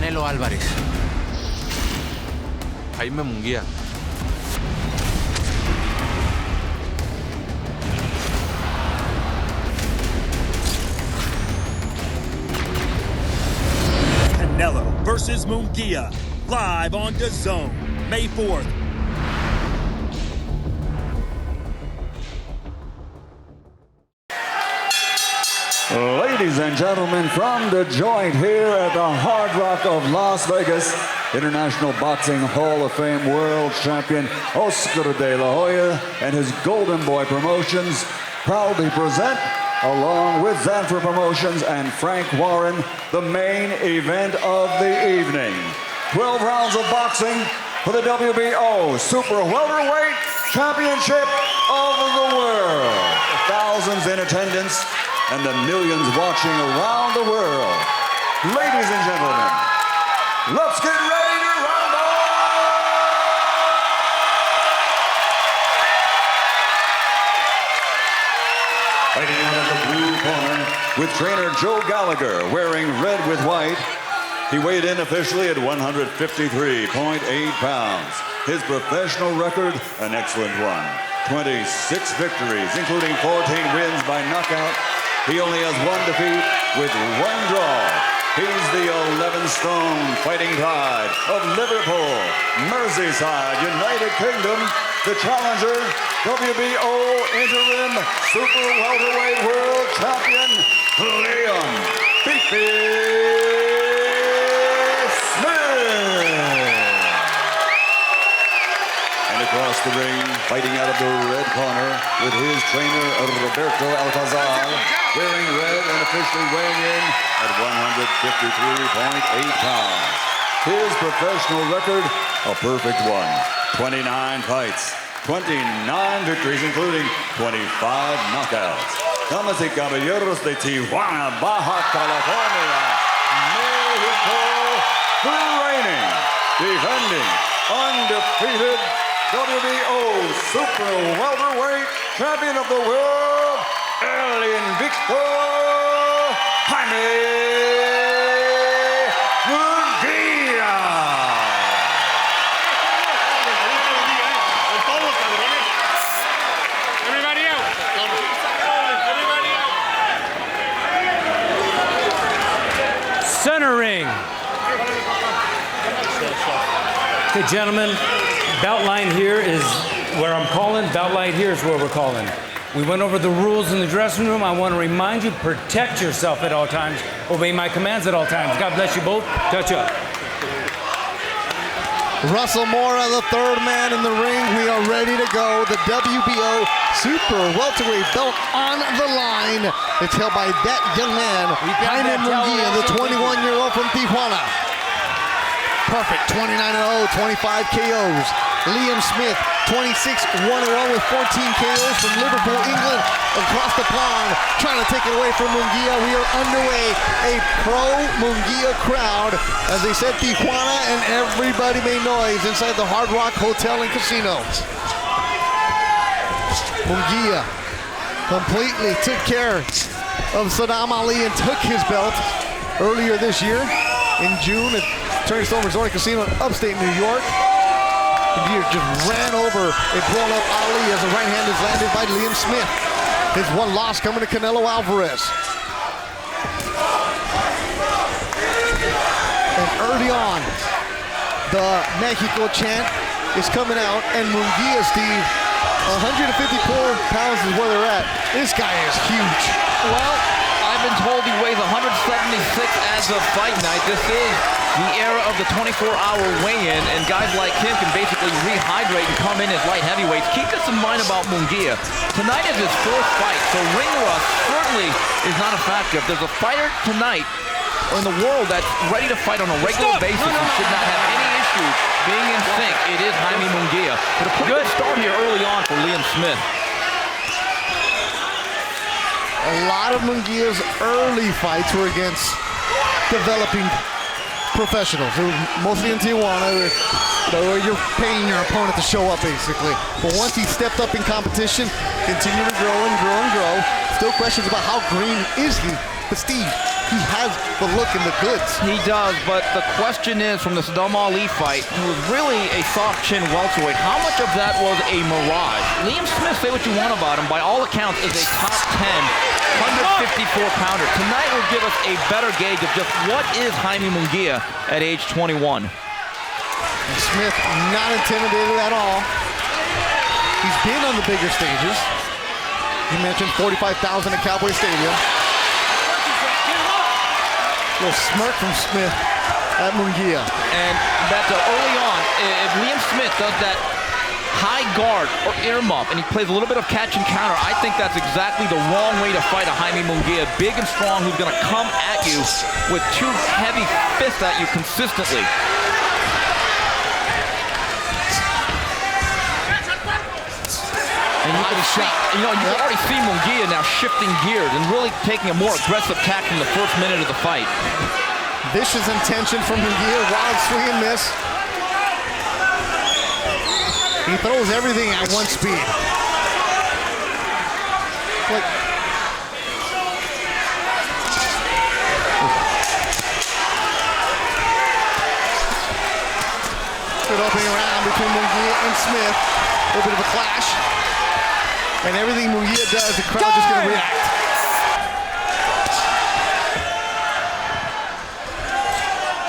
Canelo Alvarez. Jaime Munguia. Canelo versus Munguia, live on DAZN, May 4th. Ladies and gentlemen, from the joint here at the Hard Rock of Las Vegas, International Boxing Hall of Fame World Champion Oscar de la Hoya and his Golden Boy Promotions proudly present, along with Zanfer Promotions and Frank Warren, the main event of the evening. 12 rounds of boxing for the WBO Super Welterweight Championship of the world. Thousands in attendance and the millions watching around the world. Ladies and gentlemen, let's get ready to rumble! Fighting out of the blue corner with trainer Joe Gallagher wearing red with white. He weighed in officially at 153.8 pounds. His professional record, an excellent one. 26 victories, including 14 wins by knockout. He only has one defeat with one draw. He's the 11-stone fighting pride of Liverpool, Merseyside, United Kingdom, the challenger, WBO interim super welterweight world champion, Liam Beefy Smith. And across the ring, fighting out of the red corner with his trainer, Roberto Alcazar, wearing red and officially weighing in at 153.8 pounds. His professional record, a perfect one. 29 fights, 29 victories, including 25 knockouts. Damas y caballeros de Tijuana, Baja California, Mexico, the reigning, defending, undefeated WBO Super Welterweight Champion of the World, El Invicto Jaime Munguia. Everybody out. Centering. Okay, gentlemen, bout line here is where I'm calling. Bout line here is where we're calling. We went over the rules in the dressing room. I want to remind you, protect yourself at all times. Obey my commands at all times. God bless you both. Touch up. Russell Mora, the third man in the ring. We are ready to go. The WBO Super Welterweight belt on the line. It's held by that young man, Jaime Munguia, the 21-year-old from Tijuana. Perfect, 29-0, 25 KOs. Liam Smith, 26-1-1 with 14 KOs from Liverpool, England, across the pond, trying to take it away from Munguia. We are underway, a pro-Munguia crowd. As they said, Tijuana, and everybody made noise inside the Hard Rock Hotel and Casino. Munguia completely took care of Saddam Ali and took his belt earlier this year in June at Turning Stone Resort and Casino in upstate New York. Munguia just ran over and blown up Ali as the right hand is landed by Liam Smith. His one loss coming to Canelo Alvarez. And early on, the Mexico chant is coming out, and Munguia, Steve, 154 pounds is where they're at. This guy is huge. Well, I've been told he weighs 176 as of fight night. This is the era of the 24-hour weigh-in, and guys like him can basically rehydrate and come in as light heavyweights. Keep this in mind about Munguia. Tonight is his fourth fight, so ring rust certainly is not a factor. If there's a fighter tonight in the world that's ready to fight on a regular basis and should not have any issues being in sync, it is Jaime Munguia. But a pretty good start here early on for Liam Smith. A lot of Munguia's early fights were against developing professionals. It was mostly in Tijuana, where you're paying your opponent to show up, basically. But once he stepped up in competition, continued to grow and grow and grow. Still questions about how green is he. But Steve, he has the look and the goods. He does, but the question is, from the Saddam Ali fight, who was really a soft chin welterweight, how much of that was a mirage? Liam Smith, say what you want about him, by all accounts is a top 10 154-pounder. Tonight will give us a better gauge of just what is Jaime Munguia at age 21. And Smith not intimidated at all. He's been on the bigger stages. You mentioned 45,000 at Cowboy Stadium. Little smirk from Smith at Munguia. And that's early on, if Liam Smith does that high guard or ear muff and he plays a little bit of catch and counter, I think that's exactly the wrong way to fight a Jaime Munguia. Big and strong, who's going to come at you with two heavy fists at you consistently. And you can already see Munguia now shifting gears and really taking a more aggressive tack in the first minute of the fight. Vicious intention from Munguia, wild swing and miss. He throws everything at one speed. Good opening around between Munguia and Smith. A little bit of a clash. And everything Munguia does, the crowd just gonna react.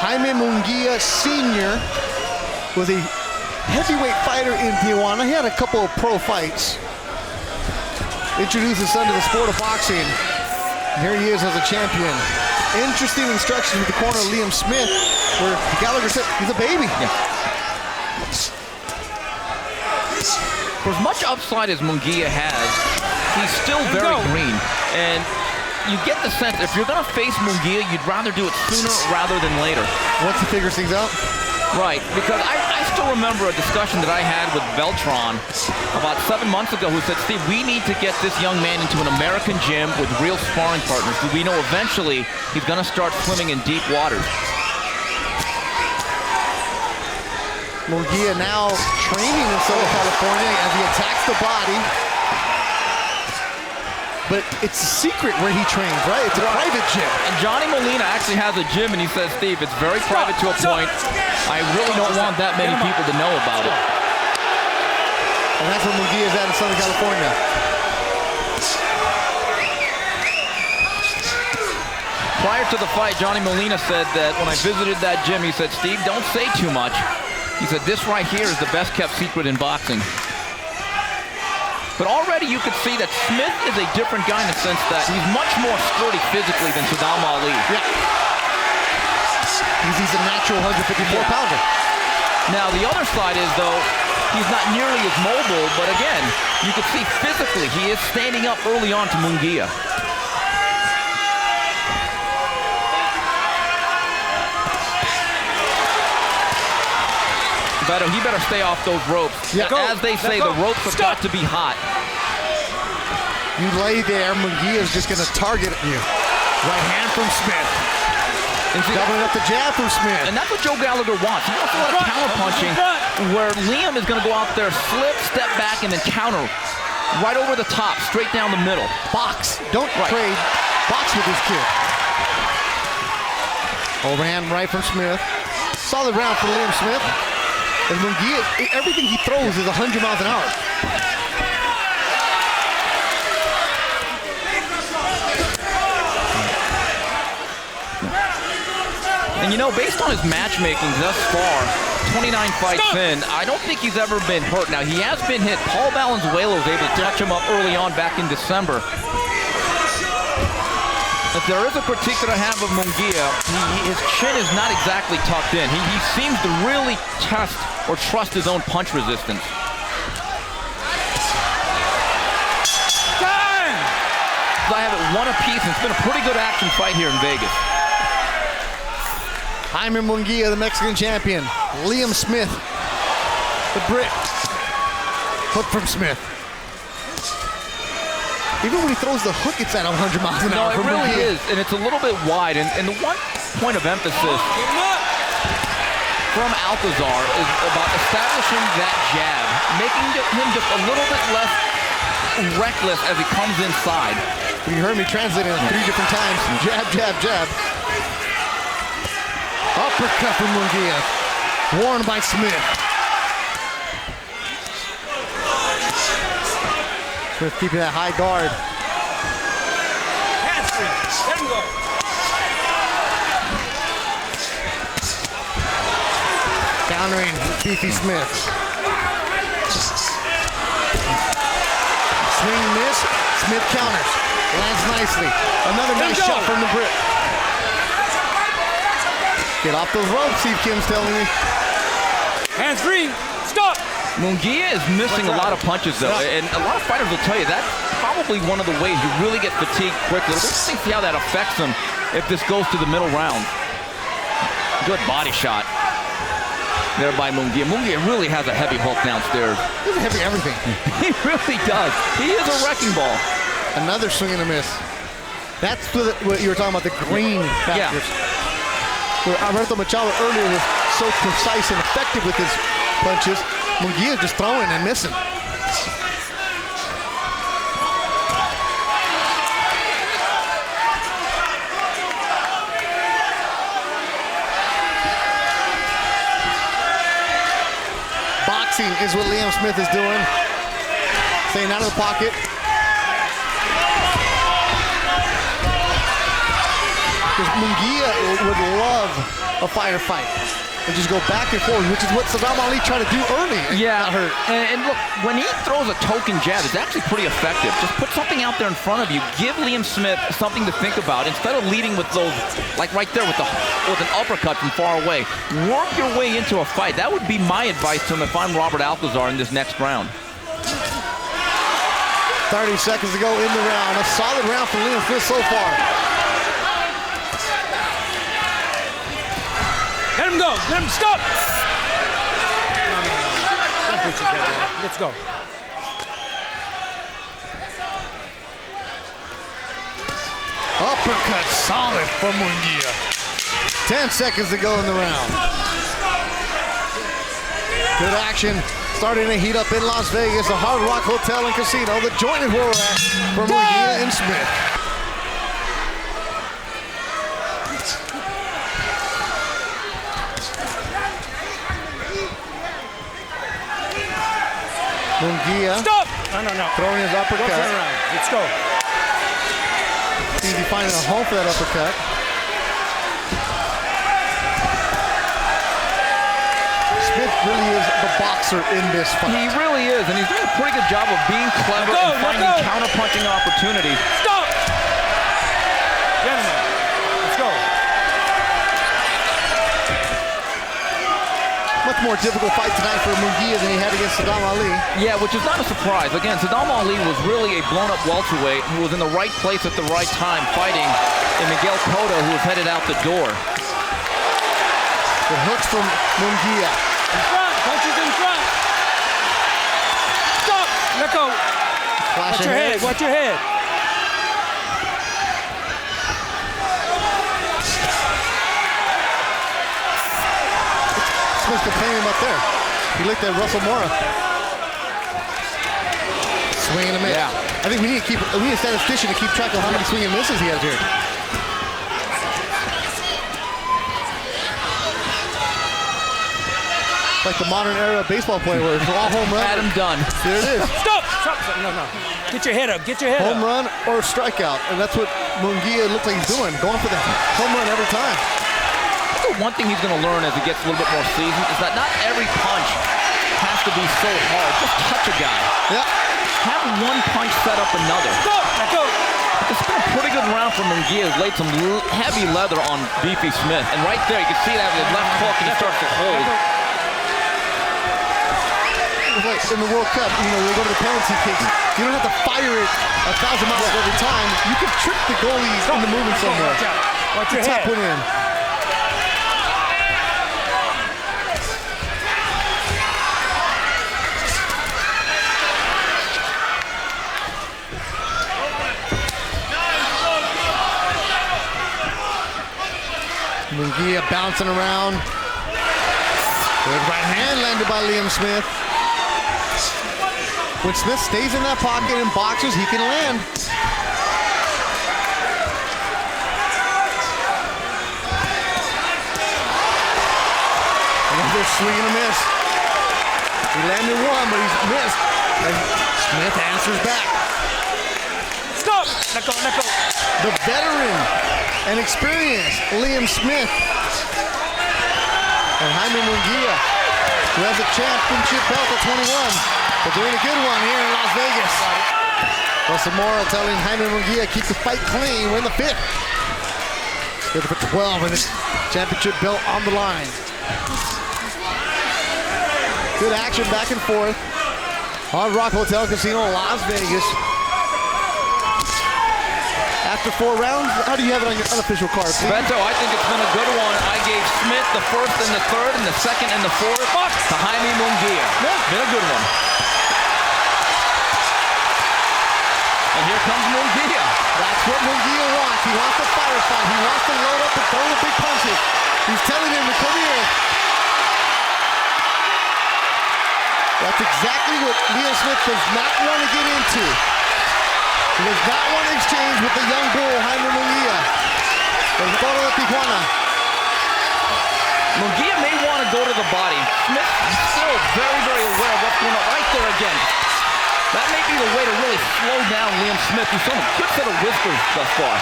Jaime Munguia Sr. was a heavyweight fighter in Tijuana. He had a couple of pro fights. Introduced his son to the sport of boxing. And here he is as a champion. Interesting instructions with the corner of Liam Smith, where Gallagher said he's a baby. Yeah. For as much upside as Munguia has, he's still very green. And you get the sense if you're going to face Munguia, you'd rather do it sooner rather than later. Once he figures things out? Right, because I still remember a discussion that I had with Beltran about 7 months ago, who said, Steve, we need to get this young man into an American gym with real sparring partners, who we know eventually he's going to start swimming in deep waters. Munguia now training in Southern California as he attacks the body. But it's a secret where he trains, right? It's a private gym. And Johnny Molina actually has a gym, and he says, Steve, it's very private to a point. I really don't want that many people to know about it. And that's where Munguia's at in Southern California. Prior to the fight, Johnny Molina said that when I visited that gym, he said, Steve, don't say too much. He said, this right here is the best kept secret in boxing. But already you could see that Smith is a different guy in the sense that he's much more sturdy physically than Saddam Ali. Yeah. He's a natural 154-pounder. Now, the other side is, though, he's not nearly as mobile, but again, you can see physically he is standing up early on to Munguia. He better stay off those ropes. Yeah. As they say, the ropes have got to be hot. You lay there, Munguia's just going to target you. Right hand from Smith. Doubling up the jab from Smith. And that's what Joe Gallagher wants. He wants a lot of counter punching where Liam is going to go out there, slip, step back, and then counter right over the top, straight down the middle. Box. Don't trade. Box with this kid. Overhand right from Smith. Solid round for Liam Smith. And Munguia, everything he throws is 100 miles an hour. And you know, based on his matchmaking thus far, 29 fights in, I don't think he's ever been hurt. Now, he has been hit. Paul Valenzuela was able to touch him up early on back in December. If there is a critique that I have of Munguia, his chin is not exactly tucked in. He seems to really test or trust his own punch resistance. I have it one apiece, and it's been a pretty good action fight here in Vegas. Jaime Munguia, the Mexican champion. Liam Smith, the Brit. Hook from Smith. Even when he throws the hook, it's at 100 miles an hour. No, it really is, and it's a little bit wide. And the one point of emphasis from Alcazar is about establishing that jab, making him just a little bit less reckless as he comes inside. You heard me translating it 3 different times. Jab, jab, jab. Uppercut from Munguia. Warned by Smith. Smith keeping that high guard. Countering Beefy Smith. Swing miss. Smith counters. Lands nicely. Another nice shot from the grip. Get off those ropes, Steve Kim's telling me. Hands free. Stop. Munguia is missing a lot of punches, though, and a lot of fighters will tell you that's probably one of the ways you really get fatigued quickly. Let's see how that affects him if this goes to the middle round. Good body shot there by Munguia. Munguia really has a heavy hook downstairs. He's a heavy everything. He really does. He is a wrecking ball. Another swing and a miss. That's what you were talking about, the green factors. Where Alberto Machado earlier was so precise and effective with his punches. Munguia just throwing and missing. Boxing is what Liam Smith is doing. Staying out of the pocket. Because Munguia would love a firefight. And just go back and forth, which is what Saddam Ali tried to do early. Yeah, and look, when he throws a token jab, it's actually pretty effective. Just put something out there in front of you. Give Liam Smith something to think about. Instead of leading with those, like right there with an uppercut from far away, work your way into a fight. That would be my advice to him if I'm Robert Alcazar in this next round. 30 seconds to go in the round. A solid round for Liam Smith so far. Let him go. Let him stop. Let's go. Uppercut solid for Munguia. 10 seconds to go in the round. Good action. Starting to heat up in Las Vegas, the Hard Rock Hotel and Casino. The joint is where we're at for Munguia and Smith. Munguia. Stop! No. Throwing his uppercut. Go turn around. Let's go. Seems to be finding a home for that uppercut. Smith really is the boxer in this fight. He really is, and he's doing a pretty good job of being clever and finding counter-punching opportunities. Stop! Gentlemen, let's go. Much more difficult fight tonight for Munguia than he had against Saddam Ali. Yeah, which is not a surprise. Again, Saddam Ali was really a blown-up welterweight who was in the right place at the right time fighting in Miguel Cotto, who was headed out the door. The hooks from Munguia. In front, punches in front. Stop! Let go. Watch your head, watch your head. Smith could play him up there. He looked at Russell Mora. Swing and a miss. Yeah. I think we need a statistician to keep track of how many swing and misses he has here. Like the modern era baseball player where it's all home run. Had him done. There it is. Stop! No. Get your head up, get your head Home up. run or strikeout. And that's what Munguia looks like he's doing. Going for the home run every time. The one thing he's going to learn as he gets a little bit more seasoned is that not every punch has to be so hard. Just touch a guy. Yep. Have one punch set up another. Stop! Let go. It's been a pretty good round for Munguia. He's laid some heavy leather on Beefy Smith. And right there, you can see that with his left hook, and he starts to hold. Like in the World Cup, they go to the penalty kicks. You don't have to fire it 1,000 miles every time. You can trick the goalies into moving somewhere. Watch out. Watch your Tap head. one in. Munguia bouncing around. Good right hand landed by Liam Smith. When Smith stays in that pocket and boxes, he can land. swing and a miss. He landed one, but he's missed. And Smith answers back. Stop! Let go, let go. The veteran and experienced Liam Smith. And Jaime Munguia, who has a championship belt at 21. But they're in a good one here in Las Vegas. Well, Zamora telling Jaime Munguia, keep the fight clean. We're in the 5th. Good for 12 and the championship belt on the line. Good action back and forth. Hard Rock Hotel Casino, Las Vegas. After 4 rounds, how do you have it on your unofficial card? Beto, I think it's been a good one. I gave Smith the 1st and the 3rd and the 2nd and the 4th to Jaime Munguia. Yeah. Been a good one. And here comes Munguia. That's what Munguia wants. He wants to firefight. He wants to load up and throw the big punches. He's telling him to come here. That's exactly what Liam Smith does not want to get into. He does not want to exchange with the young bull, Jaime Munguia. El Toro de Tijuana. Munguia may want to go to the body. Smith is still very, very aware of what's going on right there again. That may be the way to really slow down Liam Smith. He's shown a good set of whiskers thus far.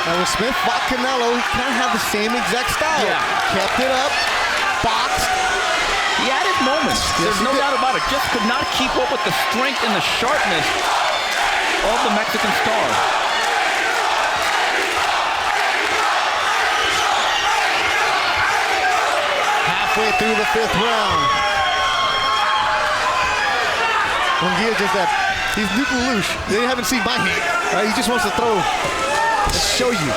Now when Smith fought Canelo, he kind of had the same exact style. Yeah. Kept it up, boxed. He had his moments. There's no doubt about it. Just could not keep up with the strength and the sharpness of the Mexican star. Halfway through the 5th round. Munguia just that, he's Newton Lush. They haven't seen my hand. Right? He just wants to throw and show you.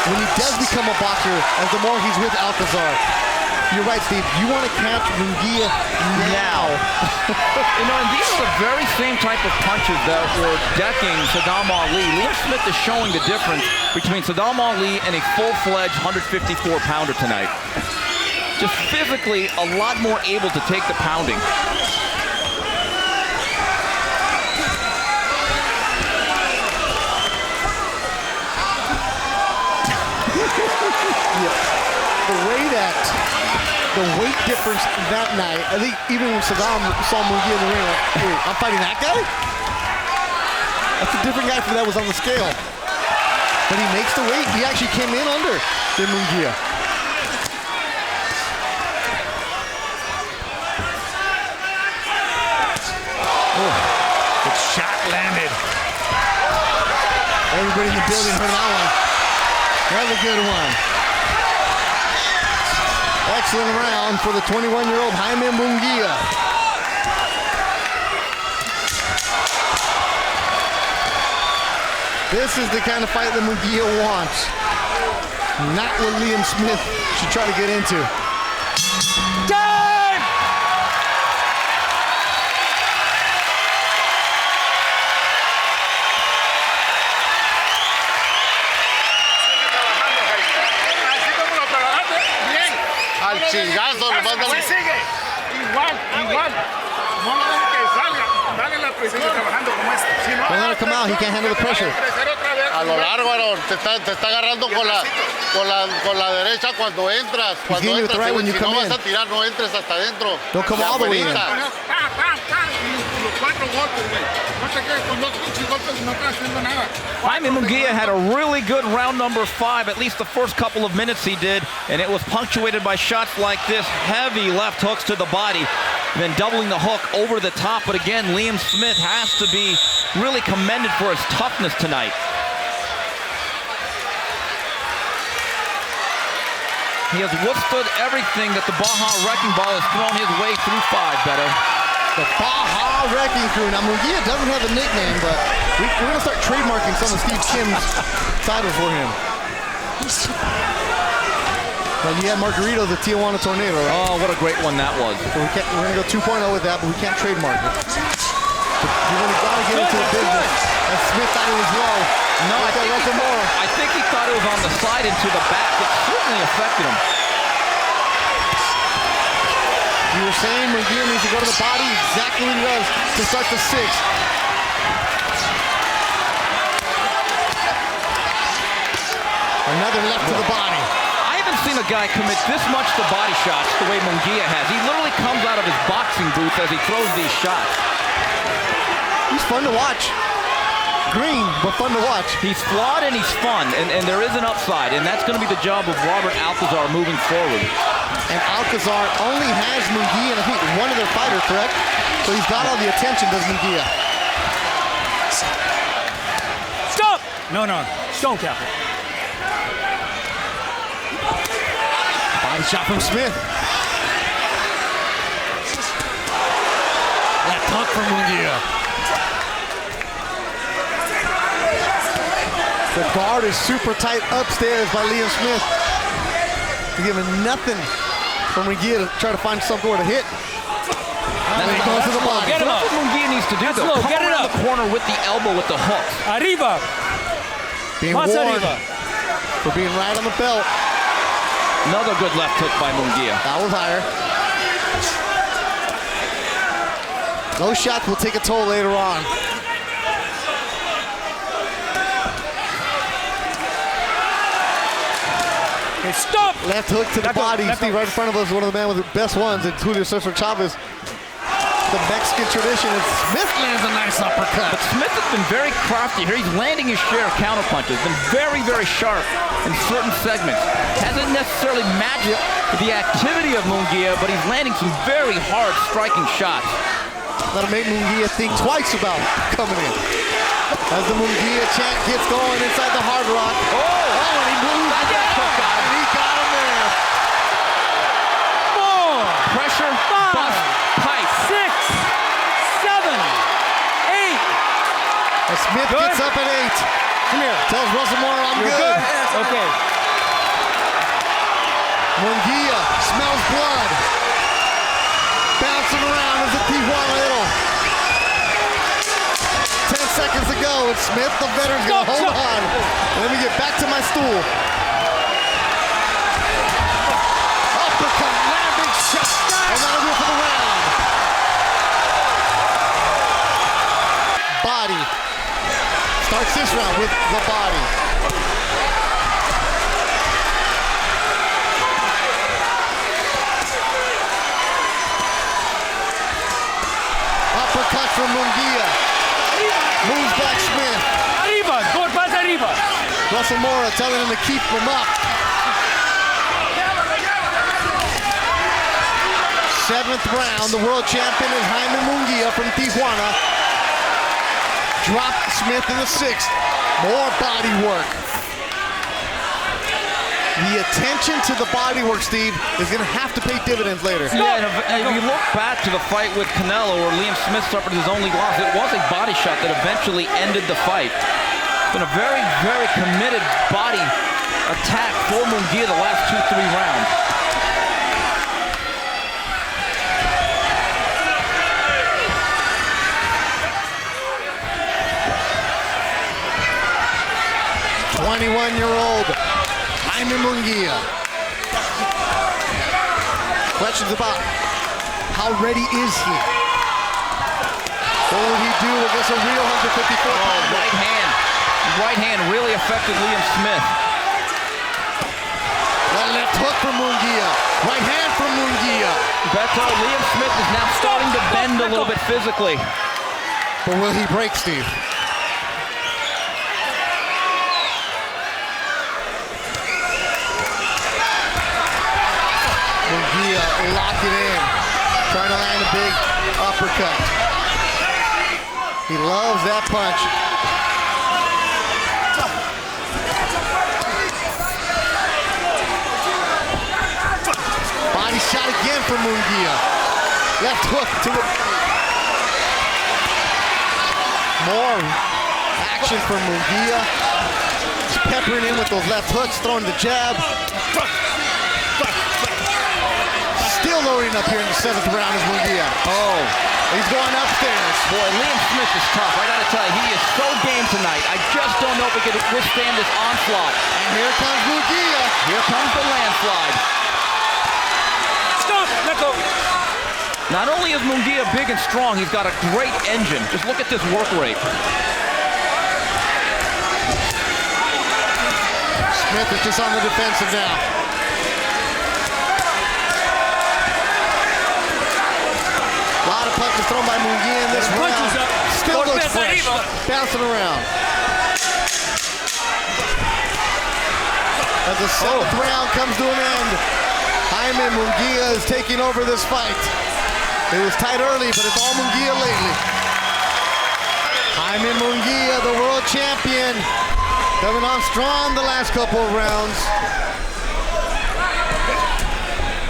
When he does become a boxer, as the more he's with Alcazar, you're right, Steve. You want to catch Munguia now. You know, and these are the very same type of punches that were decking Saddam Ali. Liam Smith is showing the difference between Saddam Ali and a full-fledged 154-pounder tonight. Just physically a lot more able to take the pounding. The way that the weight difference that night, I think even when Saddam saw Munguia in the ring, like, wait, I'm fighting that guy? That's a different guy from that was on the scale. But he makes the weight. He actually came in under than Munguia. Oh, good shot landed. Everybody in the building heard that one. That's a good one. Excellent round for the 21-year-old Jaime Munguia. This is the kind of fight that Munguia wants. Not what Liam Smith should try to get into. Time! Al chingazo, Así sigue. Igual. No me dejes que salga. Dale la presión trabajando como este. Si no, Don't let him come out. He can't handle the pressure. a lo largo, Aaron, te está agarrando con la derecha cuando entras. Cuando getting you with entras, the right when you si come no in. vas a tirar, no entres hasta adentro. Don't come De all the way in. abuelita. Los 4 golpes, güey. No te quedes con 2 pinches golpes y no estás haciendo nada. Jaime Munguia had a really good round number 5, at least the first couple of minutes he did, and it was punctuated by shots like this, heavy left hooks to the body, then doubling the hook over the top. But again, Liam Smith has to be really commended for his toughness tonight. He has withstood everything that the Baja Wrecking Ball has thrown his way through 5, Beto. The Baja Wrecking Crew. Now, Munguia doesn't have a nickname, but we're going to start trademarking some of Steve Kim's titles for him. And you had Margarito, the Tijuana Tornado, right? Oh, what a great one that was. So we're going to go 2.0 with that, but we can't trademark it. We're going to get into the business. And Smith thought it was low. No, I think he thought it was on the side into the back. It certainly affected him. You were saying Munguia needs to go to the body. Exactly what he does to start the 6th. I Another left to the body. haven't seen a guy commit this much to body shots the way Munguia has. He literally comes out of his boxing booth as he throws these shots. He's fun to watch. Green, but fun to watch. He's flawed and he's fun, and there is an upside, and that's going to be the job of Robert Alcazar moving forward. And Alcazar only has Munguia and I think one other fighter, correct? So he's got all the attention, does Munguia. Stop! No, stone tap. Body shot from Smith. Left hook from Munguia. The guard is super tight upstairs by Liam Smith. He's giving nothing for Munguia to try to find somewhere to hit. And he goes to the body. That's what Munguia needs to do, though. Come around the corner with the elbow with the hook. Arriba. Being Más warned arriba. for being right on the belt. Another good left hook by Munguia. That was higher. Those shots will take a toll later on. Okay, stop! Left hook to the body. Steve, right in front of us, one of the men with the best ones, and Julio Cesar Chavez. The Mexican tradition, and Smith lands a nice uppercut. But Smith has been very crafty here. He's landing his share of counter punches. Been very, very sharp in certain segments. Hasn't necessarily matched the activity of Munguia, but he's landing some very hard striking shots. That'll make Munguia think twice about coming in. As the Munguia chant gets going inside the Hard Rock. Oh, and he moves. And he got him there. 4, Pressure, 5, bust, pipe. 6, 7, 8. And Smith gets up at 8. Come here. Tells Russell Moore, I'm You're good. Okay. Munguia smells blood. Bouncing around as a Tijuana Idol. 10 seconds to go, and Smith, the veteran's gonna hold on. Let me get back to my stool. Uppercut, landing shot, and that'll do it for the round. Body. Starts this round with the body. Uppercut from Munguia. Moves back Smith. Arriba, go más arriba. Russell Mora telling him to keep him up. 7th round, the world champion is Jaime Munguia from Tijuana. Dropped Smith in the 6th. More body work. The attention to the body work, Steve, is going to have to pay dividends later. Yeah, and if you look back to the fight with Canelo, where Liam Smith suffered his only loss, it was a body shot that eventually ended the fight. It's been a very, very committed body attack for Munguia the last 2-3 rounds. "21-year-old Jaime Munguia. Questions about how ready is he? What will he do against a real 154-pounder? Right hand really affected Liam Smith. That left hook from Munguia. Right hand from Munguia. Beto, Liam Smith is now starting to bend a little bit physically. But will he break, Steve? Munguia lock it in. Trying to land a big uppercut. He loves that punch. Body shot again from Munguia. Left hook to the... More action from Munguia. Just peppering in with those left hooks, throwing the jab. Still loading up here in the 7th round is Munguia. Oh, he's going upstairs. Boy, Liam Smith is tough. I gotta tell you, he is so game tonight. I just don't know if he can withstand this onslaught. And here comes Munguia. Here comes the landslide. Stop, let go. Not only is Munguia big and strong, he's got a great engine. Just look at this work rate. Smith is just on the defensive now. lot of punches thrown by Munguia in this round. Punches up. Still looks Golpes fresh. arriba. Bouncing around. As the seventh round comes to an end, Jaime Munguia is taking over this fight. It was tight early, but it's all Munguia lately. Jaime Munguia, the world champion, coming on strong the last couple of rounds.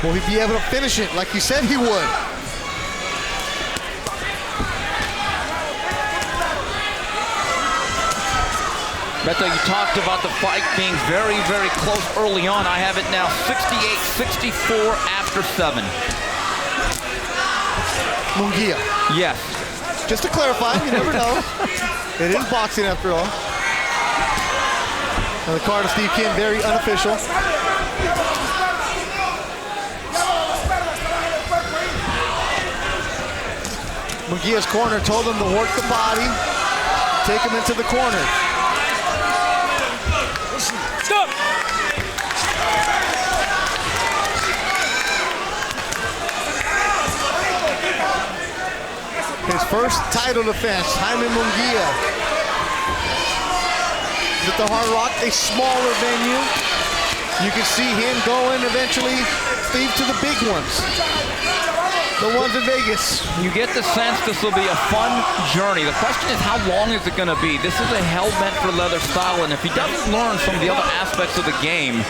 Will he be able to finish it like he said he would? Beto, you talked about the fight being very, very close early on. I have it now 68-64 after 7. Munguia. Yes. Just to clarify, you never know. It is boxing after all. And the card of Steve Kim, very unofficial. Munguia's corner told him to work the body, take him into the corner. Stop! His first title defense, Jaime Munguia. At the Hard Rock, a smaller venue. You can see him going eventually, Steve, to the big ones. The ones in Vegas. You get the sense this will be a fun journey. The question is, how long is it going to be? This is a hell-bent-for-leather style, and if he doesn't learn some of the other aspects of the game,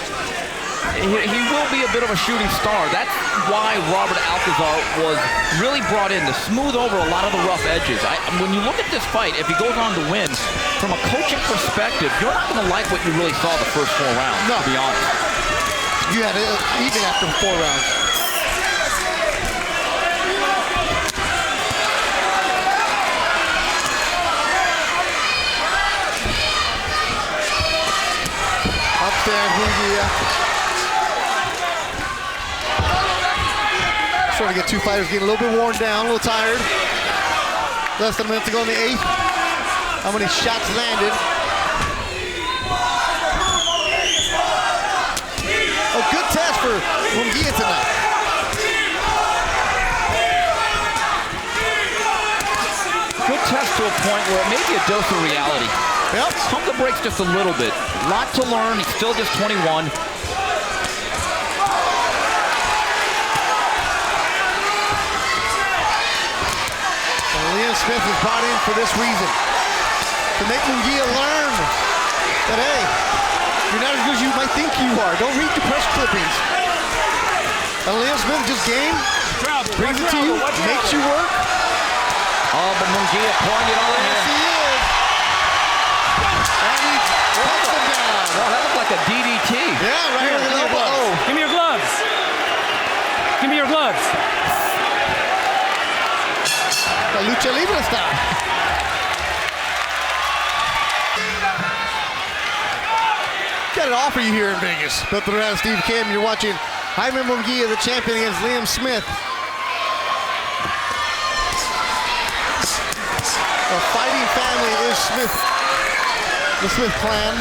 he will be a bit of a shooting star. That's why Robert Alcazar was really brought in to smooth over a lot of the rough edges. When you look at this fight, if he goes on to win, from a coaching perspective, you're not going to like what you really saw the first 4 rounds, to be honest. You had it even after 4 rounds. Upstairs, Munguia. Starting to get 2 fighters getting a little bit worn down, a little tired. Less than a minute to go in the 8th. How many shots landed? A good test for Munguia tonight. Good test to a point where it may be a dose of reality. Yep. Pump the brakes just a little bit. Lot to learn. He's still just 21. Liam Smith was brought in for this reason. To make Munguia learn that, hey, you're not as good as you might think you are. Don't read the press clippings. And Liam Smith just game, brings it to you, makes you work. Oh, but Munguia pouring it all in Yes, he here. is. And he puts him down. Wow, that looked like a DDT. Yeah, right on the elbow. Oh. Give me your gloves. Give me your gloves. La lucha libre style. Got it all for you here in Vegas. Built around Steve Kim. You're watching Jaime Munguia, the champion, against Liam Smith. A fighting family is Smith, the Smith clan.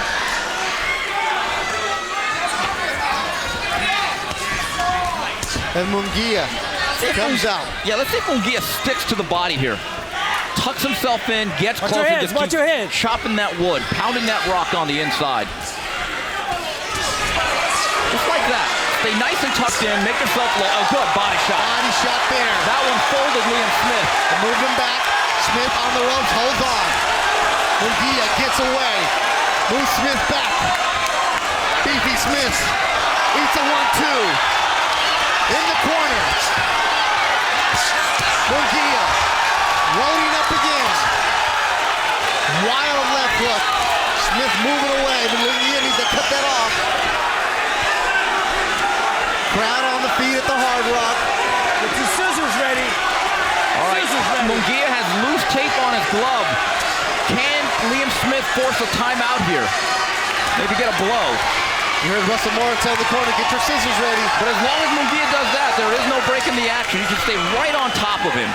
And Munguia comes out. Yeah, let's see if Munguia sticks to the body here. Tucks himself in, gets Watch close, your and heads, just watch keeps your heads. chopping that wood, pounding that rock on the inside. Just like that. Stay nice and tucked in, make yourself low. Oh, good, body shot. Body shot there. That one folded Liam Smith. Moved him back. Smith on the ropes, holds on. Munguia gets away. Moves Smith back. Beefy Smith eats a 1-2. In the corner. Munguia loading up again. Wild left hook. Smith moving away, but Munguia needs to cut that off. Crowd on the feet at the Hard Rock. Get your scissors ready. All right, Scissors ready. Munguia has loose tape on his glove. Can Liam Smith force a timeout here? Maybe get a blow. You heard Russell Moore tell the corner, get your scissors ready. But as long as Munguia does that, there is no break in the action. You can stay right on top of him.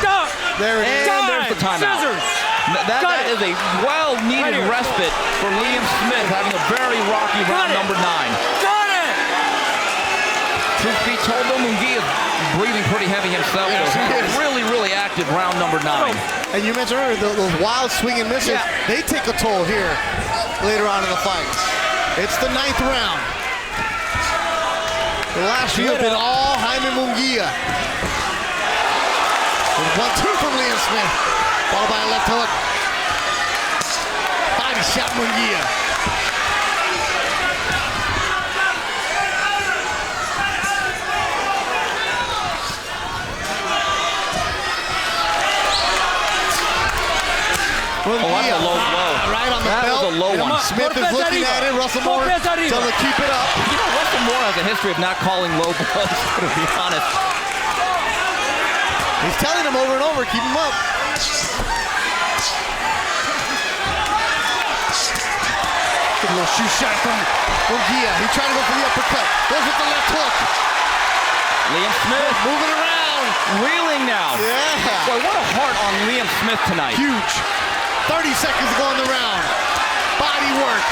Stop. There it is. And there's the timeout. Scissors. That is a well-needed respite for Liam Smith, having a very rocky round number 9. Got it! Truth be told, though, Munguia is breathing pretty heavy himself. Yes, he is. Really, really active round number 9. And you mentioned earlier, those wild swing and misses, they take a toll here later on in the fight. It's the 9th round. The last few have been all Jaime Munguia. 1-2 from Liam Smith, followed by a left hook. Body shot Munguia. Oh, that's a low blow. Right on the That belt. was a low one. Smith is looking at it. Russell Moore telling him to keep it up. You know, Russell Moore has a history of not calling low blows, to be honest. He's telling him over and over, keep him up. Good little shoe shot from Munguia. He's trying to go for the uppercut. Goes with the left hook. Liam Smith Moving around. reeling now. Yeah. Boy, what a heart on Liam Smith tonight. Huge. 30 seconds to go in the round. Body work.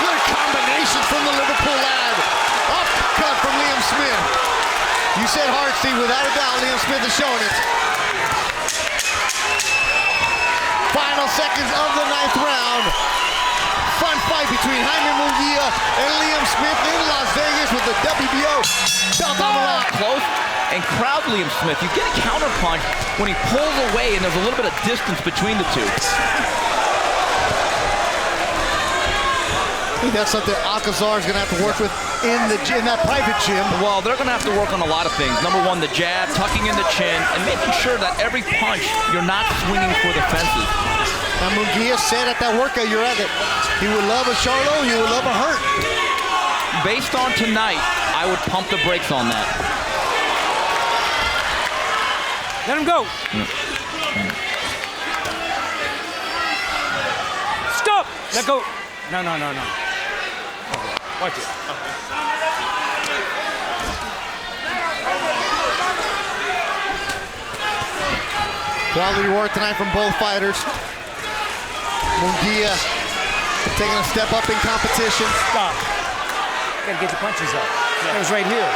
Good combination from the Liverpool lad. Uppercut from Liam Smith. You said hard, Steve. Without a doubt, Liam Smith is showing it. Final seconds of the 9th round. Fun fight between Jaime Munguia and Liam Smith in Las Vegas with the WBO belt on the line. Close and crowd Liam Smith. You get a counter punch when he pulls away and there's a little bit of distance between the two. I think that's something Alcazar is going to have to work with in that private gym. Well, they're going to have to work on a lot of things. Number 1, the jab, tucking in the chin, and making sure that every punch you're not swinging for the fences. Now Munguia said at that workout, you're at it. He would love a Charlo, he would love a hurt. Based on tonight, I would pump the brakes on that. Let him go. Stop. Let go. No. Watch it. Quality work tonight from both fighters. Munguia taking a step up in competition. Stop. Gotta get the punches up. It was right here.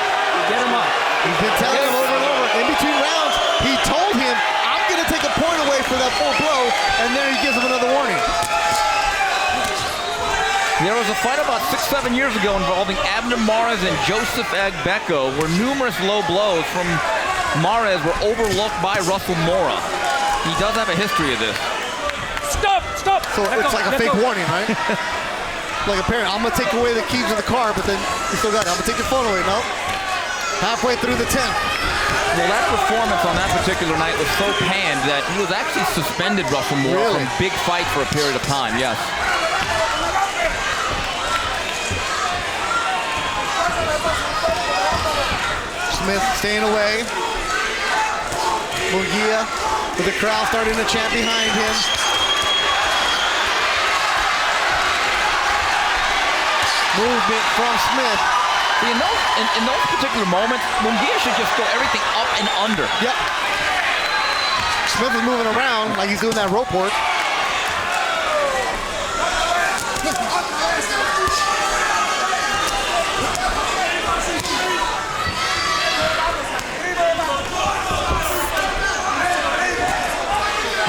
Get him up. He's been telling him over and over, in between rounds, he told him, I'm gonna take a point away for that full blow, and then he gives him another warning. There was a fight about 6-7 years ago involving Abner Mares and Joseph Agbeko, where numerous low blows from Mares were overlooked by Russell Mora. He does have a history of this. Stop. So it's like a fake warning, right? Like a parent, I'm gonna take away the keys of the car, but then you still got it. I'm gonna take your phone away, no? Halfway through the 10th. Well, that performance on that particular night was so panned that he was actually suspended, Russell Mora, Really? from big fight for a period of time, yes. Smith staying away. Munguia with the crowd starting to chant behind him. Movement from Smith. See, in those particular moments, Munguia should just go everything up and under. Yep. Smith is moving around like he's doing that rope work.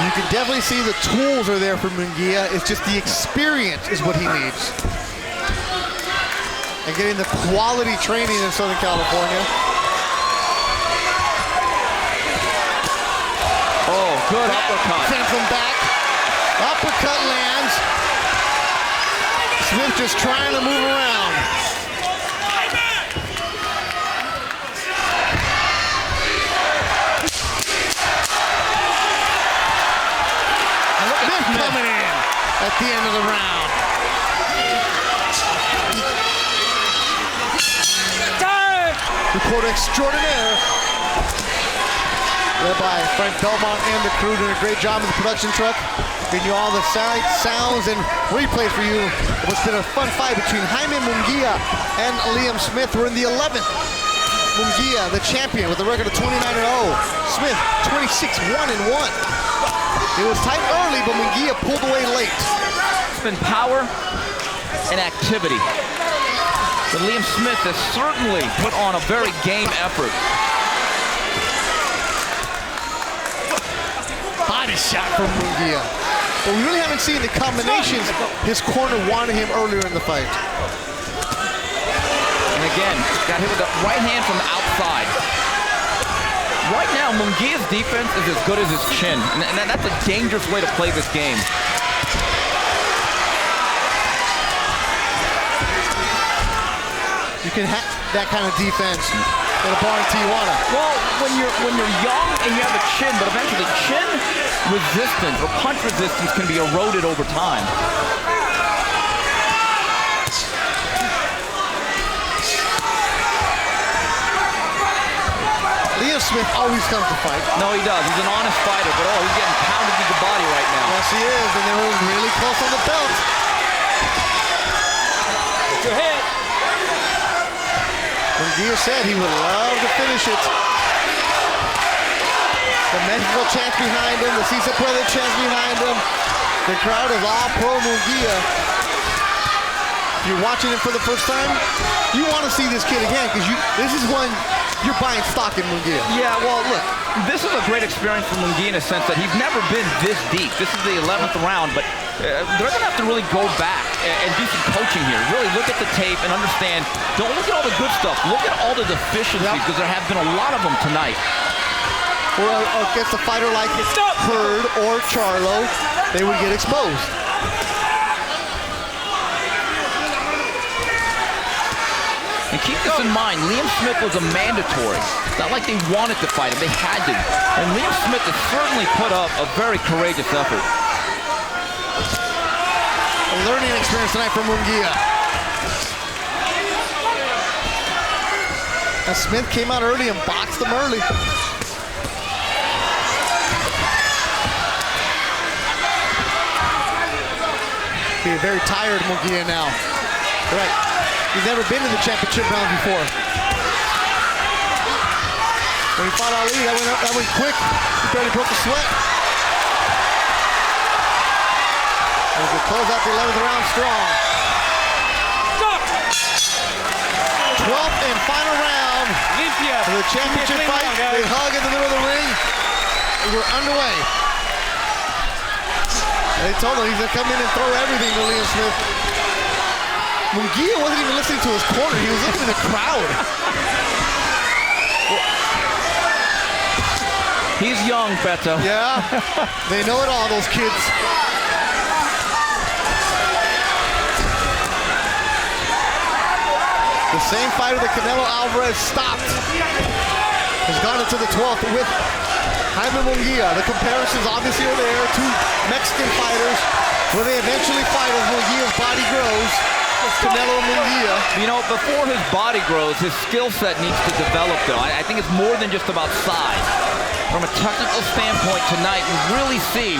You can definitely see the tools are there for Munguia. It's just the experience is what he needs. And getting the quality training in Southern California. Oh, good uppercut. Sends him back. Uppercut lands. Smith just trying to move around. Smith coming in at the end of the round. Reporter extraordinaire, led by Frank Belmont and the crew, doing a great job in the production truck, giving you all the sights, sounds, and replays for you. What's been a fun fight between Jaime Munguia and Liam Smith. We're in the 11th Munguia, the champion, with a record of 29-0. Smith, 26-1-1. It was tight early, but Munguia pulled away late. It's been power and activity. But Liam Smith has certainly put on a very game effort. Body shot from Munguia. But we really haven't seen the combinations his corner wanted him earlier in the fight. And again, got hit with the right hand from the outside. Right now, Munguia's defense is as good as his chin. And that's a dangerous way to play this game. You can have that kind of defense in a bar in Tijuana. Well, when you're young and you have a chin, but eventually chin resistance or punch resistance can be eroded over time. Liam Smith always comes to fight. No, he does. He's an honest fighter, but oh, he's getting pounded to the body right now. Yes, he is, and they were really close on the belt. Get your head. Munguia said he would love to finish it. The Mexico chants behind him, the Cisa Puede chants behind him. The crowd is all pro Munguia. If you're watching it for the first time, you want to see this kid again, because this is when you're buying stock in Munguia. Yeah, well, look, this is a great experience for Munguia in a sense that he's never been this deep. This is the 11th round, but they're going to have to really go back and do some coaching here. Really look at the tape and understand, don't look at all the good stuff. Look at all the deficiencies, because there have been a lot of them tonight. Or against a fighter like Hurd or Charlo, they would get exposed. And keep this in mind, Liam Smith was a mandatory. It's not like they wanted to fight him, they had to. And Liam Smith has certainly put up a very courageous effort. A learning experience tonight for Munguia. And Smith came out early and boxed him early. He's very tired, Munguia, now. Right. He's never been in the championship round before. When he fought Ali, that went quick. He barely broke a sweat. As we close out the 11th round strong. 12th and final round for the championship fight. They hug in the middle of the ring. We're underway. They told him he's going to come in and throw everything to Liam Smith. Munguia wasn't even listening to his corner. He was looking at the crowd. He's young, Beto. Yeah, they know it all, those kids. The same fighter that Canelo Alvarez stopped has gone into the 12th with Jaime Munguia. The comparisons obviously are there. Two Mexican fighters where they eventually fight as Munguia's body grows. Canelo Munguia. You know, before his body grows, his skill set needs to develop, though. I think it's more than just about size. From a technical standpoint tonight, we really see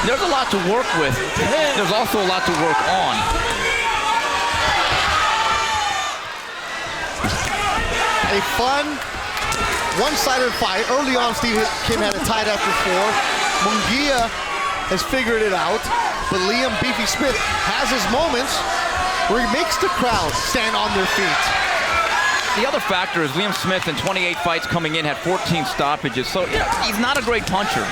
there's a lot to work with. There's also a lot to work on. A fun, one-sided fight. Early on, Steve Kim had it tied after 4. Munguia has figured it out, but Liam Beefy Smith has his moments where he makes the crowd stand on their feet. The other factor is Liam Smith in 28 fights coming in had 14 stoppages, so yeah, he's not a great puncher.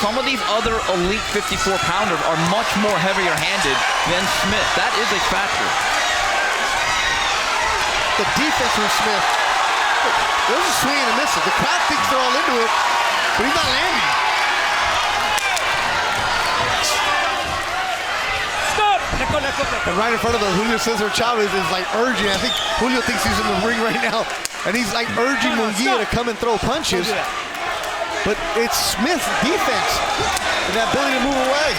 Some of these other elite 54-pounders are much more heavier-handed than Smith. That is a factor. The defense from Smith, there's a swing and a miss. The crowd thinks they're all into it, but he's not landing. And right in front of us, Julio Cesar Chavez is like urging. I think Julio thinks he's in the ring right now. And he's like urging Munguia to come and throw punches. But it's Smith's defense and that ability to move away.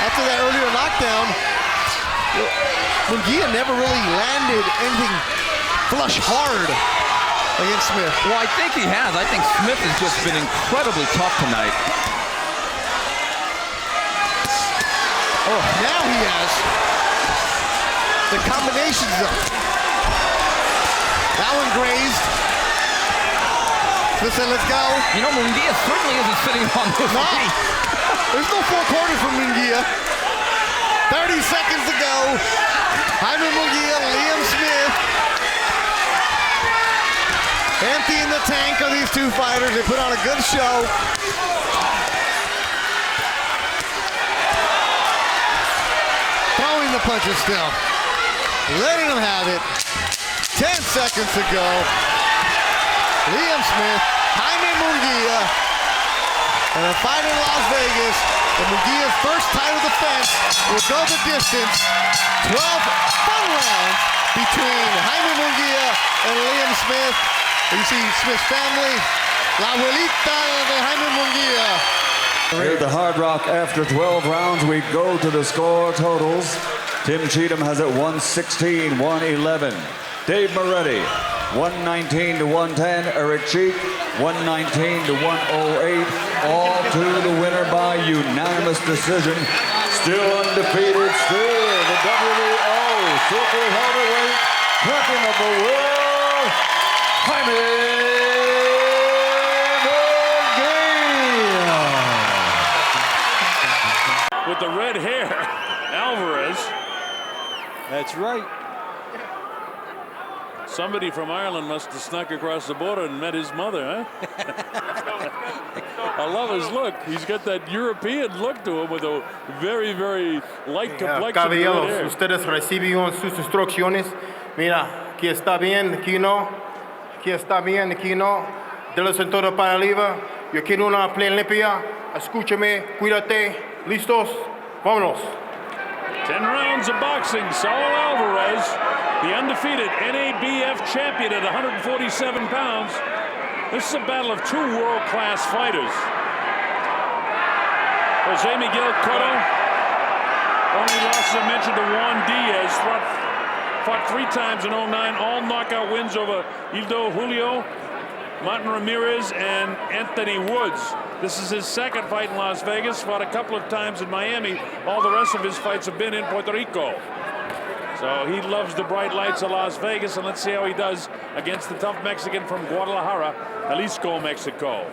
After that earlier knockdown, Munguia never really landed anything flush hard against Smith. Well, I think he has. I think Smith has just been incredibly tough tonight. Oh, now he has. The combinations though. That one grazed. Listen, let's go. You know, Munguia certainly isn't sitting on this feet. There's no 4 quarters for Munguia. 30 seconds to go. Jaime Munguia, Liam Smith. Empty in the tank are these two fighters. They put on a good show. Throwing the punches still. Letting them have it. 10 seconds to go. Liam Smith, Jaime Munguia, and a fight in Las Vegas. And Munguia's first title defense will go the distance. 12 fun rounds between Jaime Munguia and Liam Smith. You see Smith's family, La Abuelita de Jaime Munguia. Here at the Hard Rock, after 12 rounds, we go to the score totals. Tim Cheatham has it 116, 111. Dave Moretti, 119 to 110. Eric Cheek, 119 to 108. All to the winner by unanimous decision. Still undefeated, still the WBO Super Heavyweight Champion of the world, Jaime Munguia. With the red hair, Alvarez. That's right. Somebody from Ireland must have snuck across the border and met his mother, huh? I love his look. He's got that European look to him with a very, very light complexion. Caballeros, ustedes reciben sus instrucciones. Mira, aquí está bien, aquí no. Aquí está bien, aquí no. De la cintura para arriba. Yo quiero una pelea limpia. Escúchame, cuídate. ¿Listos? Vámonos. 10 rounds of boxing. Saul Alvarez, the undefeated NABF champion at 147 pounds. This is a battle of 2 world-class fighters. Jose Miguel Cotto, only loss I mentioned to Juan Diaz, fought 3 times in 09, all knockout wins over Ildo Julio, Martin Ramirez, and Anthony Woods. This is his 2nd fight in Las Vegas, fought a couple of times in Miami. All the rest of his fights have been in Puerto Rico. So he loves the bright lights of Las Vegas, and let's see how he does against the tough Mexican from Guadalajara, Jalisco, Mexico.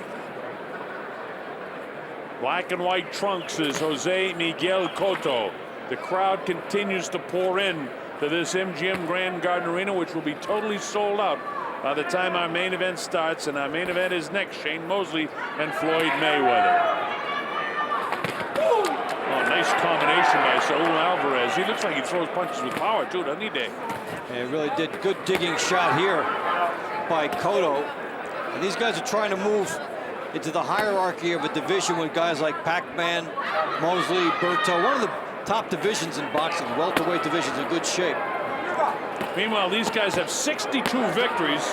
Black and white trunks is Jose Miguel Cotto. The crowd continues to pour in to this MGM Grand Garden Arena, which will be totally sold out by the time our main event starts, and our main event is next, Shane Mosley and Floyd Mayweather. Oh, nice combination by Saul Alvarez. He looks like he throws punches with power too, doesn't he, Dave? Yeah, he really did. Good digging shot here by Cotto. And these guys are trying to move into the hierarchy of a division with guys like Pac-Man, Mosley, Berto. One of the top divisions in boxing, welterweight division's in good shape. Meanwhile, these guys have 62 victories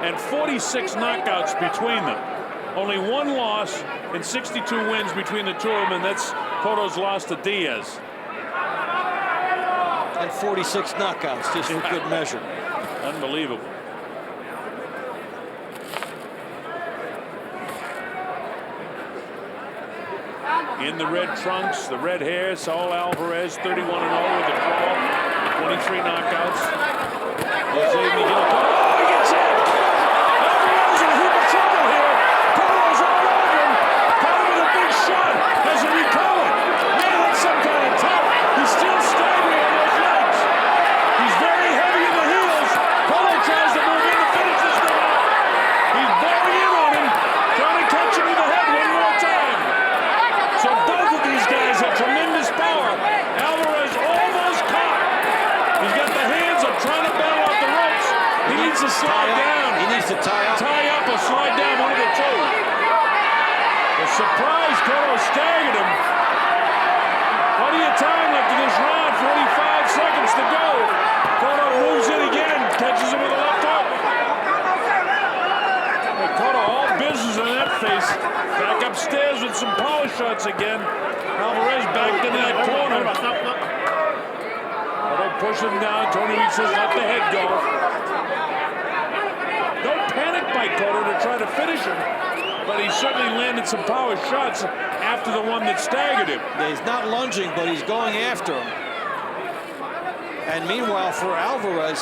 and 46 knockouts between them. Only 1 loss and 62 wins between the 2 of them, and that's Cotto's loss to Diaz. And 46 knockouts, just for good measure. Unbelievable. In the red trunks, the red hair, Saul Alvarez, 31-0 with a draw, 23 knockouts. Jose Miguel Cotto, he gets hit! Alvarez in a heap of trouble here. Cotto's all over him. Cotto with a big shot. Does he recover? Man, that's some kind of tough. He's still staggering on those legs. He's very heavy in the heels. Cotto tries to move in to finish this thing out. He's bearing in on him, trying to catch him in the head one more time. So both of these guys have tremendous power. Alvarez almost caught. He's got the hands up trying to battle off the ropes. He needs to slide down. He needs to tie up. Tie up or slide down, one of the 2. The surprise, Cotto staggered him. Plenty of time left in this round, 45 seconds to go. Cotto moves in again, catches him with a left hook. Cotto all business in that face. Back upstairs with some power shots again. Alvarez backed into that corner. Cotto push him down. Tony Reed says let the head go. No panic by Cotto to try to finish him, but he certainly landed some power shots after the one that staggered him. Yeah, he's not lunging, but he's going after him. And meanwhile, for Alvarez,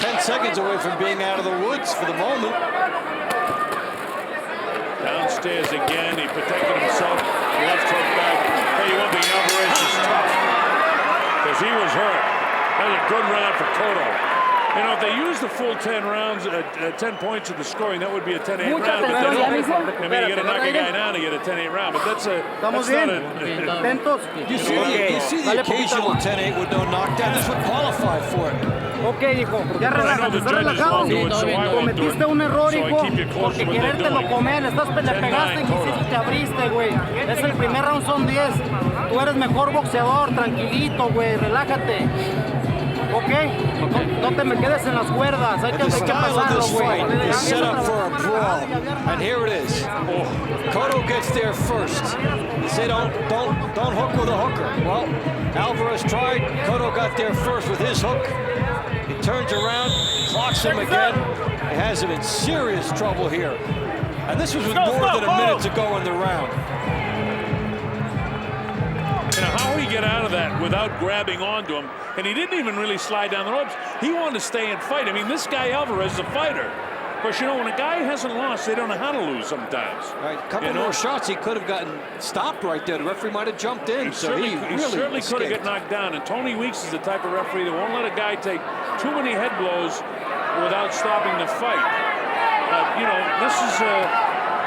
10 seconds away from being out of the woods for the moment. Downstairs again, he protected himself. Left hook back. Hey, you want the Alvarez is tough because he was hurt. That was a good round for Cotto. You know, if they use the full 10 rounds, 10 points of the scoring, that would be a 10-8 round. But then, I mean, you got to knock a guy down to get a 10-8 round. But that's not a. You see the occasional 10-8 with no knockdown. This would qualify for it. Ok, hijo, ya relájate, estás relajado. Cometiste un error, hijo, porque querértelo comer, le pegaste y quisiste, te abriste, güey. Es el primer round, son 10. Tú eres mejor boxeador, tranquilito, güey, relájate. Ok, no te me quedes en las cuerdas, hay que pasarlo, güey. Is set up for a brawl, and here it is. Cotto gets there first. They say don't hook with a hooker. Well, Alvarez tried. Cotto got there first with his hook. He turns around, clocks him again. He has him in serious trouble here. And this was with more than a minute to go in the round. You know, how he get out of that without grabbing onto him, and he didn't even really slide down the ropes. He wanted to stay and fight. I mean, this guy Alvarez is a fighter. Of course, you know, when a guy hasn't lost, they don't know how to lose sometimes. Right, a couple more shots, he could have gotten stopped right there. The referee might have jumped in. He certainly could have got knocked down. And Tony Weeks is the type of referee that won't let a guy take too many head blows without stopping the fight. You know, this is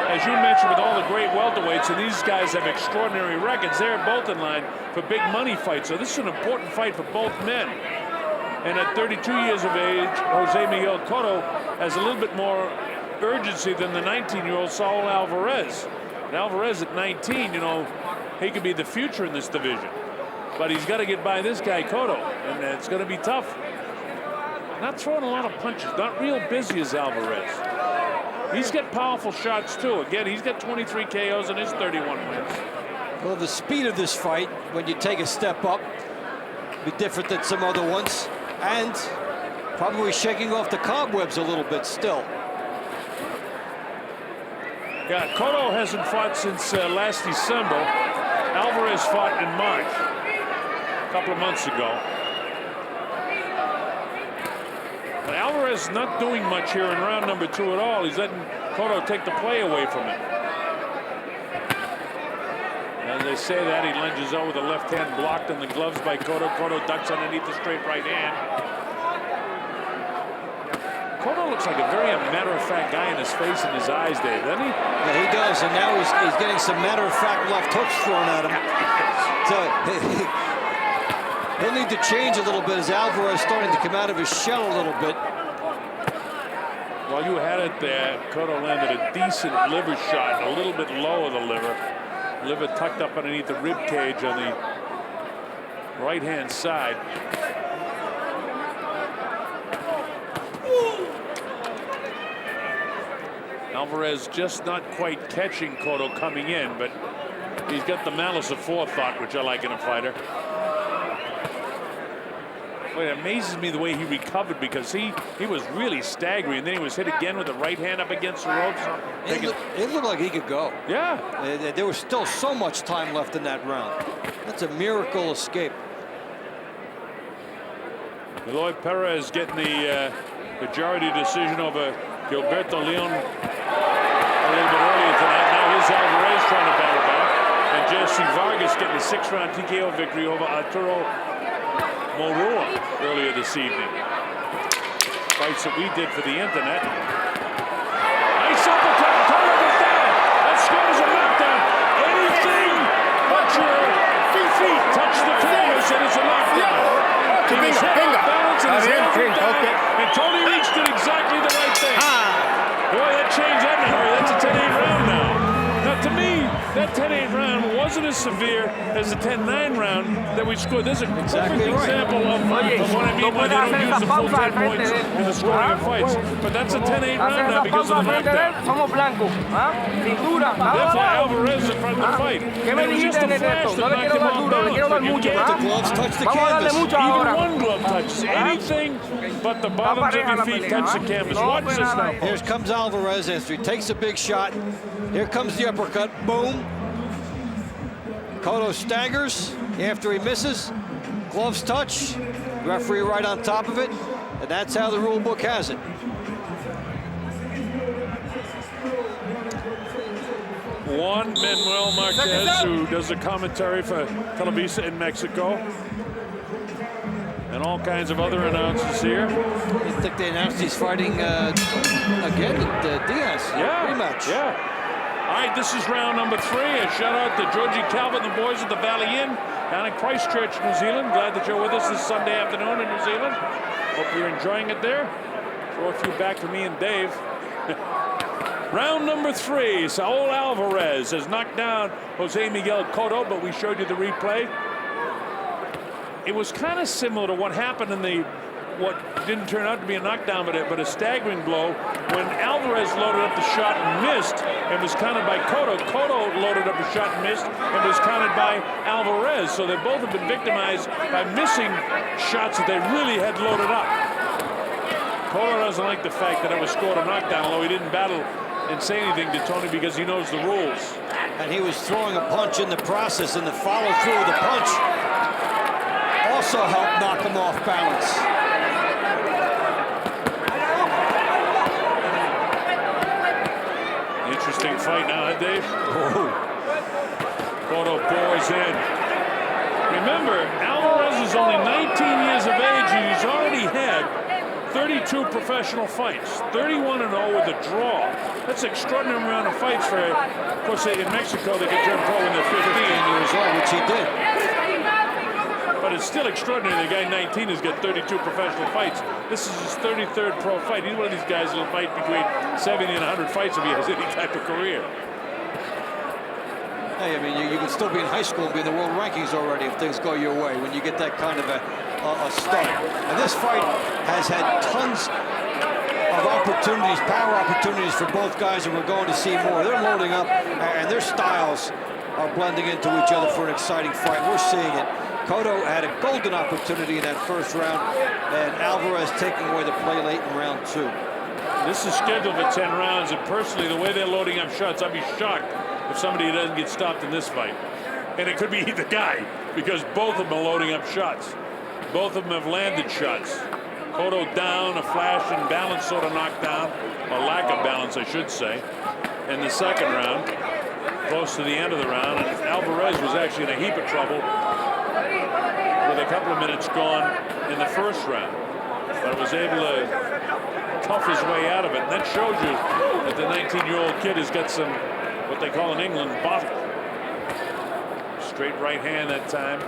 as you mentioned, with all the great welterweights, and these guys have extraordinary records. They're both in line for big money fights. So this is an important fight for both men. And at 32 years of age, Jose Miguel Cotto has a little bit more urgency than the 19-year-old Saul Alvarez. And Alvarez at 19, you know, he could be the future in this division. But he's got to get by this guy, Cotto, and it's going to be tough. Not throwing a lot of punches, not real busy as Alvarez. He's got powerful shots, too. Again, he's got 23 KOs in his 31 wins. Well, the speed of this fight, when you take a step up, be different than some other ones. And probably shaking off the cobwebs a little bit still. Yeah, Cotto hasn't fought since last December. Alvarez fought in March, a couple of months ago. But Alvarez is not doing much here in round number 2 at all. He's letting Cotto take the play away from him. As they say that, he lunges out with the left hand blocked in the gloves by Cotto. Cotto ducks underneath the straight right hand. Cotto looks like a very matter-of-fact guy in his face and his eyes, Dave, doesn't he? Yeah, he does, and now he's getting some matter-of-fact left hooks thrown at him. So he'll need to change a little bit as Alvarez starting to come out of his shell a little bit. While you had it there, Cotto landed a decent liver shot, a little bit low of the liver. Liver tucked up underneath the rib cage on the right-hand side. Alvarez just not quite catching Cotto coming in, but he's got the malice of forethought, which I like in a fighter. But it amazes me the way he recovered, because he was really staggering, and then he was hit again with the right hand up against the ropes. It looked like he could go. Yeah. There was still so much time left in that round. That's a miracle escape. Eloy Perez getting the majority decision over Gilberto Leon a little bit earlier tonight. Now here's Alvarez trying to battle back. And Jesse Vargas getting a 6-round TKO victory over Arturo Morua earlier this evening. Fights that we did for the internet. Nice uppercut. Cotto was down. That scores a knockdown. Anything but your feet touch the canvas, and it's a knockdown. He was hit off balance and his hands were down. And Tony Weeks did exactly the right thing. Boy, that changed that in a hurry. That's a 10-8 round now. Now, to me, that 10-8 round wasn't as severe as the 10-9 round that we scored. This is a perfect example of what I mean when they don't use the full 10 points in the scoring of fights. But that's a 10-8 round now because of the knockdown. Therefore, Alvarez is in front of the fight. It was just a flash that knocked him off balance. But you can't. The gloves touch the canvas. Even one glove touches. Anything but the bottoms of your feet touch the canvas. Watch this now. Here comes Alvarez after he takes a big shot. Here comes the uppercut. Boom. Cotto staggers after he misses. Gloves touch, referee right on top of it, and that's how the rule book has it. Juan Manuel Marquez, who does the commentary for Televisa in Mexico, and all kinds of other announcers here. I think they announced he's fighting again at Diaz. Yeah, rematch. Yeah. All right, this is round number 3. A shout out to Georgie Calvert and the boys at the Valley Inn down in Christchurch, New Zealand. Glad that you're with us this Sunday afternoon in New Zealand. Hope you're enjoying it there. Throw a few back to me and Dave. Round number 3, Saul Alvarez has knocked down Jose Miguel Cotto, but we showed you the replay. It was kind of similar to what happened in what didn't turn out to be a knockdown, but a staggering blow when Alvarez loaded up the shot and missed and was countered by Cotto. Cotto loaded up a shot and missed and was countered by Alvarez. So they both have been victimized by missing shots that they really had loaded up. Cotto doesn't like the fact that it was scored a knockdown, although he didn't battle and say anything to Tony because he knows the rules. And he was throwing a punch in the process, and the follow through of the punch also helped knock him off balance. Interesting fight now, huh, Dave? Cotto bores in. Remember, Alvarez is only 19 years of age, and he's already had 32 professional fights, 31-0 with a draw. That's an extraordinary amount of fights for, of course, in Mexico, they can turn pro when they're 15 years old, which he did. But it's still extraordinary. The guy 19 has got 32 professional fights. This is his 33rd pro fight. He's one of these guys that'll fight between 70 and 100 fights if he has any type of career. Hey, I mean, you can still be in high school and be in the world rankings already if things go your way when you get that kind of a start. And this fight has had tons of opportunities, power opportunities for both guys, and we're going to see more. They're loading up, and their styles are blending into each other for an exciting fight. We're seeing it. Cotto had a golden opportunity in that first round, and Alvarez taking away the play late in round 2. This is scheduled for 10 rounds, and personally, the way they're loading up shots, I'd be shocked if somebody doesn't get stopped in this fight. And it could be either guy, because both of them are loading up shots. Both of them have landed shots. Cotto down, a flash and balance sort of knockdown, or lack of balance, I should say, in the second round, close to the end of the round. And Alvarez was actually in a heap of trouble with a couple of minutes gone in the first round, but was able to tough his way out of it. And that shows you that the 19-year-old kid has got some, what they call in England, bottle. Straight right hand that time.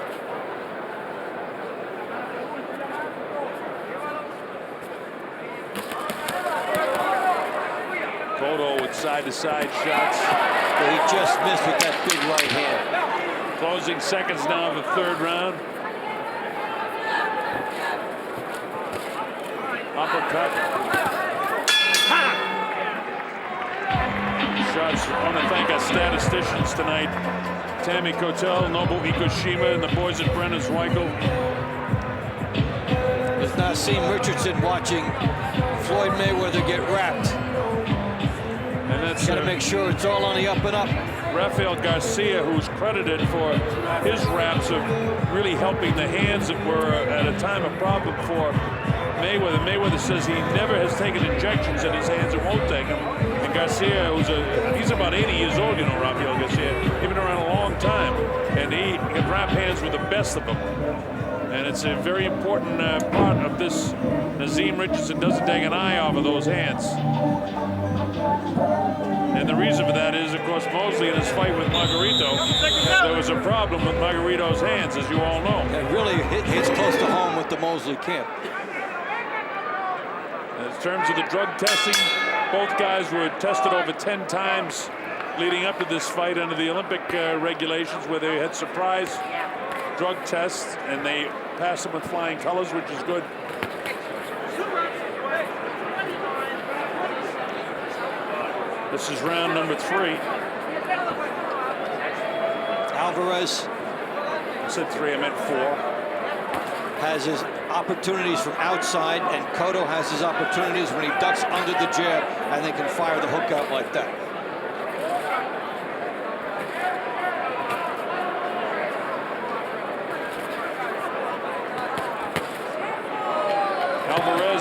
Cotto with side-to-side shots. But he just missed with that big right hand. Closing seconds now of the third round. Uppercut. Shots. I want to thank our statisticians tonight. Tammy Kotel, Nobu Ikushima, and the boys at Brennan Zweigel. Does not seem Richardson watching Floyd Mayweather get wrapped. And that's got to make sure it's all on the up and up. Rafael Garcia, who's credited for his wraps of really helping the hands that were at a time a problem for Mayweather. Mayweather says he never has taken injections in his hands and won't take them. And Garcia, he's about 80 years old, you know, Rafael Garcia. He's been around a long time, and he can wrap hands with the best of them. And it's a very important part of this. Nazeem Richardson doesn't take an eye off of those hands. And the reason for that is, of course, Mosley in his fight with Margarito, there was a problem with Margarito's hands, as you all know. It really hits close to home with the Mosley camp. In terms of the drug testing, both guys were tested over 10 times leading up to this fight under the Olympic regulations, where they had surprise drug tests, and they passed them with flying colors, which is good. This is round number 3. Alvarez, I said 3, I meant 4. Has his opportunities from outside, and Cotto has his opportunities when he ducks under the jab and they can fire the hook out like that.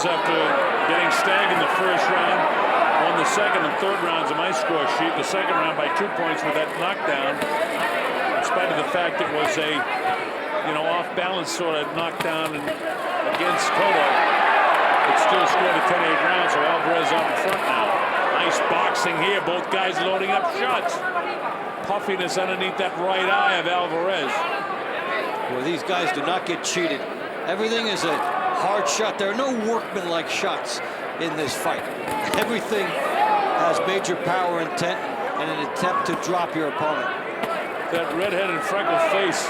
Alvarez, after getting staggered in the first round, won the second and third rounds of my score sheet. The second round by 2 points with that knockdown, in spite of the fact it was a, off-balance sort of knockdown against Cotto. It still scored a 10-8 round, so Alvarez up in front now. Nice boxing here. Both guys loading up shots. Puffiness underneath that right eye of Alvarez. Well, these guys do not get cheated. Everything is a hard shot. There are no workmanlike shots in this fight. Everything has major power intent and an attempt to drop your opponent. That redheaded freckled face,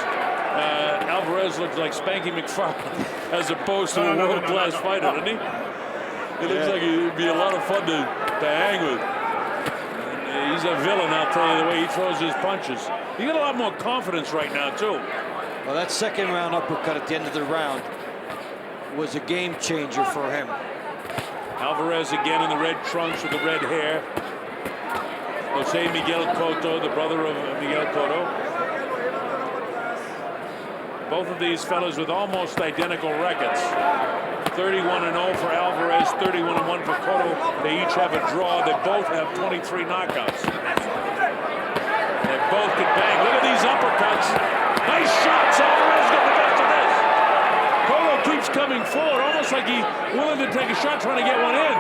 Alvarez looks like Spanky McFarlane as opposed to a world-class fighter, doesn't he? It looks like he'd be a lot of fun to hang with. And he's a villain, I'll tell you, the way he throws his punches. He got a lot more confidence right now, too. Well, that second round uppercut at the end of the round was a game changer for him. Alvarez again in the red trunks with the red hair. Jose Miguel Cotto, the brother of Miguel Cotto. Both of these fellas with almost identical records. 31-0 for Alvarez, 31-1 for Cotto. They each have a draw. They both have 23 knockouts. They both can bang. Look at these uppercuts. Nice shots. Alvarez got the best of this. Cotto keeps coming forward, almost like he's willing to take a shot, trying to get one in.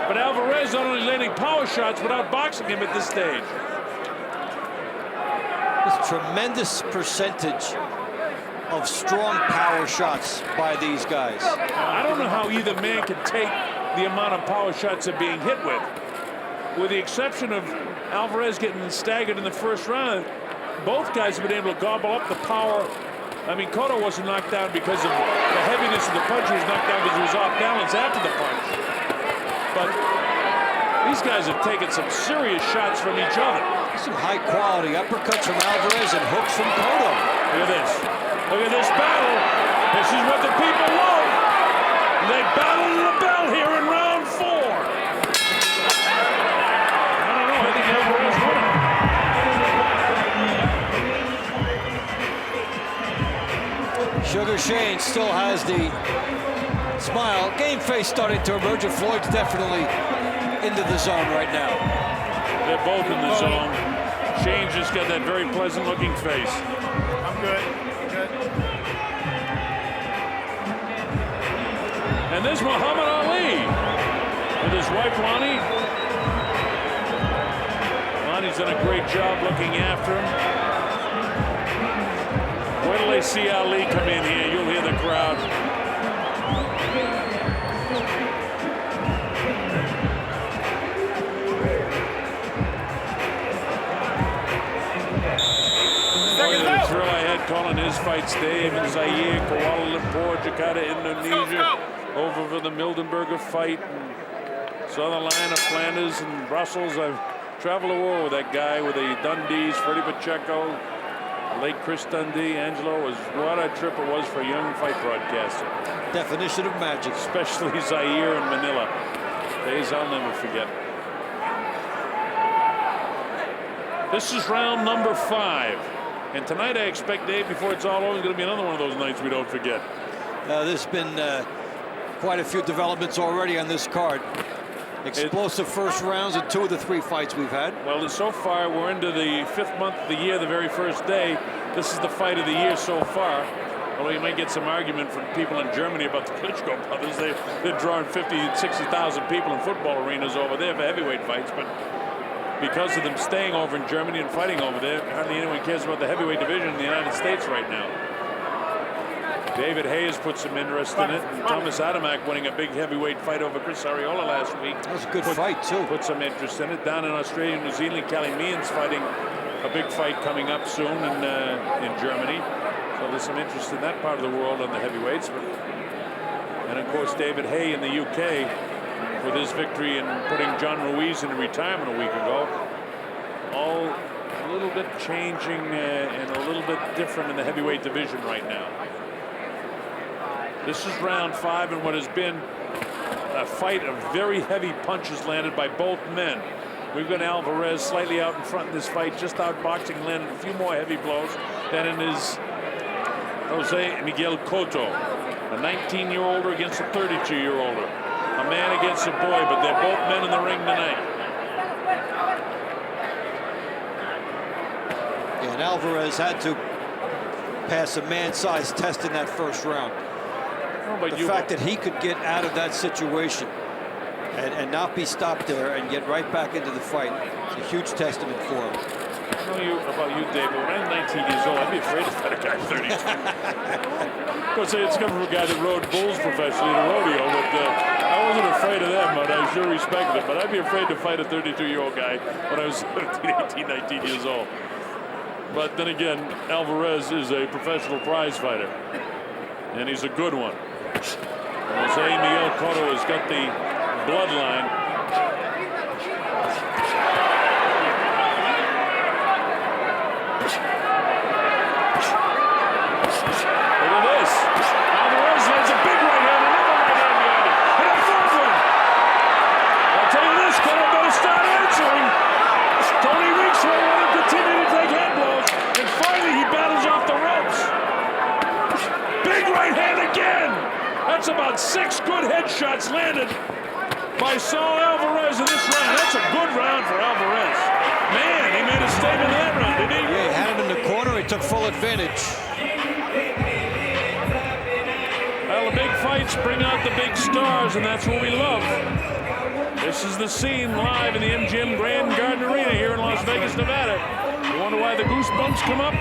But Alvarez not only landing power shots without boxing him at this stage. This tremendous percentage of strong power shots by these guys. I don't know how either man can take the amount of power shots they're being hit with. With the exception of Alvarez getting staggered in the first round, both guys have been able to gobble up the power. I mean, Cotto wasn't knocked down because of the heaviness of the punch. He was knocked down because he was off balance after the punch. But these guys have taken some serious shots from each other. Some high quality uppercuts from Alvarez and hooks from Cotto. Look at this. Look at this battle. This is what the people love. They battle to the bell here in round 4. I don't know. I think Alvarez won it. Sugar Shane still has the smile. Game face starting to emerge, and Floyd's definitely into the zone right now. They're both in the zone. Shane just got that very pleasant looking face. I'm good. And there's Muhammad Ali with his wife Lonnie. Lonnie's done a great job looking after him. Wait till they see Ali come in here, you'll hear the crowd. The thrill I had calling his fights, Dave and Zaire, Kuala Lumpur, Jakarta, Indonesia, over for the Mildenberger fight, and Southern Line of Flanders and Brussels. I've traveled the world with that guy, with the Dundees, Freddie Pacheco, late Chris Dundee, Angelo. What a trip it was for a young fight broadcaster. Definition of magic. Especially Zaire and Manila. Days I'll never forget. This is round number 5. And tonight I expect, Dave, before it's all over, there's going to be another one of those nights we don't forget. There's been quite a few developments already on this card. Explosive first rounds in 2 of the 3 fights we've had. Well, so far, we're into the 5th month of the year, the very first day. This is the fight of the year so far. Although you might get some argument from people in Germany about the Klitschko brothers. They're drawing 50,000 and 60,000 people in football arenas over there for heavyweight fights. But because of them staying over in Germany and fighting over there, hardly anyone cares about the heavyweight division in the United States right now. David Hayes put some interest in it. And Thomas Adamak winning a big heavyweight fight over Chris Arreola last week. That was a good fight, too. Put some interest in it. Down in Australia and New Zealand, Kelly Meehan's fighting a big fight coming up soon in Germany. So there's some interest in that part of the world on the heavyweights. And, of course, David Hay in the UK with his victory and putting John Ruiz into retirement a week ago. All a little bit changing and a little bit different in the heavyweight division right now. This is round 5 in what has been a fight of very heavy punches landed by both men. We've got Alvarez slightly out in front in this fight, just outboxing, landed a few more heavy blows than in his Jose Miguel Cotto, a 19-year-older against a 32-year-older. a man against a boy, but they're both men in the ring tonight. Yeah, and Alvarez had to pass a man-sized test in that first round. The fact that he could get out of that situation and not be stopped there and get right back into the fight, it's a huge testament for him. I don't know about you, David. When I'm 19 years old, I'd be afraid to fight a guy 32. Of course, it's coming from a guy that rode bulls professionally in a rodeo, but I wasn't afraid of them, but I sure respected it. But I'd be afraid to fight a 32-year-old guy when I was 17, 18, 19 years old. But then again, Alvarez is a professional prize fighter, and he's a good one. Jose Miguel Cotto has got the bloodline. That's about 6 good headshots landed by Saul Alvarez in this round. That's a good round for Alvarez. Man, he made a statement in that round, didn't he? Yeah, he had him in the corner. He took full advantage. Well, the big fights bring out the big stars, and that's what we love. This is the scene live in the MGM Grand Garden Arena here in Las Vegas, Nevada. You wonder why the goosebumps come up?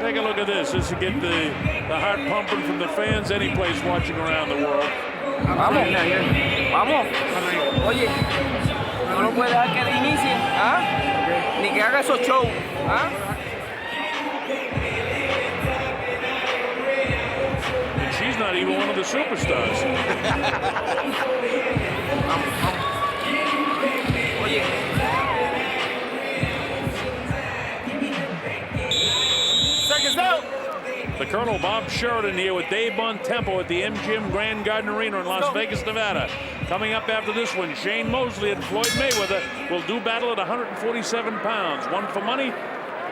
Take a look at this. This will get the heart pumping from the fans any place watching around the world. Vamos. Vamos. Oye, no puede dejar que inicie, ¿ah? Ni que haga esos shows, ¿ah? And she's not even one of the superstars. Oye. The Colonel Bob Sheridan here with Dave Bontempo at the MGM Grand Garden Arena in Las Vegas, Nevada. Coming up after this one, Shane Mosley and Floyd Mayweather will do battle at 147 pounds. One for money,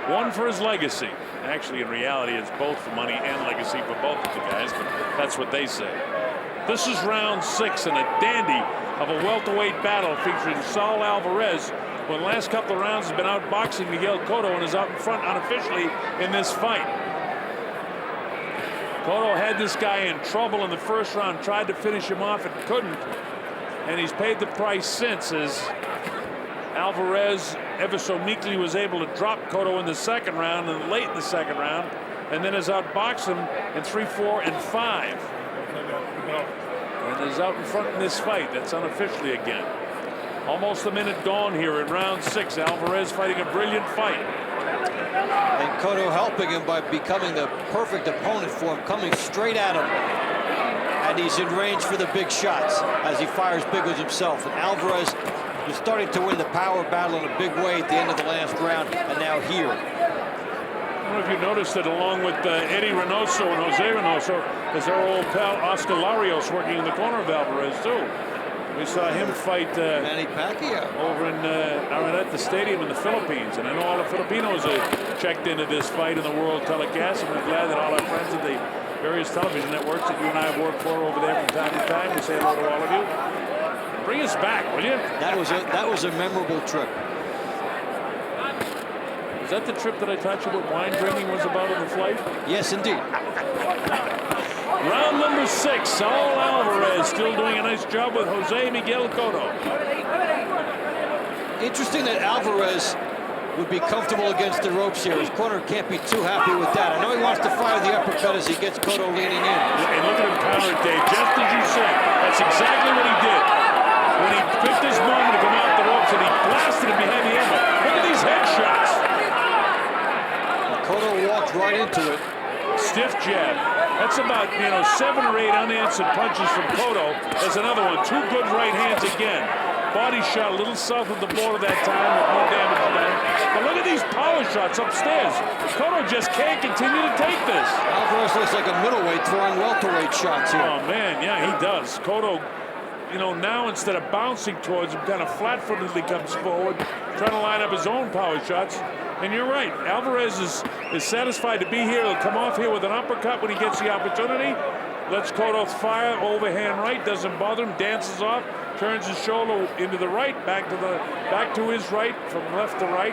one for his legacy. Actually, in reality, it's both for money and legacy for both of the guys, but that's what they say. This is round 6 and a dandy of a welterweight battle featuring Saul Alvarez, who in the last couple of rounds has been outboxing Miguel Cotto and is out in front unofficially in this fight. Cotto had this guy in trouble in the first round, tried to finish him off and couldn't. And he's paid the price since, as Alvarez ever so meekly was able to drop Cotto in the second round and late in the second round, and then has outboxed him in 3, 4, and 5. And is out in front in this fight. That's unofficially again. Almost a minute gone here in round 6. Alvarez fighting a brilliant fight. And Cotto helping him by becoming the perfect opponent for him, coming straight at him. And he's in range for the big shots as he fires big ones himself. And Alvarez is starting to win the power battle in a big way at the end of the last round, and now here. I don't know if you noticed that along with Eddie Reynoso and Jose Reynoso, is our old pal Oscar Larios working in the corner of Alvarez, too. We saw him fight Manny Pacquiao over in at the stadium in the Philippines, and I know all the Filipinos are checked into this fight in the world telecast, and we're glad that all our friends at the various television networks that you and I have worked for over there from time to time. We say hello to all of you. Bring us back, will you? That was a memorable trip. Is that the trip that I taught you what wine drinking was about on the flight? Yes, indeed. Round number 6, Saul Alvarez still doing a nice job with Jose Miguel Cotto. Interesting that Alvarez would be comfortable against the ropes here. His corner can't be too happy with that. I know he wants to fire the uppercut as he gets Cotto leaning in. And look at him counter it, Dave, just as you said. That's exactly what he did. When he picked his moment to come out the ropes and he blasted him behind the elbow. Look at these headshots. Cotto walked right into it. Stiff jab. That's about, 7 or 8 unanswered punches from Cotto. There's another one. 2 good right hands again. Body shot a little south of the border that time with no damage done. But look at these power shots upstairs. Cotto just can't continue to take this. Alvarez looks like a middleweight throwing welterweight shots here. Oh, man, yeah, he does. Cotto, now instead of bouncing towards him, kind of flat-footedly comes forward, trying to line up his own power shots. And you're right, Alvarez is satisfied to be here. He'll come off here with an uppercut when he gets the opportunity. lets Cotto fire, overhand right, doesn't bother him, dances off, turns his shoulder into the right, back to his right, from left to right.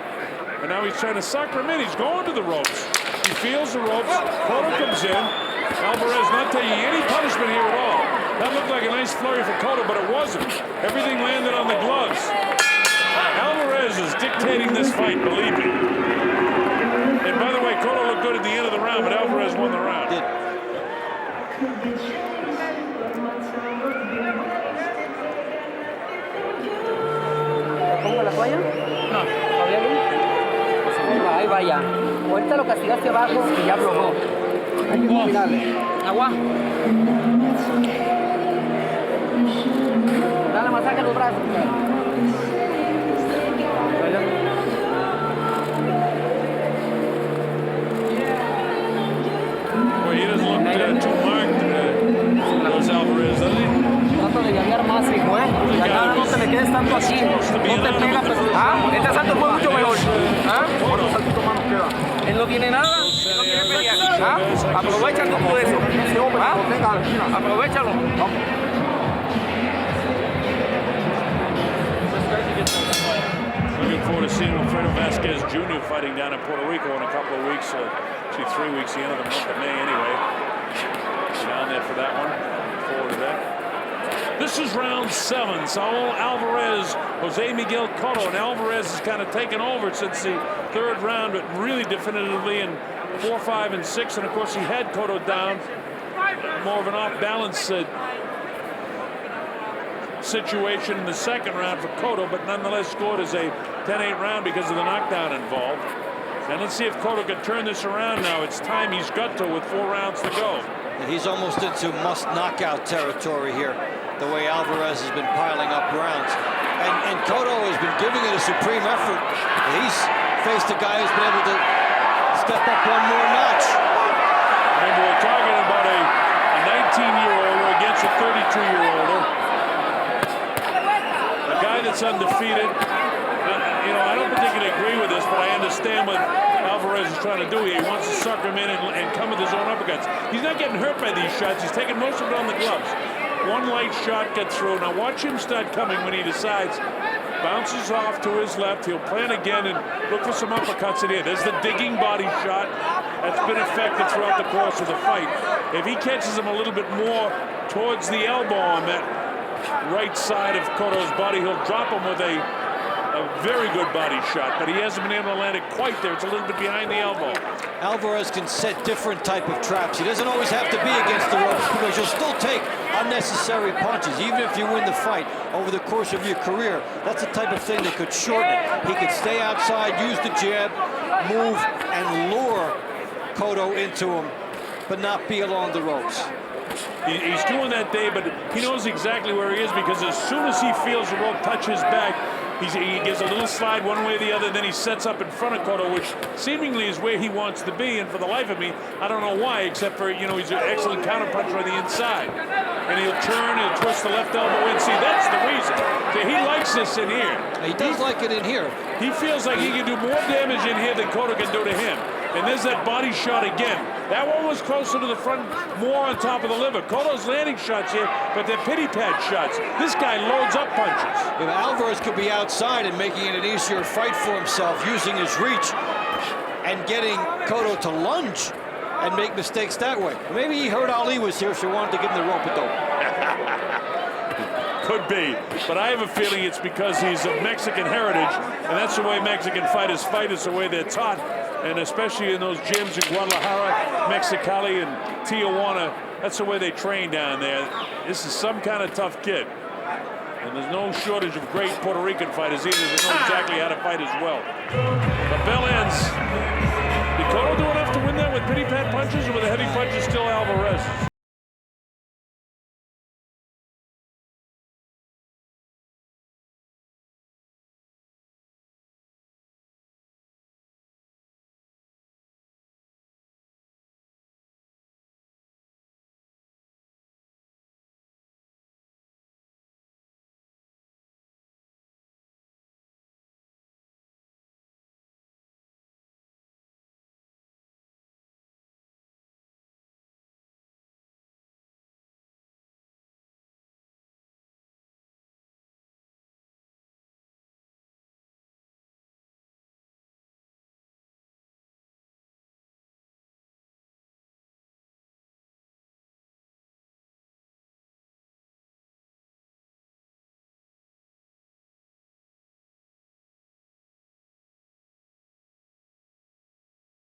And now he's trying to sucker him in. He's going to the ropes. He feels the ropes. Cotto comes in. Alvarez not taking any punishment here at all. That looked like a nice flurry for Cotto, but it wasn't. Everything landed on the gloves. Alvarez is dictating this fight, believe me. And by the way, Cotto looked good at the end of the round, but Alvarez won the round. ¿Pongo la toalla? No. ¿Todavía bien? Ahí vaya. Ahorita lo castigaste abajo y ya aflojó. Hay que combinarle. Agua. Dale masaje a los brazos. Well, he doesn't look too marked, those Alvarez, does he? Trato de llamear más, hijo, Y acá no te me quedes tanto aquí. No te pega, pero... Este asalto fue mucho mejor. ¿Cuántos saltitos más nos queda? Él no tiene nada. Él no quiere pelear. Aprovecha tú de eso. Aprovechalo. Looking forward to seeing Alfredo Vasquez Jr. fighting down in Puerto Rico in a couple of weeks. Actually 3 weeks, the end of the month of May anyway. Down there for that one. Looking forward to that. This is round 7. Saul, Alvarez, Jose Miguel Cotto, and Alvarez has kind of taken over since the 3rd round, but really definitively in 4, 5, and 6. And of course, he had Cotto down. More of an off-balance situation in the 2nd round for Cotto, but nonetheless scored as a 10-8 round because of the knockdown involved. And let's see if Cotto can turn this around now. It's time. He's got to with 4 rounds to go. He's almost into must-knockout territory here, the way Alvarez has been piling up rounds. And Cotto has been giving it a supreme effort. He's faced a guy who's been able to step up one more notch. Remember, we're talking about a 19-year-older against a 32-year-older. A guy that's undefeated. You know, I don't particularly agree with this, but I understand what Alvarez is trying to do here. He wants to suck him in and come with his own uppercuts. He's not getting hurt by these shots. He's taking most of it on the gloves. One light shot gets through. Now watch him start coming when he decides. Bounces off to his left. He'll plan again and look for some uppercuts in here. There's the digging body shot that's been effective throughout the course of the fight. If he catches him a little bit more towards the elbow on that right side of Cotto's body, he'll drop him with a very good body shot, but he hasn't been able to land it quite there. It's a little bit behind the elbow. Alvarez can set different type of traps. He doesn't always have to be against the ropes because you'll still take unnecessary punches, even if you win the fight over the course of your career. That's the type of thing that could shorten it. He could stay outside, use the jab, move, and lure Cotto into him, but not be along the ropes. He's doing that, Dave, but he knows exactly where he is because as soon as he feels the rope touch his back, he gives a little slide one way or the other, then he sets up in front of Cotto, which seemingly is where he wants to be. And for the life of me, I don't know why, except for, you know, he's an excellent counterpuncher on the inside. And he'll turn and twist the left elbow in. See, that's the reason. See, he likes this in here. He does like it in here. He feels like he can do more damage in here than Cotto can do to him. And there's that body shot again. That one was closer to the front, more on top of the liver. Cotto's landing shots here, but they're pity pad shots. This guy loads up punches. If Alvarez could be outside and making it an easier fight for himself, using his reach and getting Cotto to lunge and make mistakes that way. Maybe he heard Ali was here, so he wanted to give him the rope a dope. Could be, but I have a feeling it's because he's of Mexican heritage, and that's the way Mexican fighters fight. It's the way they're taught, and especially in those gyms in Guadalajara, Mexicali, and Tijuana, that's the way they train down there. This is some kind of tough kid, and there's no shortage of great Puerto Rican fighters either that know exactly how to fight as well. The bell ends. Did Cotto do enough to win that with pity pad punches, or with the heavy punches still Alvarez?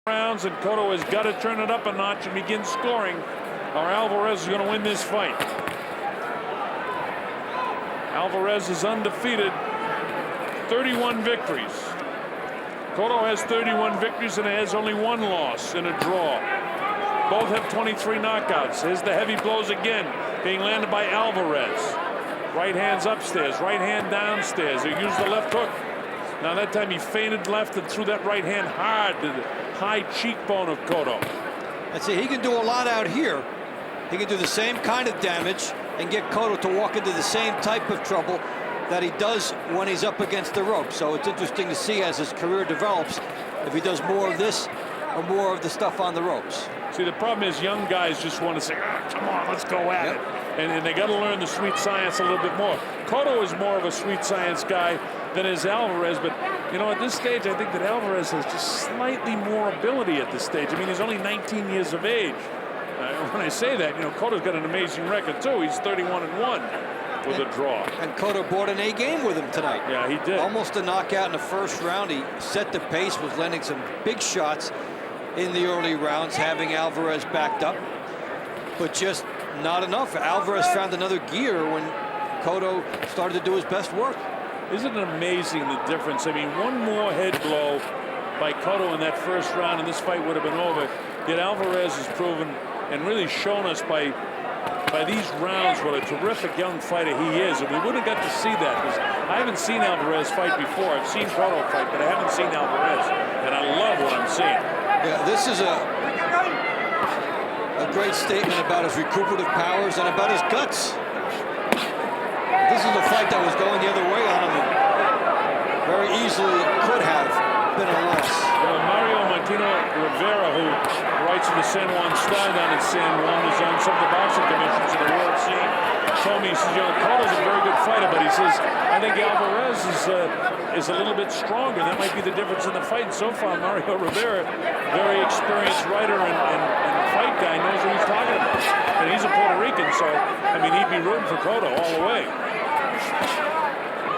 rounds, and Cotto has got to turn it up a notch and begin scoring, or Alvarez is going to win this fight. Alvarez is undefeated, 31 victories. Cotto has 31 victories and has only 1 loss in a draw. Both have 23 knockouts. Here's the heavy blows again, being landed by Alvarez. Right hand's upstairs, right hand downstairs. He used the left hook. Now that time he feinted left and threw that right hand hard to the high cheekbone of Cotto. And see, he can do a lot out here. He can do the same kind of damage and get Cotto to walk into the same type of trouble that he does when he's up against the rope. So it's interesting to see as his career develops if he does more of this or more of the stuff on the ropes. See, the problem is young guys just want to say, come on, let's go at it. And they got to learn the sweet science a little bit more. Cotto is more of a sweet science guy than is Alvarez, but you know, at this stage I think that Alvarez has just slightly more ability at this stage. I mean, he's only 19 years of age. When I say that, you know, Cotto's got an amazing record too. He's 31-1 with a draw. And Cotto brought an A game with him tonight. Yeah, he did. Almost a knockout in the first round. He set the pace, was landing some big shots in the early rounds, having Alvarez backed up, but just not enough. Alvarez found another gear when Cotto started to do his best work. Isn't it amazing the difference? I mean, one more head blow by Cotto in that first round and this fight would have been over. Yet Alvarez has proven and really shown us by these rounds what a terrific young fighter he is, and we wouldn't have got to see that because I haven't seen Alvarez fight before. I've seen Cotto fight, but I haven't seen Alvarez, and I love what I'm seeing. Yeah, this is a great statement about his recuperative powers and about his guts. This is a fight that was going the other way on him, and very easily could have been a loss. Mario Martino Rivera, who writes in the San Juan Star down in San Juan, is on some of the boxing commissions of the world scene, told me, he says, you know, Cotto's a very good fighter, but he says, I think Alvarez is a little bit stronger. That might be the difference in the fight. And so far, Mario Rivera, very experienced writer and fight guy, knows what he's talking about. And he's a Puerto Rican, so, I mean, he'd be rooting for Cotto all the way.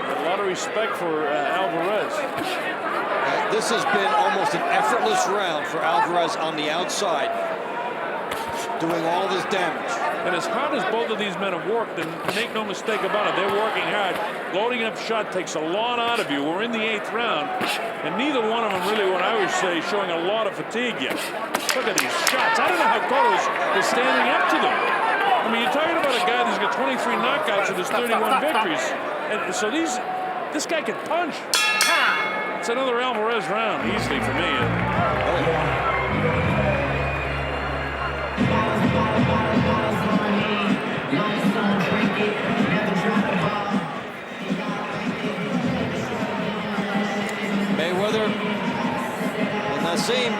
A lot of respect for Alvarez. This has been almost an effortless round for Alvarez on the outside, doing all this damage. And as hard as both of these men have worked, and make no mistake about it, they're working hard. Loading up shot takes a lot out of you. We're in the 8th round, and neither one of them really, what I would say, showing a lot of fatigue yet. Look at these shots. I don't know how Cotto is standing up to them. I mean, you're talking about a guy that's got 23 knockouts and has 31 victories. And so this guy can punch. It's another Alvarez round, easily for me. Mayweather and Nassim.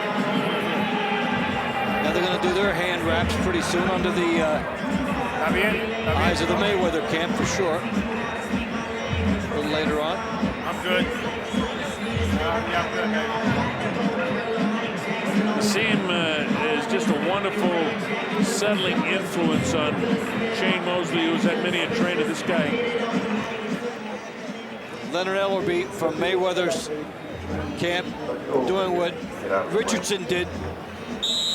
Now they're going to do their hand wraps pretty soon under the eyes of the Mayweather camp for sure. A little later on. I'm good. Nassim is just a wonderful settling influence on Shane Mosley, who's had many a trainer. This guy. Leonard Ellerby from Mayweather's camp doing what Richardson did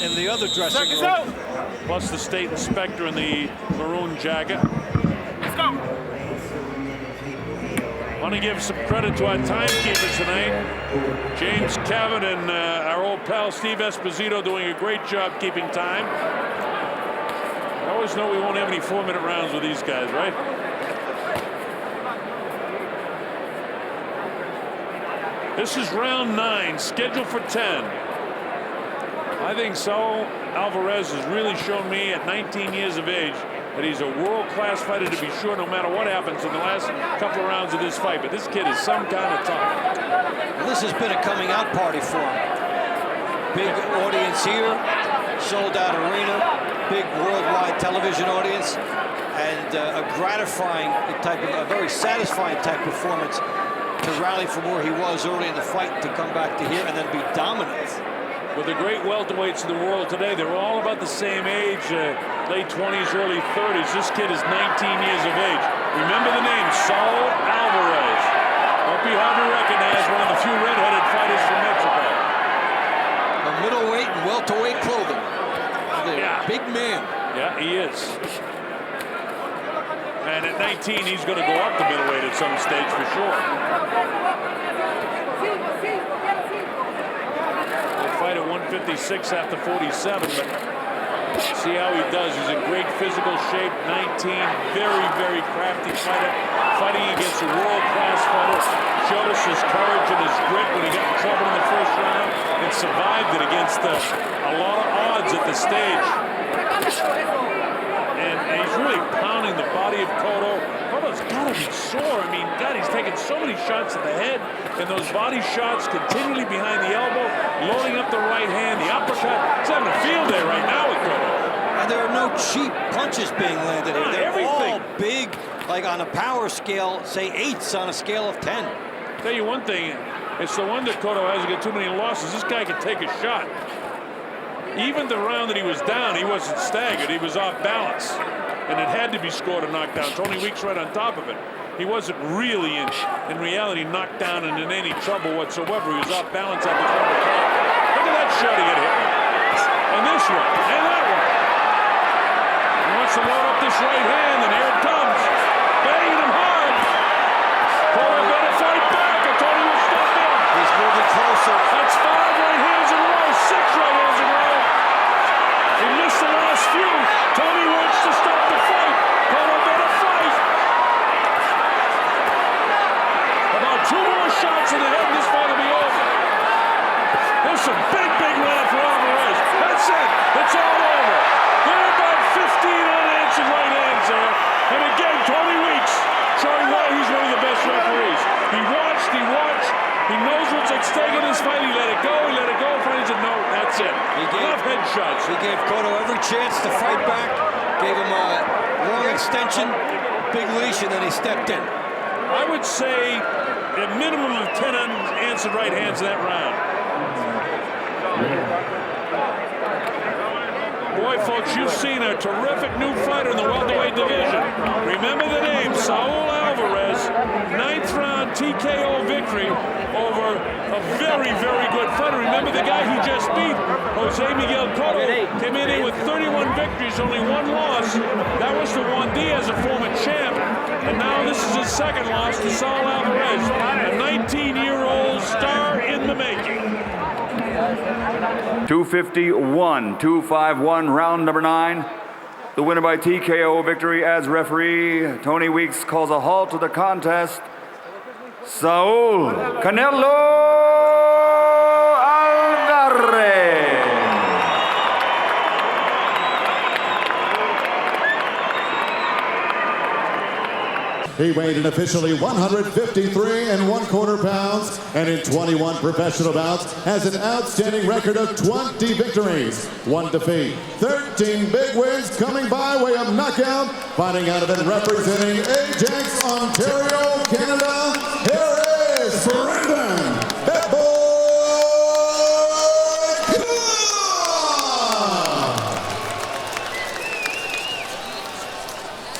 in the other dressing room. Plus the state inspector in the maroon jacket. Let's go. Want to give some credit to our timekeepers tonight. James Cavett and our old pal Steve Esposito doing a great job keeping time. I always know we won't have any 4-minute rounds with these guys, right? This is round 9, scheduled for 10. I think Saul Alvarez has really shown me at 19 years of age that he's a world-class fighter, to be sure, no matter what happens in the last couple of rounds of this fight. But this kid is some kind of tough. Well, this has been a coming-out party for him. Big audience here, sold-out arena, big worldwide television audience, and a gratifying type of, a very satisfying type performance to rally from where he was early in the fight to come back to here and then be dominant. With the great welterweights in the world today, they're all about the same age, late 20s, early 30s. This kid is 19 years of age. Remember the name, Saul Alvarez. Won't be hard to recognize, one of the few red-headed fighters from Mexico. Well, middleweight and welterweight clothing. Big man. Yeah, he is. And at 19, he's going to go up to middleweight at some stage for sure. They fight at 156 after 47, but see how he does. He's in great physical shape. 19, very, very crafty fighter. Fighting against a world-class fighter. Showed us his courage and his grit when he got in trouble in the first round and survived it against a lot of odds at the stage. And he's really pounding the body of Cotto. Cotto's got to be sore. I mean, God, he's taking so many shots to the head, and those body shots continually behind the elbow, loading up the right hand, the uppercut. He's having a field day right now with Cotto. And there are no cheap punches being landed here. They're all big, like on a power scale, say 8s on a scale of 10. Tell you one thing, it's the one that Cotto hasn't got too many losses. This guy can take a shot. Even the round that he was down, he wasn't staggered. He was off balance. And it had to be scored a knockdown. Tony Weeks right on top of it. He wasn't really, in reality, knocked down and in any trouble whatsoever. He was off balance at the corner. Look at that shot he got hit with. And this one, and that one. He wants to load up this right hand, and here it comes. Banging him hard. Cotto better fight back. I told him to stop him. He's moving closer. That's 5 right hands in a row, 6 right hands in a row. He missed the last few. Tony wants to stop the fight. Cotto better fight. About 2 more shots in the head, and this fight will be over. There's some big, big run-up for Alvarez. That's it. It's all over. There are about 15 unanswered right hands there. And again, Tony Weeks showing why he's one of the best referees. He watched. He knows what's at stake in this fight. He let it go. Finally said, no, that's it. Enough headshots. He gave Cotto every chance to fight back. Gave him a long extension, big leash, and then he stepped in. I would say a minimum of 10 unanswered right hands in that round. Boy, folks, you've seen a terrific new fighter in the welterweight division. Remember the name, Saul Alvarez, 9th round TKO victory over a very, very good fighter. Remember the guy who just beat Jose Miguel Cotto, came in with 31 victories, only 1 loss. That was to Juan Diaz, a former champ. And now this is his 2nd loss to Saul Alvarez, a 19-year-old star in the making. 251, 251, round number 9. The winner by TKO victory. As referee, Tony Weeks calls a halt to the contest. Saul Canelo Alvarez. He weighed in officially 153 1/4 pounds, and in 21 professional bouts has an outstanding record of 20 victories, 1 defeat, 13 big wins coming by way of knockout. Fighting out of it, representing Ajax, Ontario, Canada, here is Brendan Bad Boy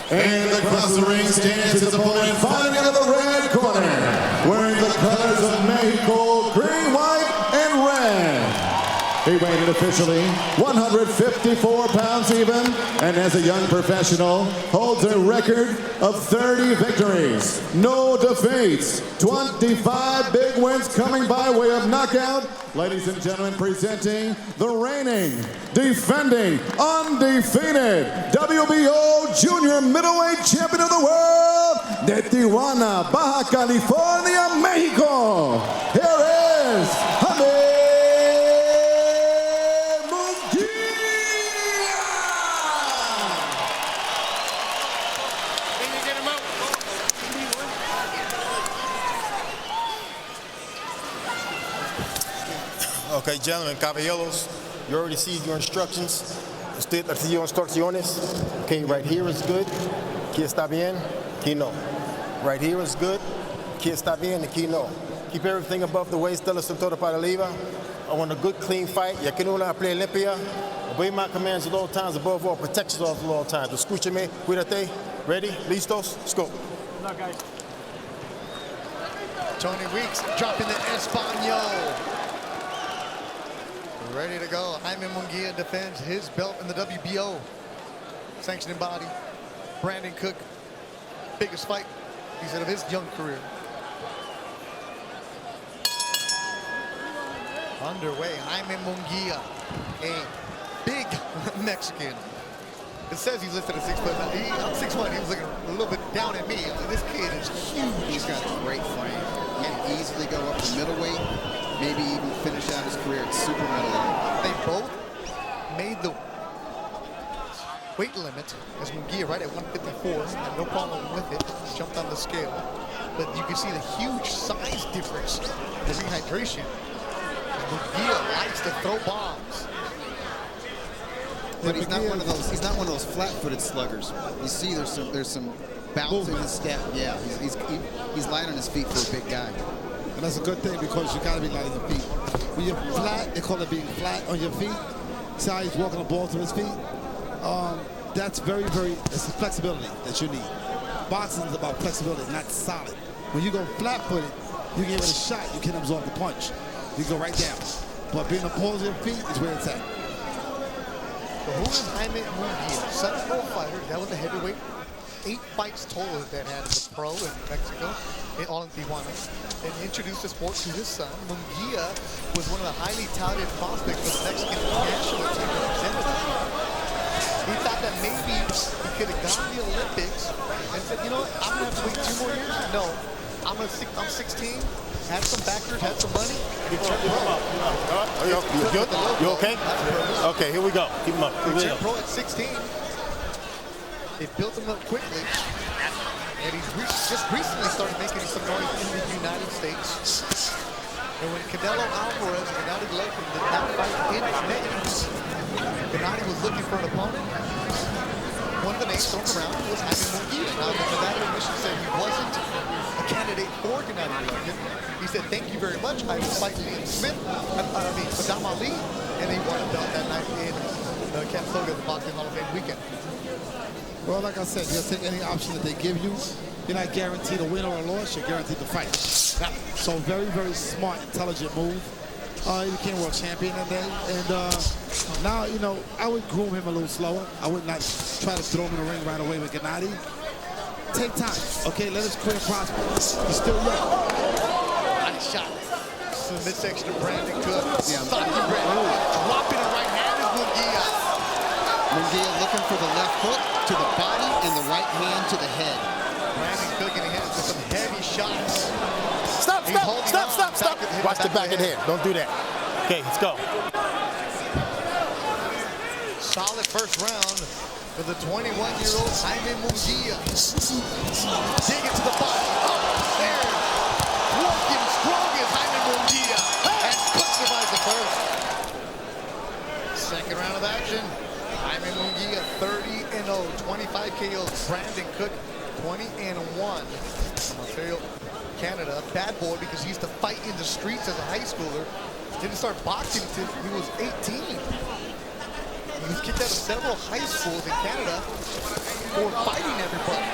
And across the ring stands his opponent, fighting out of the red corner, wearing the colors of Mexico, green, white, and red. He weighed in officially 154 pounds even, and as a young professional, holds a record of 30 victories, no defeats, 25 big wins coming by way of knockout. Ladies and gentlemen, presenting the reigning, defending, undefeated WBO Junior Middleweight Champion of the World, de Tijuana, Baja California, Mexico. Here is Jaime Munguia. Okay, gentlemen, caballeros, you already see your instructions. Usted recibió instrucciones. Okay, right here is good. Aquí está bien. Aquí no. Right here is good. Aquí está bien. Aquí no. Keep everything above the waist. De la cintura para arriba. I want a good, clean fight. Ya quiero una pelea limpia. Obey my commands at all times. Above all, protect yourself at all times. Escúchame. Cuídate. Ready? Listos? Let's go. Good luck, guys. Tony Weeks dropping the Espanol. Ready to go. Jaime Munguia defends his belt in the WBO. Sanctioning body. Brandon Cook, biggest fight, he said, of his young career. Underway, Jaime Munguia, a big Mexican. It says he's listed at 6 foot. I'm 6'1". He was looking a little bit down at me. This kid is huge. He's got a great frame. He can easily go up to middleweight, maybe even finish out his career at super middleweight. They both made the weight limit as Munguia right at 154, had no problem with it, jumped on the scale. But you can see the huge size difference, the rehydration. Munguia likes to throw bombs. But he's not one of those. He's not one of those flat-footed sluggers. You see, there's some bounce in his step. Yeah, he's light on his feet for a big guy. And that's a good thing because you got to be light on your feet. When you're flat, they call it being flat on your feet. See how he's walking the ball to his feet. That's it's the flexibility that you need. Boxing is about flexibility, not solid. When you go flat-footed, you give it a shot, you can absorb the punch. You go right down. But being opposed to your feet is where it's at. So who is Jaime Munguia? Central fighter, that was a heavyweight. 8 fights total that had as a pro in Mexico, all in Tijuana. And introduced the sport to his son. Munguia was one of the highly touted prospects for the Mexican national team representative. He thought that maybe he could have gone to the Olympics and said, you know what, I'm going to have to wait 2 more years? No, I'm 16, had some backers, had some money. You good? You okay? Okay, here we go. Keep him up. He turned pro at 16. They built him up quickly. And he's just recently started making some noise in the United States. And when Canelo Alvarez and Gennady Golovkin did not fight in May, Gennady was looking for an opponent. One of the names thrown around was Jaime Munguia. Now, the Nevada admission said he wasn't a candidate for Gennady Golovkin. He said, thank you very much. I was fighting Saddam Ali, and he won a belt that night in Canelo, the Boxing Hall of Fame weekend. Well, like I said, you'll take any option that they give you. You're not guaranteed a win or a loss. You're guaranteed to fight. So very, very smart, intelligent move. He became world champion that day. And now, you know, I would groom him a little slower. I would not try to throw him in the ring right away with Gennady. Take time, okay? Let his career prosper. He's still young. Nice shot. To the midsection of Brandon Cook. Stopping Brandon. Dropping a right hand is Munguia. Munguia looking for the left hook to the body and the right hand to the head. Brandon Cook getting hit with some heavy shots. Stop. Watch the back of the head. Don't do that. Okay, let's go. Solid first round for the 21-year-old Jaime Munguia. Digging to the body. Upstairs. Walking strong as Jaime Munguia. And Cook survives the first. Second round of action. Jaime Munguia 30-0, 25 KOs. Brandon Cook 20-1. From Ontario, Canada. Bad boy because he used to fight in the streets as a high schooler. Didn't start boxing until he was 18. He was kicked out of several high schools in Canada for fighting everybody.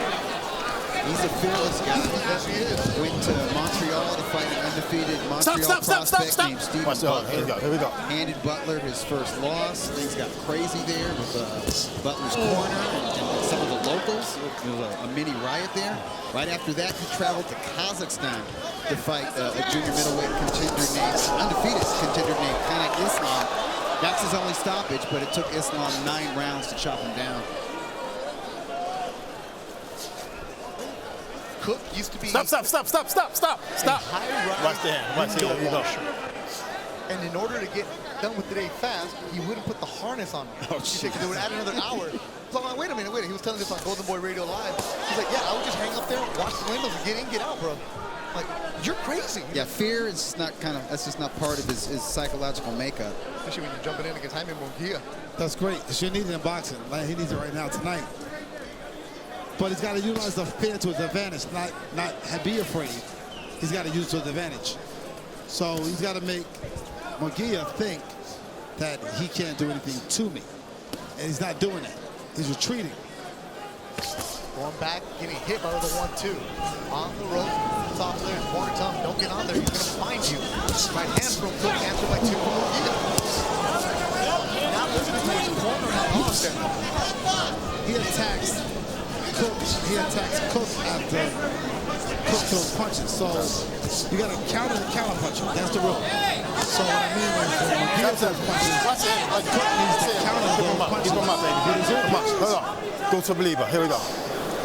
He's a fearless guy. Yes, he is. Went to Montreal to fight an undefeated Montreal prospect named Stephen Butler. Here we go. Handed Butler his first loss. Things got crazy there with Butler's corner and some of the locals. There was a mini riot there. Right after that, he traveled to Kazakhstan to fight a junior middleweight contender named, undefeated contender named Kanak Islam. That's his only stoppage, but it took Islam 9 rounds to chop him down. Cook used to be... Stop. Watch the hand. Watch the hand. Here you go. And in order to get done with the day fast, he wouldn't put the harness on. He said they would add another hour. So I'm like, wait a minute. He was telling this on Golden Boy Radio Live. He's like, yeah, I would just hang up there, watch the windows, and get in, get out, bro. Like, you're crazy. Yeah, fear is not that's just not part of his psychological makeup. Especially when you're jumping in against Jaime Munguia. That's great. You need it in boxing. Like, he needs it right now tonight. But he's got to utilize the fear to his advantage, not be afraid. He's got to use it to his advantage. So he's got to make Munguia think that he can't do anything to me. And he's not doing that. He's retreating. Going back, getting hit by the 1-2. On the rope, top there, corner tongue. Don't get on there, he's going to find you. Right hand from Cook, answered by 2 from Munguia. listen to his corner and Austin. He attacks Cook. He attacks Cook after Cook throws punches. So you got to counter the counter puncher. That's the rule. So what I mean is when Munguia throws punches, Cook needs to counter those punches. Keep him up, baby. Come on. Hold on. Go to believer. Here we go.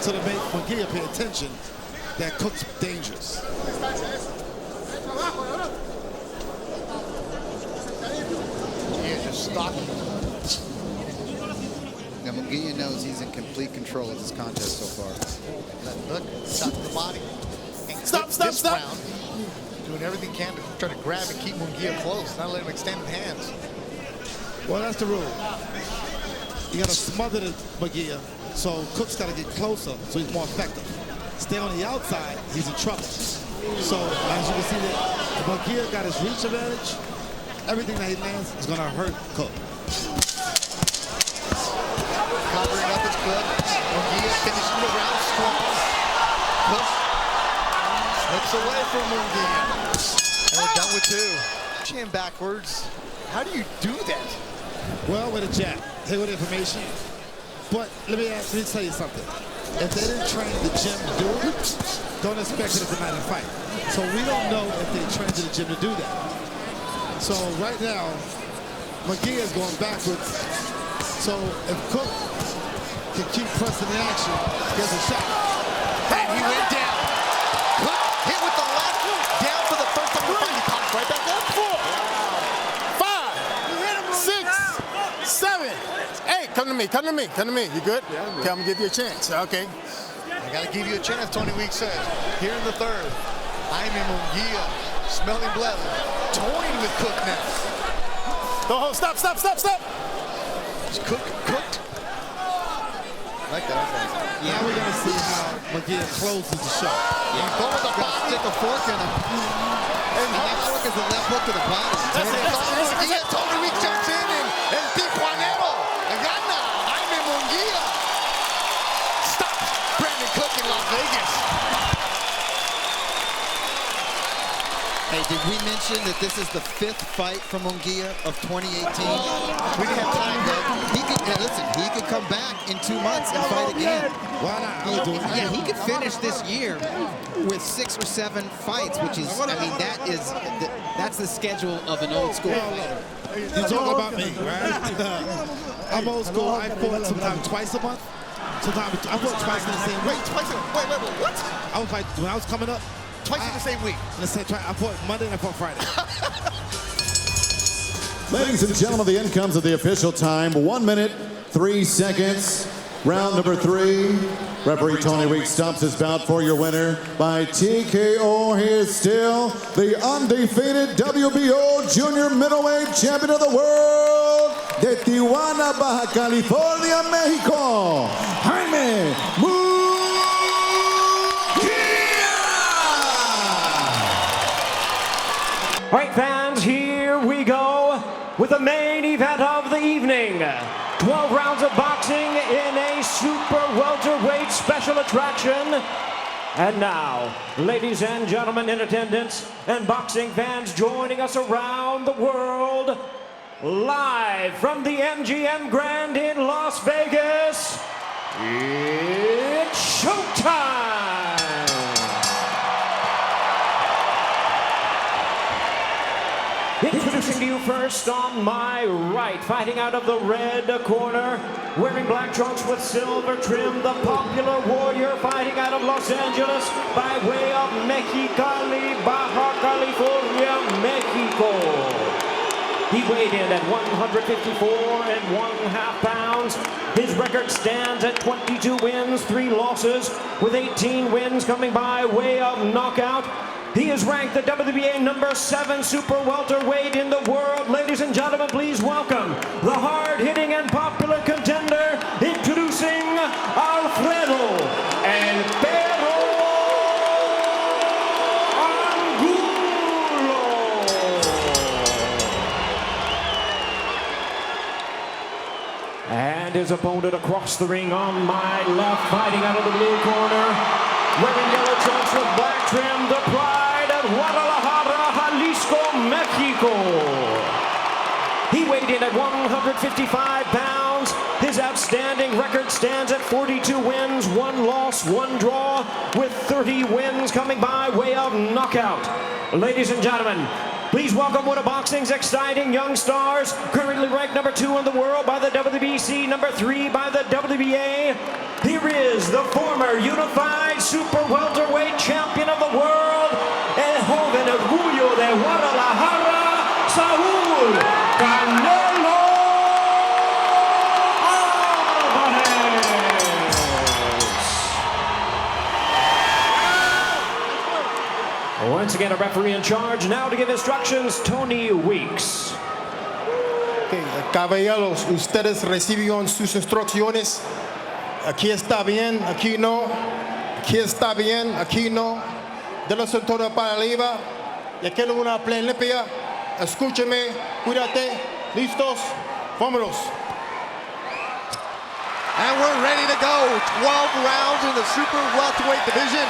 So to make Munguia pay attention that Cook's dangerous. Yeah, just stalking. Now Munguia knows he's in complete control of this contest so far. Look, shot to the body. And Stop. round, doing everything he can to try to grab and keep Munguia close, not let him extend his hands. Well, that's the rule. You got to smother the Munguia, so Cook's got to get closer so he's more effective. Stay on the outside, he's in trouble. So as you can see that Munguia got his reach advantage. Everything that he lands is going to hurt Cook. Covering up is good. Munguia finishing the round strong. Cook slips away from Munguia. And we're done with 2. Chin backwards. How do you do that? Well, with a jab, hit with information. But let me tell you something. If they didn't train the gym to do it, don't expect it to come out and fight. So we don't know if they trained in the gym to do that. So right now, Munguia is going backwards. So if Cook can keep pressing the action, gets a shot. And he went down. Cook hit with the left, down for the first time in the fight. He pops right back up. 4, 5, 6, 7, 8. Come to me. You good? Yeah, okay, I'm gonna give you a chance. Okay. I gotta give you a chance, Tony Weeks says. Here in the 3rd, Jaime Munguia, smelling blood, toying with Cook now. Don't hold. Stop. Is Cook cooked? Like that. Now we're gonna see how Munguia closes the show. Yeah. He with the body. Stick a fork in him. And that fork is the left hook to the body. Tony Weeks jumps in and Tijuanero. Gana. Jaime Munguia. Stop Brandon Cook in Las Vegas. Hey, did we mention that this is the 5th fight from Munguia of 2018? We didn't have time, Doug. He could come back in 2 months and fight again. Why not? Yeah, he could finish this year with 6 or 7 fights, which is, I mean, that's the schedule of an old school fighter. You talk about me, right? I'm old school. I fought sometimes twice a month. Sometimes I fought twice in the same week. Wait, what? I was like, when I was coming up, Twice in the same week. I fought Monday and I fought Friday. Ladies and gentlemen, the end comes of the official time. 1 minute, 3 seconds. Round number 3. Referee Tony Weeks stops his bout for your winner by TKO. He is still the undefeated WBO Junior Middleweight Champion of the World, de Tijuana, Baja California, Mexico, Jaime Munguia. All right, fans, here we go with the main event of the evening. 12 rounds of boxing in a super welterweight special attraction. And now, ladies and gentlemen in attendance and boxing fans joining us around the world, live from the MGM Grand in Las Vegas, it's showtime! Introducing to you first on my right, fighting out of the red corner, wearing black trunks with silver trim, the popular warrior fighting out of Los Angeles by way of Mexicali, Baja California, Mexico. He weighed in at 154 1/2 pounds. His record stands at 22 wins, 3 losses, with 18 wins coming by way of knockout. He is ranked the WBA number 7 super welterweight in the world. Ladies and gentlemen, please welcome the hard-hitting and popular contender, introducing Alfredo and Angulo. And his opponent across the ring on my left, fighting out of the blue corner, wearing yellow trunks with black trim, the pride of Guadalajara, Jalisco, Mexico. He weighed in at 154 155 pounds. His outstanding record stands at 42 wins, 1 loss, 1 draw, with 30 wins coming by way of knockout. Ladies and gentlemen, please welcome one of boxing's exciting young stars, currently ranked number 2 in the world by the WBC, number 3 by the WBA. Here is the former unified super welterweight champion of the world, el joven orgullo de Guadalajara, Saul Canelo Alvarez. Once again, a referee in charge. Now to give instructions, Tony Weeks. Okay, caballeros, ustedes recibieron sus instrucciones. Aquí está bien, aquí no. Aquí está bien, aquí no. De la cintura para arriba. Ya quiero una play limpia. Escúcheme, cuídate. ¿Listos? Vámonos. And we're ready to go. 12 rounds in the super welterweight division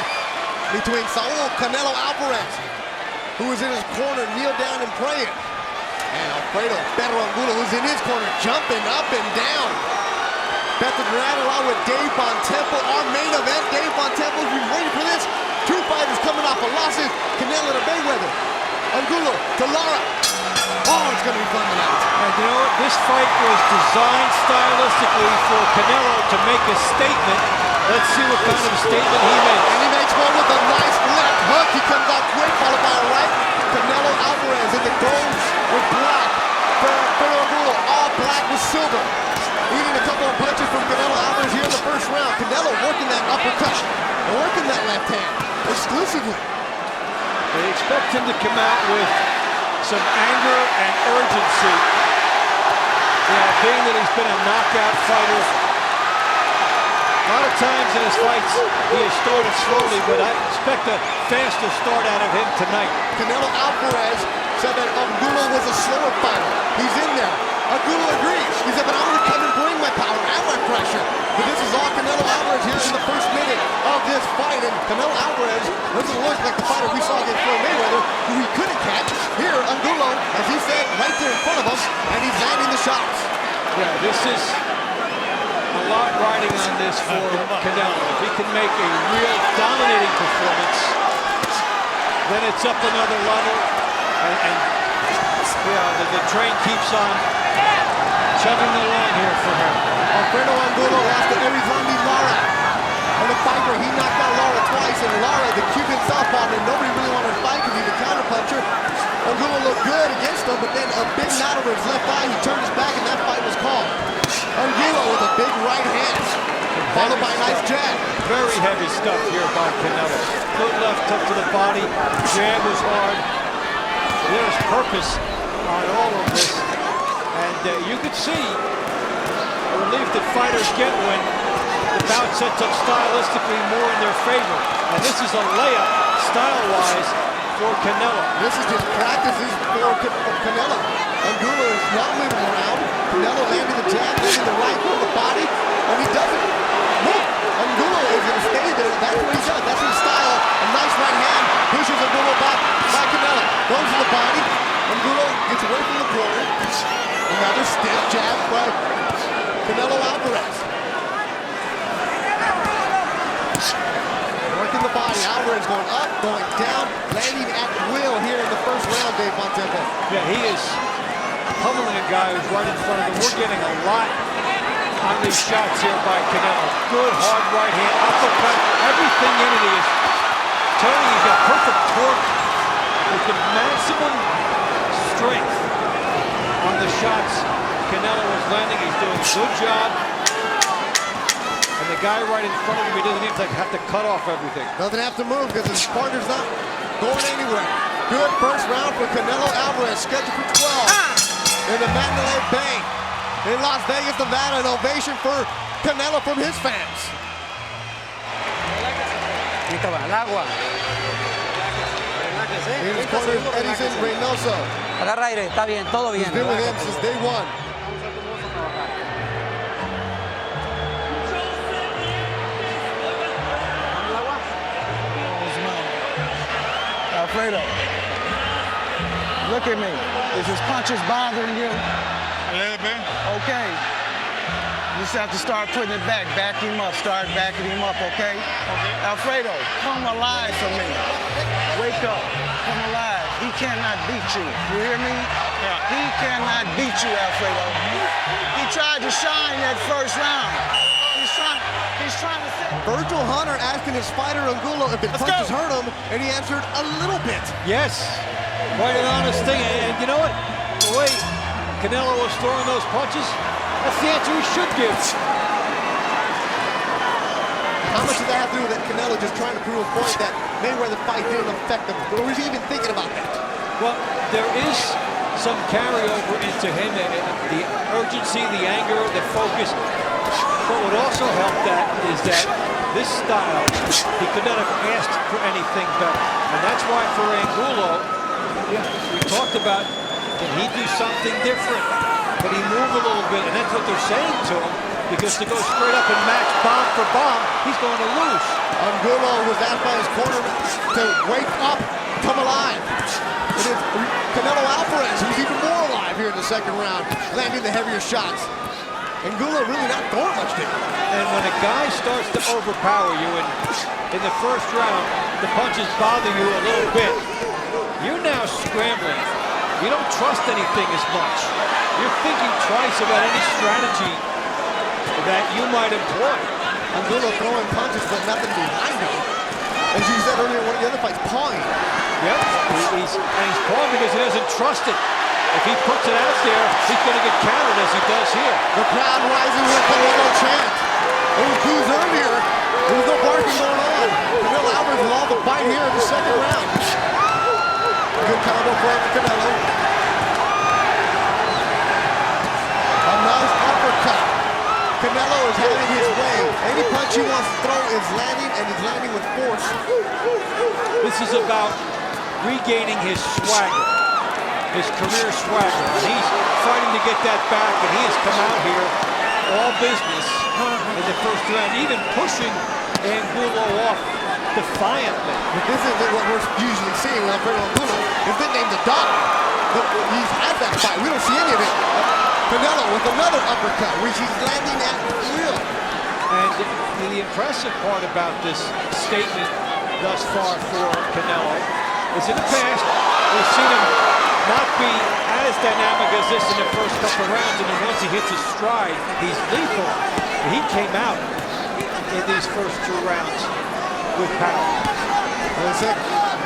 between Saul Canelo Alvarez, who is in his corner, kneel down and praying, and Alfredo Angulo, who's in his corner, jumping up and down. Better right along with Dave Bontempo, our main event. Dave Bontempo's been waiting for this. 2 fighters coming off of losses. Canelo to Mayweather. Angulo to Lara. Oh, it's going to be fun tonight. And you know what? This fight was designed stylistically for Canelo to make a statement. Let's see what kind of statement he makes. And he makes one with a nice left hook. He comes out quick, followed by a right. Canelo Alvarez in the gold with black. For Angulo, all black with silver. Eating a couple of punches from Canelo Alvarez here in the first round. Canelo working that uppercut, working that left hand exclusively. They expect him to come out with some anger and urgency. Being that he's been a knockout fighter, a lot of times in his fights he has started slowly, but I expect a faster start out of him tonight. Canelo Alvarez said that Angulo was a slower fighter. He's in there. Angulo agrees. He said, but I'm going to come and bring my power and my pressure. But this is all Canelo Alvarez here in the first minute of this fight. And Canelo Alvarez doesn't look like the fighter we saw against Floyd Mayweather, who he couldn't catch. Here, Angulo, as he said, right there in front of him, and he's landing the shots. Yeah, this is a lot riding on this for Canelo. If he can make a real dominating performance, then it's up another level. And yeah, the train keeps on chugging along here for him. Alfredo Angulo lost to Arizona Lara in a fight where he knocked out Lara twice, and Lara, the Cuban southpaw, and nobody really wanted to fight because he's a counterpuncher. Angulo looked good against him, but then a big knot over his left eye, he turned his back, and that fight was called. Angulo with a big right hand, followed by a nice jab. Very heavy stuff here by Canelo. Good left hook to the body, jab was hard. There's purpose on all of this, and you could see the relief that fighters get when the bout sets up stylistically more in their favor. And this is a layup style-wise for Canelo. This is just practices for Canelo. Angulo is not moving around. Canelo landing the jab, landing the right on the body, and he doesn't move. Angulo is going to stay there. That's what he does. That's his style. A nice right hand pushes Angulo back by Canelo. Goes to the body. Angulo gets away from the corner. Another stiff jab by Canelo Alvarez. Working the body. Alvarez going up, going down, landing at will here in the first round, Dave Bontempo. Yeah, he is pummeling a guy who's right in front of him. We're getting a lot on these shots here by Canelo. Good, hard right hand, uppercut, everything in it is Tony. He's got perfect torque with the maximum strength on the shots Canelo is landing. He's doing a good job. And the guy right in front of him, he doesn't even have to cut off everything. Doesn't have to move because his partner's not going anywhere. Good first round for Canelo Alvarez, scheduled for 12 in the Mandalay Bay in Las Vegas, Nevada. An ovation for Canelo from his fans. In his corner is Edison Reynoso. Agarra aire, está bien, todo bien. He's been with him since day one. Alfredo, look at me. Is his punches bothering you? A little bit. Okay. Just have to start putting it back. Back him up. Start backing him up, okay? Alfredo, come alive for me. Wake up. Come alive. He cannot beat you. You hear me? He cannot beat you, Alfredo. He tried to shine that first round. He's trying to set. Virgil Hunter asking his fighter Angulo if the punches hurt him, and he answered a little bit. Yes, quite an honest thing. And you know what? The way Canelo was throwing those punches, that's the answer he should give. How much did that have to do with that Canelo just trying to prove a point that Mayweather fight didn't affect him? Or was he even thinking about that? Well, there is some carryover into him, the urgency, the anger, the focus. But what also helped that is that this style, he could not have asked for anything better. And that's why for Angulo, we talked about, can he do something different? Can he move a little bit? And that's what they're saying to him, because to go straight up and match bomb for bomb, he's going to lose. Angulo was asked by his corner to wake up, come alive. It is Canelo Alvarez, who's even more alive here in the second round, landing the heavier shots. Angulo really not going much there. And when a guy starts to overpower you in the first round, the punches bother you a little bit, you're now scrambling. You don't trust anything as much. You're thinking twice about any strategy that you might employ. Angulo throwing punches but nothing behind him. As you said earlier, one of the other fights, pawing. Yep, he's pawing because he doesn't trust it. If he puts it out there, he's going to get countered as he does here. The crowd rising with a Canelo chant. It was clues earlier. There was no barking going on. Canelo Alvarez with all the bite here in the second round. Good combo for Canelo. A nice uppercut. Canelo is having his way. Any punch he wants to throw is landing, and he's landing with force. This is about regaining his swagger, his career swagger. He's fighting to get that back, and he has come out here all business in the first round, even pushing Angulo off defiantly. But this isn't what we're usually seeing with Alfredo Angulo. His nickname, the Dog. He's had that fight. We don't see any of it. Canelo with another uppercut, which he's landing at will. And the impressive part about this statement thus far for Canelo is in the past, we've seen him not be as dynamic as this in the first couple rounds, and then once he hits his stride, he's lethal. But he came out in these first two rounds with power.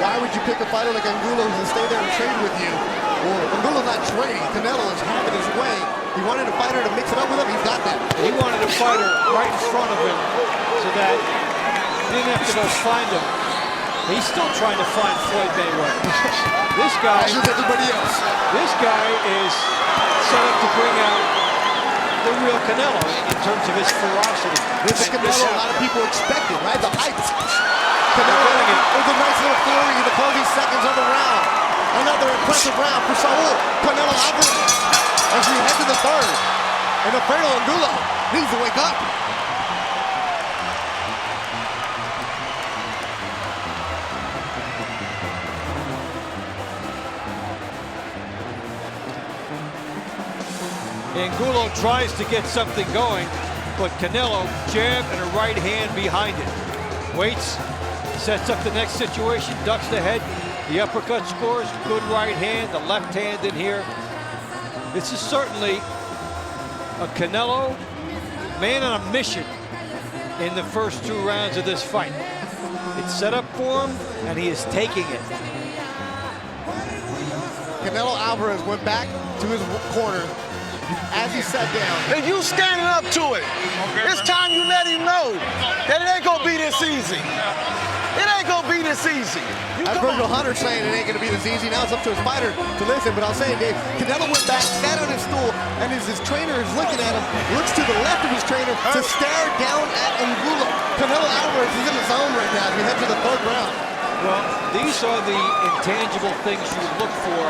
Why would you pick a fighter like Angulo to stay there and train with you? Well, Angulo's not training. Canelo is having his way. He wanted a fighter to mix it up with him. He's got that. He wanted a fighter right in front of him so that he didn't have to go find him. He's still trying to find Floyd Mayweather. This guy, everybody else. This guy is set up to bring out the real Canelo in terms of his ferocity. This is Canelo a lot of people expected, right? The hype. Canelo with a nice little flurry in the closing seconds of the round. Another impressive round for Saul. Canelo Alvarez as we head to the third. And Alfredo Angulo needs to wake up. Angulo tries to get something going, but Canelo jab and a right hand behind it. Waits, sets up the next situation, ducks the head. The uppercut scores, good right hand, the left hand in here. This is certainly a Canelo man on a mission in the first two rounds of this fight. It's set up for him, and he is taking it. Canelo Alvarez went back to his corner as he sat down. And you standing up to it. It's time you let him know that it ain't gonna be this easy. It ain't gonna be this easy. As Virgil Hunter saying it ain't gonna be this easy, now it's up to his fighter to listen. But I'll say it, Dave, Canelo went back, sat on his stool, and as his trainer is looking at him, looks to the left of his trainer to stare down at Angulo. Canelo Alvarez is in the zone right now as we head to the third round. Well, these are the intangible things you look for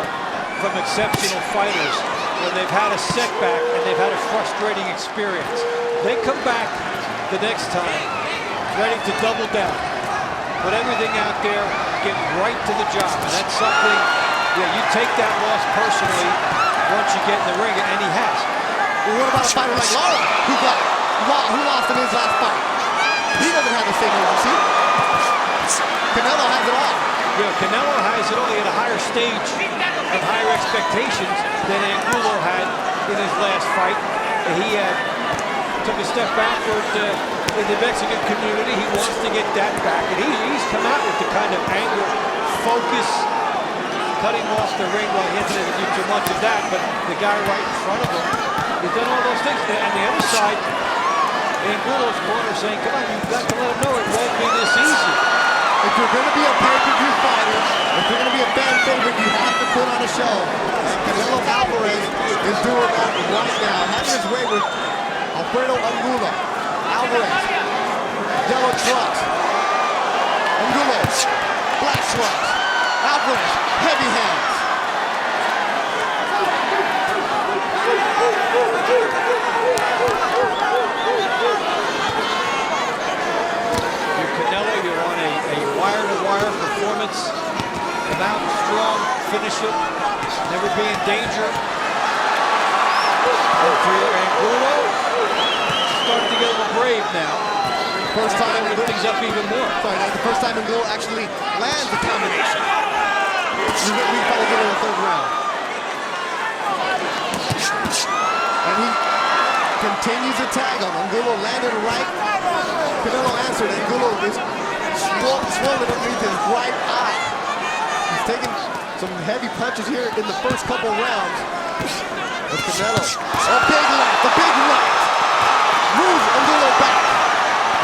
from exceptional fighters when they've had a setback and they've had a frustrating experience. They come back the next time ready to double down. Put everything out there, get right to the job. And that's something, you take that loss personally, once you get in the ring, and he has. Well, what about a fighter like Lara, who lost in his last fight? He doesn't have the same urgency. Canelo has it all. Yeah, Canelo has it only at a higher stage of higher expectations than Angulo had in his last fight. He took a step backward in the Mexican community. He wants to get that back, and he's come out with the kind of anger, focus, cutting off the ring. Well, he hasn't do too much of that, but the guy right in front of him, he's done all those things. And the other side, Angulo's corner saying, come on, you've got to let him know it won't be this easy. If you're going to be a pay-per-view fighter, if you're going to be a fan favorite, you have to put on a show. And Canelo Alvarez is doing that right now. Having his way with Alfredo Angulo. Alvarez, yellow trunks. Angulo, black trunks. Alvarez, heavy hands. Canelo, you're on a wire-to-wire performance. Come out strong, finish it, never be in danger. And for Angulo, starting to get a little brave now. First time lift things up even more. Sorry, that's the first time Angulo actually lands the combination. We probably get in the third round. And he continues to tag him. Angulo landed right. Canelo answered. Angulo is swollen underneath his right eye. He's taking some heavy punches here in the first couple rounds. But Canelo, a big left, moves Angulo back.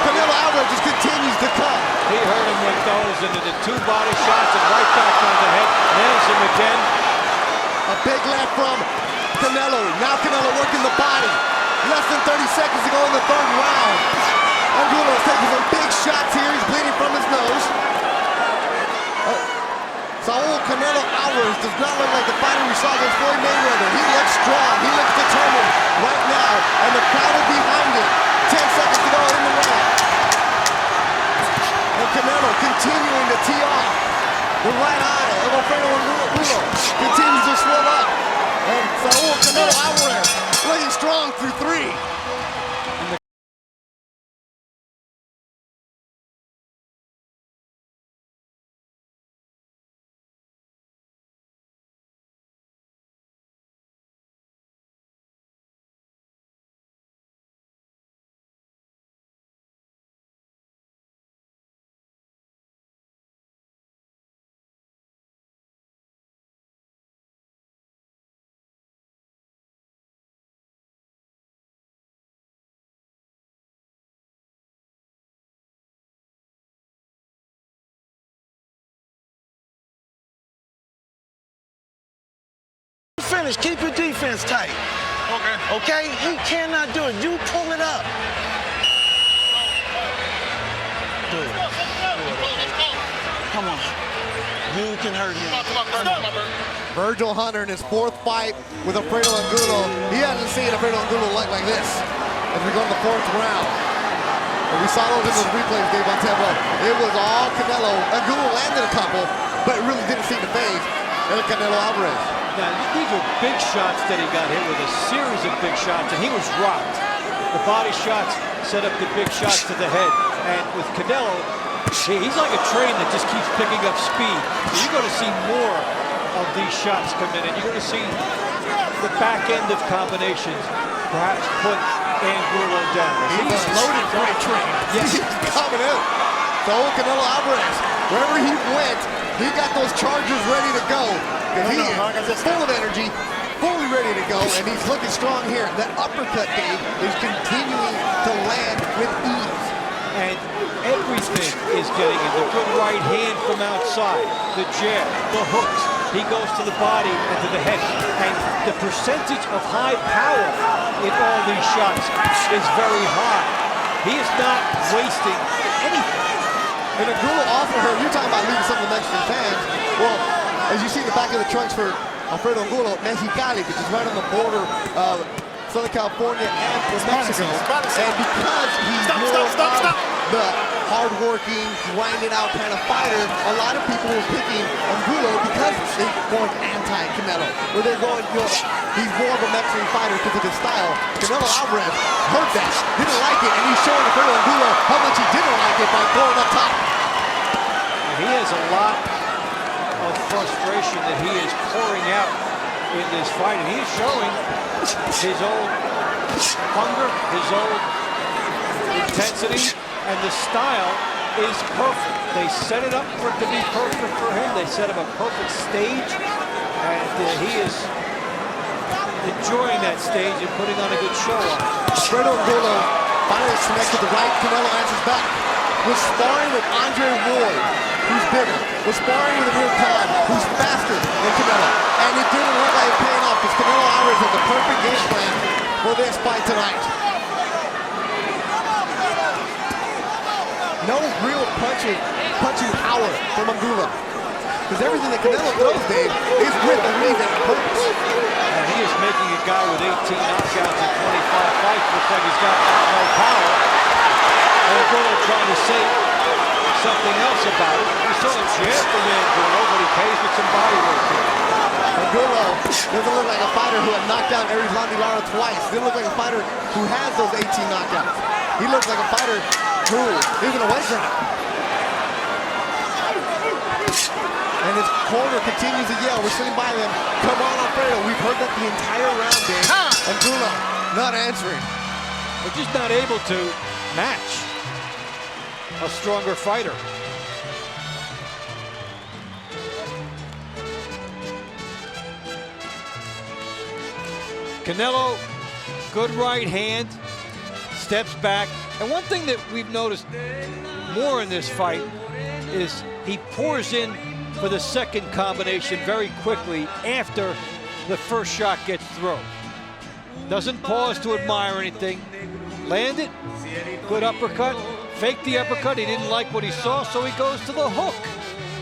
Canelo Alvarez just continues to come. He hurt him with those into the two body shots and right back on the head. Nails him again. A big left from Canelo. Now Canelo working the body. Less than 30 seconds to go in the third round. Angulo is taking some big shots here. He's bleeding from his nose. Saul Canelo Alvarez does not look like the fighter we saw against Floyd Mayweather. He looks strong. He looks determined right now. And the crowd is behind him. 10 seconds to go in the round. And Canelo continuing to tee off. The right eye of Alfredo Angulo continues to swell up. And Saul Canelo Alvarez looking strong through three. Finish. Keep your defense tight. Okay. Okay? He cannot do it. You pull it up. Do it. Come on. You can hurt him. Virgil Hunter in his fourth fight with Alfredo Angulo. He hasn't seen Alfredo Angulo like this as we go to the fourth round. And we saw those in those replays, Dave, on tempo. It was all Canelo. Angulo landed a couple, but it really didn't seem to phase Canelo Alvarez. Now, these were big shots that he got hit with, a series of big shots, and he was rocked. The body shots set up the big shots to the head. And with Canelo, he's like a train that just keeps picking up speed. So you're going to see more of these shots come in, and you're going to see the back end of combinations perhaps put Angulo down. He's a loaded freight train. Yes. He's coming in. So Canelo Alvarez, wherever he went, he got those chargers ready to go. He is full of energy, fully ready to go, and he's looking strong here. That uppercut, Dave, is continuing to land with ease. And everything is getting in. The good right hand from outside, the jab, the hooks. He goes to the body and to the head. And the percentage of high power in all these shots is very high. He is not wasting anything. And Angulo also heard, you're talking about leaving some of the Mexican fans. Well, as you see the back of the trunks for Alfredo Angulo, Mexicali, which is right on the border of Southern California and Mexico. And because he's more of the hard-working, grinded-out kind of fighter, a lot of people were picking Angulo because they're going anti-Canelo. Or they're going, he's more of a Mexican fighter because of his style. Canelo Alvarez heard that, didn't like it, and he's showing Alfredo Angulo how much he didn't like it by going up top. He has a lot of frustration that he is pouring out in this fight, and he's showing his old hunger, his old intensity, and the style is perfect. They set it up for it to be perfect for him. They set up a perfect stage, and he is enjoying that stage and putting on a good show on it. Alfredo Angulo finally connects with the right. Canelo answers back. Was sparring with Andre Ward, who's bigger. Was sparring with Amir who's faster than Canelo. And it didn't look like it paying off because Canelo Alvarez has the perfect game plan for this fight tonight. No real punching power from Angulo. Because everything that Canelo throws, Dave, is with a reason and purpose. And he is making a guy with 18 knockouts in 25 fights look like he's got no power. And Angulo trying to say something else about it. We saw him jab from Angulo, but he pays with some body weight here. Angulo doesn't look like a fighter who had knocked down Aries Lara twice. He doesn't look like a fighter who has those 18 knockouts. He looks like a fighter who isn't a wedge runner. And his corner continues to yell. We're sitting by them. Come on, Alfredo. We've heard that the entire round, Dave. Angulo not answering. They're just not able to match a stronger fighter. Canelo, good right hand, steps back. And one thing that we've noticed more in this fight is he pours in for the second combination very quickly after the first shot gets thrown. Doesn't pause to admire anything. Land it, good uppercut, fake the uppercut. He didn't like what he saw, so he goes to the hook.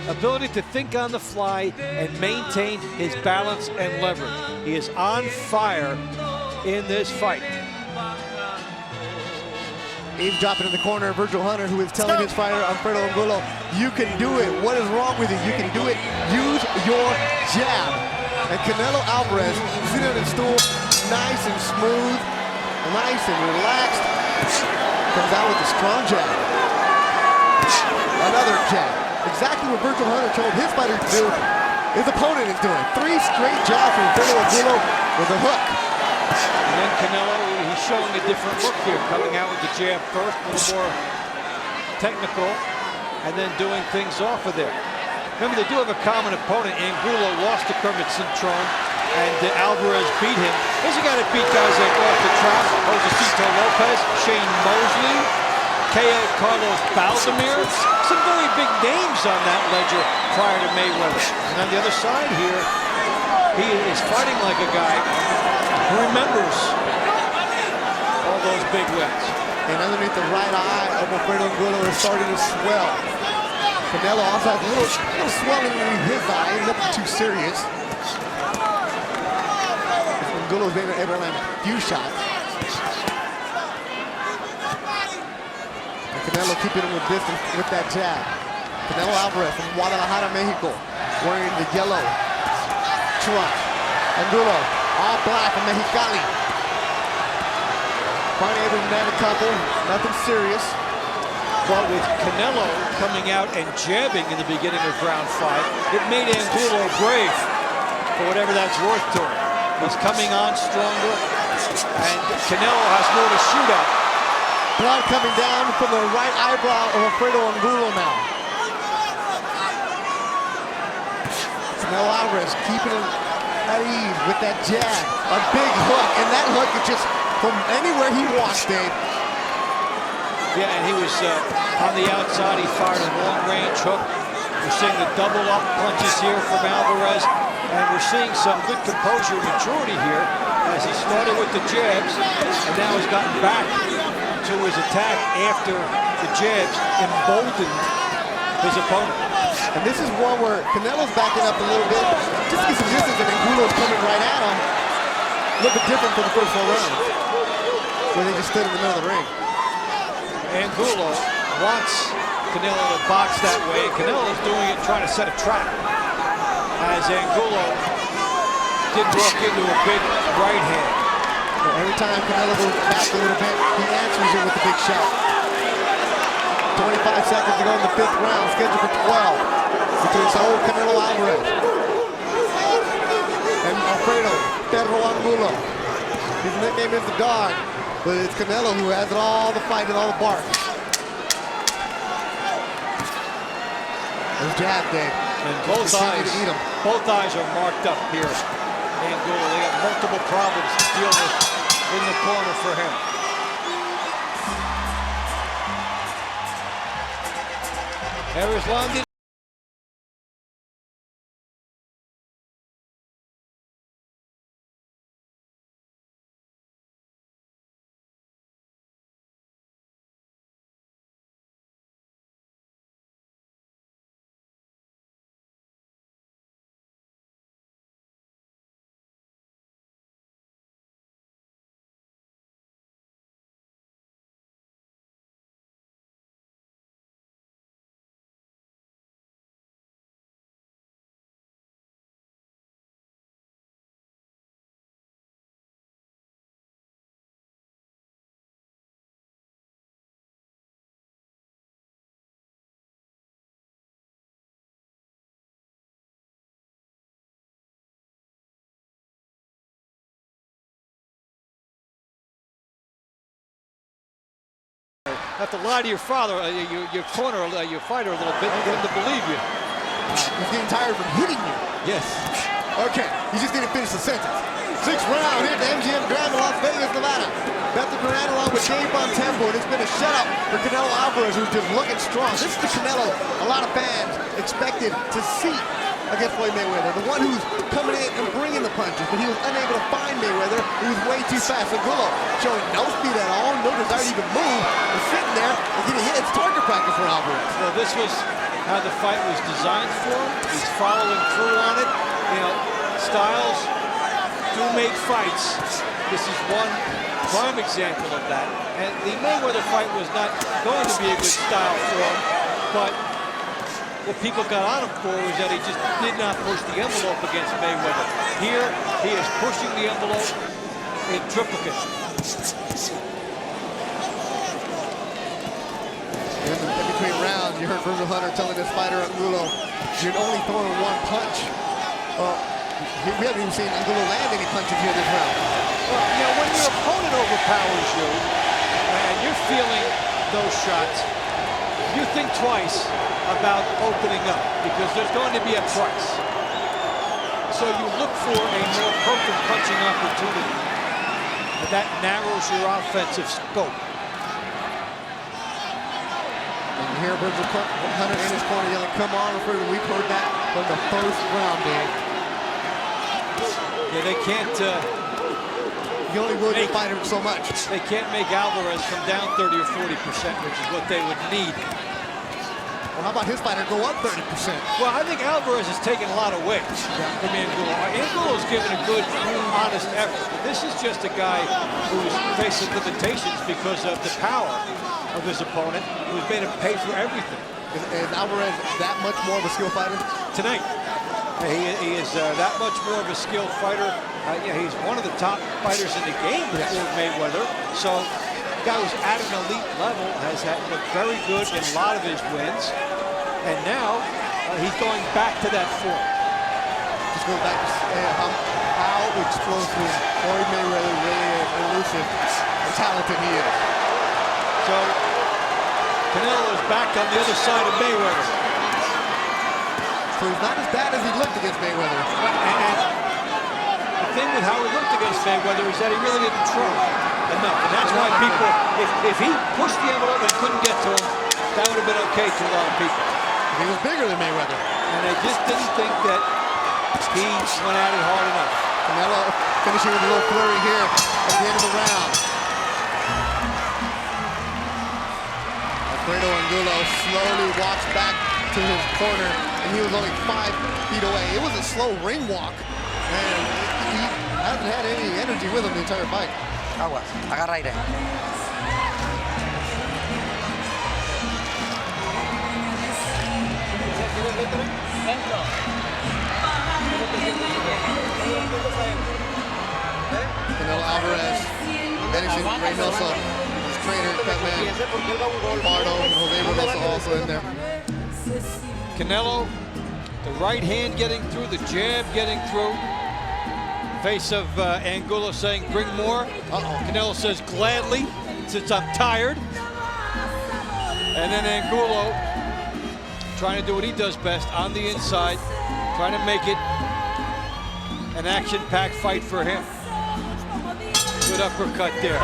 Ability to think on the fly and maintain his balance and leverage. He is on fire in this fight. Eavesdropping in the corner, Virgil Hunter, who is telling his fighter, Alfredo Angulo, you can do it. What is wrong with you? You can do it. Use your jab. And Canelo Alvarez, sitting on his stool, nice and smooth, nice and relaxed, comes out with a strong jab. Another jab. Exactly what Virgil Hunter told his fighter to do, his opponent is doing. 3 straight jabs from Alfredo Angulo with a hook. And then Canelo, he's showing a different look here, coming out with the jab first, a little more technical, and then doing things off of there. Remember, they do have a common opponent. Angulo lost to Kermit Cintron, and Alvarez beat him. Here's a guy that beat guys like off the trap, Josecito Lopez, Shane Mosley, KO Carlos Baldomir. Some very big names on that ledger prior to Mayweather. And on the other side here, he is fighting like a guy who remembers all those big wins. And underneath the right eye of Alfredo Angulo is starting to swell. Canelo also has a little swelling in his eye, nothing too serious. Angulo's been able to land a few shots. And Canelo keeping him with distance with that jab. Canelo Alvarez from Guadalajara, Mexico, wearing the yellow trunk. Angulo, all black from Mexicali. Finally able to land a couple, nothing serious. But with Canelo coming out and jabbing in the beginning of round 5, it made Angulo brave, for whatever that's worth to him. He's coming on stronger, and Canelo has more to shoot at. Blood coming down from the right eyebrow of Alfredo Angulo now. Canelo Alvarez keeping him at ease with that jab. A big hook, and that hook is just from anywhere he wants, Dave. Yeah, and he was on the outside. He fired a long-range hook. We're seeing the double-up punches here from Alvarez, and we're seeing some good composure and maturity here as he started with the jabs, and now has gotten back to his attack after the jabs emboldened his opponent. And this is one where Canelo's backing up a little bit, just to get some distance, and Angulo's coming right at him. A little bit different from the first 4 rounds, where they just stood in the middle of the ring. Angulo wants Canelo to box that way. Canelo's doing it, trying to set a trap. As Angulo did walk into a big right hand. Every time Canelo goes back a little bit, he answers it with a big shot. 25 seconds to go in the 5th round, scheduled for 12 between Saul and Canelo Alvarez and Alfredo Angulo. His nickname is the Dog, but it's Canelo who has it all, the fight and all the bark. There's jab, Dave. And both eyes are marked up here. Angulo, they got multiple problems to deal with in the corner for him. Harris London. Have to lie to your father, your fighter a little bit, get him to believe you. He's getting tired from hitting you. Yes. Okay, he just didn't finish the sentence. 6th round here at the MGM Grand in Las Vegas, Nevada. Beto Duran along with Dave Bontempo, and it's been a shutout for Canelo Alvarez, who's just looking strong. This is the Canelo a lot of fans expected to see against Floyd Mayweather, the one who's coming in and bringing the punches, but he was unable to find Mayweather. He was way too fast. Angulo showing no speed at all, no desire to even move, and sitting there and getting hit. It's target practice for Alvarez. Well, this was how the fight was designed for him. He's following through on it. You know, styles do make fights. This is one prime example of that. And the Mayweather fight was not going to be a good style for him, but what people got on him for was that he just did not push the envelope against Mayweather. Here, he is pushing the envelope in triplicate. In between rounds, you heard Bruno Hunter telling this fighter, Angulo, you're only throwing one punch. We haven't even seen Angulo land any punches here this round. Well, you know, when your opponent overpowers you, and you're feeling those shots, you think twice about opening up, because there's going to be a price. So you look for a more perfect punching opportunity, and that narrows your offensive scope. And here Bruno Hunter in his corner yelling, come on, Alfredo. We've heard that from the 1st round, Dave. Yeah, they can't... you only will your fighter so much. They can't make Alvarez come down 30 or 40%, which is what they would need. Well, how about his fighter go up 30%? Well, I think Alvarez has taken a lot of weight from Angulo. Angulo's given a good, honest effort. But this is just a guy who's facing limitations because of the power of his opponent, who's made him pay for everything. Is Alvarez that much more of a skill fighter? Tonight. He is that much more of a skilled fighter. Yeah, he's one of the top fighters in the game before Mayweather. So, guy who's at an elite level has looked very good in a lot of his wins. And now, he's going back to that form. Just going back to how explosive Floyd Mayweather really is, elusive, and talented he is. So, Canelo is back on the other side of Mayweather. So he's not as bad as he looked against Mayweather. And the thing with how he looked against Mayweather is that he really didn't try enough. And that's why people, if he pushed the envelope and couldn't get to him, that would have been okay to a lot of people. He was bigger than Mayweather. And they just didn't think that he went at it hard enough. Canelo finishing with a little flurry here at the end of the round. Alfredo Angulo slowly walks back to his corner, and he was only 5 feet away. It was a slow ring walk, and he hasn't had any energy with him the entire fight. Aguas, agarra aire. Dentro. mentioned Reynoso, his trainer, Cutman, Pardo, and Jose Reynoso also in there. Canelo, the right hand getting through, the jab getting through. Face of Angulo saying, bring more. Canelo says, gladly, since I'm tired. And then Angulo trying to do what he does best on the inside, trying to make it an action-packed fight for him. Good uppercut there.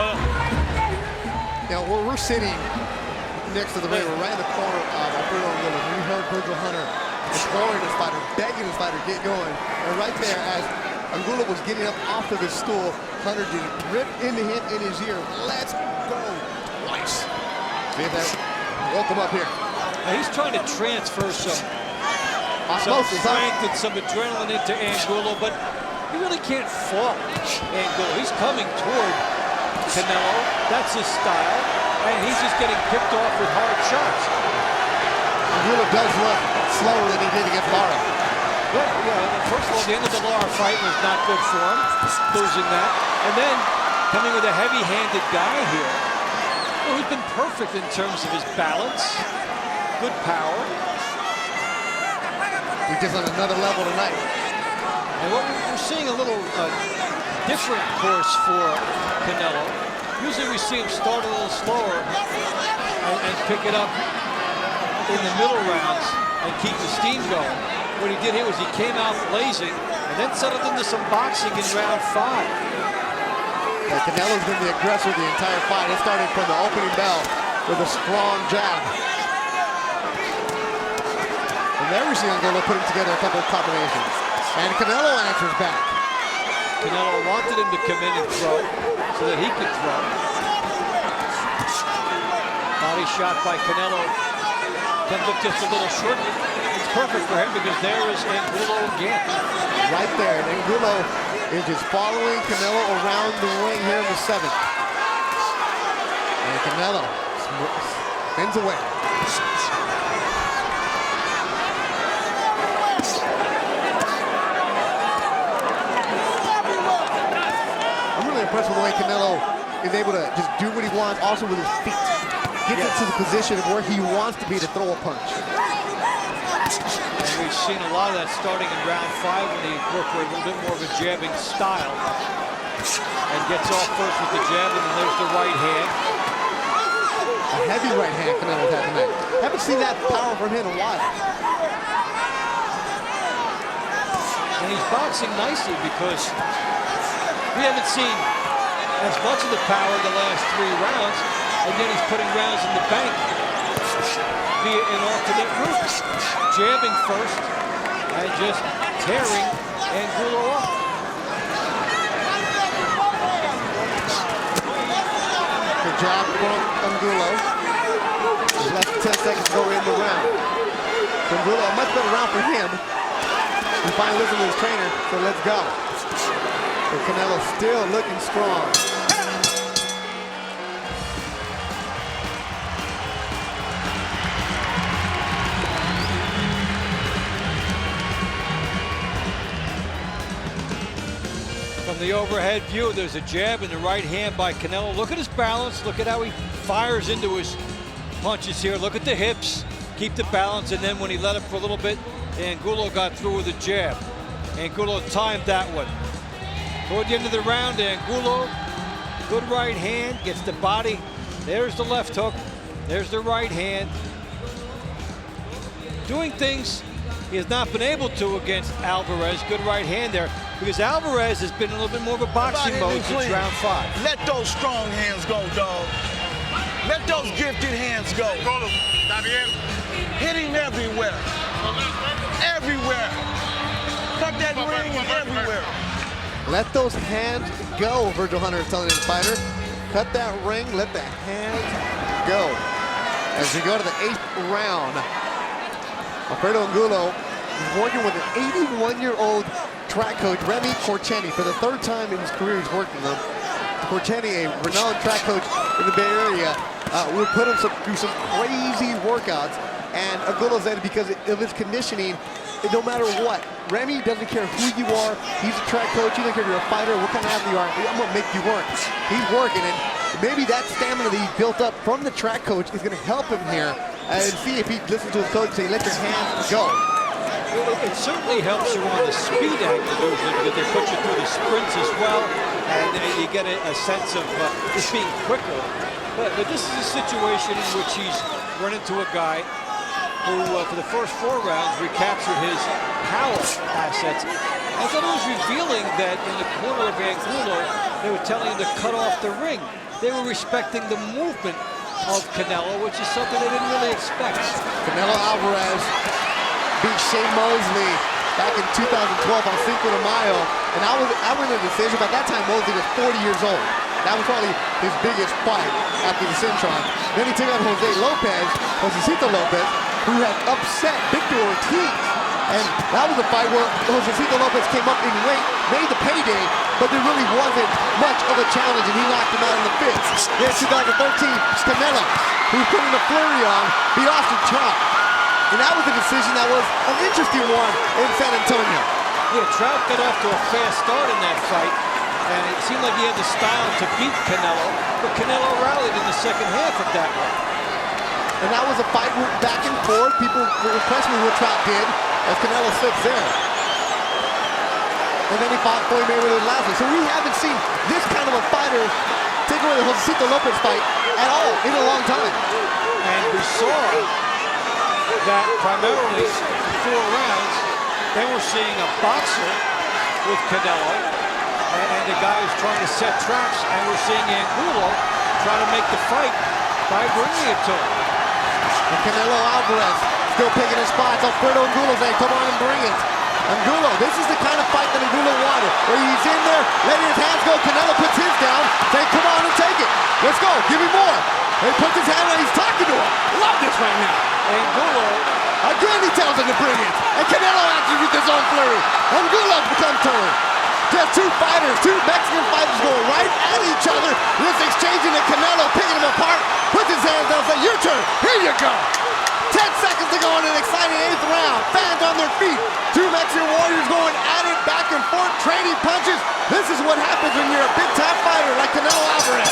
Now, we're sitting next to the ring. We're right in the corner of Alfredo Angulo. We heard Virgil Hunter imploring his fighter, begging his fighter to get going. And right there, as Angulo was getting up off of his stool, Hunter just ripped into him in his ear. Let's go twice. See if that woke him up here. Now he's trying to transfer some strength and some adrenaline into Angulo, but you really can't fault Angulo. He's coming toward Canelo. That's his style. And he's just getting picked off with hard shots. Angulo does look slower than he did against Lara. Yeah, first of all, the end of the Lara fight was not good for him, losing that. And then coming with a heavy-handed guy here. Well, he's been perfect in terms of his balance, good power. He's just on another level tonight. And what we're seeing a little different course for Canelo. Usually we see him start a little slower and pick it up in the middle rounds and keep the steam going. What he did here was he came out blazing and then settled into some boxing in round 5. Yeah, Canelo's been the aggressor the entire fight. It started from the opening bell with a strong jab. And there we see Angulo putting together a couple of combinations. And Canelo answers back. Canelo wanted him to come in and throw so that he could throw. Body shot by Canelo comes up just a little short. It's perfect for him because there is Angulo again. Right there, and Angulo is just following Canelo around the ring here in the 7th. And Canelo spins away. I'm really impressed with the way Canelo is able to just do what he wants, also with his feet. Gets into the position of where he wants to be to throw a punch. And we've seen a lot of that starting in round 5 when he incorporated a little bit more of a jabbing style. And gets off first with the jab, and then there's the right hand. A heavy right hand Canelo's had tonight. Haven't seen that power from him in a while. And he's boxing nicely because we haven't seen as much of the power the last 3 rounds, and then he's putting rounds in the bank via an alternate route. Jabbing first and just tearing Angulo up. Good job from Angulo. Less than 10 seconds to go in the round. Angulo, a much better round for him. He finally listened to his trainer, so let's go. But Canelo still looking strong. From the overhead view, there's a jab in the right hand by Canelo. Look at his balance. Look at how he fires into his punches here. Look at the hips. Keep the balance, and then when he let up for a little bit, Angulo got through with a jab. Angulo timed that one. Toward the end of the round, Angulo, good right hand, gets the body. There's the left hook. There's the right hand. Doing things he has not been able to against Alvarez. Good right hand there, because Alvarez has been in a little bit more of a boxing mode since round 5. Let those strong hands go, dog. Let those gifted hands go. Hit him everywhere. Everywhere. Cut that ring everywhere. Let those hands go, Virgil Hunter is telling his fighter. Cut that ring, let the hands go. As we go to the 8th round, Alfredo Angulo is working with an 81-year-old track coach, Remy Corcheni. For the 3rd time in his career, he's working with him. Corcheni, a renowned track coach in the Bay Area, would put him through some crazy workouts. And Angulo said because of his conditioning, no matter what. Remy doesn't care who you are. He's a track coach. He doesn't care if you're a fighter, what kind of athlete you are. I'm going to make you work. He's working, and maybe that stamina that he built up from the track coach is going to help him here and see if he listens to his coach and say, let your hands go. It certainly helps you on the speed angle usually because they put you through the sprints as well, and you get a sense of just being quicker. But this is a situation in which he's run into a guy who, for the first 4 rounds, recaptured his power assets. I thought it was revealing that in the corner of Angulo, they were telling him to cut off the ring. They were respecting the movement of Canelo, which is something they didn't really expect. Canelo Alvarez beat Shane Mosley back in 2012 on Cinco de Mayo, and I went in a decision. By that time, Mosley was 40 years old. That was probably his biggest fight after the Cintron. Then he took on Josecito Lopez, who had upset Victor Ortiz. And that was a fight where Josecito Lopez came up in weight, made the payday, but there really wasn't much of a challenge, and he knocked him out in the 5th. Then 2013, Canelo, who put in a flurry on, beat Austin Trout. And that was a decision that was an interesting one in San Antonio. Yeah, Trout got off to a fast start in that fight, and it seemed like he had the style to beat Canelo, but Canelo rallied in the second half of that one. And that was a fight back and forth. People were questioning what Trout did as Canelo slips there. And then he fought Floyd Mayweather last week. So we haven't seen this kind of a fighter take away the Josecito Lopez fight at all in a long time. And we saw that primarily 4 rounds, then we're seeing a boxer with Canelo, and the guy who's trying to set traps, and we're seeing Angulo trying to make the fight by bringing it to him. And Canelo Alvarez still picking his spots. Alfredo Angulo saying, come on and bring it. Angulo, this is the kind of fight that Angulo wanted, where he's in there, letting his hands go. Canelo puts his down, saying, come on and take it. Let's go, give me more. And he puts his hand on, he's talking to him. Love this right now. Angulo, again he tells him to bring it. And Canelo answers with his own flurry. Angulo becomes turned. Just 2 fighters, 2 Mexican fighters going right at each other. This exchanging, and Canelo picking them apart, puts his hands down, says, your turn, here you go. 10 seconds to go in an exciting 8th round. Fans on their feet. 2 Mexican warriors going at it, back and forth, trading punches. This is what happens when you're a big-time fighter like Canelo Alvarez.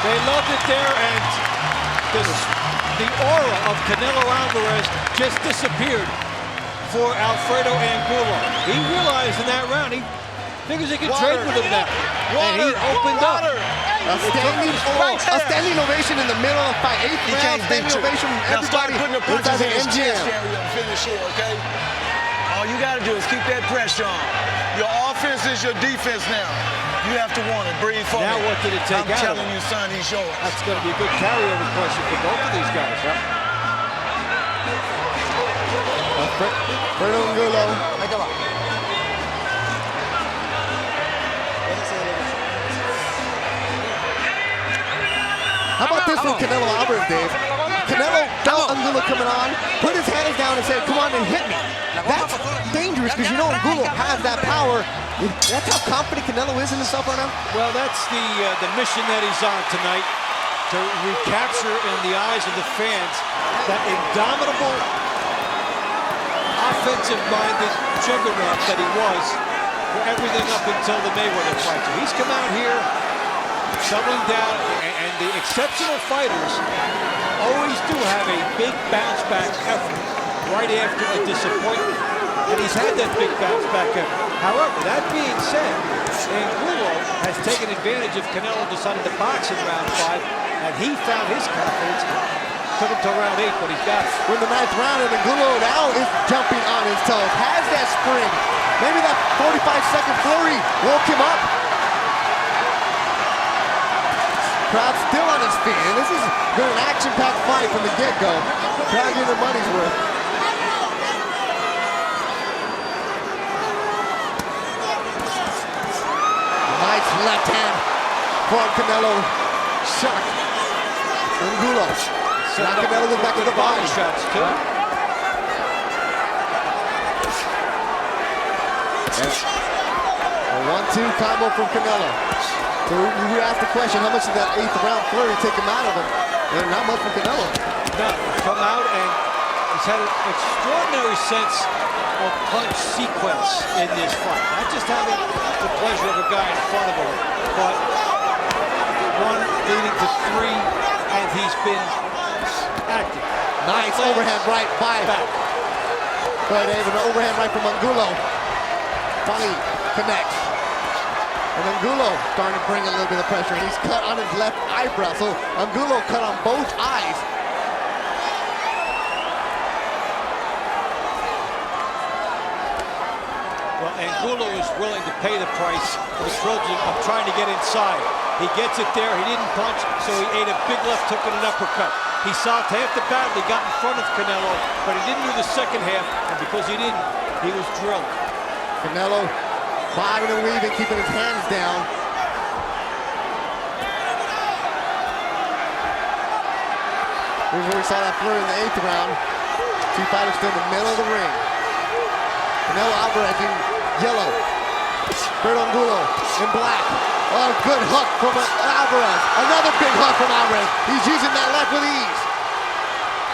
they loved it there, and the aura of Canelo Alvarez just disappeared for Alfredo Angulo. He realized in that round, he figures he could trade with him now. And he opened up. A standing ovation in the middle of the fight. 8th round, standing ovation from everybody inside the MGM. Finish here, okay? All you got to do is keep that pressure on. Your offense is your defense now. You have to want it. Breathe for now me. What did it take I'm out telling you, son, he's yours. That's going to be a good carryover question for both of these guys, huh? Alfredo Angulo. How about this from Canelo Alvarez, Dave? Canelo felt Angulo coming on, put his hands down and said, come on and hit me. That's dangerous because you know Angulo has that power. That's how confident Canelo is in himself right now? Well, that's the mission that he's on tonight, to recapture in the eyes of the fans that indomitable, offensive-minded juggernaut that he was for everything up until the Mayweather fight. So he's come out here, doubling down, and the exceptional fighters always do have a big bounce-back effort right after a disappointment. And he's had that big bounce-back effort. However, that being said, Angulo has taken advantage of Canelo deciding to box in round 5, and he found his confidence. Took him to round 8, but he's got it. We're in the 9th round, and Angulo now is jumping on his toes. Has that spring. Maybe that 45-second flurry woke him up. Crowd still on his feet, and this has been an action-packed fight from the get-go. Crowd getting their money's worth. Nice left hand from Canelo. Shot. Angulo. Now Canelo goes back to the body. Shots too. 1-2 combo from Canelo. So we asked the question, how much did that 8th round flurry take him out of him? And not much from Canelo. No, come out and he's had an extraordinary sense of punch sequence in this fight. Not just having the pleasure of a guy in front of him, but one leading to three, and he's been active. Nice overhand right by back. Go ahead, Dave, an overhand right from Angulo. Finally connects. And Angulo starting to bring a little bit of pressure. And he's cut on his left eyebrow. So Angulo cut on both eyes. Well, Angulo is willing to pay the price for the Trojan of trying to get inside. He gets it there, he didn't punch, so he ate a big left hook and an uppercut. He solved half the battle, he got in front of Canelo, but he didn't do the second half, and because he didn't, he was drilled. Canelo bobbing and weaving, keeping his hands down. Here's where we saw that flurry in the 8th round. Two fighters still in the middle of the ring. Canelo Alvarez in yellow. Alfredo Angulo in black. Oh, good hook from Alvarez. Another big hook from Alvarez. He's using that left with ease.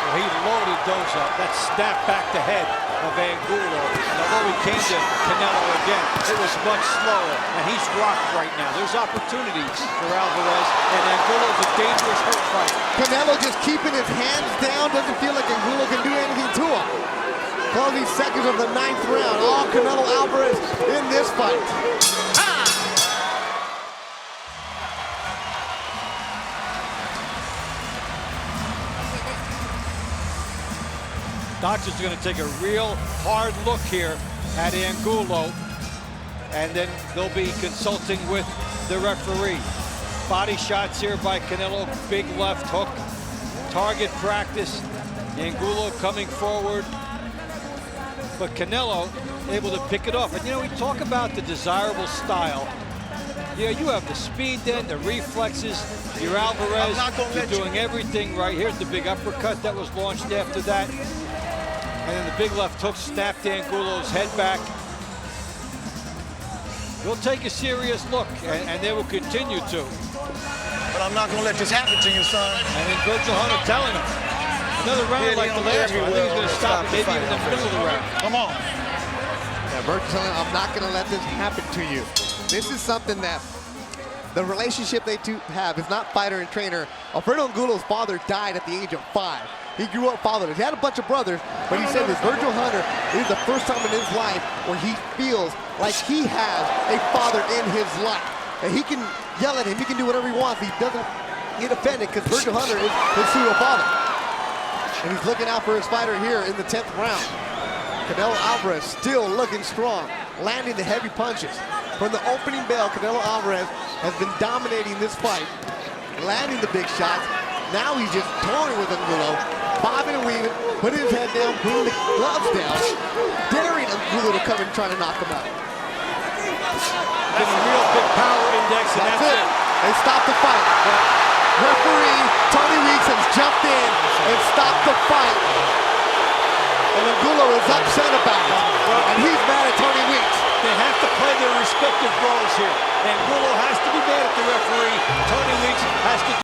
Well, he loaded those up. That snap back to head of Angulo. And although he came to Canelo again, it was much slower. And he's rocked right now. There's opportunities for Alvarez. And Angulo's a dangerous hurt fighter. Canelo just keeping his hands down. Doesn't feel like Angulo can do anything to him. Closing seconds of the 9th round. All Canelo Alvarez in this fight. Doctor's going to take a real hard look here at Angulo, and then they'll be consulting with the referee. Body shots here by Canelo, big left hook, target practice. Angulo coming forward, but Canelo able to pick it off. And you know, we talk about the desirable style. Yeah, you have the speed then, the reflexes. You're Alvarez, you're doing everything right. Here's the big uppercut that was launched after that. And then the big left hook snapped Angulo's head back. They'll take a serious look, and they will continue to. But I'm not going to let this happen to you, son. And then Virgil Hunter telling him, another round like the last one. I think he's going to stop it maybe in the middle of the round. Come on. Yeah, Virgil telling him, I'm not going to let this happen to you. This is something that the relationship they two have is not fighter and trainer. Alfredo Angulo's father died at the age of 5. He grew up fatherless. He had a bunch of brothers, but he said with Virgil Hunter, it is the first time in his life where he feels like he has a father in his life. And he can yell at him, he can do whatever he wants. He doesn't get offended because Virgil Hunter is his pseudo father. And he's looking out for his fighter here in the 10th round. Canelo Alvarez still looking strong, landing the heavy punches. From the opening bell, Canelo Alvarez has been dominating this fight, landing the big shots. Now he's just toying with Angulo, bobbing and weaving, putting his head down, putting the gloves down, daring Angulo to come and try to knock him out. That's a real big power index, and that's it. They stopped the fight. Referee Tony Weeks has jumped in and stopped the fight. And Angulo is upset about it. And he's mad at Tony Weeks. They have to play their respective roles here. Angulo has to be mad at the referee. Tony Weeks has to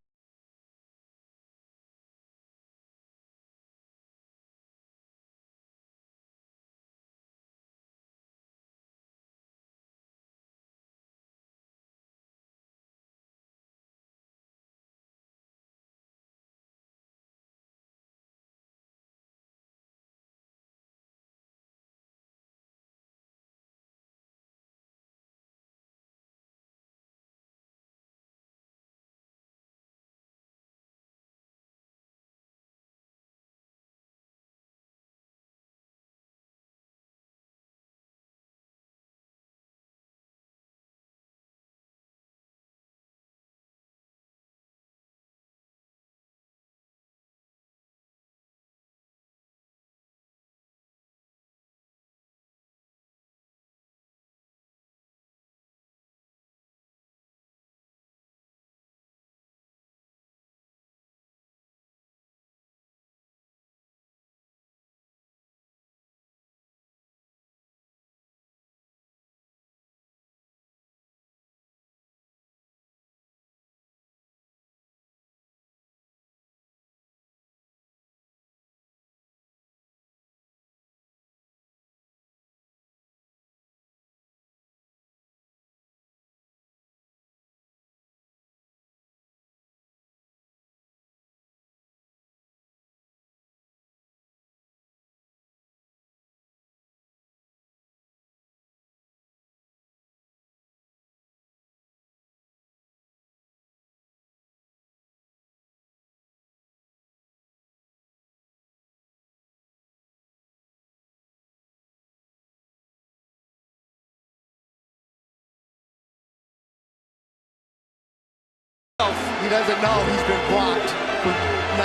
he doesn't know he's been blocked for 9+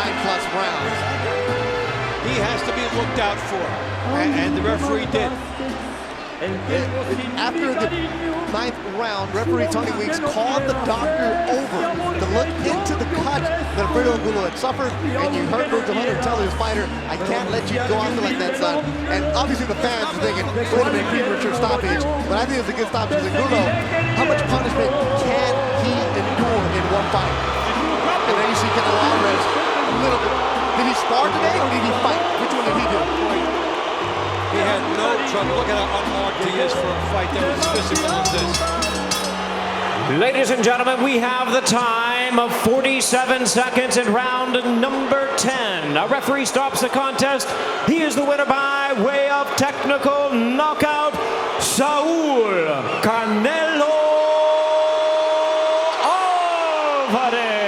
rounds. He has to be looked out for, and the referee did. After the 9th round, referee Tony Weeks called the doctor over to look into the cut that Alfredo Angulo had suffered, and you heard Virgil Hunter tell his fighter, I can't let you go out like that, son. And obviously the fans are thinking, wait a minute, premature stoppage, but I think it's a good stoppage because Angulo, how much punishment can he endure in one fight? And then you see Canelo Alvarez, a little bit. Did he spar today or did he fight? Which one did he do? He had no trouble. Look at how unmarked he is for a fight that was physical as this. Ladies and gentlemen, we have the time of 47 seconds in round number 10. A referee stops the contest. He is the winner by way of technical knockout, Saul Canelo Alvarez.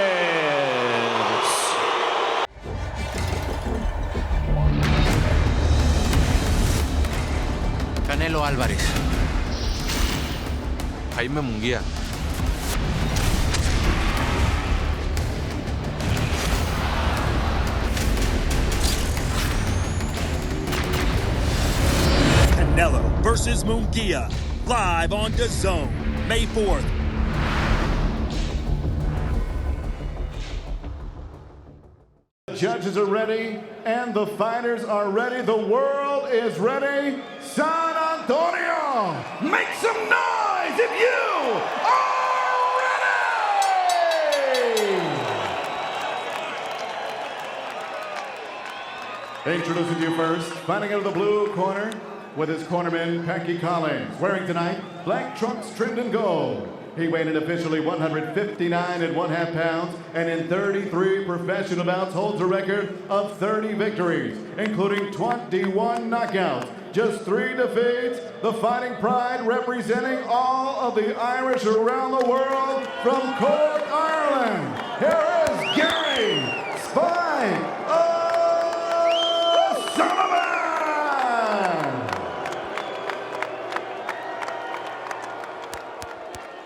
Canelo Alvarez. Jaime Munguia. Canelo versus Munguia, live on DAZN, May 4th. Judges are ready and the fighters are ready. The world is ready. San Antonio, make some noise if you are ready! Introducing you first, fighting out of the blue corner with his cornerman, Packy Collins, wearing tonight black trunks trimmed in gold. He weighed in officially 159.5 pounds, and in 33 professional bouts holds a record of 30 victories, including 21 knockouts, just 3 defeats. The Fighting Pride representing all of the Irish around the world from Cork, Ireland. Here is Gary Spike O'Sullivan.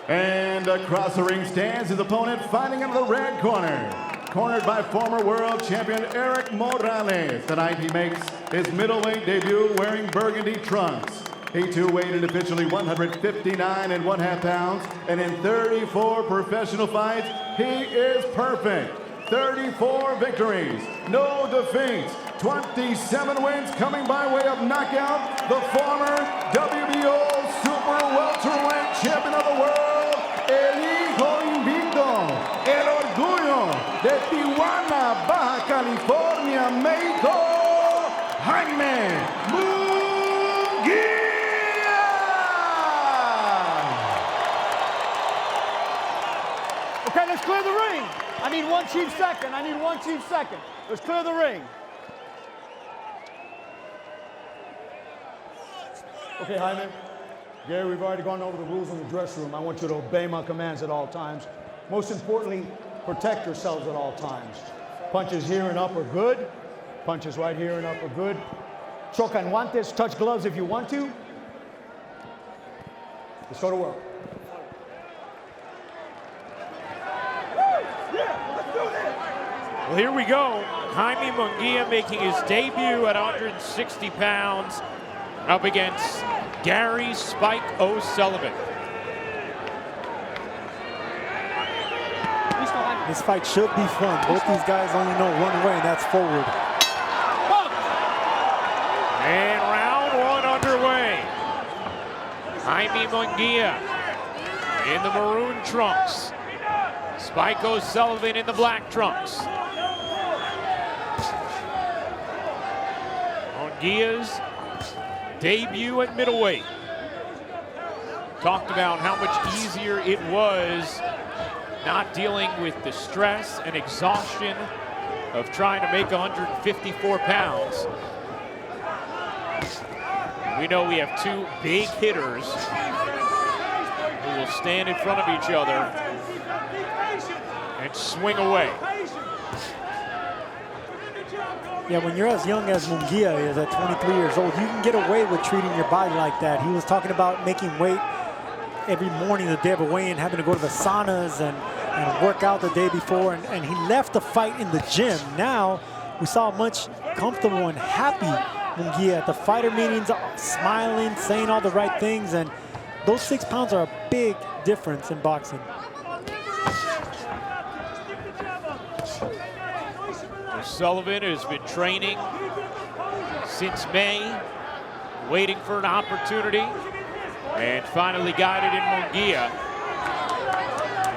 And across the ring stands his opponent, fighting in the red corner. Cornered by former world champion Eric Morales. Tonight he makes his middleweight debut wearing burgundy trunks. He too weighed in officially 159.5 pounds, and in 34 professional fights, he is perfect. 34 victories, no defeats, 27 wins coming by way of knockout. The former WBO super welterweight champion of the world, el hijo invicto, el orgullo de Tijuana, Baja California, México, Jaime Munguia. Okay, let's clear the ring. I need one chief second. Let's clear the ring. Okay, Jaime. Gary, we've already gone over the rules in the dressing room. I want you to obey my commands at all times. Most importantly, protect yourselves at all times. Punches here and up are good. Punches right here and up are good. Choca en guantes, touch gloves if you want to. Let's go to work. Well, here we go. Jaime Munguia making his debut at 160 pounds up against Gary Spike O'Sullivan. This fight should be fun. Both these guys only know one way, and that's forward. And round one underway. Jaime Munguia in the maroon trunks. Spike O'Sullivan in the black trunks. Munguia's debut at middleweight. Talked about how much easier it was not dealing with the stress and exhaustion of trying to make 154 pounds. We know we have two big hitters who will stand in front of each other and swing away. Yeah, when you're as young as Munguia is at 23 years old, you can get away with treating your body like that. He was talking about making weight every morning, the day of a weigh-in, having to go to the saunas and and work out the day before, and he left the fight in the gym. Now we saw a much comfortable and happy Munguia at the fighter meetings, smiling, saying all the right things, and those 6 pounds are a big difference in boxing. Sullivan has been training since May, waiting for an opportunity, and finally got it in Munguia.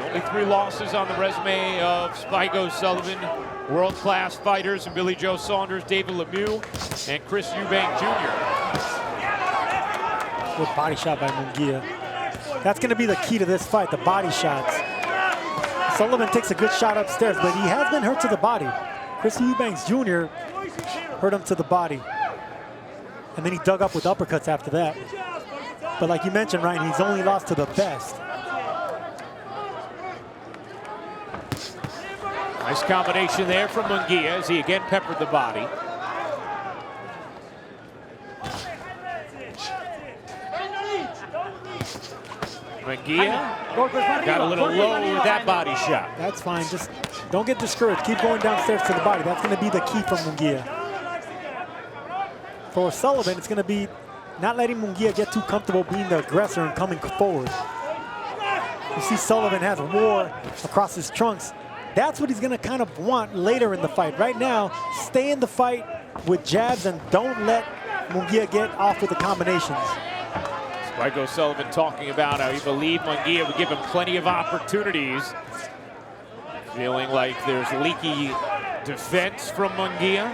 Only 3 losses on the resume of Spike Sullivan. World-class fighters and Billy Joe Saunders, David Lemieux, and Chris Eubank Jr. Good body shot by Munguia. That's going to be the key to this fight, the body shots. Sullivan takes a good shot upstairs, but he has been hurt to the body. Chris Eubanks Jr. hurt him to the body. And then he dug up with uppercuts after that. But like you mentioned, Ryan, he's only lost to the best. Nice combination there from Munguia as he again peppered the body. Munguia got a little low with that body shot. That's fine. Just don't get discouraged. Keep going downstairs to the body. That's going to be the key from Munguia. For Sullivan, it's going to be not letting Munguia get too comfortable being the aggressor and coming forward. You see Sullivan has a war across his trunks. That's what he's going to kind of want later in the fight. Right now, stay in the fight with jabs and don't let Munguia get off with the combinations. Spike O'Sullivan talking about how he believed Munguia would give him plenty of opportunities. Feeling like there's leaky defense from Munguia.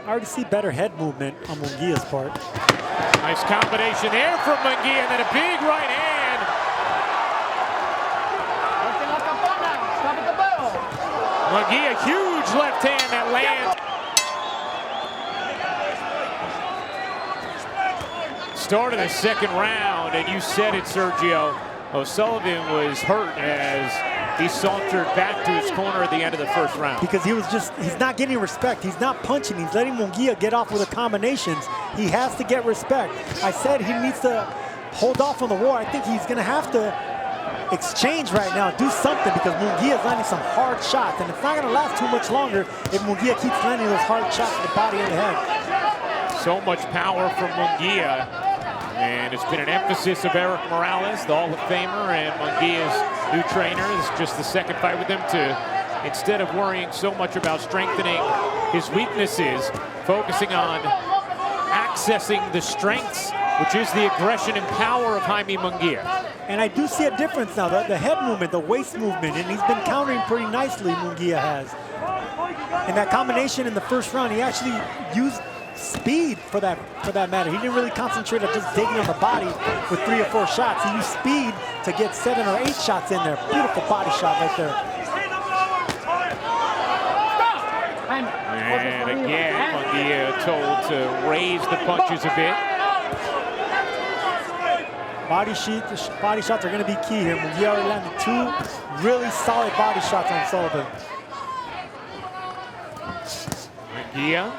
I already see better head movement on Munguia's part. Nice combination there from Munguia, and then a big right hand. Munguia, huge left hand that lands. Start of the second round, and you said it, Sergio. O'Sullivan was hurt as he sauntered back to his corner at the end of the first round. Because he's not getting respect. He's not punching. He's letting Munguia get off with the combinations. He has to get respect. I said he needs to hold off on the war. I think he's going to have to exchange right now, do something, because Munguia's landing some hard shots, and it's not going to last too much longer if Munguia keeps landing those hard shots to the body and the head. So much power from Munguia, and it's been an emphasis of Eric Morales, the Hall of Famer, and Munguia's new trainer. This is just the second fight with him to, instead of worrying so much about strengthening his weaknesses, focusing on accessing the strengths, which is the aggression and power of Jaime Munguia. And I do see a difference now, the head movement, the waist movement, and he's been countering pretty nicely, Munguia has. In that combination in the first round, he actually used speed for that matter. He didn't really concentrate on just digging on the body with 3 or 4 shots. He used speed to get 7 or 8 shots in there. Beautiful body shot right there. And again, Munguia told to raise the punches a bit. Body shots are going to be key here. Munguia already landed 2 really solid body shots on Sullivan. Munguia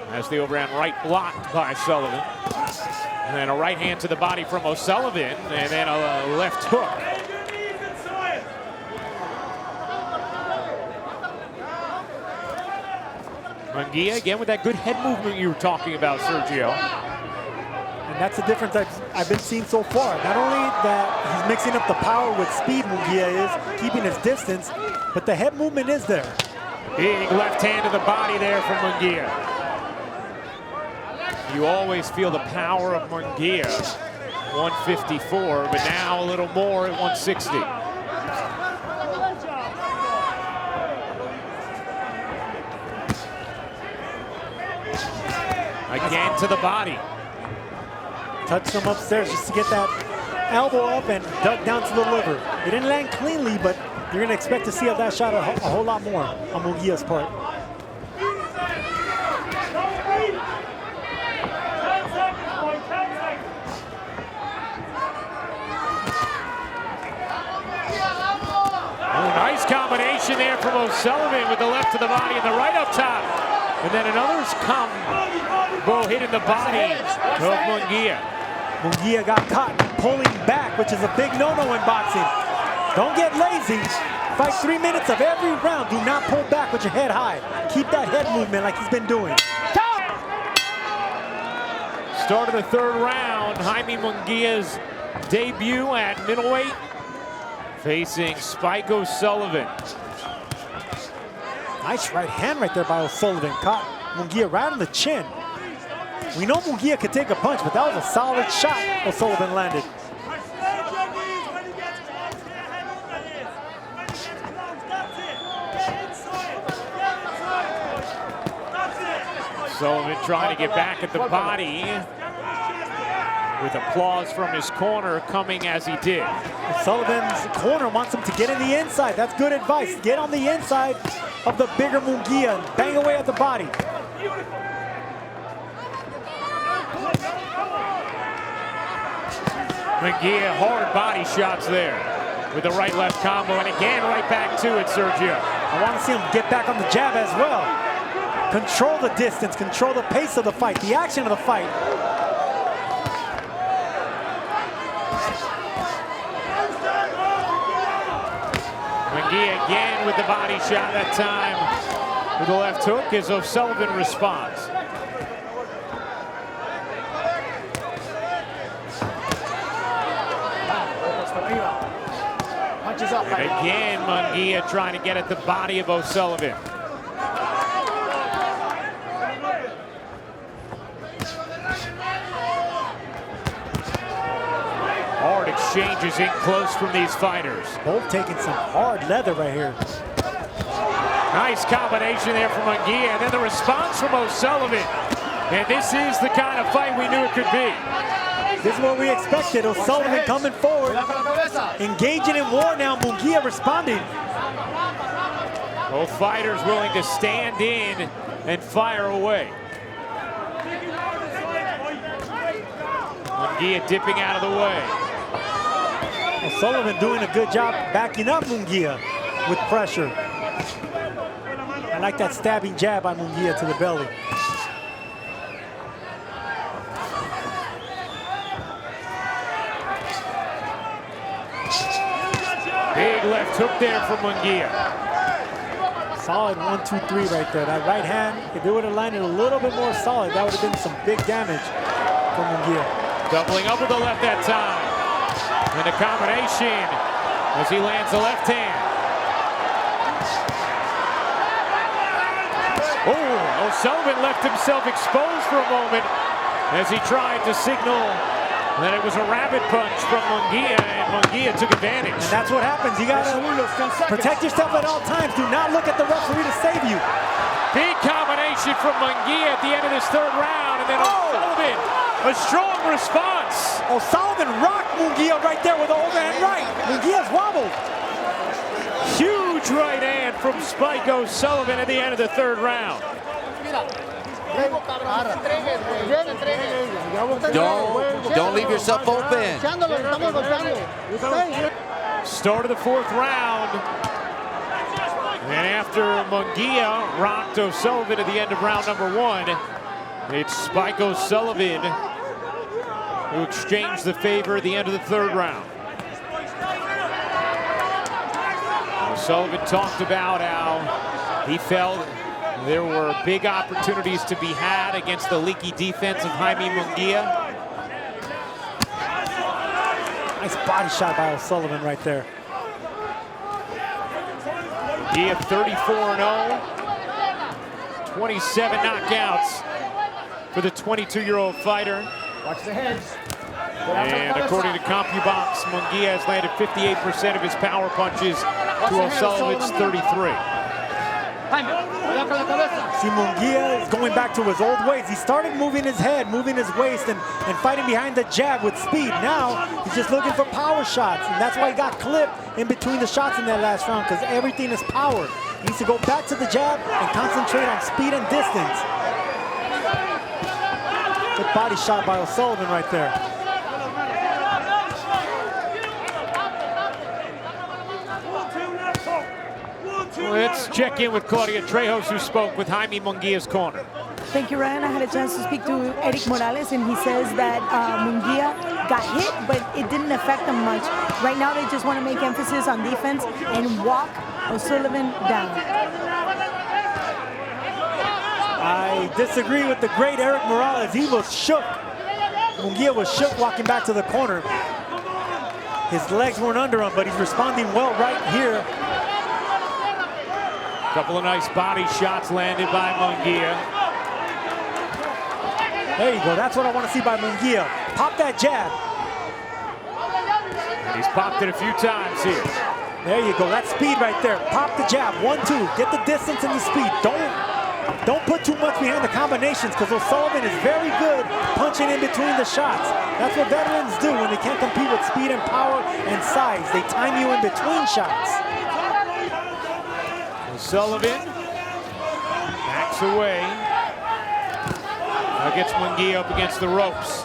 has the overhand right blocked by Sullivan. And then a right hand to the body from O'Sullivan, and then a left hook. Munguia again with that good head movement you were talking about, Sergio. And that's the difference I've been seeing so far. Not only that he's mixing up the power with speed, Munguia is keeping his distance, but the head movement is there. Big left hand to the body there from Munguia. You always feel the power of Munguia, 154, but now a little more at 160. Again to the body. Touched him upstairs just to get that elbow up and dug down to the liver. It didn't land cleanly, but you're going to expect to see that shot a whole lot more on Munguia's part. Oh, nice combination there from O'Sullivan with the left to the body and the right up top. And then another combo hitting the body of Munguia. Munguia got caught, pulling back, which is a big no-no in boxing. Don't get lazy. Fight 3 minutes of every round. Do not pull back with your head high. Keep that head movement like he's been doing. Start of the third round. Jaime Munguia's debut at middleweight, facing Spike O'Sullivan. Nice right hand right there by O'Sullivan. Caught Munguia right on the chin. We know Munguia could take a punch, but that was a solid shot O'Sullivan landed. Sullivan trying to get back at the body, with applause from his corner coming as he did. Sullivan's corner wants him to get in the inside. That's good advice. Get on the inside of the bigger Munguia and bang away at the body. Munguia, hard body shots there with the right-left combo, and again right back to it, Sergio. I want to see him get back on the jab as well. Control the distance, control the pace of the fight, the action of the fight. Munguia again with the body shot, that time with the left hook as O'Sullivan responds. And again, Munguia trying to get at the body of O'Sullivan. Hard exchanges in close from these fighters. Both taking some hard leather right here. Nice combination there from Munguia, and then the response from O'Sullivan. And this is the kind of fight we knew it could be. This is what we expected. O'Sullivan coming forward, engaging in war now. Munguia responding. Both fighters willing to stand in and fire away. Munguia dipping out of the way. O'Sullivan doing a good job backing up Munguia with pressure. I like that stabbing jab by Munguia to the belly. Big left hook there for Munguia. Solid 1, 2, 3 right there. That right hand, if it would have landed a little bit more solid, that would have been some big damage for Munguia. Doubling up with the left that time. And a combination as he lands the left hand. Oh, O'Sullivan left himself exposed for a moment as he tried to signal that it was a rabbit punch from Munguia, and Munguia took advantage. And that's what happens. You gotta protect yourself at all times. Do not look at the referee to save you. Big combination from Munguia at the end of this third round, and then O'Sullivan, a strong response. O'Sullivan rocked Munguia right there with the overhand right. Munguia's wobbled. Huge right hand from Spike O'Sullivan at the end of the third round. Don't leave yourself open. Start of the fourth round. And after Munguia rocked O'Sullivan at the end of round number one, it's Spike O'Sullivan who exchanged the favor at the end of the third round. O'Sullivan talked about how he felt there were big opportunities to be had against the leaky defense of Jaime Munguia. Nice body shot by O'Sullivan right there. Munguia 34-0, 27 knockouts for the 22-year-old fighter. Watch the heads. And according to CompuBox, Munguia has landed 58% of his power punches to O'Sullivan's 33. See, Munguia is going back to his old ways. He started moving his head, moving his waist, and fighting behind the jab with speed. Now, he's just looking for power shots, and that's why he got clipped in between the shots in that last round, because everything is power. He needs to go back to the jab and concentrate on speed and distance. Good body shot by O'Sullivan right there. Let's check in with Claudia Trejos, who spoke with Jaime Munguia's corner. Thank you, Ryan. I had a chance to speak to Eric Morales, and he says that Munguia got hit, but it didn't affect them much. Right now, they just want to make emphasis on defense and walk O'Sullivan down. I disagree with the great Erik Morales. He was shook. Munguia was shook walking back to the corner. His legs weren't under him, but he's responding well right here. Couple of nice body shots landed by Munguia. There you go. That's what I want to see by Munguia. Pop that jab. And he's popped it a few times here. There you go. That's speed right there. Pop the jab. 1-2. Get the distance and the speed. Don't put too much behind the combinations, because O'Sullivan is very good punching in between the shots. That's what veterans do when they can't compete with speed and power and size. They time you in between shots. O'Sullivan backs away. Now gets Munguia up against the ropes.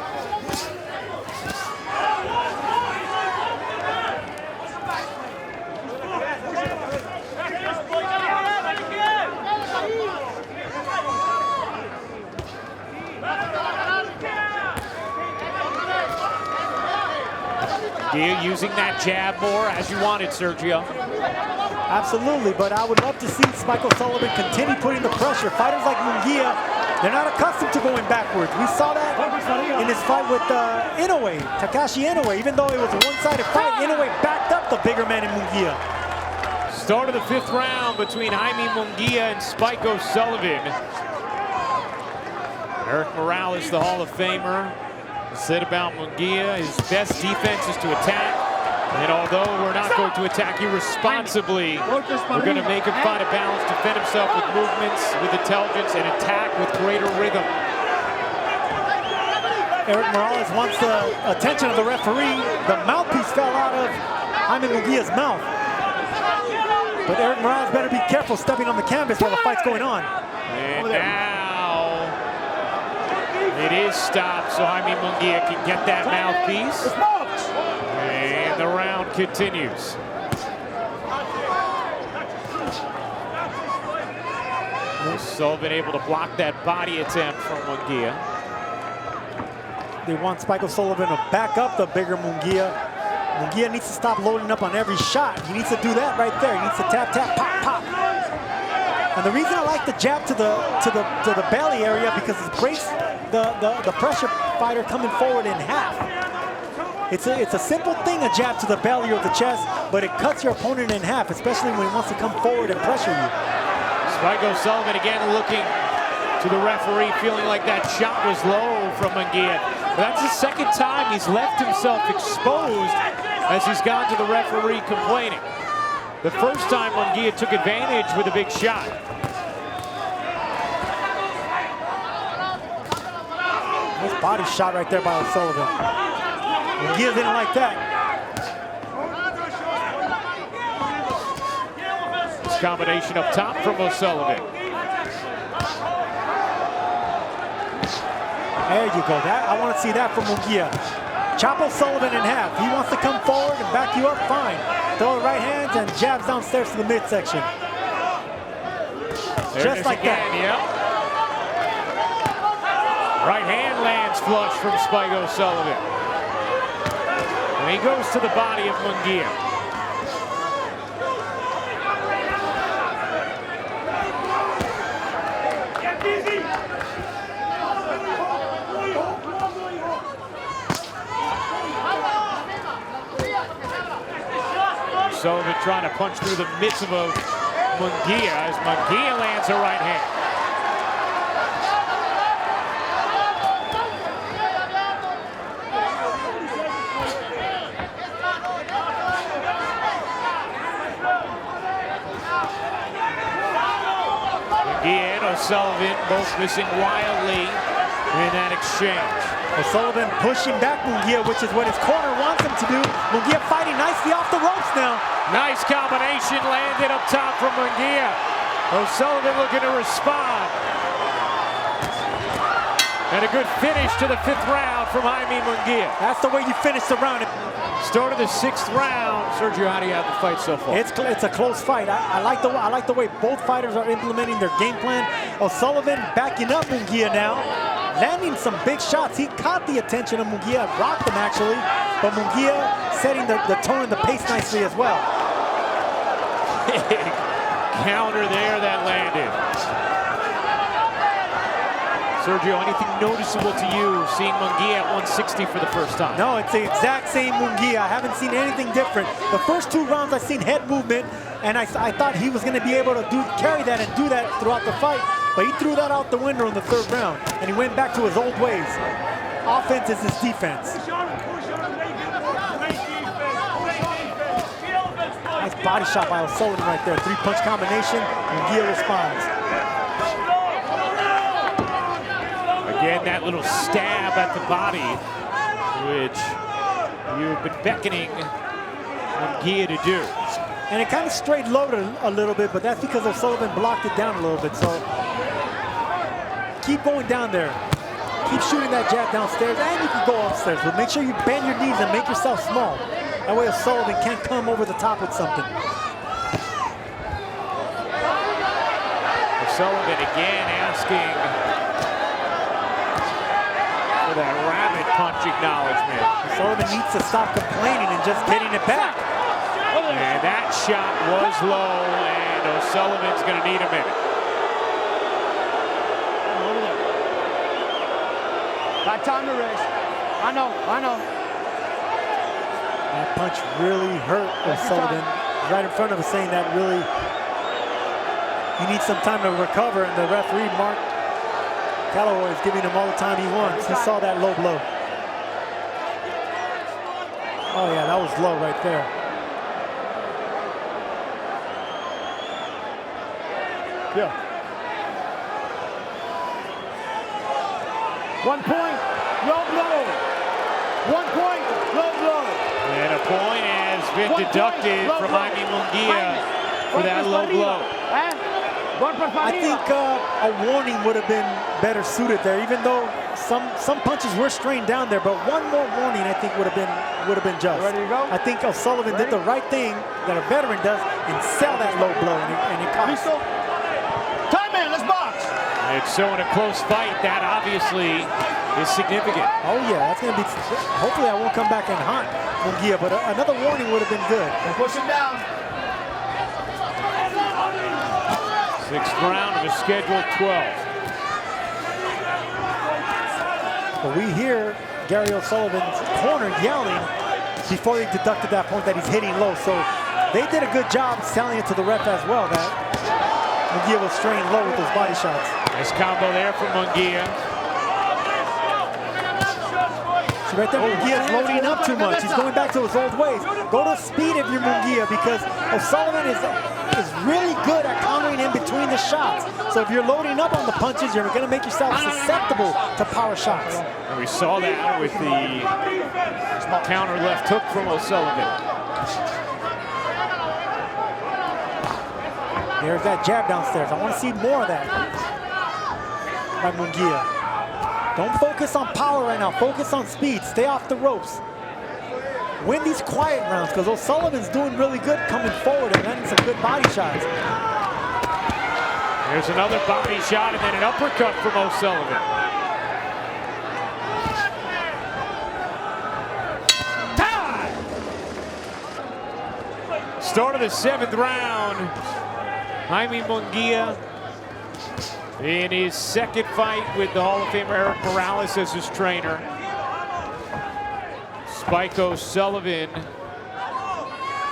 Munguia using that jab more as you wanted, Sergio. Absolutely, but I would love to see Spike O'Sullivan continue putting the pressure. Fighters like Munguia, they're not accustomed to going backwards. We saw that in his fight with Inoue, Takashi Inoue. Even though it was a one-sided fight, Inoue backed up the bigger man in Munguia. Start of the 5th round between Jaime Munguia and Spike O'Sullivan. Erik Morales, the Hall of Famer, said about Munguia, his best defense is to attack. And although we're not going to attack irresponsibly, we're going to make him find a balance, defend himself with movements, with intelligence, and attack with greater rhythm. Erik Morales wants the attention of the referee. The mouthpiece fell out of Jaime Munguia's mouth. But Erik Morales better be careful stepping on the canvas while the fight's going on. And now it is stopped, so Jaime Munguia can get that mouthpiece. And the round continues. O'Sullivan able to block that body attempt from Munguia. They want Spike O'Sullivan to back up the bigger Munguia. Munguia needs to stop loading up on every shot. He needs to do that right there. He needs to tap, tap, pop, pop. And the reason I like the jab to the belly area, because it breaks the pressure fighter coming forward in half. It's a simple thing, a jab to the belly or the chest, but it cuts your opponent in half, especially when he wants to come forward and pressure you. Spike O'Sullivan again looking to the referee, feeling like that shot was low from Munguia. That's the second time he's left himself exposed as he's gone to the referee complaining. The first time Munguia took advantage with a big shot. Nice body shot right there by O'Sullivan. Munguia didn't like that. This combination up top from O'Sullivan. There you go. I want to see that from Munguia. Chop O'Sullivan in half. He wants to come forward and back you up, fine. Throw the right hands and jabs downstairs to the midsection. Just like that. Yep. Right hand lands flush from Spike O'Sullivan. And he goes to the body of Munguia. O'Sullivan trying to punch through the midst of Munguia as Munguia lands a right hand. Munguia and O'Sullivan both missing wildly in that exchange. O'Sullivan pushing back Munguia, which is what his corner wants him to do. Munguia fighting nicely off the ropes now. Nice combination landed up top from Munguia. O'Sullivan looking to respond. And a good finish to the 5th round from Jaime Munguia. That's the way you finish the round. Start of the 6th round. Sergio, how do you have the fight so far? It's a close fight. I like the way both fighters are implementing their game plan. O'Sullivan backing up Munguia now. landing some big shots. He caught the attention of Munguia, rocked him actually, but Munguia setting the tone and the pace nicely as well. Counter there that landed. Sergio, anything noticeable to you seeing Munguia at 160 for the first time? No, it's the exact same Munguia. I haven't seen anything different. The first 2 rounds I've seen head movement, and I thought he was going to be able to carry that and do that throughout the fight, but he threw that out the window in the 3rd round, and he went back to his old ways. Offense is his defense. Nice body shot by O'Sullivan right there. 3-punch combination, Munguia responds. Again, that little stab at the body, which you've been beckoning Munguia to do. And it kind of straight loaded a little bit, but that's because O'Sullivan blocked it down a little bit. So keep going down there. Keep shooting that jab downstairs, and you can go upstairs, but make sure you bend your knees and make yourself small. That way O'Sullivan can't come over the top with something. O'Sullivan again asking for that rabbit punch acknowledgement. O'Sullivan needs to stop complaining and just getting it back. And that shot was low, and O'Sullivan's going to need a minute. Got time to rest. I know. That punch really hurt O'Sullivan. Right in front of us saying that really, he needs some time to recover, and the referee, Mark Calloway, is giving him all the time he wants. He saw that low blow. Oh yeah, that was low right there. Yeah. 1 point, low blow. 1 point, low blow. And a point has been deducted from Jaime Munguia for that low blow. I think a warning would have been better suited there, even though some punches were strained down there. But one more warning, I think, would have been just. Ready to go? I think O'Sullivan did the right thing that a veteran does and sell that low blow, and it cost. Time man, let's box. It's so in a close fight, that obviously is significant. Oh yeah, that's gonna be. Hopefully, I won't come back and haunt Munguia, but another warning would have been good. Push him down. 6th round of a scheduled 12. But we hear Gary O'Sullivan's corner yelling before he deducted that point that he's hitting low. So they did a good job selling it to the ref as well, that Munguia was straying low with those body shots. Nice combo there from Munguia. See right there, Munguia's loading up too much. He's going back to his old ways. Go to speed if you're Munguia, because O'Sullivan is really good at countering in between the shots. So if you're loading up on the punches, you're going to make yourself susceptible to power shots. And we saw that with the counter left hook from O'Sullivan. There's that jab downstairs. I want to see more of that by Munguia. Don't focus on power right now. Focus on speed. Stay off the ropes. Win these quiet rounds, because O'Sullivan's doing really good coming forward and landing some good body shots. There's another body shot and then an uppercut from O'Sullivan. Time! Start of the 7th round. Jaime Munguia in his 2nd fight with the Hall of Famer Eric Morales as his trainer. Spike O'Sullivan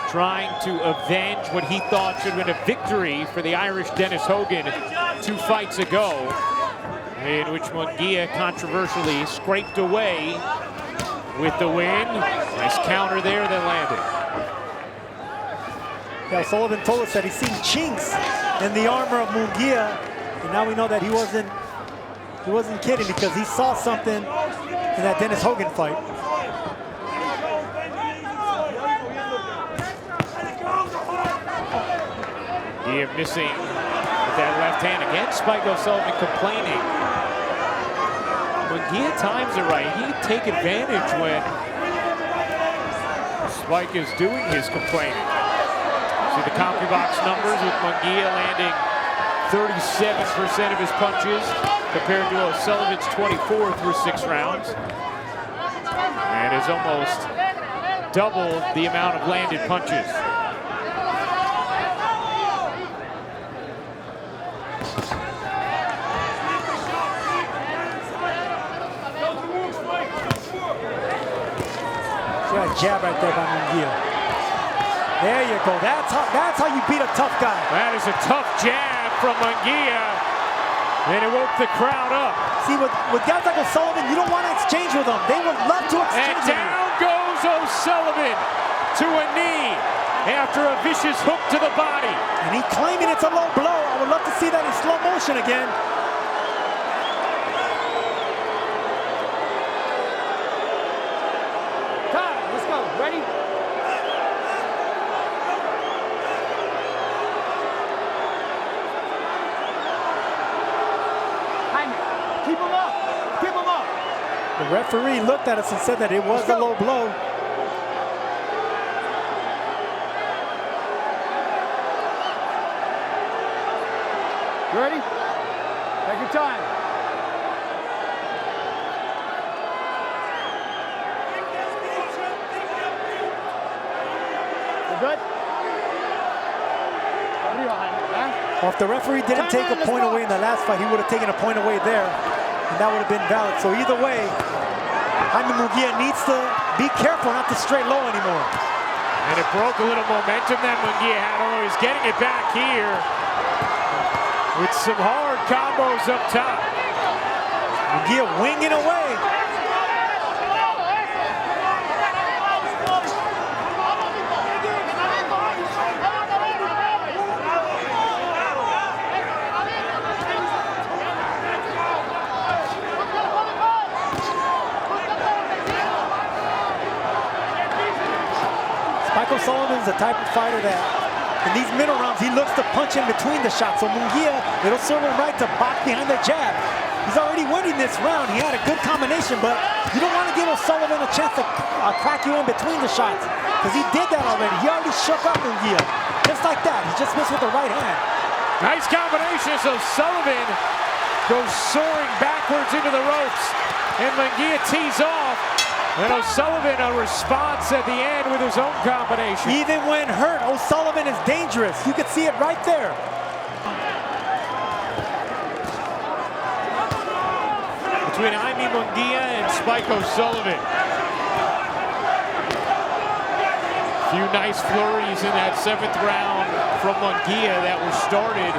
trying to avenge what he thought should have been a victory for the Irish Dennis Hogan 2 fights ago, in which Munguia controversially scraped away with the win. Nice counter there that landed. Yeah, O'Sullivan told us that he's seen chinks in the armor of Munguia, and now we know that he wasn't kidding, because he saw something in that Dennis Hogan fight. He is missing with that left hand again. Spike O'Sullivan complaining. Munguia times it right. He can take advantage when Spike is doing his complaining. See the CompuBox numbers with Munguia landing 37% of his punches compared to O'Sullivan's 24 through 6 rounds. And is almost double the amount of landed punches. Got a jab right there by Munguia. There you go. That's how you beat a tough guy. That is a tough jab from Munguia, and it woke the crowd up. See, with guys like O'Sullivan, you don't want to exchange with them. They would love to exchange. And down goes O'Sullivan to a knee after a vicious hook to the body. And he claiming it's a low blow. I would love to see that in slow motion again. Time, let's go. Ready? Keep him up. Keep him up. The referee looked at us and said that it was a low blow. You ready? Take your time. You good? Well, if the referee didn't take a point away in the last fight, he would have taken a point away there, and that would have been valid. So either way, Jaime Munguia needs to be careful not to straight low anymore. And it broke a little momentum that Munguia had, although he's getting it back here with some hard combos up top. Munguia winging away. O'Sullivan's the type of fighter that in these middle rounds he looks to punch in between the shots. So Munguia, it'll serve him right to box behind the jab. He's already winning this round. He had a good combination, but you don't want to give O'Sullivan a chance to crack you in between the shots, because he did that already. He already shook up Munguia just like that. He just missed with the right hand. Nice combination. So Sullivan goes soaring backwards into the ropes, and Munguia tees off. And O'Sullivan a response at the end with his own combination. Even when hurt, O'Sullivan is dangerous. You can see it right there. Between Jaime Munguia and Spike O'Sullivan. A few nice flurries in that 7th round from Munguia that were started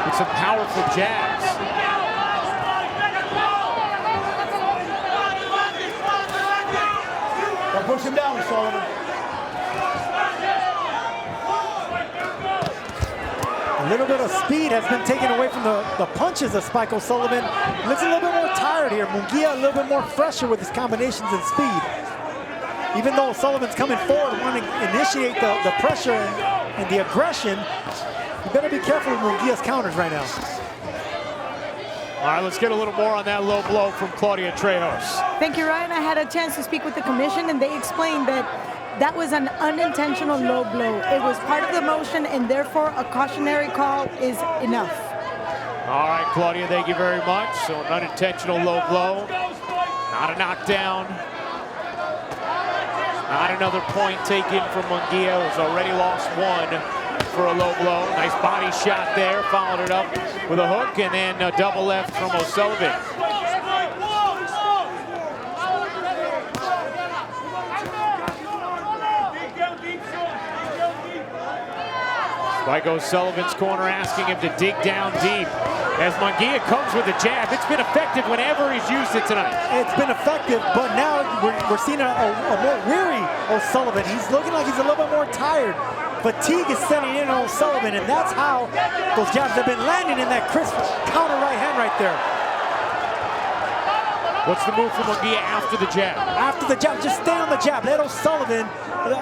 with some powerful jabs. Push him down, Sullivan. A little bit of speed has been taken away from the punches of Spike O'Sullivan. Looks a little bit more tired here. Munguia a little bit more fresher with his combinations and speed. Even though O'Sullivan's coming forward, wanting to initiate the pressure and the aggression, you better be careful with Munguia's counters right now. All right, let's get a little more on that low blow from Claudia Trejos. Thank you, Ryan. I had a chance to speak with the commission, and they explained that that was an unintentional low blow. It was part of the motion, and therefore a cautionary call is enough. All right, Claudia, thank you very much. So an unintentional low blow, not a knockdown. Not another point taken from Munguia, who's already lost 1 for a low blow. Nice body shot there, followed it up with a hook, and then a double left from O'Sullivan. Spike O'Sullivan's corner asking him to dig down deep. As Munguia comes with a jab, it's been effective whenever he's used it tonight. It's been effective, but now we're seeing a more weary O'Sullivan. He's looking like he's a little bit more tired. Fatigue is setting in on O'Sullivan, and that's how those jabs have been landing in that crisp counter right hand right there. What's the move from Munguia after the jab? After the jab, just stay on the jab. Let O'Sullivan,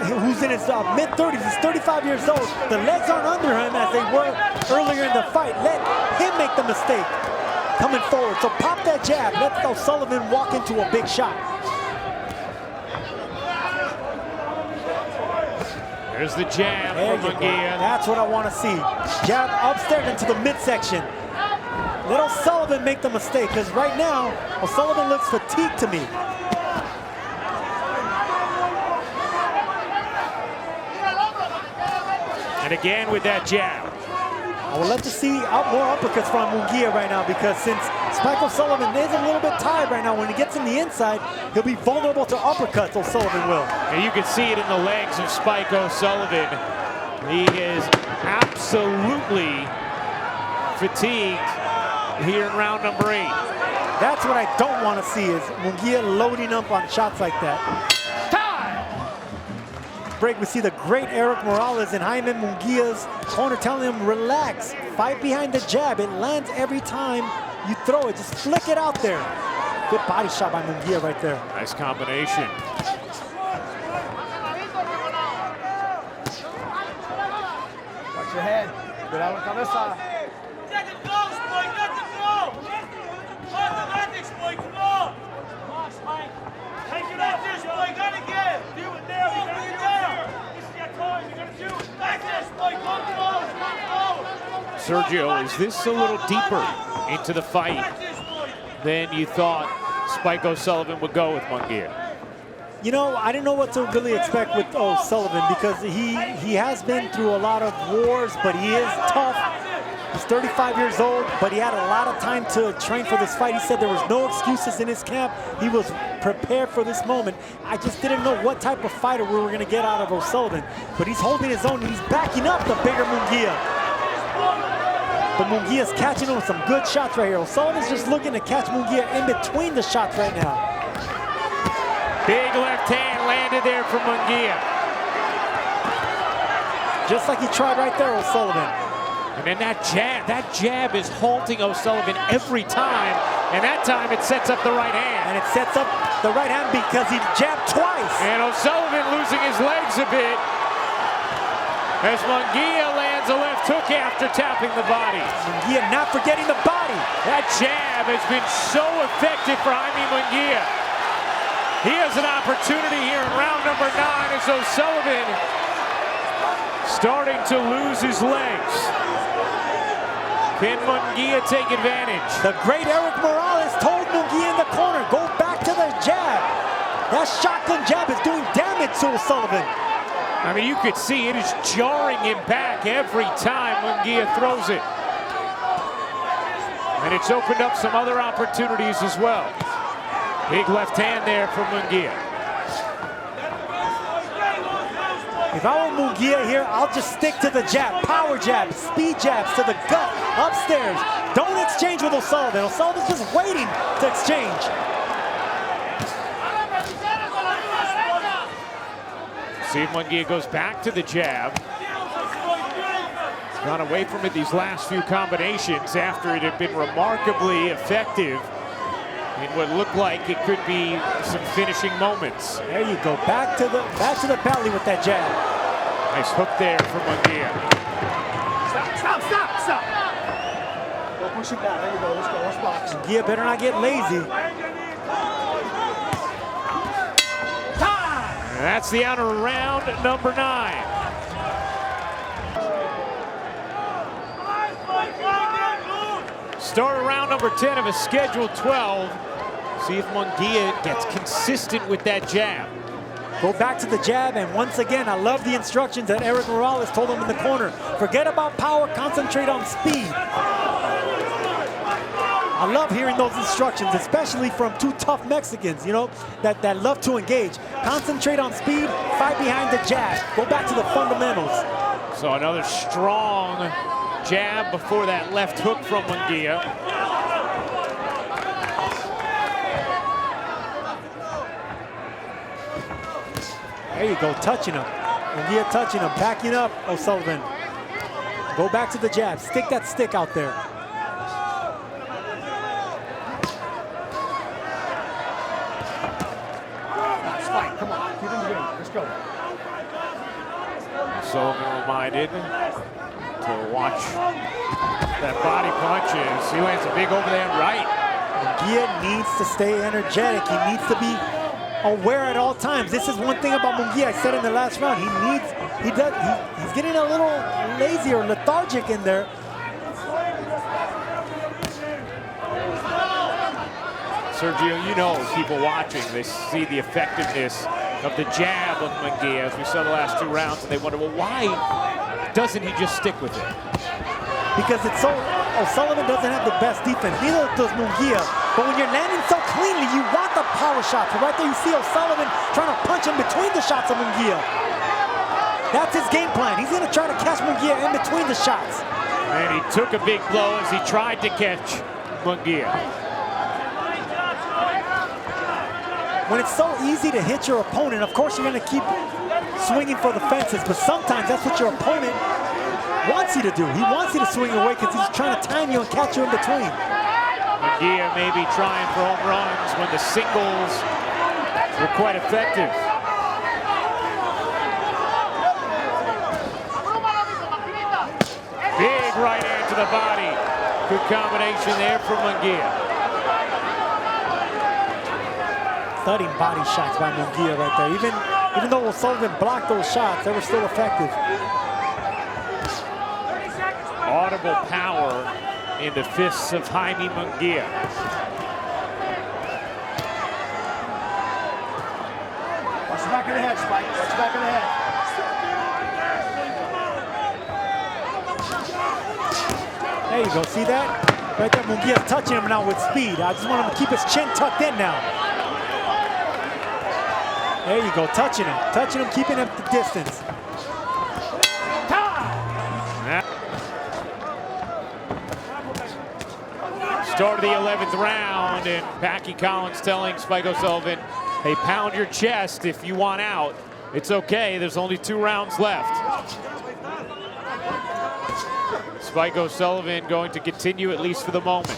who's in his mid-30s, he's 35 years old. The legs aren't under him as they were earlier in the fight. Let him make the mistake coming forward. So pop that jab. Let O'Sullivan walk into a big shot. There's the jab from Munguia. That's what I want to see. Jab upstairs into the midsection. Let O'Sullivan make the mistake, because right now, O'Sullivan looks fatigued to me. And again with that jab. I would love to see more uppercuts from Munguia right now, because since Spike O'Sullivan is a little bit tired right now, when he gets in the inside, he'll be vulnerable to uppercuts, O'Sullivan will. And you can see it in the legs of Spike O'Sullivan. He is absolutely fatigued here in round number 8. That's what I don't want to see, is Munguia loading up on shots like that. Break, we see the great Eric Morales in Jaime Munguia's corner telling him, relax, fight behind the jab. It lands every time you throw it. Just flick it out there. Good body shot by Munguia right there. Nice combination. Watch your head. Cuidado la cabeza. Sergio, is this a little deeper into the fight than you thought Spike O'Sullivan would go with Munguia? You know, I didn't know what to really expect with O'Sullivan, because he has been through a lot of wars, but he is tough. He's 35 years old, but he had a lot of time to train for this fight. He said there was no excuses in his camp. He was prepared for this moment. I just didn't know what type of fighter we were going to get out of O'Sullivan, but he's holding his own. He's backing up the bigger Munguia. But Munguia's catching him with some good shots right here. O'Sullivan's just looking to catch Munguia in between the shots right now. Big left hand landed there from Munguia. Just like he tried right there, O'Sullivan. And then that jab is halting O'Sullivan every time. And that time it sets up the right hand. And it sets up the right hand because he jabbed twice. And O'Sullivan losing his legs a bit as Munguia lands a left hook after tapping the body. Munguia not forgetting the body. That jab has been so effective for Jaime Munguia. He has an opportunity here in round number 9 as O'Sullivan starting to lose his legs. Can Munguia take advantage? The great Eric Morales told Munguia in the corner, go back to the jab. That shotgun jab is doing damage to O'Sullivan. I mean, you could see it is jarring him back every time Munguia throws it. And it's opened up some other opportunities as well. Big left hand there from Munguia. If I were Munguia here, I'll just stick to the jab. Power jab, speed jabs to the gut, upstairs. Don't exchange with O'Sullivan. O'Sullivan's just waiting to exchange. See if Munguia goes back to the jab. Gone away from it these last few combinations after it had been remarkably effective in what looked like it could be some finishing moments. There you go, back to the belly with that jab. Nice hook there for Munguia. Stop. Go push it down. There you go. Let's go. Let's box. Munguia better not get lazy. And that's the end of round number 9. Start of round number 10 of a scheduled 12. See if Munguia gets consistent with that jab. Go back to the jab, and once again, I love the instructions that Eric Morales told him in the corner. Forget about power, concentrate on speed. I love hearing those instructions, especially from two tough Mexicans, you know, that love to engage. Concentrate on speed, fight behind the jab. Go back to the fundamentals. So another strong jab before that left hook from Munguia. There you go, touching him. Munguia touching him, backing up O'Sullivan. Go back to the jab, stick that stick out there. Come on, keep in the game. Let's go. Sullivan reminded to watch that body punch as he lands a big overhand right. Munguia needs to stay energetic. He needs to be aware at all times. This is one thing about Munguia. I said in the last round, he's getting a little lazy or lethargic in there. Sergio, you know, people watching, they see the effectiveness of the jab of Munguia as we saw the last 2 rounds, and they wonder, well, why doesn't he just stick with it? Because it's so, O'Sullivan doesn't have the best defense, neither does Munguia. But when you're landing so cleanly, you want the power shots. And right there you see O'Sullivan trying to punch in between the shots of Munguia. That's his game plan. He's gonna try to catch Munguia in between the shots. And he took a big blow as he tried to catch Munguia. When it's so easy to hit your opponent, of course you're gonna keep swinging for the fences, but sometimes that's what your opponent wants you to do. He wants you to swing away because he's trying to time you and catch you in between. Munguia may be trying for home runs when the singles were quite effective. Big right hand to the body. Good combination there from Munguia. Studying body shots by Munguia right there. Even though O'Sullivan blocked those shots, they were still effective. Audible power in the fists of Jaime Munguia. Watch the back of the head, Spike. Watch the back of the head. There you go, see that? Right there, Munguia's touching him now with speed. I just want him to keep his chin tucked in now. There you go, touching him, keeping him at the distance. Start of the 11th round, and Packy Collins telling Spike O'Sullivan, hey, pound your chest if you want out. It's okay, there's only 2 rounds left. Spike O'Sullivan going to continue at least for the moment.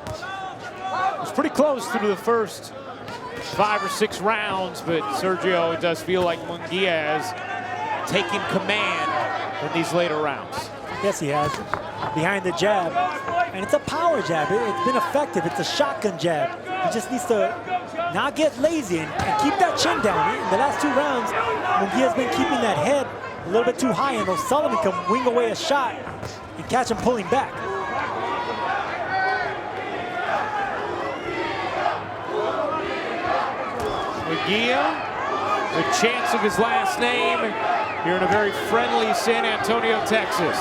It was pretty close through the first 5 or 6 rounds, but Sergio, it does feel like Munguia has taken command in these later rounds. Yes, he has. Behind the jab. And it's a power jab. It's been effective. It's a shotgun jab. He just needs to not get lazy and keep that chin down. In the last 2 rounds, Munguia's been keeping that head a little bit too high, and O'Sullivan can wing away a shot and catch him pulling back. Munguia, the chance of his last name, here in a very friendly San Antonio, Texas.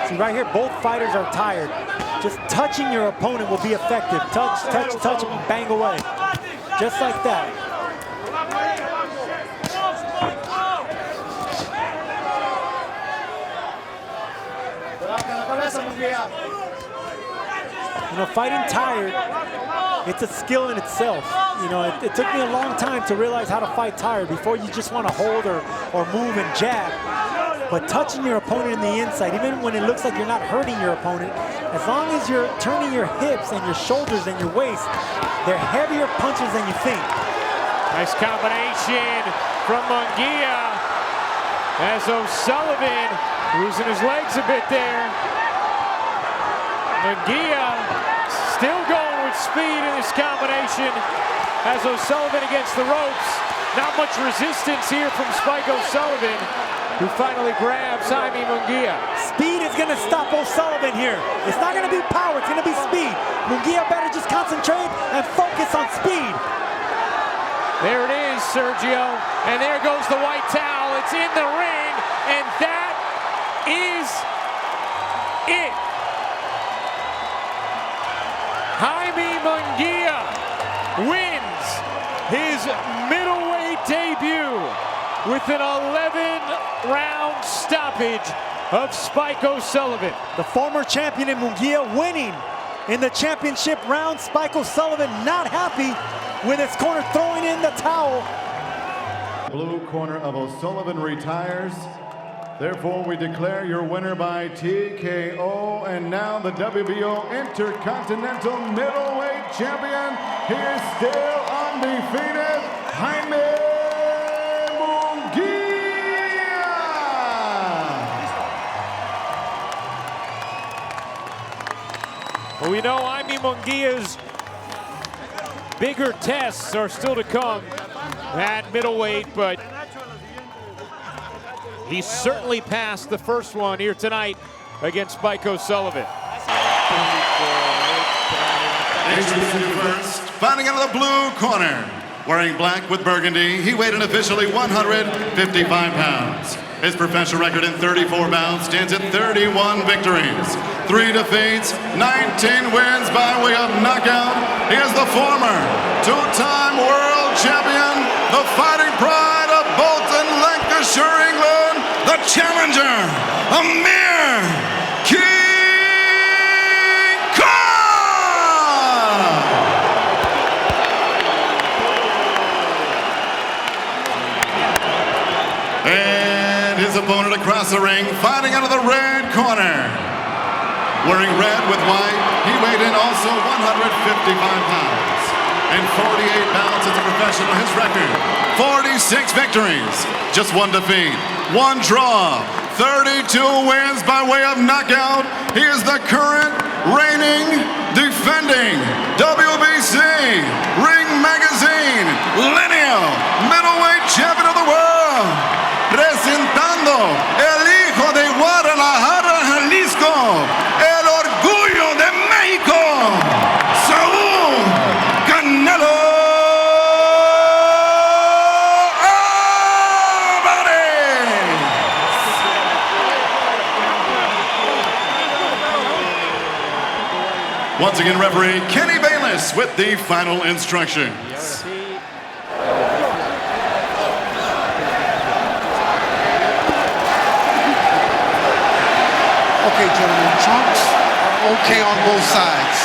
See, right here, both fighters are tired. Just touching your opponent will be effective. Touch, touch, touch, and bang away. Just like that. You know, fighting tired, it's a skill in itself. You know, it took me a long time to realize how to fight tired. Before, you just want to hold or move and jab. But touching your opponent in the inside, even when it looks like you're not hurting your opponent, as long as you're turning your hips and your shoulders and your waist, they're heavier punches than you think. Nice combination from Munguia as O'Sullivan losing his legs a bit there. Munguia still going with speed in this combination as O'Sullivan against the ropes. Not much resistance here from Spike O'Sullivan, who finally grabs Jaime Munguia. Speed is going to stop O'Sullivan here. It's not going to be power, it's going to be speed. Munguia better just concentrate and focus on speed. There it is, Sergio, and there goes the white towel. It's in the ring, and that is it. Jaime Munguia wins his middleweight debut with an 11-round stoppage of Spike O'Sullivan. The former champion in Munguia winning in the championship round. Spike O'Sullivan not happy with his corner throwing in the towel. Blue corner of O'Sullivan retires. Therefore, we declare your winner by TKO, and now the WBO Intercontinental Middleweight Champion. He is still undefeated, Jaime Munguia. Well, we know Jaime Munguia's bigger tests are still to come at middleweight, but he certainly passed the first one here tonight against Spike O'Sullivan. Introducing first, fighting out of the blue corner, wearing black with burgundy, he weighed in officially 155 pounds. His professional record in 34 bouts stands at 31 victories, 3 defeats, 19 wins by way of knockout. He is the former two-time world champion, the fighting pride of Bolton, Lancashire, England, the challenger, Amir opponent across the ring, fighting out of the red corner. Wearing red with white, he weighed in also 155 pounds. And 48 bouts as a professional, his record, 46 victories, just 1 defeat, 1 draw, 32 wins by way of knockout. He is the current reigning, defending WBC, Ring Magazine, lineal middleweight champion of the world. Presentando el hijo de Guadalajara, Jalisco, el orgullo de México, Saul Canelo Alvarez. Once again, referee Kenny Bayless with the final instructions. Okay, gentlemen, trunks are okay on both sides.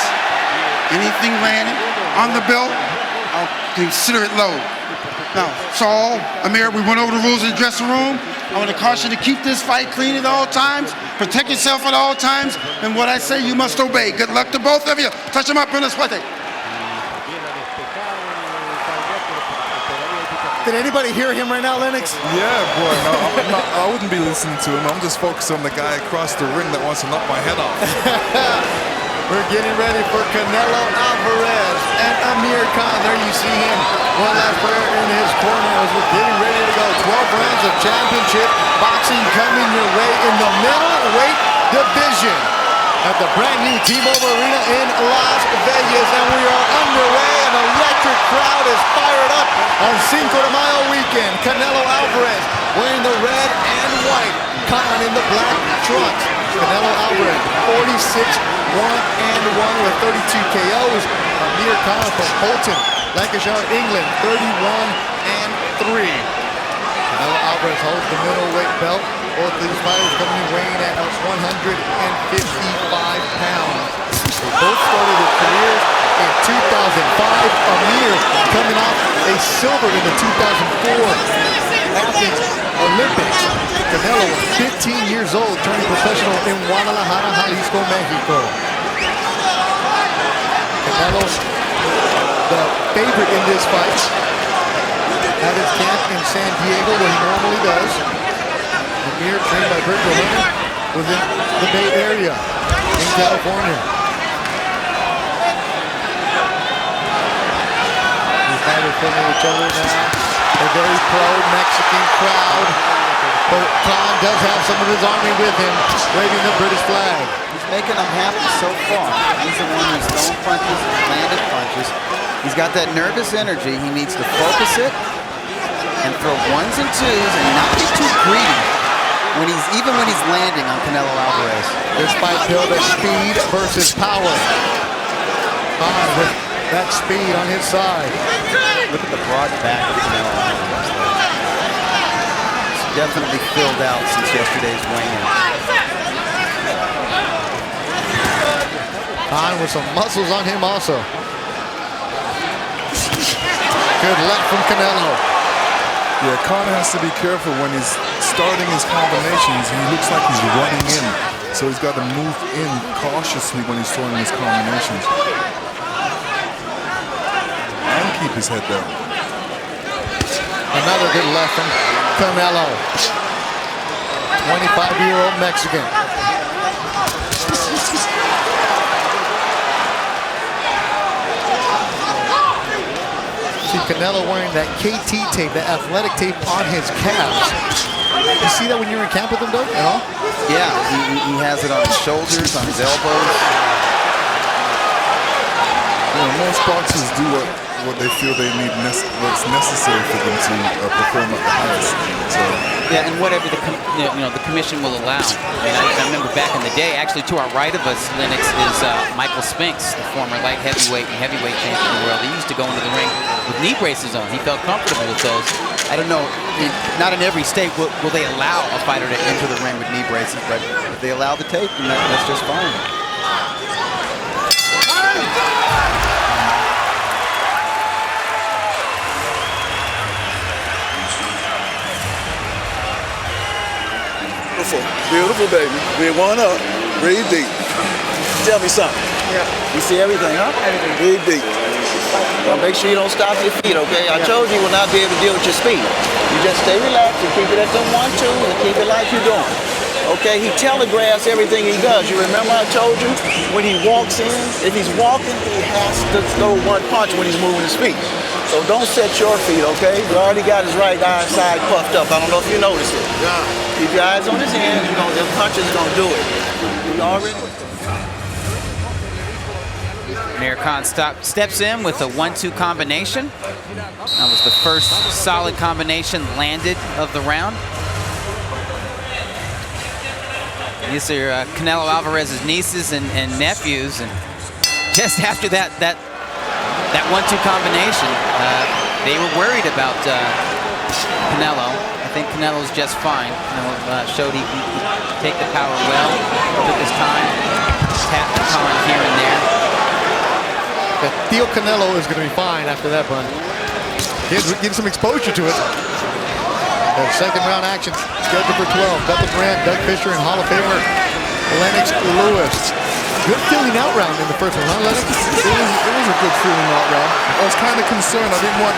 Anything landing on the belt, I'll consider it low. Now, Saul, Amir, we went over the rules in the dressing room. I want to caution you to keep this fight clean at all times, protect yourself at all times, and what I say you must obey. Good luck to both of you. Touch them up in the split. Did anybody hear him right now, Lennox? Yeah, boy. No, I wouldn't be listening to him. I'm just focused on the guy across the ring that wants to knock my head off. We're getting ready for Canelo Alvarez and Amir Khan. There you see him. One last player in his corner as we're getting ready to go. 12 rounds of championship boxing coming your way in the middleweight division at the brand new T-Mobile Arena in Las Vegas. And we are underway. An electric crowd is fired up on Cinco de Mayo weekend. Canelo Alvarez wearing the red and white. Khan in the black trunks. Canelo Alvarez 46-1-1 with 32 KOs. Amir Khan from Bolton, Lancashire, England 31-3. Canelo Alvarez holds the middleweight belt. Both of these fighters coming in weighing at 155 pounds. They both started their careers in 2005. Amir coming off a silver in the 2004 Athens Olympics. Canelo was 15 years old, turning professional in Guadalajara, Jalisco, Mexico. Canelo, the favorite in this fight, had his camp in San Diego, where he normally does. Amir, trained by Virgil Leonard, was in the Bay Area in California. These fighters filming each other now. A very pro-Mexican crowd. But Khan does have some of his army with him, waving the British flag. He's making them happy so far. He's the one who's throwing punches, landed punches. He's got that nervous energy. He needs to focus it and throw ones and twos and not be too greedy even when he's landing on Canelo Alvarez. This fight billed as speed versus power. Khan with that speed on his side. Look at the broad back of Canelo Alvarez. It's definitely filled out since yesterday's weigh-in. Khan with some muscles on him also. Good left from Canelo. Yeah, Khan has to be careful when he's starting his combinations. He looks like he's running in. So he's got to move in cautiously when he's throwing his combinations. And keep his head down. Another good left from Canelo. 25-year-old Mexican. Canelo wearing that KT tape, that athletic tape on his calves. You see that when you're in camp with him, Doug, at all? Yeah, he has it on his shoulders, on his elbows. Most boxers do what they feel they need, what's necessary for them to perform at the highest. So. Yeah, and whatever the commission will allow. I mean, I remember back in the day, actually to our right of us, Lennox, is Michael Spinks, the former light heavyweight and heavyweight champion of the world. He used to go into the ring with knee braces on. He felt comfortable with those. I don't know, not in every state will they allow a fighter to enter the ring with knee braces, but if they allow the tape, then that's just fine. Beautiful, baby. We're one up. Breathe deep. Tell me something. Yeah. You see everything, huh? Everything. Breathe deep. Well, make sure you don't stop your feet, okay? I told you will not be able to deal with your speed. You just stay relaxed and keep it at the 1-2 and keep it like you're doing. Okay? He telegraphs everything he does. You remember I told you when he walks in, if he's walking, he has to throw one punch when he's moving his feet. So don't set your feet, okay? He already got his right eye side puffed up. I don't know if you noticed it. Yeah. Keep your eyes on his hands. The punch is going to do it. You already... Amir Khan steps in with a 1-2 combination. That was the first solid combination landed of the round. These are Canelo Alvarez's nieces and nephews, and just after that 1-2 combination, they were worried about Canelo. I think Canelo's just fine. Canelo showed he could take the power well, took his time, tapped the Khan here and there. Theo Canelo is going to be fine after that one. Give some exposure to it. The second round action scheduled for 12. Double Grant, Doug Fisher, and Hall of Famer Lennox Lewis. Good feeling out round in the first one, huh, Lennox? It was a good feeling out round. I was kind of concerned. I didn't want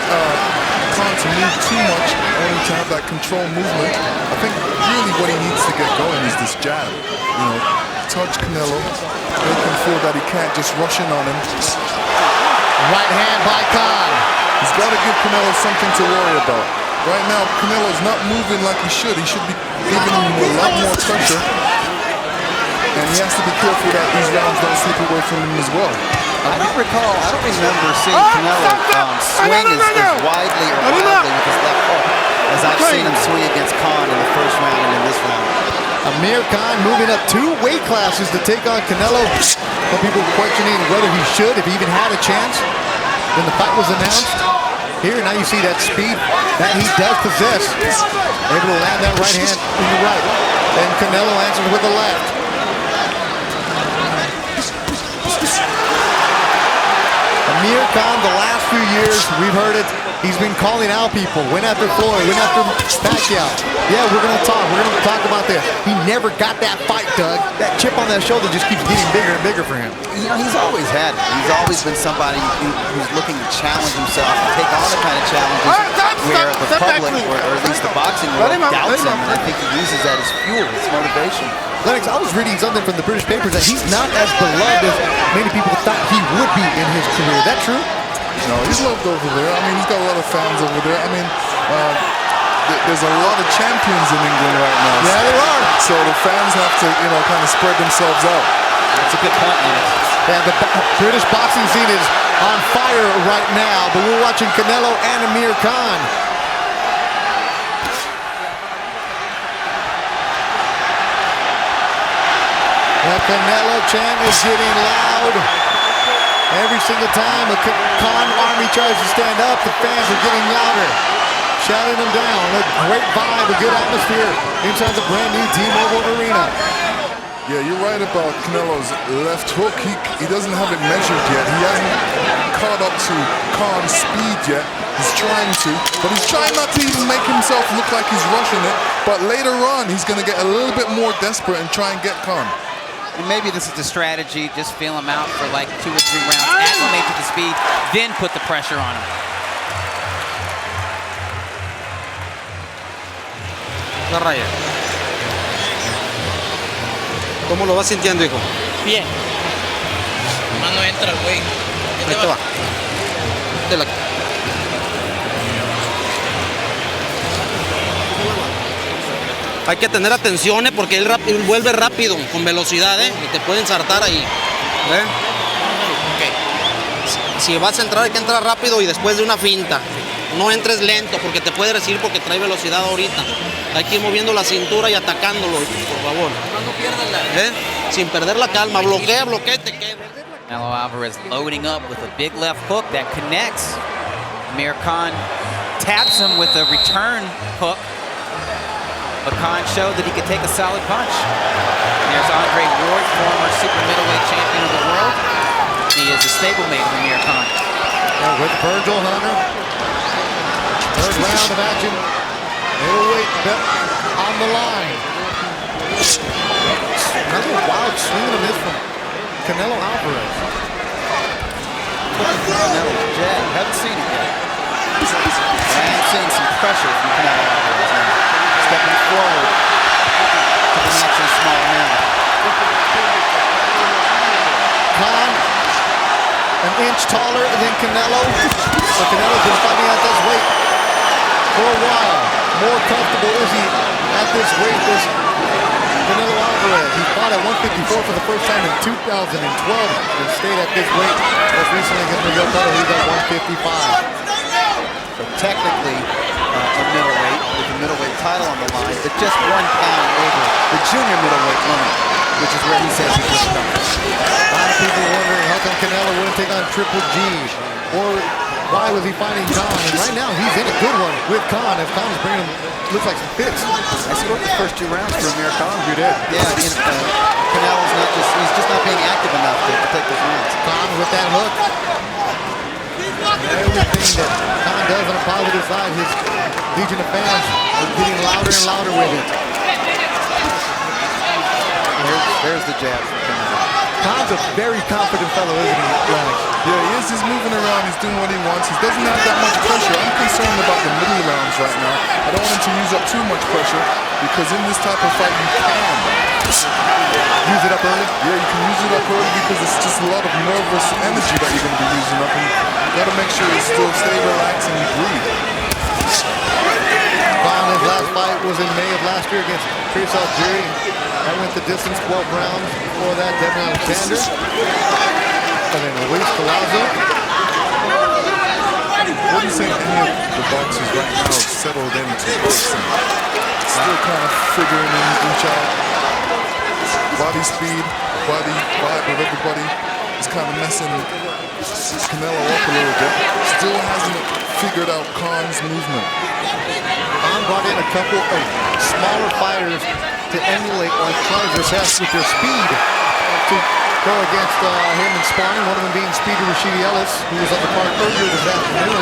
Khan to move too much, only to have that control movement. I think really what he needs to get going is this jab. Touch Canelo, make him feel that he can't just rush in on him. Right hand by Khan. He's got to give Canelo something to worry about. Right now, Canelo's not moving like he should. He should be giving him a lot more pressure. And he has to be careful that these rounds don't slip away from him as well. I don't remember seeing Canelo swing as widely or wildly with his left hook as I've seen him swing against Khan in the first round and in this round. Amir Khan moving up 2 weight classes to take on Canelo. Some people questioning whether he should, if he even had a chance when the fight was announced. Here, now you see that speed that he does possess. Able to land that right hand in the right. And Canelo answers with the left. Amir Khan, the last few years, we've heard it, he's been calling out people. Went after Floyd, went after Pacquiao. Yeah, we're going to talk about this. He never got that fight, Doug. That chip on that shoulder just keeps getting bigger and bigger for him. He's always had it. He's always been somebody who's looking to challenge himself and take on the kind of challenges where the public, or at least the boxing world, doubts him. And I think he uses that as fuel, as motivation. Lennox, I was reading something from the British papers that he's not as beloved as many people thought he would be in his career. Is that true? No, he's loved over there. I mean, he's got a lot of fans over there. I mean, there's a lot of champions in England right now. Yeah, there are. So the fans have to, kind of spread themselves out. That's a good point, Lennox. Yeah, the British boxing scene is on fire right now, but we're watching Canelo and Amir Khan. The Canelo chant is getting loud. Every single time a Khan army tries to stand up, the fans are getting louder, shouting them down. A great vibe, a good atmosphere inside the brand new T-Mobile Arena. Yeah, you're right about Canelo's left hook. He doesn't have it measured yet. He hasn't caught up to Khan's speed yet. He's trying to, but he's trying not to even make himself look like he's rushing it. But later on, he's going to get a little bit more desperate and try and get Khan. And maybe this is the strategy, just feel him out for like 2 or 3 rounds, acclimate to the speed, then put the pressure on him. La raya. ¿Cómo lo vas sintiendo, hijo? Bien. Mano entra el güey. Ahí te va. De la... Hay que tener atención, porque él vuelve rápido, con velocidad, y te puede ensartar ahí. Okay. Si vas a entrar, hay que entrar rápido y después de una finta. No entres lento, porque te puede recibir porque trae velocidad ahorita. Hay que ir moviendo la cintura y atacándolo, por favor. Sin perder la calma. Bloquea, te queda. Canelo Alvarez loading up with a big left hook that connects. Amir Khan taps him with a return hook. But Khan showed that he could take a solid punch. And there's Andre Ward, former super middleweight champion of the world. He is a stablemate of Amir Khan. With Virgil Hunter. Third round of action. Middleweight belt on the line. Another wild swing and a miss from Canelo Alvarez. Canelo's jab. Haven't seen it yet. I am seeing some pressure from Canelo Alvarez now. Stepping forward to the naturally small man. Khan, an inch taller than Canelo. So Canelo's been fighting at this weight for a while. More comfortable is he at this weight as Canelo Alvarez. He fought at 154 for the first time in 2012 and stayed at this weight. Most recently against Miguel Cotto, he's at 155. So technically a middleweight with the middleweight title on the line, but just 1 pound over the junior middleweight limit, which is where he says he just done. A lot of people wondering how come Canelo wouldn't take on Triple G, or why was he fighting Khan? And right now he's in a good one with Khan, as Khan is bringing him, looks like some fits. I scored the first 2 rounds for Amir Khan. You did? Yeah, Canelo's he's just not being active enough to take those rounds. Khan with that hook. Everything that Khan does on a positive side, his legion of fans are getting louder and louder with it. There's the jab from Canelo. Khan's a very confident fellow, isn't he, Lennox? Yeah, he is. He's moving around. He's doing what he wants. He doesn't have that much pressure. I'm concerned about the middle rounds right now. I don't want him to use up too much pressure, because in this type of fight, you can use it up early. Yeah, you can use it up early because it's just a lot of nervous energy that you're going to be using up, and you got to make sure you still stay relaxed and you breathe. Khan, his last fight was in May of last year against Chris Algieri. That went the distance, 12 rounds. Before that, Devin Alexander. And then Luis Collazo. What do you think any of the boxers right now have settled into boxing? Still kind of figuring each out. Body speed, body vibe of everybody is kind of messing Canelo up a little bit. Still hasn't figured out Khan's movement. Khan brought in a couple of smaller fighters to emulate like Kaiser's best with their speed to go against him in sparring. One of them being Speedy Rashidi Ellis, who was on the card earlier this afternoon.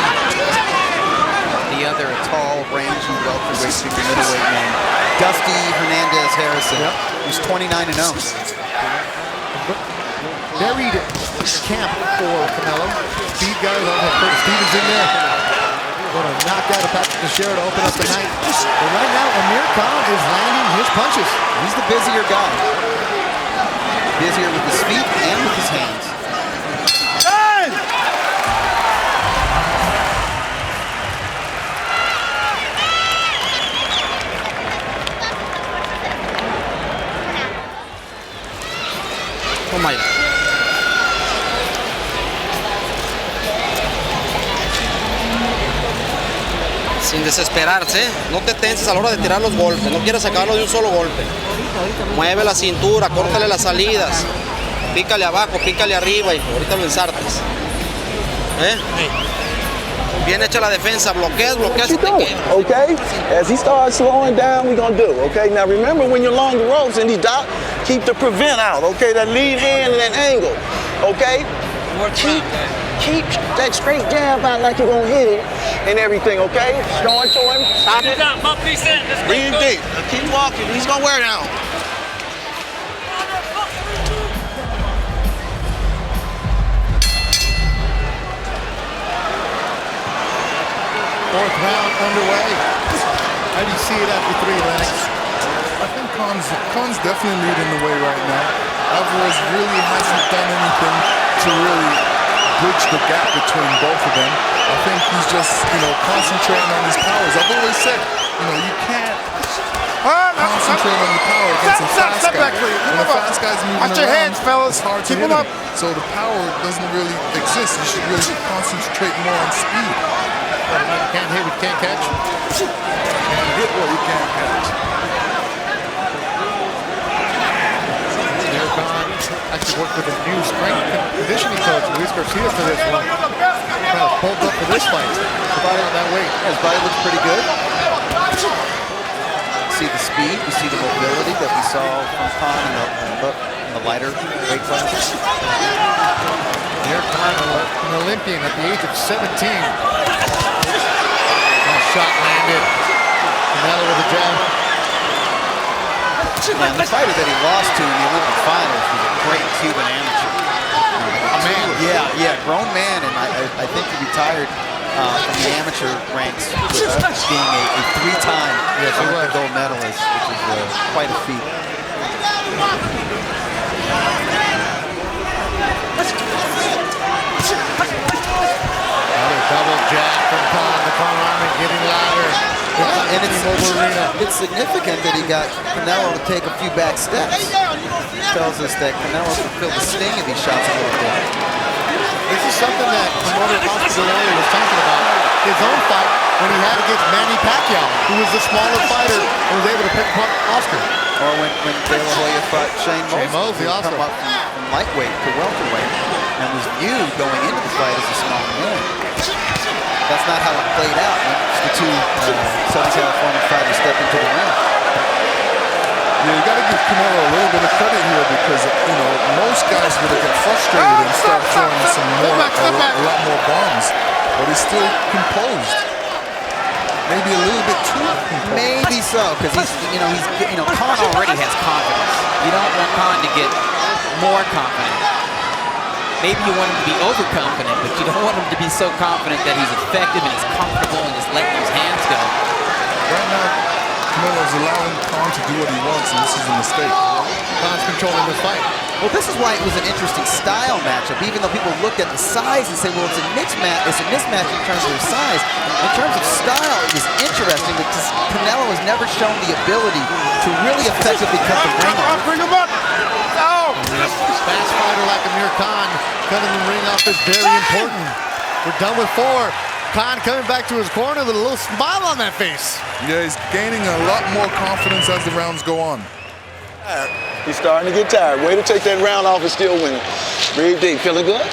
The other, a tall, rangy welterweight super middleweight man, Dusty Hernandez Harrison, who's 29-0. Buried camp for Canelo. Speed guys, Curtis Stevens in there. Going to knock out a Patrick Teixeira to open up the night. But right now, Amir Khan is landing his punches. He's the busier guy. Busier with his feet and with his hands. Toma ahí. Sin desesperarse, no te tenses a la hora de tirar los golpes, no quieres sacarlo de un solo golpe. Mueve la cintura, córtale las salidas, pícale abajo, pícale arriba y ahorita lo ensartas. Bien hecha la defensa, bloqueas y te quedas. Okay? As he starts slowing down, we're going to do, okay? Now remember when you're along the ropes and he down, keep the prevent out, okay? That lead hand and that angle, okay? Keep that straight jab out like you're going to hit it and everything, okay? Going to him, stop it. Breathe deep. Keep walking. He's going to wear down. Fourth round underway. How do you see it after 3, Lennox? I think Khan's definitely leading the way right now. Alvarez really hasn't done anything to really bridge the gap between both of them. I think he's just, concentrating on his powers. I've always said, you can't concentrate on the power against a fast guy. When a fast guy's moving Watch your around, heads, fellas. it's hard to Keep hit them him. up. So the power doesn't really exist. You should really concentrate more on speed. You can't hit what you can't catch. You can't hit what you can't catch. Actually worked with a new strength and conditioning coach, Luis Garcia, for this one. Kind of pulled up for this fight. His body on that weight. Yeah, his body looks pretty good. See the speed, we see the mobility that we saw from Khan in the lighter weight class. Amir Khan, an Olympian at the age of 17. Shot landed. Canelo with a jab. And the fighter that he lost to in the Olympic finals was a great Cuban amateur. A man. Yeah, grown man, and I think he retired from the amateur ranks with being a three-time Olympic gold medalist, which is quite a feat. Another double jab from Khan. The corner arm getting louder. Yeah, and it's significant that he got Canelo to take a few back steps. Tells us that Canelo can feel the sting of these shots a little bit. This is something that promoter Oscar was talking about. His own fight when he had against Manny Pacquiao, who was the smaller fighter and was able to pick up Oscar. Or when De La Hoya fought Shane Mosley, also. Come up from lightweight to welterweight and was viewed going into the fight as a small man. That's not how it played out when the two Southern California fighters stepped into the ring. Yeah, you got to give Canelo a little bit of credit here because, you know, most guys would have got frustrated and start throwing some more, a lot more bombs, but he's still composed. Maybe a little bit too composed. Maybe so, because Khan already has confidence. You don't want Khan to get more confident. Maybe you want him to be overconfident, but you don't want him to be so confident that he's effective and he's comfortable and just letting those hands go. Right now, Canelo's allowing Khan to do what he wants, and this is a mistake. Khan's controlling this fight. Well, this is why it was an interesting style matchup, even though people looked at the size and say, well, it's a mismatch in terms of their size. In terms of style, it was interesting because Canelo has never shown the ability to really effectively cut the ring off. Bring him up. Oh! Fast fighter like Amir Khan cutting the ring off is very important. We're done with 4. Khan coming back to his corner with a little smile on that face. Yeah, he's gaining a lot more confidence as the rounds go on. He's starting to get tired. Way to take that round off and still winning. Breathe deep. Feeling good?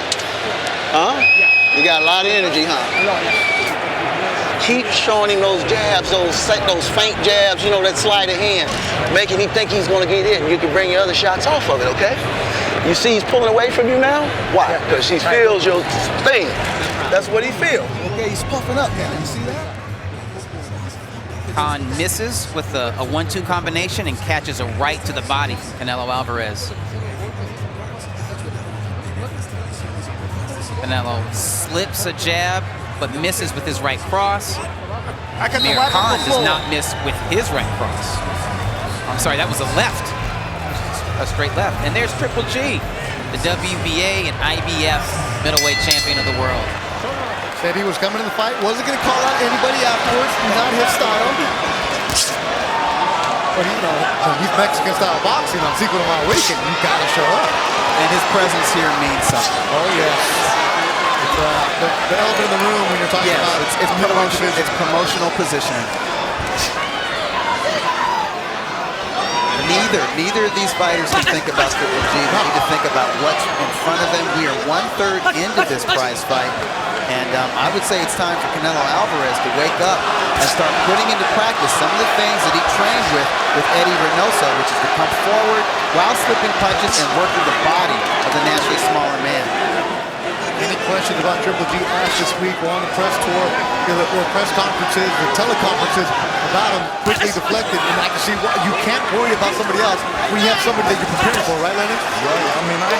Huh? Yeah. You got a lot of energy, huh? Keep showing him those jabs, those faint jabs, you know, that sleight of hand, making him think he's going to get hit, and you can bring your other shots off of it, okay? You see he's pulling away from you now? Why? Because he feels your thing. That's what he feels. Okay, he's puffing up now. You see that? Khan misses with a 1-2 combination and catches a right to the body from Canelo Alvarez. Canelo slips a jab, but misses with his right cross. Amir Khan does not miss with his right cross. I'm sorry, that was a left. A straight left. And there's Triple G, the WBA and IBF middleweight champion of the world. Said he was coming to the fight, wasn't going to call out anybody afterwards, not his style. But he's Mexican style boxing on Cinco de Mayo weekend. You got to show up. And his presence here means something. Oh, yes. It's the elephant in the room when you're talking about it's promotional positioning. Neither of these fighters can think about Triple G. They need to think about what's in front of them. We are 1/3 into this prize fight. And I would say it's time for Canelo Alvarez to wake up and start putting into practice some of the things that he trained with Eddie Reynoso, which is to come forward while slipping punches and work with the body of the naturally smaller man. Any questions about Triple G asked this week? We're on the press tour, the press conferences, the teleconferences about him quickly deflected. And I can see why you can't worry about somebody else when you have somebody that you're preparing for, right, Lennon? Right. I mean, I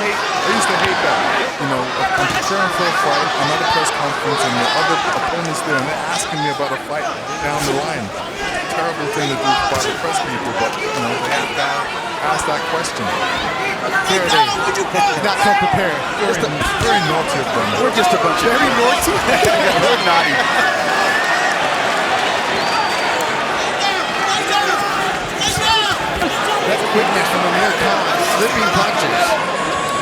used to hate that. You know, I'm preparing for a fight, I'm at a press conference, and the other opponents there, and they're asking me about a fight down the line. Terrible thing to do by the press people, but you know, they have to ask that question. Here it is. Not come prepared. Very naughty of them. We're just a bunch of very naughty. We're naughty. ripping punches.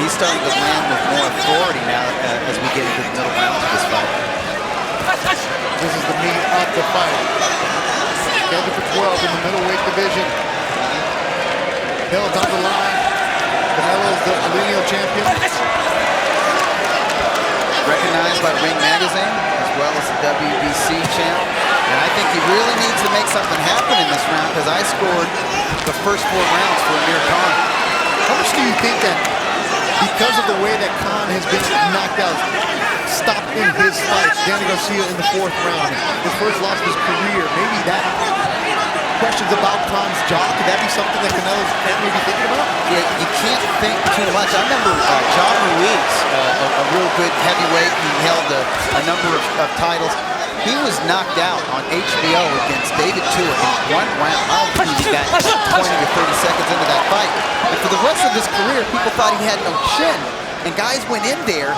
He's starting to land with more authority now as we get into the middle rounds of this fight. This is the meat of the fight. Scheduled for 12 in the middleweight division. Hill's on the line. Canelo's the lineal champion. Recognized by Ring Magazine as well as the WBC champ. And I think he really needs to make something happen in this round because I scored the first 4 rounds for Amir Khan. How much do you think that because of the way that Khan has been knocked out, stopped in his fights, Danny Garcia in the 4th round, his first loss of his career, maybe that questions about Khan's jaw, could that be something that Canelo's maybe thinking about? Yeah, you can't think too much. I remember John Ruiz, a real good heavyweight. He held a number of titles. He was knocked out on HBO against David Tua in 1 round. I don't think he got 20 to 30 seconds into that fight. And for the rest of his career, people thought he had no chin. And guys went in there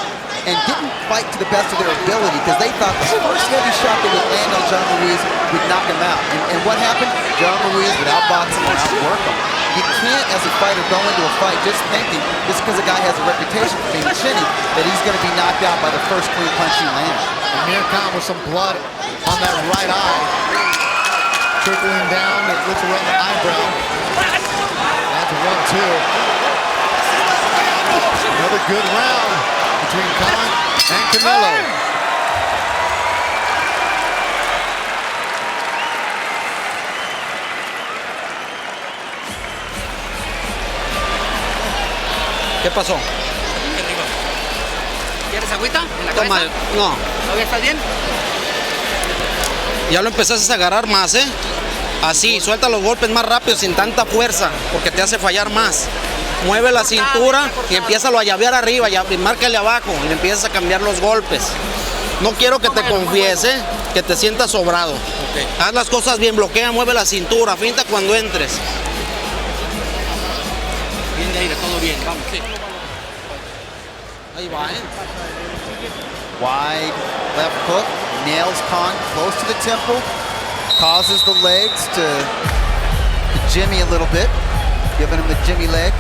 and didn't fight to the best of their ability because they thought the first heavy shot that would land on John Ruiz would knock him out. And what happened? John Ruiz would outbox him and outwork him. You can't, as a fighter, go into a fight just thinking, just because a guy has a reputation for being chinny, that he's going to be knocked out by the first clean punch he lands. Amir Khan with some blood on that right eye. Trickling down, it looks around the eyebrow. That's a 1-2. Another good round between Khan and Canelo. ¿Qué pasó? ¿Quieres agüita en la Toma, cabeza? no. ¿Todavía estás bien? Ya lo empezaste a agarrar más, ¿eh? Así, suelta los golpes más rápido, sin tanta fuerza, porque te hace fallar más. Mueve la cintura y empiézalo a llavear arriba, y márcale abajo, y empiezas a cambiar los golpes. No quiero que te confíes, ¿eh? Que te sientas sobrado. Okay. Haz las cosas bien, bloquea, mueve la cintura, finta cuando entres. Bien de aire, todo bien, vamos, sí. Ahí va, ¿eh? Wide left hook, nails Khan close to the temple, causes the legs to jimmy a little bit, giving him the jimmy leg.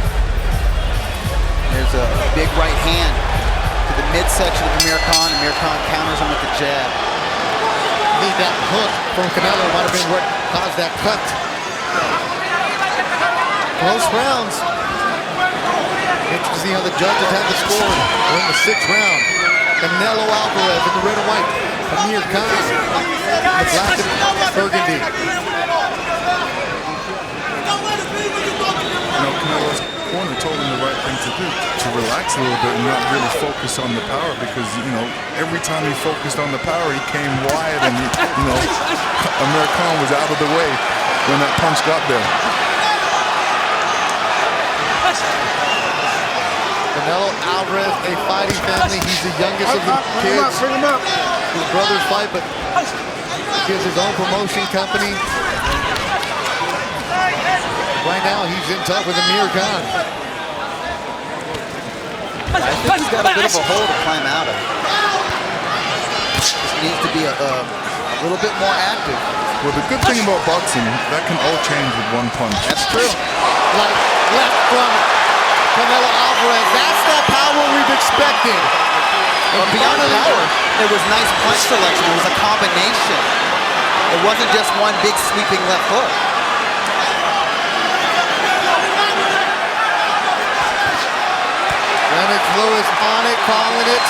There's a big right hand to the midsection of Amir Khan. Amir Khan counters him with the jab. I think that hook from Canelo might have been what caused that cut. Close rounds. Interesting to see how the judges have the score. We're in the 6th round. Canelo Alvarez in the red and white. Amir Khan in the black and burgundy. Canelo's corner told him the right thing to do, to relax a little bit and not really focus on the power, because, every time he focused on the power, he came wide, and, Amir Khan was out of the way when that punch got there. Canelo Alvarez, a fighting family. He's the youngest of the kids. Bring him up. His brothers fight, but he has his own promotion company. Right now, he's in tough with Amir Khan. I think he's got a bit of a hole to climb out of. Just needs to be a little bit more active. Well, the good thing about boxing, that can all change with one punch. That's true. Like left from Canelo Alvarez. That's the power we've expected. But beyond the power, it was nice punch selection. It was a combination. It wasn't just one big sweeping left hook. Lennox Lewis on it, calling it.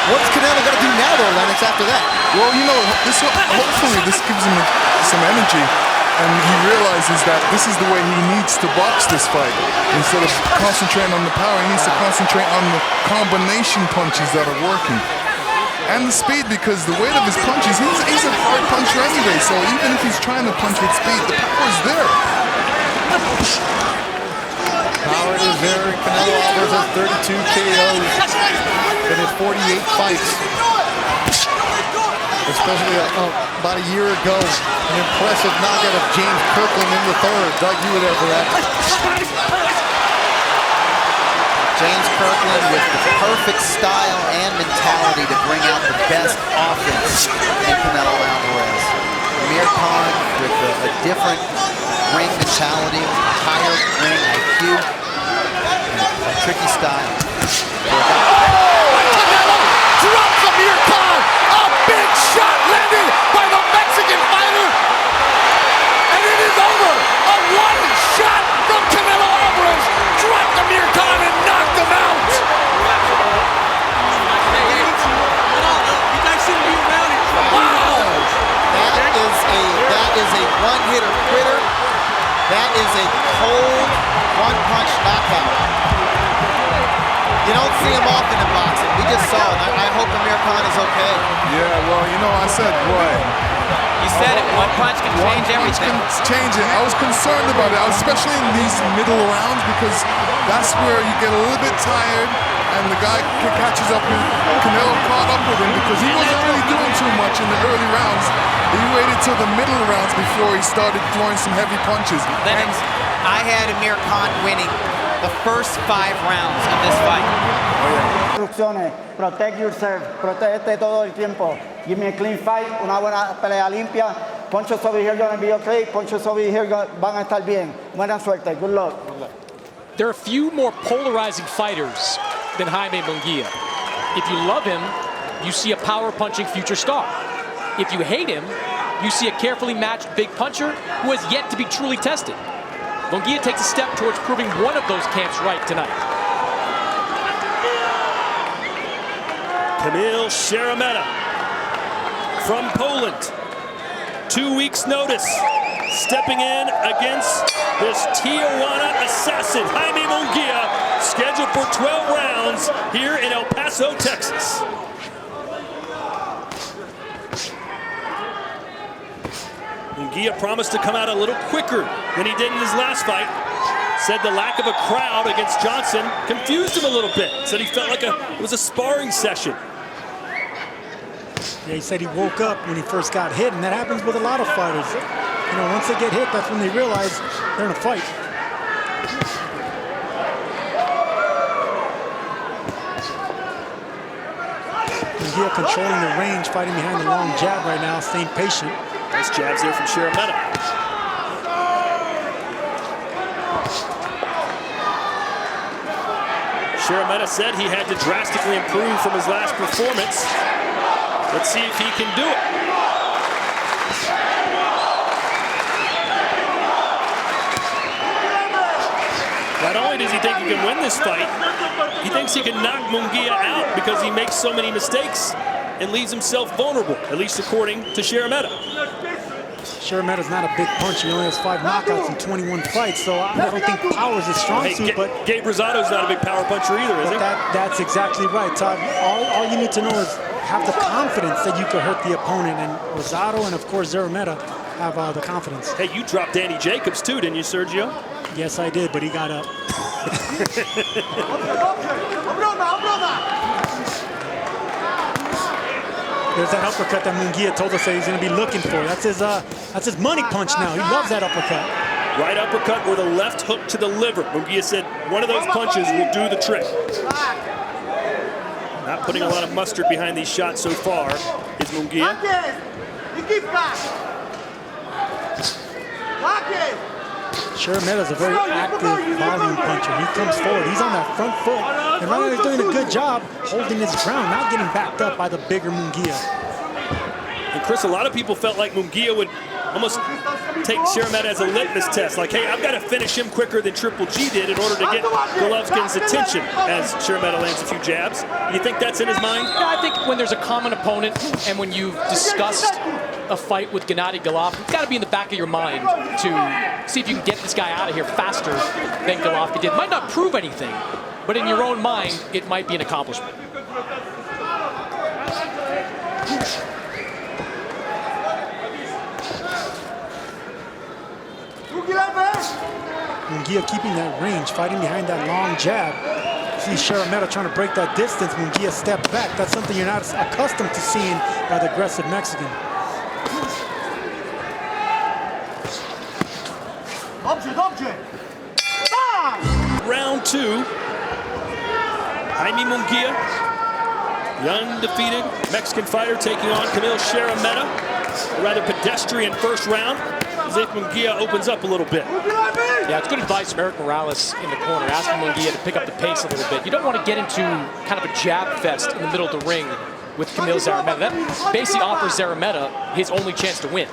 What's Canelo got to do now, though, Lennox, after that? Well, hopefully this gives him some energy, and he realizes that this is the way he needs to box this fight. Instead of concentrating on the power, he needs to concentrate on the combination punches that are working. And the speed, because the weight of his punches, he's a hard puncher anyway, so even if he's trying to punch with speed, the power is there. Power is there. Canelo Alvarez has 32 KOs in his 48 fights. Especially about a year ago, an impressive knockout of James Kirkland in the 3rd. Doug, you were there for that. James Kirkland with the perfect style and mentality to bring out the best offense in Canelo Alvarez. Amir Khan with a different ring mentality, higher ring IQ, and a tricky style. Canelo drops Amir Khan. A big shot landed by the Mexican fighter. And it is over. A one shot from Canelo Alvarez dropped Amir Khan and knocked him out. Wow. That is a one-hitter quitter. That is a cold one-punch knockout. You don't see him often in boxing. We just saw it. I hope Amir Khan is okay. Yeah, well, you know, I said, boy. You said it, one punch can change everything. Change it. I was concerned about it, especially in these middle rounds, because that's where you get a little bit tired and the guy catches up with Canelo, caught up with him because he wasn't really doing too much in the early rounds. He waited till the middle rounds before he started throwing some heavy punches. I had Amir Khan winning the first 5 rounds of this fight. Instrucciones, protect yourself, protégete todo el tiempo. Give me a clean fight, una buena pelea limpia. Punches over here gonna be okay, punches over here van a estar bien. Buena suerte, good luck. There are few more polarizing fighters than Jaime Munguia. If you love him, you see a power-punching future star. If you hate him, you see a carefully matched big puncher who has yet to be truly tested. Munguia takes a step towards proving one of those camps right tonight. Kamil Szeremeta from Poland. 2 weeks notice. Stepping in against this Tijuana assassin, Jaime Munguia, scheduled for 12 rounds here in El Paso, Texas. Munguia promised to come out a little quicker than he did in his last fight. Said the lack of a crowd against Johnson confused him a little bit. Said he felt like it was a sparring session. Yeah, he said he woke up when he first got hit, and that happens with a lot of fighters. You know, once they get hit, that's when they realize they're in a fight. Munguia controlling the range, fighting behind the long jab right now, staying patient. Nice jabs there from Szeremeta. Szeremeta said he had to drastically improve from his last performance. Let's see if he can do it. Not only does he think he can win this fight, he thinks he can knock Munguia out because he makes so many mistakes and leaves himself vulnerable, at least according to Szeremeta. Szeremeta's not a big puncher. He only has 5 knockouts in 21 fights, so I don't think power is his strong suit. But Gabe Rosado's not a big power puncher either, is he? That's exactly right, Todd. All you need to know is have the confidence that you could hurt the opponent, and Rosado and, of course, Szeremeta have the confidence. Hey, you dropped Danny Jacobs, too, didn't you, Sergio? Yes, I did, but he got up. There's that uppercut that Munguia told us that he's going to be looking for. That's his money punch now. He loves that uppercut. Right uppercut or the left hook to the liver. Munguia said one of those punches will do the trick. Not putting a lot of mustard behind these shots so far is Munguia. Szeremeta's a very active volume puncher. He comes forward. He's on that front foot. And right now he's doing a good job holding his ground, not getting backed up by the bigger Munguia. And Chris, a lot of people felt like Munguia would almost take Szeremeta as a litmus test. Like, hey, I've got to finish him quicker than Triple G did in order to get Golovkin's attention as Szeremeta lands a few jabs. You think that's in his mind? Yeah, I think when there's a common opponent and when you've discussed a fight with Gennady Golovkin, it's got to be in the back of your mind to see if you can get this guy out of here faster than Golovkin did. Might not prove anything, but in your own mind, it might be an accomplishment. Munguia keeping that range, fighting behind that long jab. See Szeremeta trying to break that distance. Munguia step back. That's something you're not accustomed to seeing by the aggressive Mexican. Round 2. Jaime Munguia, the undefeated Mexican fighter, taking on Kamil Szeremeta. A rather pedestrian first round. as if Munguia opens up a little bit. Yeah, it's good advice from Eric Morales in the corner, asking Munguia to pick up the pace a little bit. You don't want to get into kind of a jab fest in the middle of the ring with Kamil Szeremeta. That basically offers Szeremeta his only chance to win.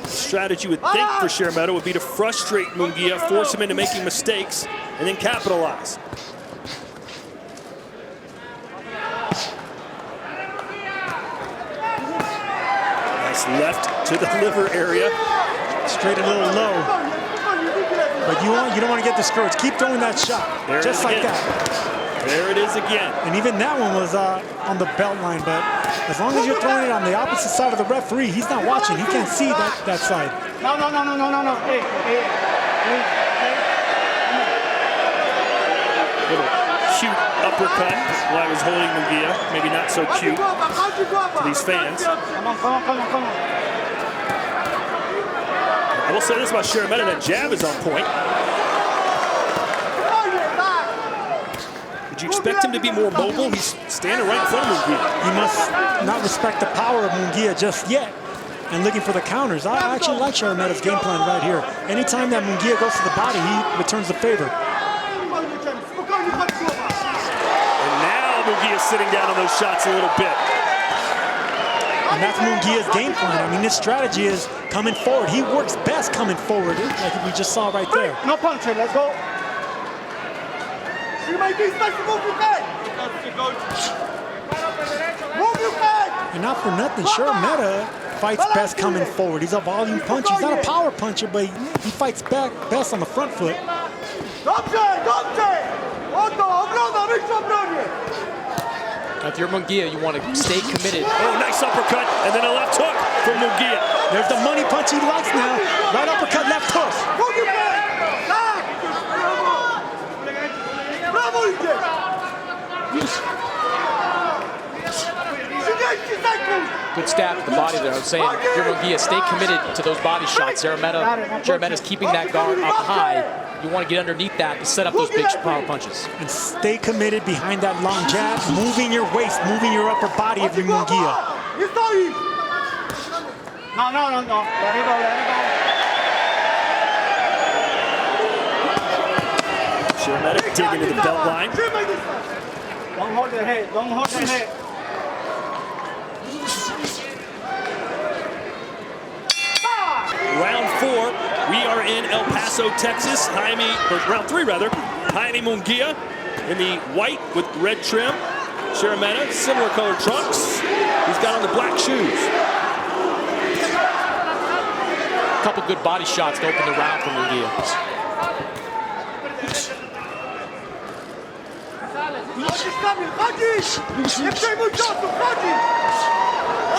Strategy would think for Szeremeta would be to frustrate Munguia, force him into making mistakes, and then capitalize. Nice left to the liver area. Straight a little low. But you don't want to get discouraged. Keep throwing that shot. There just like that. There it is again. And even that one was on the belt line, but as long as you're throwing it on the opposite side of the referee, he's not watching. He can't see that side. No. Little cute uppercut while I was holding Munguia. Maybe not so cute to these fans. Come on. I will say this about Szeremeta, that jab is on point. Did you expect him to be more mobile? He's standing right in front of Munguia. He must not respect the power of Munguia just yet and looking for the counters. I actually like Szeremeta's game plan right here. Anytime that Munguia goes to the body, he returns the favor. And now Munguia's sitting down on those shots a little bit. And that's Munguia's game plan. I mean, his strategy is coming forward. He works best coming forward, like we just saw right there. No punch, let's go. And not for nothing, Szeremeta fights best coming forward. He's a volume puncher. He's not a power puncher, but he fights back best on the front foot. If you're Munguia, you want to stay committed. Oh, nice uppercut, and then a left hook from Munguia. There's the money punch he likes now. Right uppercut, left hook. Good stab at the body there. I was saying, if you're Munguia, stay committed to those body shots. Szeremeta's keeping that guard up high. You want to get underneath that to set up those big power punches. And stay committed behind that long jab, moving your waist, moving your upper body if you're Munguia. No. Let it go. Szeremeta digging into the belt line. Don't hold your head. Round 4, we are in El Paso, Texas. Round 3 rather. Jaime Munguia in the white with red trim. Szeremeta, similar colored trunks. He's got on the black shoes. A couple good body shots to open the round for Munguia.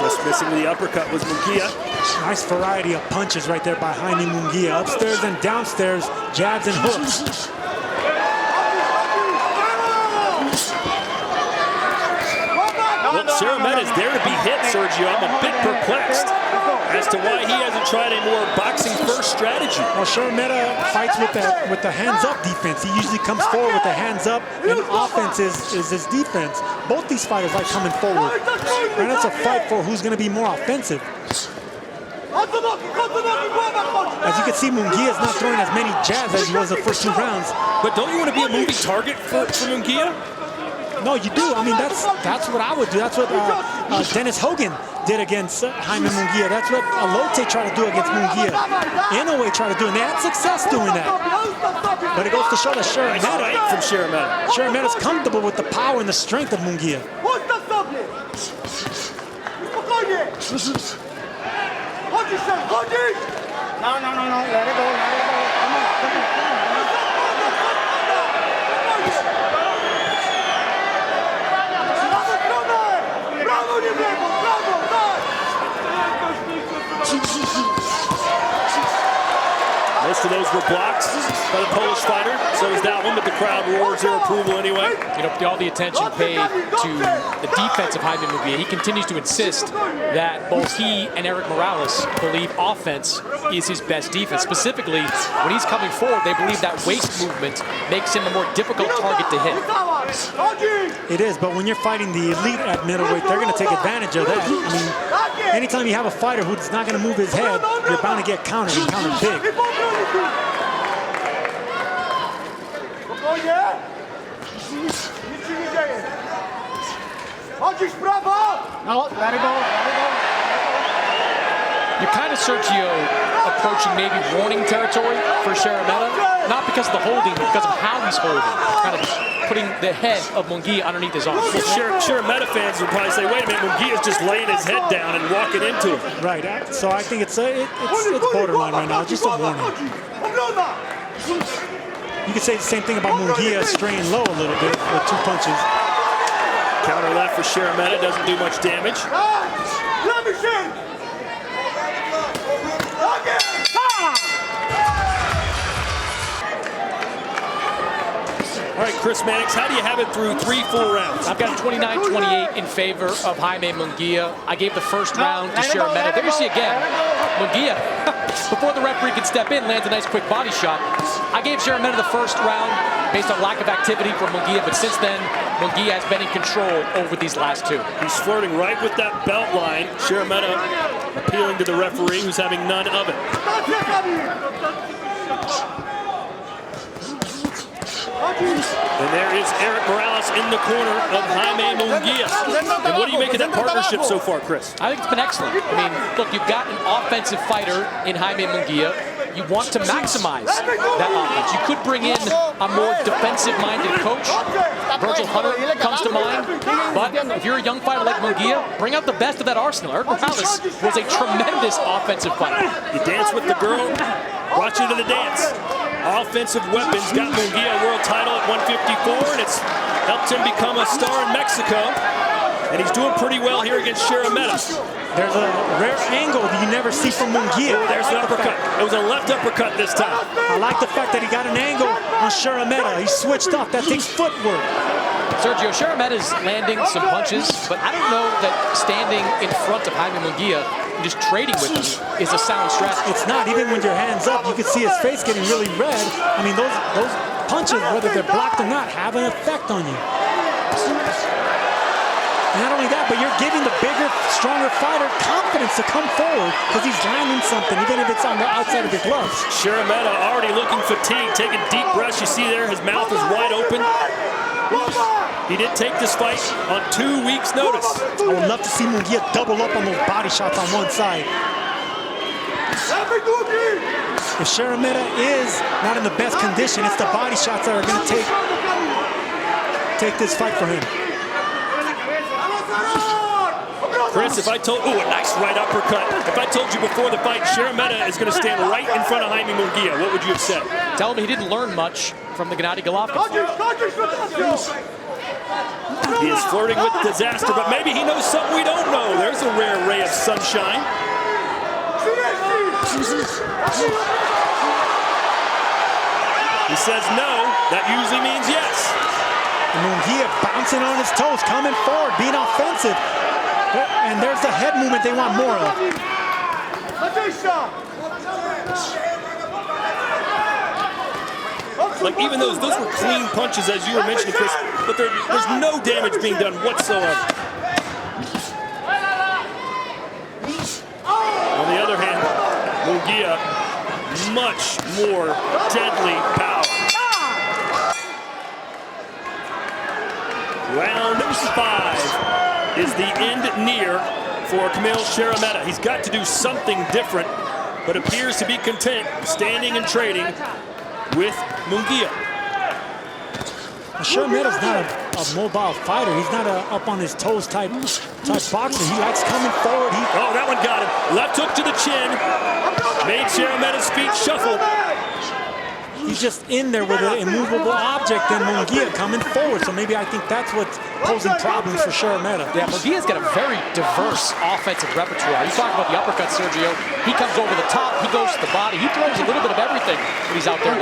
Just missing the uppercut was Munguia. Nice variety of punches right there by Jaime Munguia. Upstairs and downstairs, jabs and hooks. Well, Szeremeta is there to be hit, Sergio. I'm a bit perplexed as to why he hasn't tried a more boxing-first strategy. Well, Szeremeta fights with the hands-up defense. He usually comes forward with the hands-up, and offense is his defense. Both these fighters like coming forward. And it's a fight for who's going to be more offensive. As you can see, Munguia is not throwing as many jabs as he was the first 2 rounds. But don't you want to be a moving target for Munguia? No, you do. I mean, that's what I would do. That's what Dennis Hogan did against Jaime Munguia. That's what Alote tried to do against Munguia. Inoue tried to do, and they had success doing that. But it goes to show that Szeremeta's comfortable with the power and the strength of Munguia. No. Let it go. Come on. Most Most of those were blocked by the Polish fighter. So was that one, but the crowd roars their approval anyway. You know, all the attention paid to the defense of Jaime Munguia. He continues to insist that both he and Erik Morales believe offense is his best defense. Specifically, when he's coming forward, they believe that waist movement makes him a more difficult target to hit. It is, but when you're fighting the elite at middleweight, they're going to take advantage of that. I mean, anytime you have a fighter who's not going to move his head, you're bound to get countered and countered big. You're kind of, Sergio, approaching maybe warning territory for Sharameta, not because of the holding, but because of how he's holding. Kind of putting the head of Munguia underneath his arm. Well, Sharameta fans would probably say, wait a minute, Munguia's just laying his head down and walking into it. Right, so I think it's borderline right now, just a warning. You could say the same thing about Munguia straying low a little bit with 2 punches. Counter left for Sharameta, doesn't do much damage. All right, Chris Mannix, how do you have it through 3 full rounds? I've got 29-28 in favor of Jaime Munguia. I gave the first round to Sharameta. There you see again, Munguia, before the referee could step in, lands a nice quick body shot. I gave Sharameta the first round based on lack of activity from Munguia, but since then, Munguia has been in control over these last 2. He's flirting right with that belt line. Sharameta appealing to the referee, who's having none of it. And there is Erik Morales in the corner of Jaime Munguia. And what do you make of that partnership so far, Chris? I think it's been excellent. I mean, look, you've got an offensive fighter in Jaime Munguia. You want to maximize that offense. You could bring in a more defensive-minded coach. Virgil Hunter comes to mind. But if you're a young fighter like Munguia, bring out the best of that arsenal. Erik Morales was a tremendous offensive fighter. You dance with the girl, brought you to the dance. Offensive weapons got Munguia a world title at 154, and it's helped him become a star in Mexico. And he's doing pretty well here against Sharameta. There's a rare angle that you never see from Munguia. Oh, there's an uppercut. It was a left uppercut this time. I like the fact that he got an angle on Sharameta. He switched off. That takes footwork. Sergio, Sharameta's landing some punches, but I don't know that standing in front of Jaime Munguia and just trading with him is a sound strategy. It's not. Even when your hand's up, you can see his face getting really red. I mean, those punches, whether they're blocked or not, have an effect on you. Not only that, but you're giving the bigger, stronger fighter confidence to come forward because he's landing something, even if it's on the outside of your gloves. Sharameta already looking fatigued, taking deep breaths. You see there, his mouth is wide open. He did take this fight on 2 weeks' notice. I would love to see Munguia double up on those body shots on one side. If Sharameta is not in the best condition, it's the body shots that are going to take this fight for him. Chris, if I told, a nice right uppercut. If I told you before the fight, Sharameta is going to stand right in front of Jaime Munguia, what would you have said? Tell me he didn't learn much from the Gennady Golovkin fight. He is flirting with disaster, but maybe he knows something we don't know. There's a rare ray of sunshine. He says no, that usually means yes. Munguia bouncing on his toes, coming forward, being offensive. And there's the head movement they want more of. Like even those were clean punches, as you were mentioning, Chris, but there's no damage being done whatsoever. On the other hand, Munguia, much more deadly power. Round 5 is the end near for Kamil Sharameta. He's got to do something different, but appears to be content standing and trading with Munguia. Sharameta's not a mobile fighter. He's not a up on his toes type boxer. He likes coming forward. Oh, that one got him. Left hook to the chin. Made Sharameta's feet shuffle. he's just in there with an immovable object than Munguia coming forward. So maybe I think that's what's posing problems for Sharameta. Yeah, Munguia's got a very diverse offensive repertoire. You talk about the uppercut, Sergio. He comes over the top, he goes to the body, he throws a little bit of everything when he's out there.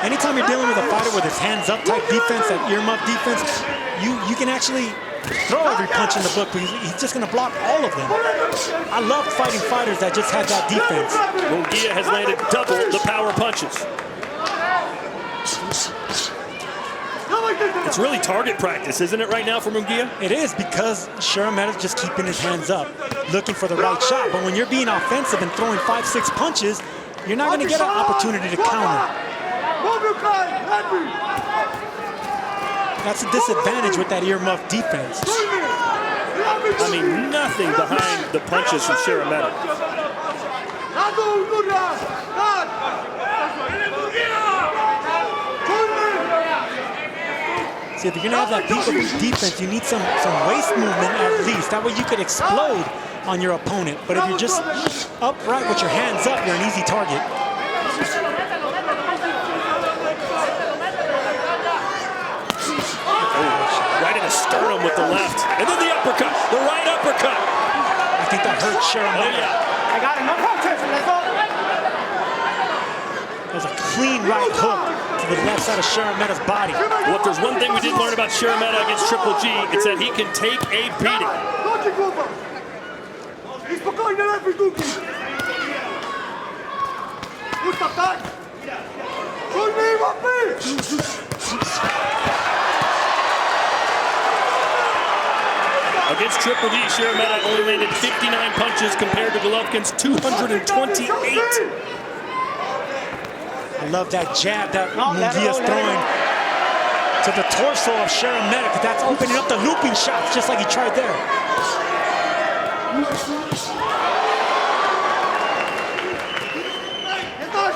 Anytime you're dealing with a fighter with his hands up type defense, that earmuff defense, you can actually throw every punch in the book, but he's just going to block all of them. I love fighting fighters that just have that defense. Munguia has landed double the power punches. It's really target practice, isn't it, right now for Munguia? It is, because Sharameta's just keeping his hands up, looking for the right shot. But when you're being offensive and throwing 5-6 punches, you're not going to get an opportunity to counter. That's a disadvantage with that earmuff defense. I mean, nothing behind the punches from Sharameta. See, if you're going to have that peekaboo defense, you need some waist movement at least. That way you could explode on your opponent. But if you're just upright with your hands up, you're an easy target. Right in the sternum with the left. And then the uppercut, the right uppercut. I think that hurt Sharameta. Oh, yeah. I got him. There's a clean right hook to the left side of Sharameta's body. Well, if there's one thing we did learn about Sharameta against Triple G, it's that he can take a beating. Against Triple G, Sharameta only landed 59 punches compared to Golovkin's 228. I love that jab that Munguia's throwing to the torso of Sharameta, because that's opening up the looping shots, just like he tried there.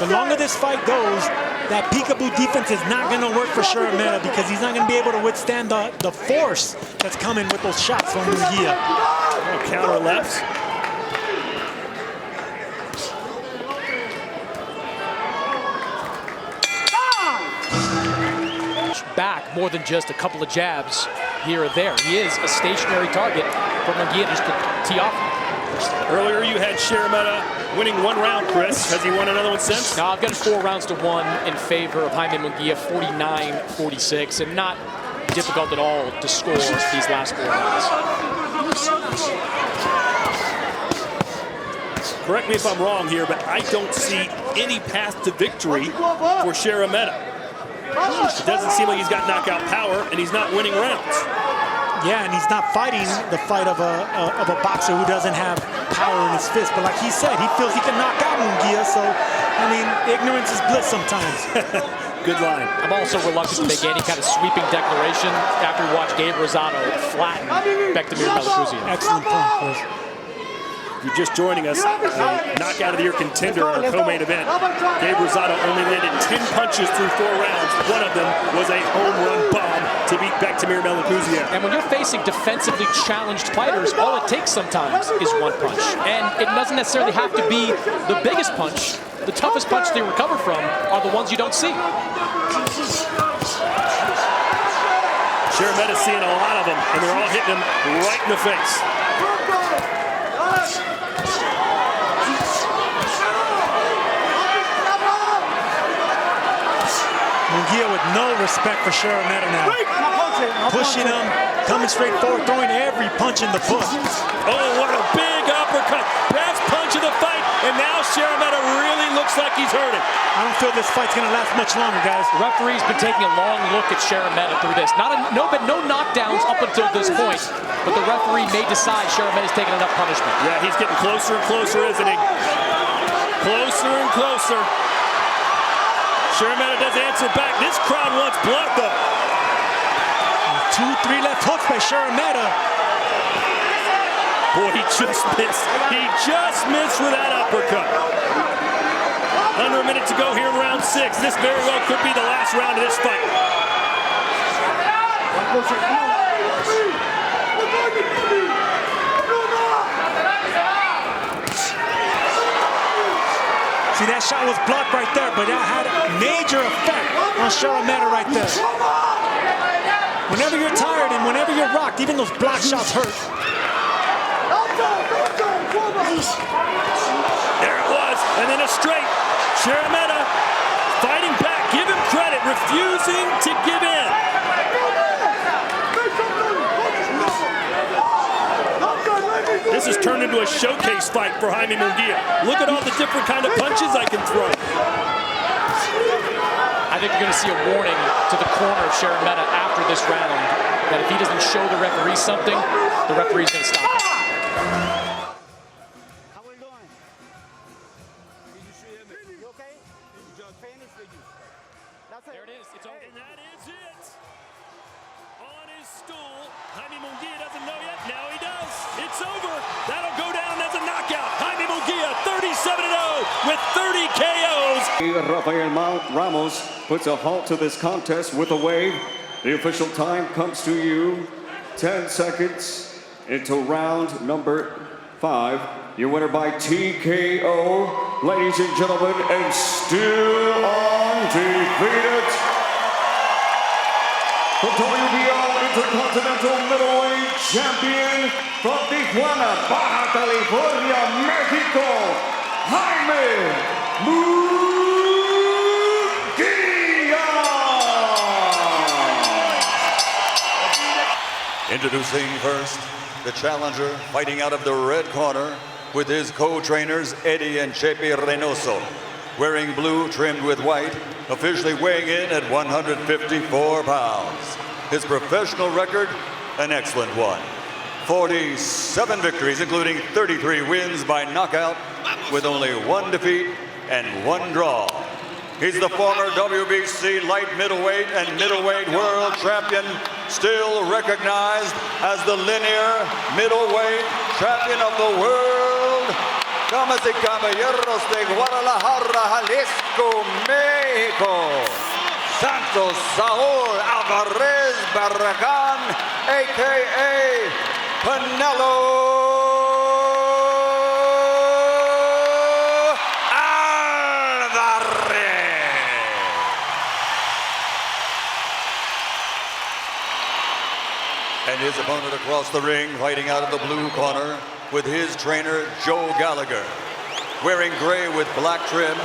The longer this fight goes, that peekaboo defense is not going to work for Sharameta, because he's not going to be able to withstand the force that's coming with those shots from Munguia. Oh, counter left. Back more than just a couple of jabs here or there. He is a stationary target for Munguia just to tee off. Earlier you had Sharameta winning one round, Chris. Has he won another one since? No, I've got 4 rounds to 1 in favor of Jaime Munguia, 49-46, and not difficult at all to score these last 4 rounds. Correct me if I'm wrong here, but I don't see any path to victory for Sharameta. It doesn't seem like he's got knockout power, and he's not winning rounds. Yeah, and he's not fighting the fight of a boxer who doesn't have power in his fist. But like he said, he feels he can knock out Munguia. So, I mean, ignorance is bliss sometimes. Good line. I'm also reluctant to make any kind of sweeping declaration after we watch Gabe Rosado flatten Bektemir Melikuzyan. Excellent point, Chris. If you're just joining us, knockout of the year contender in our co-main event. Gabe Rosado only landed 10 punches through 4 rounds. One of them was a home run bomb to beat Bektemir Melikuzyan. And when you're facing defensively challenged fighters, all it takes sometimes is one punch. And it doesn't necessarily have to be the biggest punch. The toughest punch they recover from are the ones you don't see. Sharameta's seeing a lot of them, and they're all hitting him right in the face. Munguia with no respect for Sharameta now. Pushing him, coming straight forward, throwing every punch in the book. Oh, what a big uppercut. Best punch of the fight, and now Sharameta really looks like he's hurting. I don't feel this fight's going to last much longer, guys. The referee's been taking a long look at Sharameta through this. No knockdowns up until this point, but the referee may decide Sharameta's taking enough punishment. Yeah, he's getting closer and closer, isn't he? Closer and closer. Sharameta does answer back. This crowd wants blood, though. 2-3 left hooks by Sharameta. Boy, he just missed. He just missed with that uppercut. Under a minute to go here in round 6. This very well could be the last round of this fight. See, that shot was blocked right there, but that had a major effect on Sharameta right there. Whenever you're tired and whenever you're rocked, even those block shots hurt. There it was, and then a straight. Sharameta fighting back, give him credit, refusing to give in. This has turned into a showcase fight for Jaime Munguia. Look at all the different kind of punches I can throw. I think you're going to see a warning to the corner of Sharameta after this round that if he doesn't show the referee something, the referee's going to stop him. There it is. It's over. And that is it. On his stool. Jaime Munguia doesn't know yet. Now he does. It's over. That'll go down as a knockout. Jaime Munguia, 37-0 with 30 KOs. Rafael Ramos puts a halt to this contest with a wave. The official time comes to you. 10 seconds into round number 5. Your winner by TKO, ladies and gentlemen, and still undefeated, the WBO Intercontinental Middleweight Champion from Tijuana, Baja California, Mexico, Jaime Munguia. Introducing first, the challenger fighting out of the red corner with his co-trainers Eddie and Chepe Reynoso, wearing blue trimmed with white, officially weighing in at 154 pounds. His professional record, an excellent one. 47 victories, including 33 wins by knockout, with only 1 defeat and 1 draw. He's the former WBC light middleweight and middleweight world champion, still recognized as the linear middleweight champion of the world. Damas y caballeros de Guadalajara, Jalisco, Mexico, Santos Saul Alvarez Barragan, a.k.a. Canelo Alvarez. And his opponent across the ring, fighting out of the blue corner with his trainer, Joe Gallagher. Wearing gray with black trim,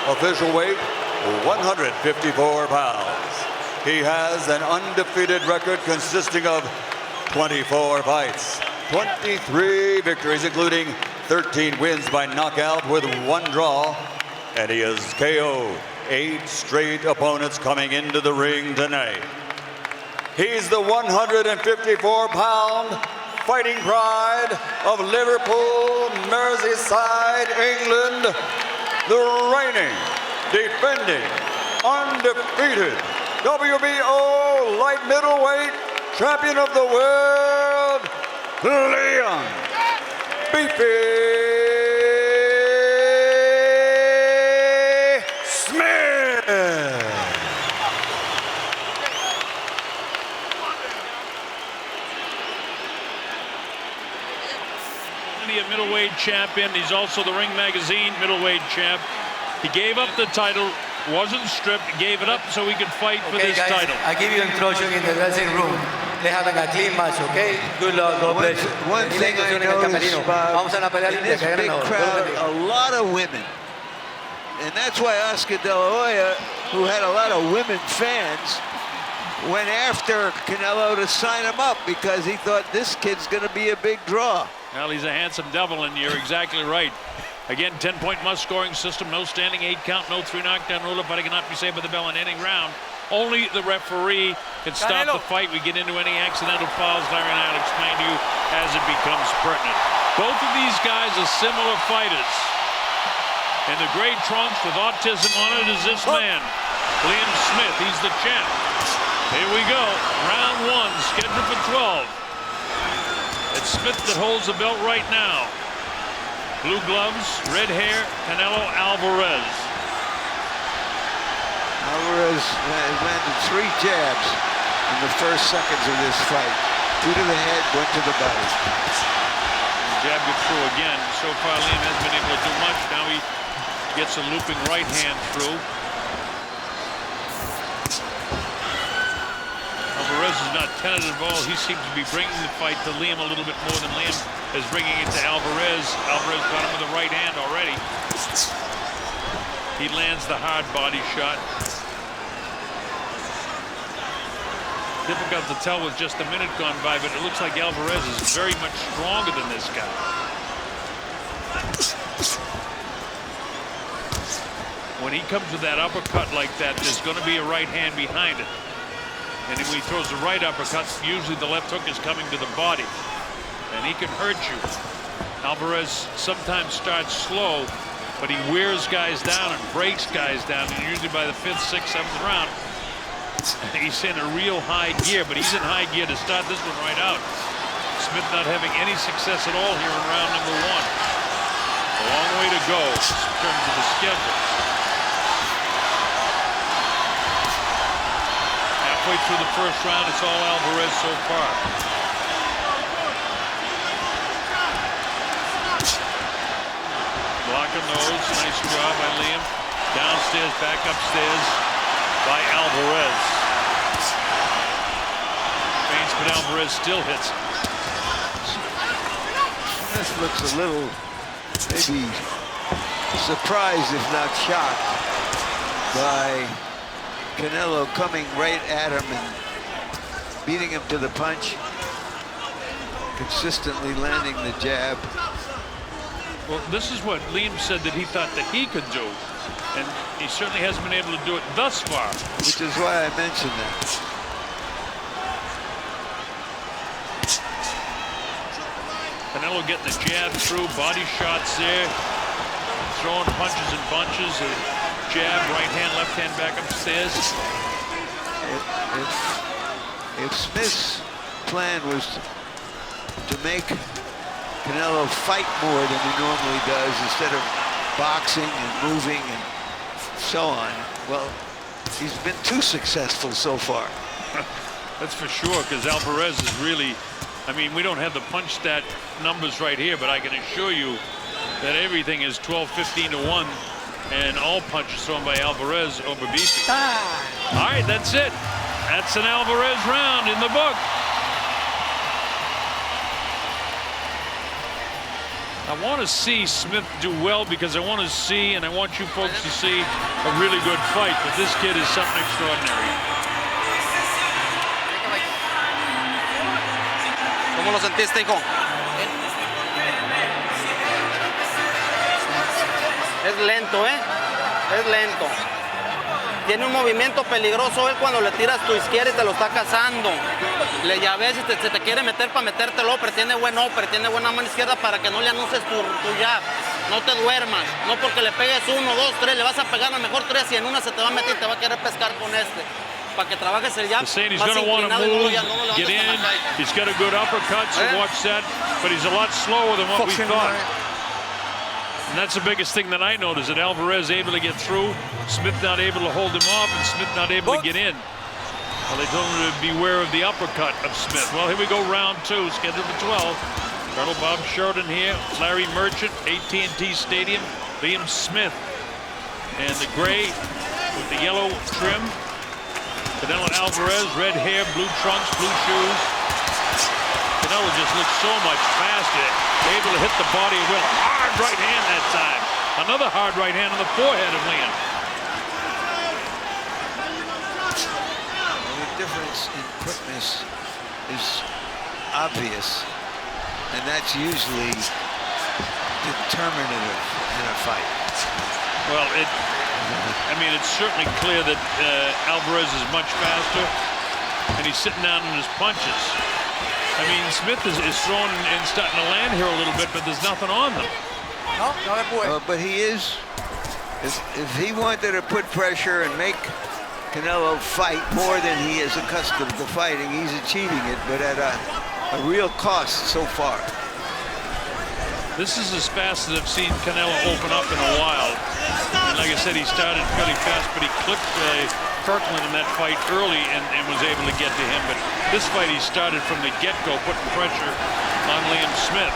official weight, 154 pounds. He has an undefeated record consisting of 24 fights, 23 victories, including 13 wins by knockout with 1 draw, and he has KO'd 8 straight opponents coming into the ring tonight. He's the 154-pound fighting pride of Liverpool, Merseyside, England, the reigning, defending, undefeated WBO light middleweight champion of the world, Leon Beefy Smith. A middleweight champion. He's also the Ring Magazine middleweight champ. He gave up the title, wasn't stripped, gave it up so he could fight for this guys, title. I give you instruction in the dressing room. They're having a clean match, okay? Good luck, God bless you. One thing I know is, in this big crowd, a lot of women. And that's why Oscar De La Hoya, who had a lot of women fans, went after Canelo to sign him up because he thought this kid's going to be a big draw. Well, he's a handsome devil, and you're exactly right. Again, 10-point must-scoring system, no standing 8 count, no 3 knockdown rule. But it cannot be saved by the bell in any round. Only the referee can stop the fight. We get into any accidental fouls, Larry and I'll explain to you as it becomes pertinent. Both of these guys are similar fighters. And the gray trunks with autism on it is this man, Liam Smith. He's the champ. Here we go, round 1, scheduled for 12. It's Smith that holds the belt right now. Blue gloves, red hair, Canelo Alvarez. Alvarez landed 3 jabs in the first seconds of this fight. 2 to the head, 1 to the body. Jab gets through again. So far, Liam hasn't been able to do much. Now he Gets a looping right hand through. Alvarez is not tentative at all. He seems to be bringing the fight to Liam a little bit more than Liam is bringing it to Alvarez. Alvarez got him with a right hand already. He lands the hard body shot. Difficult to tell with just a minute gone by, but it looks like Alvarez is very much stronger than this guy. When he comes with that uppercut like that, there's going to be a right hand behind it. And when he throws the right uppercut, usually the left hook is coming to the body. And he can hurt you. Alvarez sometimes starts slow, but he wears guys down and breaks guys down. And usually by the 5th, 6th, 7th round, he's in a real high gear, but he's in high gear to start this one right out. Smith not having any success at all here in round number 1. A long way to go in terms of the schedule. Halfway through the first round, it's all Alvarez so far. Block of nose, nice job by Liam. Downstairs, back upstairs by Alvarez. Feints, but Alvarez still hits. This looks a little, maybe surprised if not shocked by Canelo coming right at him and beating him to the punch, consistently landing the jab. Well, this is what Liam said that he thought that he could do, and he certainly hasn't been able to do it thus far. Which is why I mentioned that. Canelo getting the jab through, body shots there, throwing punches and bunches. Jab, right hand, left hand back upstairs. If Smith's plan was to make Canelo fight more than he normally does instead of boxing and moving and so on, well, he's been too successful so far. That's for sure, because Alvarez is really, I mean, we don't have the punch stat numbers right here, but I can assure you that everything is 12-15 to 1. And all punches thrown by Alvarez over Beefy. All right, that's it. That's an Alvarez round in the book. I want to see Smith do well because I want to see, and I want you folks to see, a really good fight. But this kid is something extraordinary. ¿Cómo lo sentiste, hijo? Es lento, es lento. Tiene un movimiento peligroso él cuando le tiras tu izquierda y te lo está cazando. Le llaves y se te quiere meter para metértelo, pero tiene buen upper, tiene buena mano izquierda para que no le anuncies tu jab. No te duermas, no porque le pegues 1, 2, 3, le vas a pegar a mejor 3 y en una se te va a meter y te va a querer pescar con este. Para que trabajes el jab. He's going to want to move, get in. He's got a good uppercut, so watch that. But he's a lot slower than what we thought. And that's the biggest thing that I noticed, that Alvarez able to get through, Smith not able to hold him off, and Smith not able to get in. Well, they told him to beware of the uppercut of Smith. Well, here we go, round 2, scheduled for 12. Colonel Bob Sheridan here, Larry Merchant, AT&T Stadium, Liam Smith, and the gray with the yellow trim. Canelo Alvarez, red hair, blue trunks, blue shoes. Canelo just looks so much faster, able to hit the body with a hard right hand that time. Another hard right hand on the forehead of Liam. The difference in quickness is obvious, and that's usually determinative in a fight. Well, I mean, it's certainly clear that Alvarez is much faster, and he's sitting down in his punches. I mean, Smith is throwing and starting to land here a little bit, but there's nothing on them. But he is, if he wanted to put pressure and make Canelo fight more than he is accustomed to fighting, he's achieving it, but at a real cost so far. This is as fast as I've seen Canelo open up in a while. And like I said, he started fairly fast, but he clipped Kirkland in that fight early and was able to get to him. But this fight, he started from the get-go, putting pressure on Liam Smith.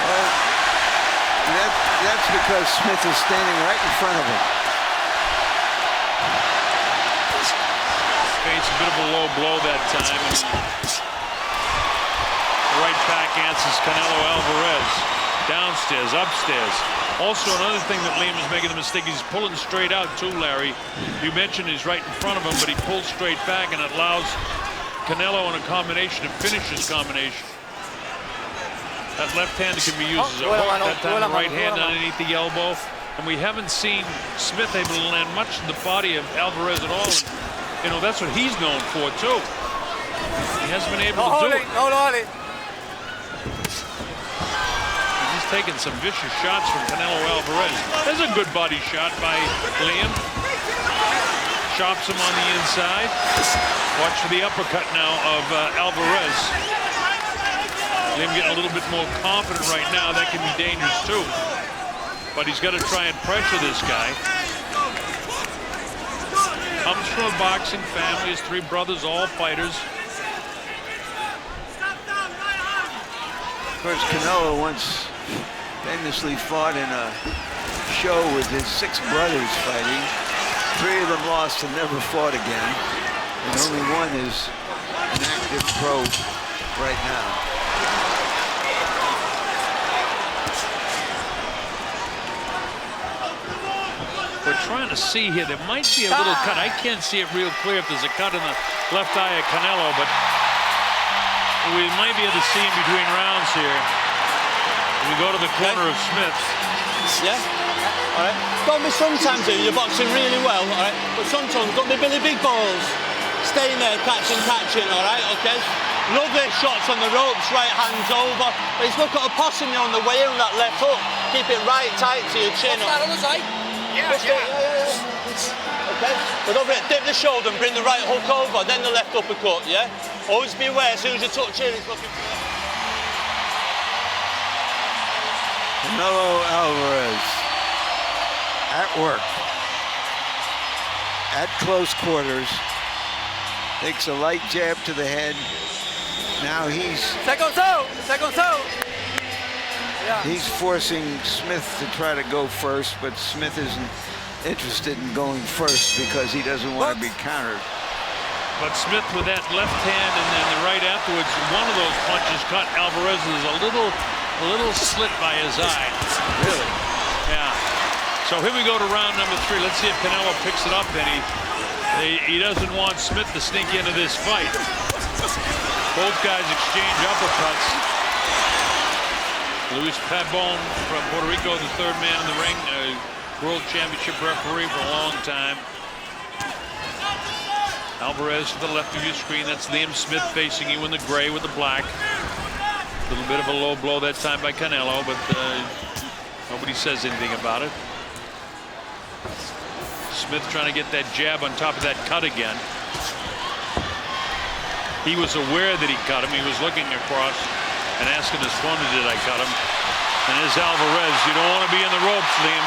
Well, that's because Smith is standing right in front of him. Face a bit of a low blow that time. And right back answers Canelo Alvarez. Downstairs, upstairs. Also, another thing that Liam is making a mistake, he's pulling straight out too, Larry. You mentioned he's right in front of him, but he pulls straight back, and it allows Canelo in a combination to finish his combination. That left hand can be used as a hook, that time the right hand underneath the elbow. And we haven't seen Smith able to land much in the body of Alvarez at all. And, you know, that's what he's known for, too. He hasn't been able to do it. He's taking some vicious shots from Canelo Alvarez. There's a good body shot by Liam. Chops him on the inside. Watch for the uppercut now of Alvarez. Liam getting a little bit more confident right now. That can be dangerous too. But he's got to try and pressure this guy. Comes from a boxing family. His 3 brothers, all fighters. Of course, Canelo once famously fought in a show with his 6 brothers fighting. 3 of them lost and never fought again. And only one is an active pro right now. We're trying to see here. There might be a little cut. I can't see it real clear if there's a cut in the left eye of Canelo, but we might be able to see in between rounds here. We go to the corner of Smith. Yeah. All right. Don't be sometimes you're boxing really well, all right. But sometimes don't be Billy Big Balls. Stay in there, catching, all right. Okay. Lovely shots on the ropes, right hands over. But he's looking at a possum on the way in on that left hook. Keep it right tight to your chin. What's that on the side? Yeah. Okay, but over it, dip the shoulder and bring the right hook over, then the left uppercut, yeah? Always be aware, as soon as you touch in, it's looking for you. Canelo Alvarez at work, at close quarters, takes a light jab to the head. Now he's... Second toe! He's forcing Smith to try to go first, but Smith isn't interested in going first because he doesn't want to be countered. But Smith with that left hand and then the right afterwards, one of those punches caught Alvarez. There's a little slit by his eye. Really? Yeah. So here we go to round number 3. Let's see if Canelo picks it up. Then he doesn't want Smith to sneak into this fight. Both guys exchange uppercuts. Luis Pabon from Puerto Rico, the 3rd man in the ring, a world championship referee for a long time. Alvarez to the left of your screen. That's Liam Smith facing you in the gray with the black. A little bit of a low blow that time by Canelo, but nobody says anything about it. Smith trying to get that jab on top of that cut again. He was aware that he cut him. He was looking across and asking his opponent, did I cut him? And there's Alvarez. You don't want to be in the ropes, Liam.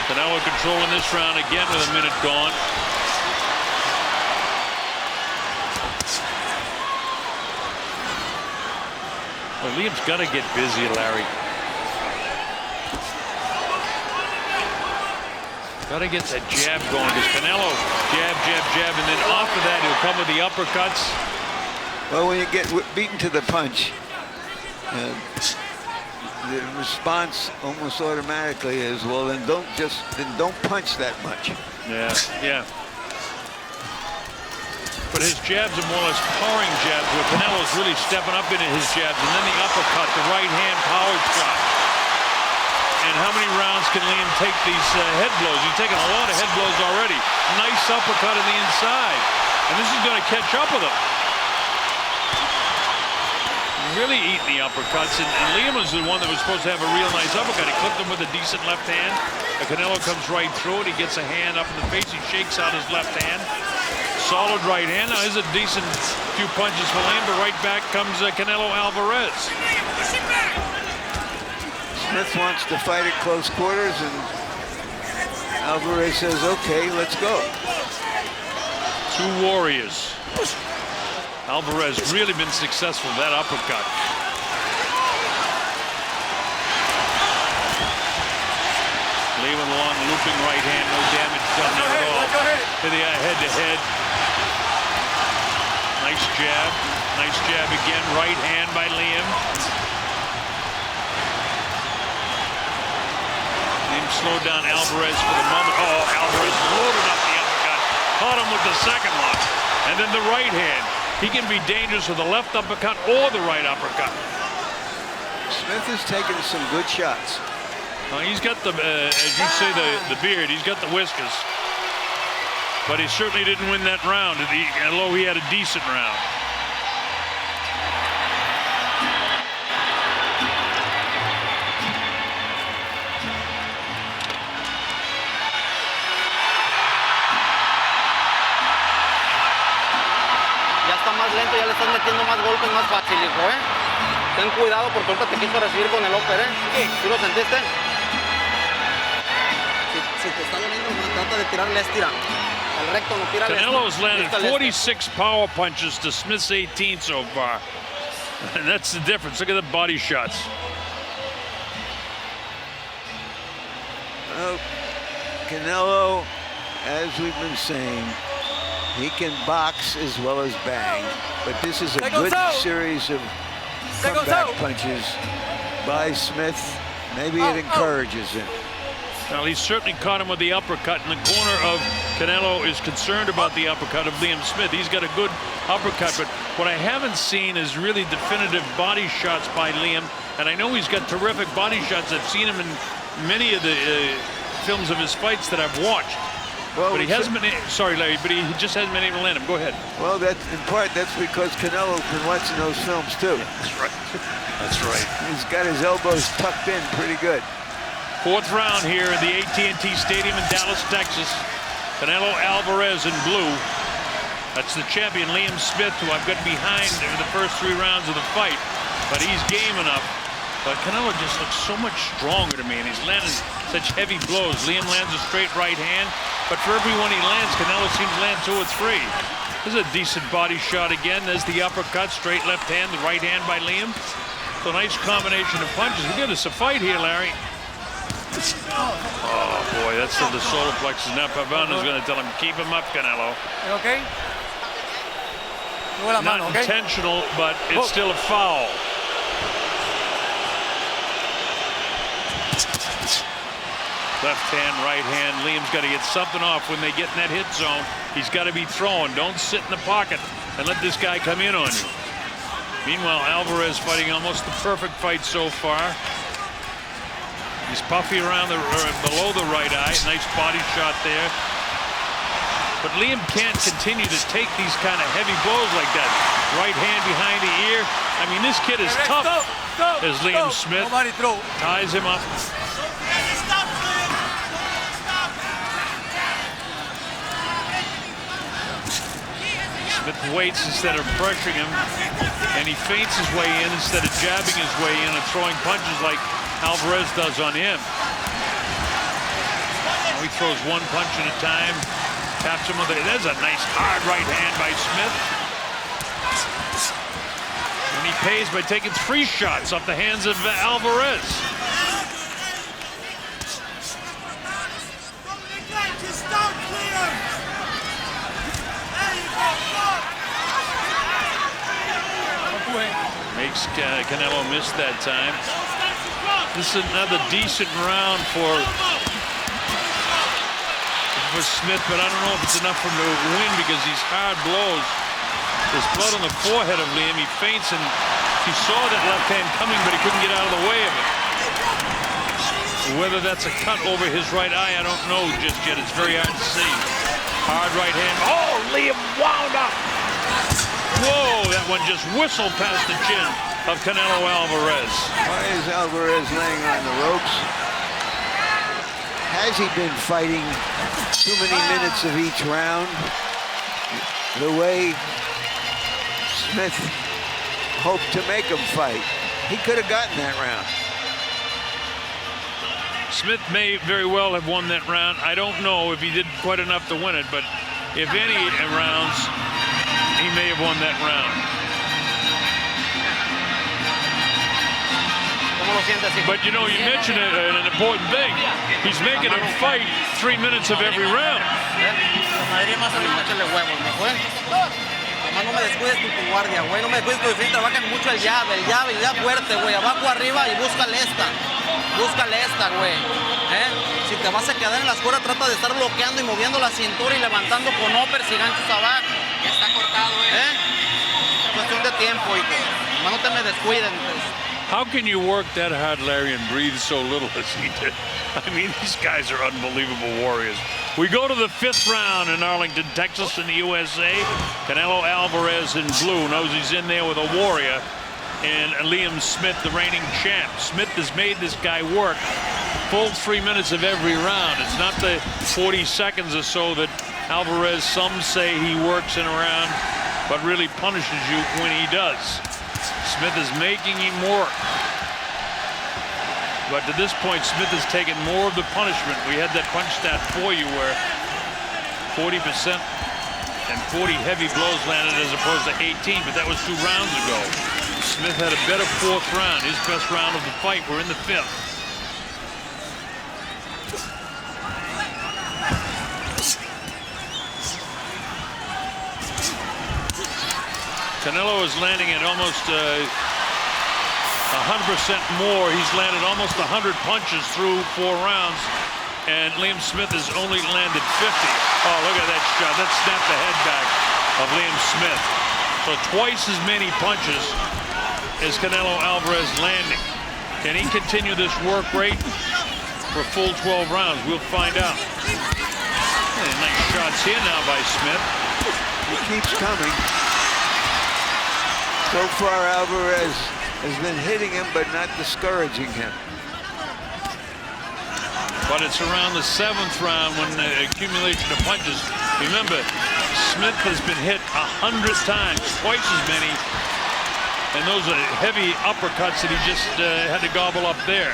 Canelo controlling this round again with a minute gone. Well, Liam's got to get busy, Larry. Got to get that jab going because Canelo jab, and then off of that he'll come with the uppercuts. Well, when you get beaten to the punch, the response almost automatically is, well, then don't punch that much. Yeah. But his jabs are more or less powering jabs, where Canelo's really stepping up into his jabs, and then the uppercut, the right hand power shot. And how many rounds can Liam take these head blows? He's taken a lot of head blows already. Nice uppercut in the inside. And this is going to catch up with him. Really eating the uppercuts. And Liam was the one that was supposed to have a real nice uppercut. He clipped him with a decent left hand. But Canelo comes right through it. He gets a hand up in the face. He shakes out his left hand. Solid right hand. Now, there's a decent few punches for Liam, but right back comes Canelo Alvarez. Smith wants to fight at close quarters, and Alvarez says, okay, let's go. Two warriors. Alvarez really been successful with that uppercut. Looping right hand, no damage done there at all. To the head-to-head. Nice jab. Nice jab again. Right hand by Liam. Liam slowed down Alvarez for the moment. Oh, Alvarez loaded up the uppercut. Caught him with the second one. And then the right hand. He can be dangerous with the left uppercut or the right uppercut. Smith is taking some good shots. Well, he's got the, as you say, the beard. He's got the whiskers. But he certainly didn't win that round, although he had a decent round. Ya está más lento, ya le estás metiendo más golpes más fácil, hijo, ¿eh? Ten cuidado porque ahorita te quiso recibir con el upper, ¿eh? ¿Sí lo sentiste? Si te está doliendo, trata de tirarle estira. Al recto, no tira. Canelo's landed 46 power punches to Smith's 18 so far. And that's the difference. Look at the body shots. Well, Canelo, as we've been saying, he can box as well as bang, but this is a good series of comeback punches by Smith. Maybe it encourages him. Well, he certainly caught him with the uppercut, and the corner of Canelo is concerned about the uppercut of Liam Smith. He's got a good uppercut, but what I haven't seen is really definitive body shots by Liam, and I know he's got terrific body shots. I've seen him in many of the films of his fights that I've watched. Well, but he hasn't been, sorry Larry, but he just hasn't been able to land him. Go ahead. Well, that's in part, that's because Canelo's been watching those films too. That's right. That's right. He's got his elbows tucked in pretty good. Fourth round here in the AT&T Stadium in Dallas, Texas. Canelo Alvarez in blue. That's the champion, Liam Smith, who I've got behind in the first 3 rounds of the fight. But he's game enough. But Canelo just looks so much stronger to me, and he's landing such heavy blows. Liam lands a straight right hand, but for every one he lands, Canelo seems to land 2 or 3. This is a decent body shot again. There's the uppercut, straight left hand, the right hand by Liam. So a nice combination of punches. We give us a fight here, Larry. Oh boy, that's the solar plexus. Now Pavano's going to tell him, keep him up, Canelo. Okay? Not intentional, but it's still a foul. Left hand, right hand. Liam's got to get something off when they get in that hit zone. He's got to be throwing. Don't sit in the pocket and let this guy come in on you. Meanwhile, Alvarez fighting almost the perfect fight so far. He's puffy around below the right eye. Nice body shot there. But Liam can't continue to take these kind of heavy blows like that. Right hand behind the ear. I mean, this kid is tough as Liam Smith. Ties him up. Smith waits instead of pressuring him, and he feints his way in instead of jabbing his way in and throwing punches like Alvarez does on him. Now he throws 1 punch at a time, taps him with a, there's a nice hard right hand by Smith. And he pays by taking 3 shots off the hands of Alvarez. Makes Canelo miss that time. This is another decent round for Smith, but I don't know if it's enough for him to win because these hard blows. There's blood on the forehead of Liam. He feints, and he saw that left hand coming, but he couldn't get out of the way of it. Whether that's a cut over his right eye, I don't know just yet. It's very hard to see. Hard right hand. Oh, Liam wound up. Whoa, that one just whistled past the chin of Canelo Alvarez. Why is Alvarez laying on the ropes? Has he been fighting too many minutes of each round? The way Smith hoped to make him fight. He could have gotten that round. Smith may very well have won that round. I don't know if he did quite enough to win it, but if any rounds, he may have won that round. ¿Cómo lo But you know, you mentioned an important thing. He's making him fight 3 minutes of every round. No me descuides con tu guardia, güey. No me descuides porque sí trabajan mucho el jab fuerte, güey. Abajo, arriba y búscale esta. Búscale esta, güey. Si te vas a quedar en la escuela, trata de estar bloqueando y moviendo la cintura y levantando con uppers y ganchos abajo. Ya está cortado, Es cuestión de tiempo, hijo. No te me descuiden, pues. How can you work that hard, Larry, and breathe so little as he did? I mean, these guys are unbelievable warriors. We go to the 5th round in Arlington, Texas, in the USA. Canelo Alvarez in blue knows he's in there with a warrior. And Liam Smith, the reigning champ. Smith has made this guy work full 3 minutes of every round. It's not the 40 seconds or so that Alvarez, some say he works in a round, but really punishes you when he does. Smith is making him work. But to this point, Smith has taken more of the punishment. We had that punch stat for you where 40% and 40 heavy blows landed as opposed to 18, but that was 2 rounds ago. Smith had a better 4th round. His best round of the fight. We're in the 5th. Canelo is landing at almost 100% more. He's landed almost 100 punches through 4 rounds, and Liam Smith has only landed 50. Oh, look at that shot. That snapped the head back of Liam Smith. So twice as many punches as Canelo Alvarez landing. Can he continue this work rate for full 12 rounds? We'll find out. Nice shots here now by Smith. He keeps coming. So far, Alvarez has been hitting him, but not discouraging him. But it's around the 7th round when the accumulation of punches. Remember, Smith has been hit 100 times, twice as many. And those are heavy uppercuts that he just had to gobble up there.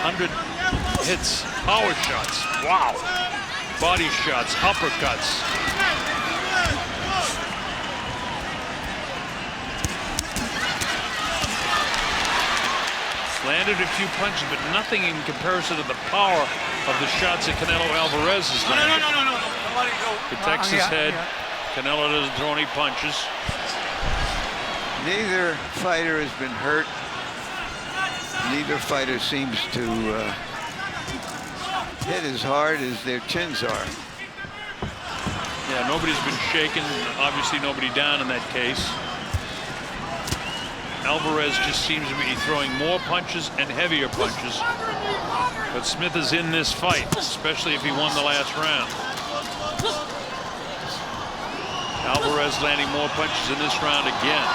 100 hits, power shots. Wow. Body shots, uppercuts. Landed a few punches, but nothing in comparison to the power of the shots that Canelo Alvarez has landed. No. Protects his head. Canelo doesn't throw any punches. Neither fighter has been hurt. Neither fighter seems to hit as hard as their chins are. Yeah, nobody's been shaken. Obviously, nobody down in that case. Alvarez just seems to be throwing more punches and heavier punches. But Smith is in this fight, especially if he won the last round. Alvarez landing more punches in this round again.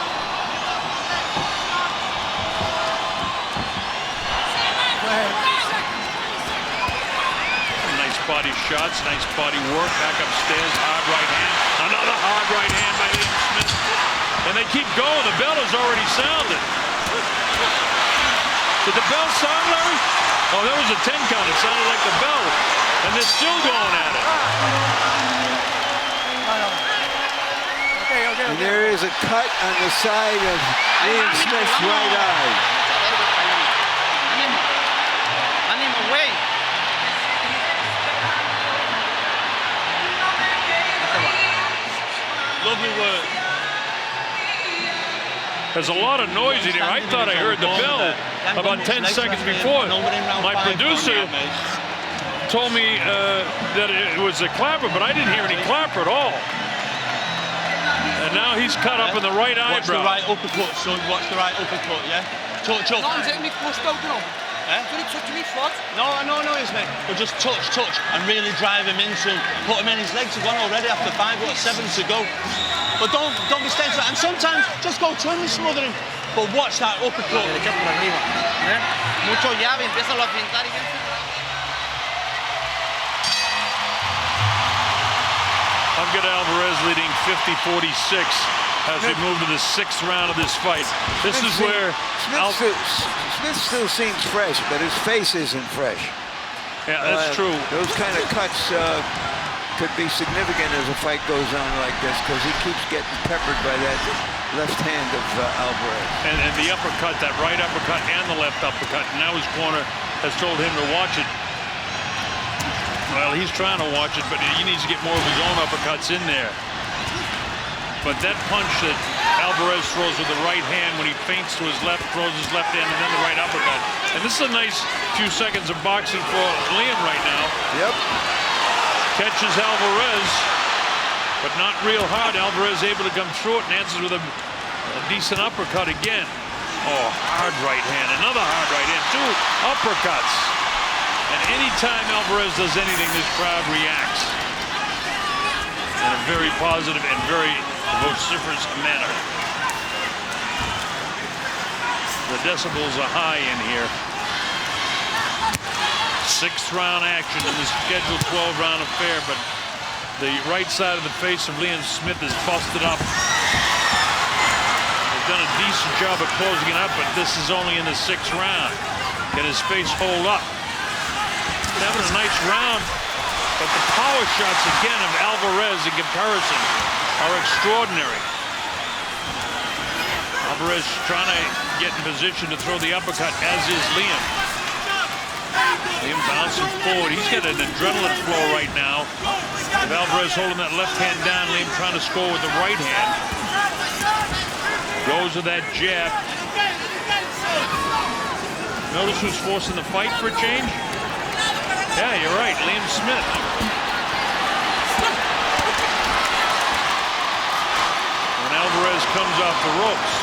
Nice body shots, nice body work. Back upstairs, hard right hand. Another hard right hand by Liam Smith. And they keep going. The bell has already sounded. Did the bell sound, Larry? Oh, that was a 10 count. It sounded like the bell. And they're still going at it. And there is a cut on the side of Liam Smith's right eye. Away. Lovely work. There's a lot of noise in here. I thought I heard the bell about 10 seconds before. My producer told me that it was a clapper, but I didn't hear any clapper at all. And now he's cut up in the right eyebrow. Watch the right uppercut, son. Watch the right uppercut, yeah? Touch up. No, it's mate. But just touch, and really drive him in, son. Put him in. His legs have gone already after 7 to go. But don't be staying to that. And sometimes just go turn and smother him. But watch that uppercut. Mucho llave, empieza a pintar y I've got Alvarez leading 50-46 as we move to the 6th round of this fight. This is where Smith still seems fresh, but his face isn't fresh. Yeah, that's true. Those kind of cuts could be significant as a fight goes on like this, because he keeps getting peppered by that left hand of Alvarez. And the uppercut, that right uppercut and the left uppercut. Now his corner has told him to watch it. Well, he's trying to watch it, but he needs to get more of his own uppercuts in there. But that punch that Alvarez throws with the right hand when he feints to his left, throws his left hand, and then the right uppercut. And this is a nice few seconds of boxing for Liam right now. Yep. Catches Alvarez, but not real hard. Alvarez able to come through it and answers with a decent uppercut again. Oh, hard right hand, another hard right hand, 2 uppercuts. And anytime Alvarez does anything, this crowd reacts in a very positive and very vociferous manner. The decibels are high in here. 6th round action in this scheduled 12-round affair, but the right side of the face of Liam Smith is busted up. They've done a decent job of closing it up, but this is only in the 6th round. Can his face hold up? He's having a nice round, but the power shots again of Alvarez in comparison are extraordinary. Alvarez trying to get in position to throw the uppercut, as is Liam. Liam bouncing forward. He's got an adrenaline flow right now. With Alvarez holding that left hand down, Liam trying to score with the right hand. Goes with that jab. Notice who's forcing the fight for a change? Yeah, you're right, Liam Smith. When Alvarez comes off the ropes.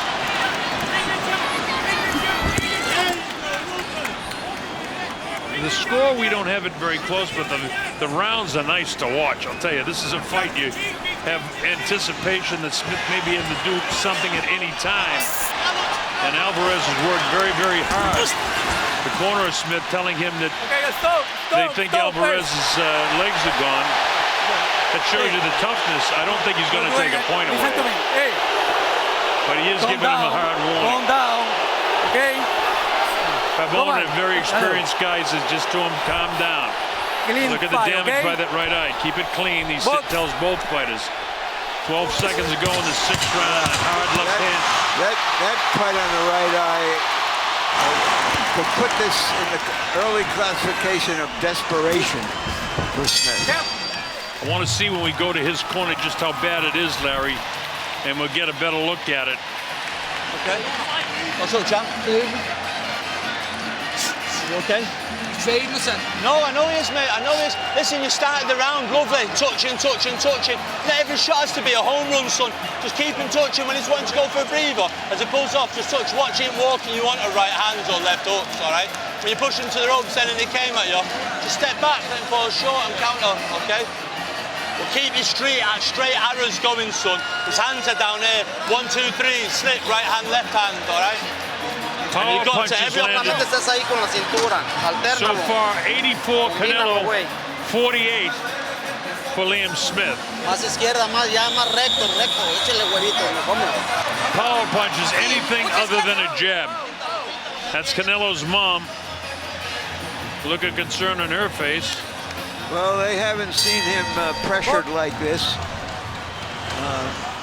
The score, we don't have it very close, but the rounds are nice to watch. I'll tell you, this is a fight you have anticipation that Smith may be able to do something at any time. And Alvarez has worked very, very hard. The corner of Smith telling him that they think Alvarez's legs are gone. That shows you the toughness. I don't think he's going to take a point away. But he is giving him a hard warning. Calm down, okay? Pavone, a very experienced guy, says just to him, calm down. Look at the damage by that right eye. Keep it clean, he tells both fighters. 12 seconds ago in the 6th round, hard left hand. That cut on the right eye could put this in the early classification of desperation for Smith. I want to see when we go to his corner just how bad it is, Larry, and we'll get a better look at it. Okay. What's up, champ? You okay? No, I know he is, mate. I know he is. Listen, you started the round lovely. Touching. Not every shot has to be a home run, son. Just keep him touching when he's wanting to go for a breather. As it pulls off, just touch. Watch him walking. You want a right hands or left hooks, all right? When you push him to the ropes then and he came at you, just step back, let him fall short and counter, okay? Well, keep your straight arrows going, son. His hands are down here. 1, 2, 3. Slip, right hand, left hand, all right? Power punches landed. So far, 84 Canelo, 48 for Liam Smith. Más izquierda, más recto, échale güerito, Power punches, anything other than a jab. That's Canelo's mom. Look at concern on her face. Well, they haven't seen him pressured like this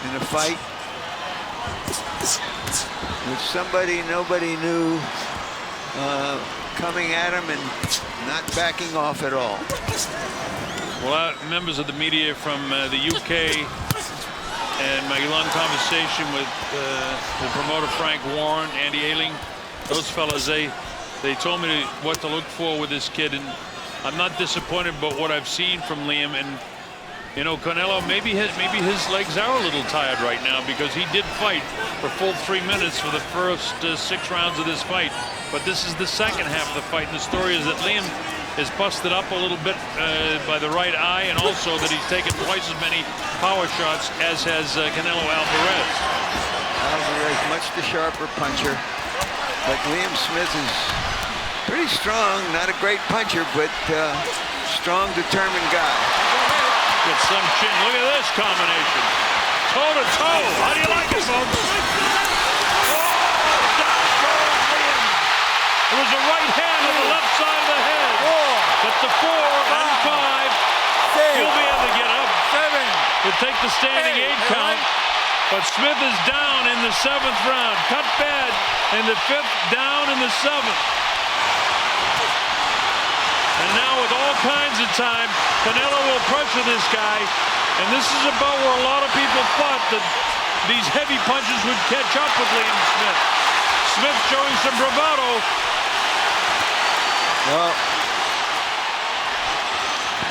in a fight. With somebody nobody knew coming at him and not backing off at all. Well, members of the media from the UK and my long conversation with the promoter Frank Warren, Andy Ailing, those fellas, they told me what to look for with this kid, and I'm not disappointed about what I've seen from Liam. And you know, Canelo, maybe his legs are a little tired right now because he did fight for full 3 minutes for the first 6 rounds of this fight. But this is the second half of the fight, and the story is that Liam is busted up a little bit by the right eye, and also that he's taken twice as many power shots as has Canelo Alvarez. Alvarez, much the sharper puncher, but Liam Smith is pretty strong, not a great puncher, but strong, determined guy. Get some chin. Look at this combination. Toe to toe. How do you like it, folks? Oh, down goes Liam. It was a right hand on the left side of the head. But the 4 and 5, he'll be able to get up. 7. He'll take the standing 8 count. But Smith is down in the 7th round. Cut bad in the 5th, down in the 7th. And now with all kinds of time, Canelo will pressure this guy. And this is about where a lot of people thought that these heavy punches would catch up with Liam Smith. Smith showing some bravado. Well,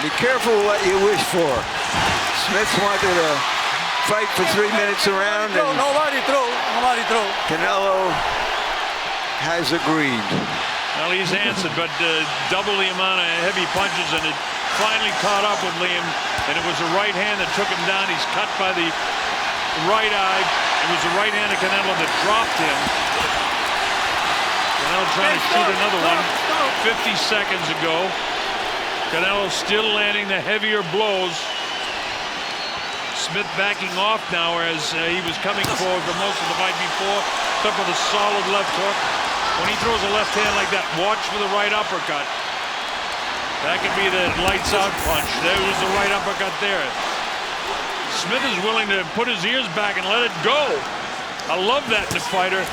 be careful what you wish for. Smith wanted to fight for 3 minutes around, and Nobody throw. Canelo has agreed. Well, he's answered, but double the amount of heavy punches, and it finally caught up with Liam, and it was a right hand that took him down. He's cut by the right eye. It was the right hand of Canelo that dropped him. Canelo trying to shoot another one 50 seconds ago. Canelo still landing the heavier blows. Smith backing off now, whereas he was coming forward for most of the fight before. Took with a solid left hook. When he throws a left hand like that, watch for the right uppercut. That could be the lights out punch. There was the right uppercut there. Smith is willing to put his ears back and let it go. I love that in a fighter.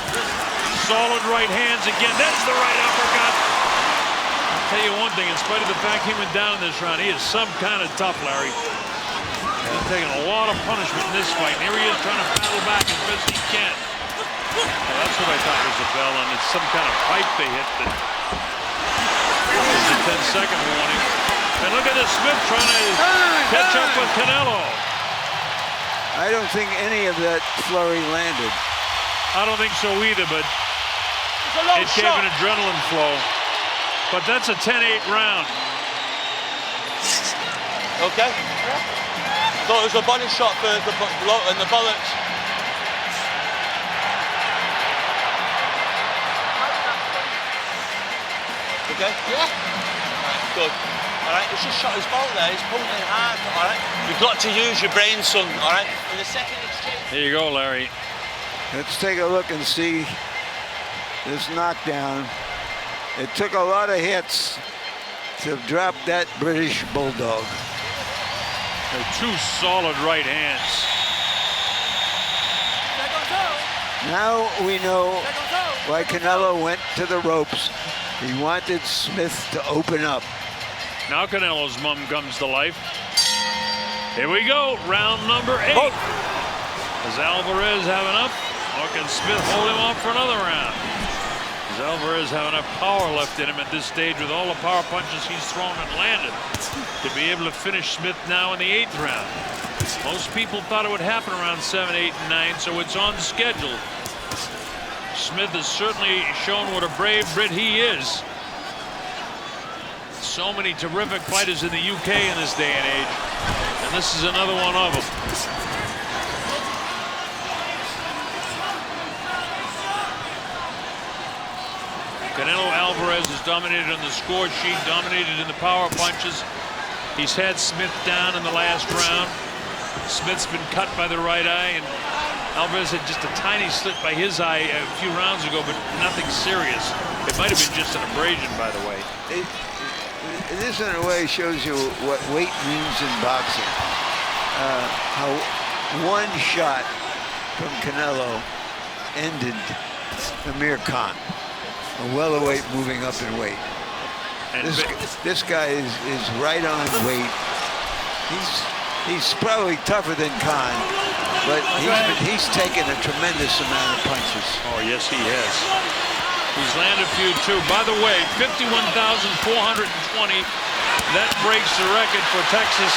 Solid right hands again. That's the right uppercut. I'll tell you one thing, in spite of the fact he went down in this round, he is some kind of tough, Larry. He's taking a lot of punishment in this fight. And here he is trying to battle back as best he can. Well, that's what I thought was a bell, and it's some kind of pipe they hit that is a 10-second warning. And look at this, Smith trying to catch up with Canelo. I don't think any of that flurry landed. I don't think so either, but it gave an adrenaline flow. But that's a 10-8 round. Okay. So it was a body shot for the and the bullets. Okay? Yeah. Right, good. All right, he's just shot his bolt there. He's pulling it hard. All right. You've got to use your brain, son. All right. In the second exchange. Here you go, Larry. Let's take a look and see this knockdown. It took a lot of hits to drop that British Bulldog. They're two solid right hands. Now we know why Canelo went to the ropes. He wanted Smith to open up. Now Canelo's mum comes to life. Here we go, round number 8. Does Alvarez have enough, or can Smith hold him off for another round? Does Alvarez have enough power left in him at this stage with all the power punches he's thrown and landed to be able to finish Smith now in the 8th round? Most people thought it would happen around 7, 8, and 9, so it's on schedule. Smith has certainly shown what a brave Brit he is. So many terrific fighters in the UK in this day and age, and this is another one of them. Canelo Alvarez has dominated on the score sheet, dominated in the power punches. He's had Smith down in the last round. Smith's been cut by the right eye, and Alvarez had just a tiny slit by his eye a few rounds ago, but nothing serious. It might have been just an abrasion, by the way. This, in a way, shows you what weight means in boxing. How one shot from Canelo ended Amir Khan, a welterweight moving up in weight. And this guy is right on weight. He's probably tougher than Khan, but he's taken a tremendous amount of punches. Oh, yes, he has. He's landed a few, too. By the way, 51,420. That breaks the record for Texas,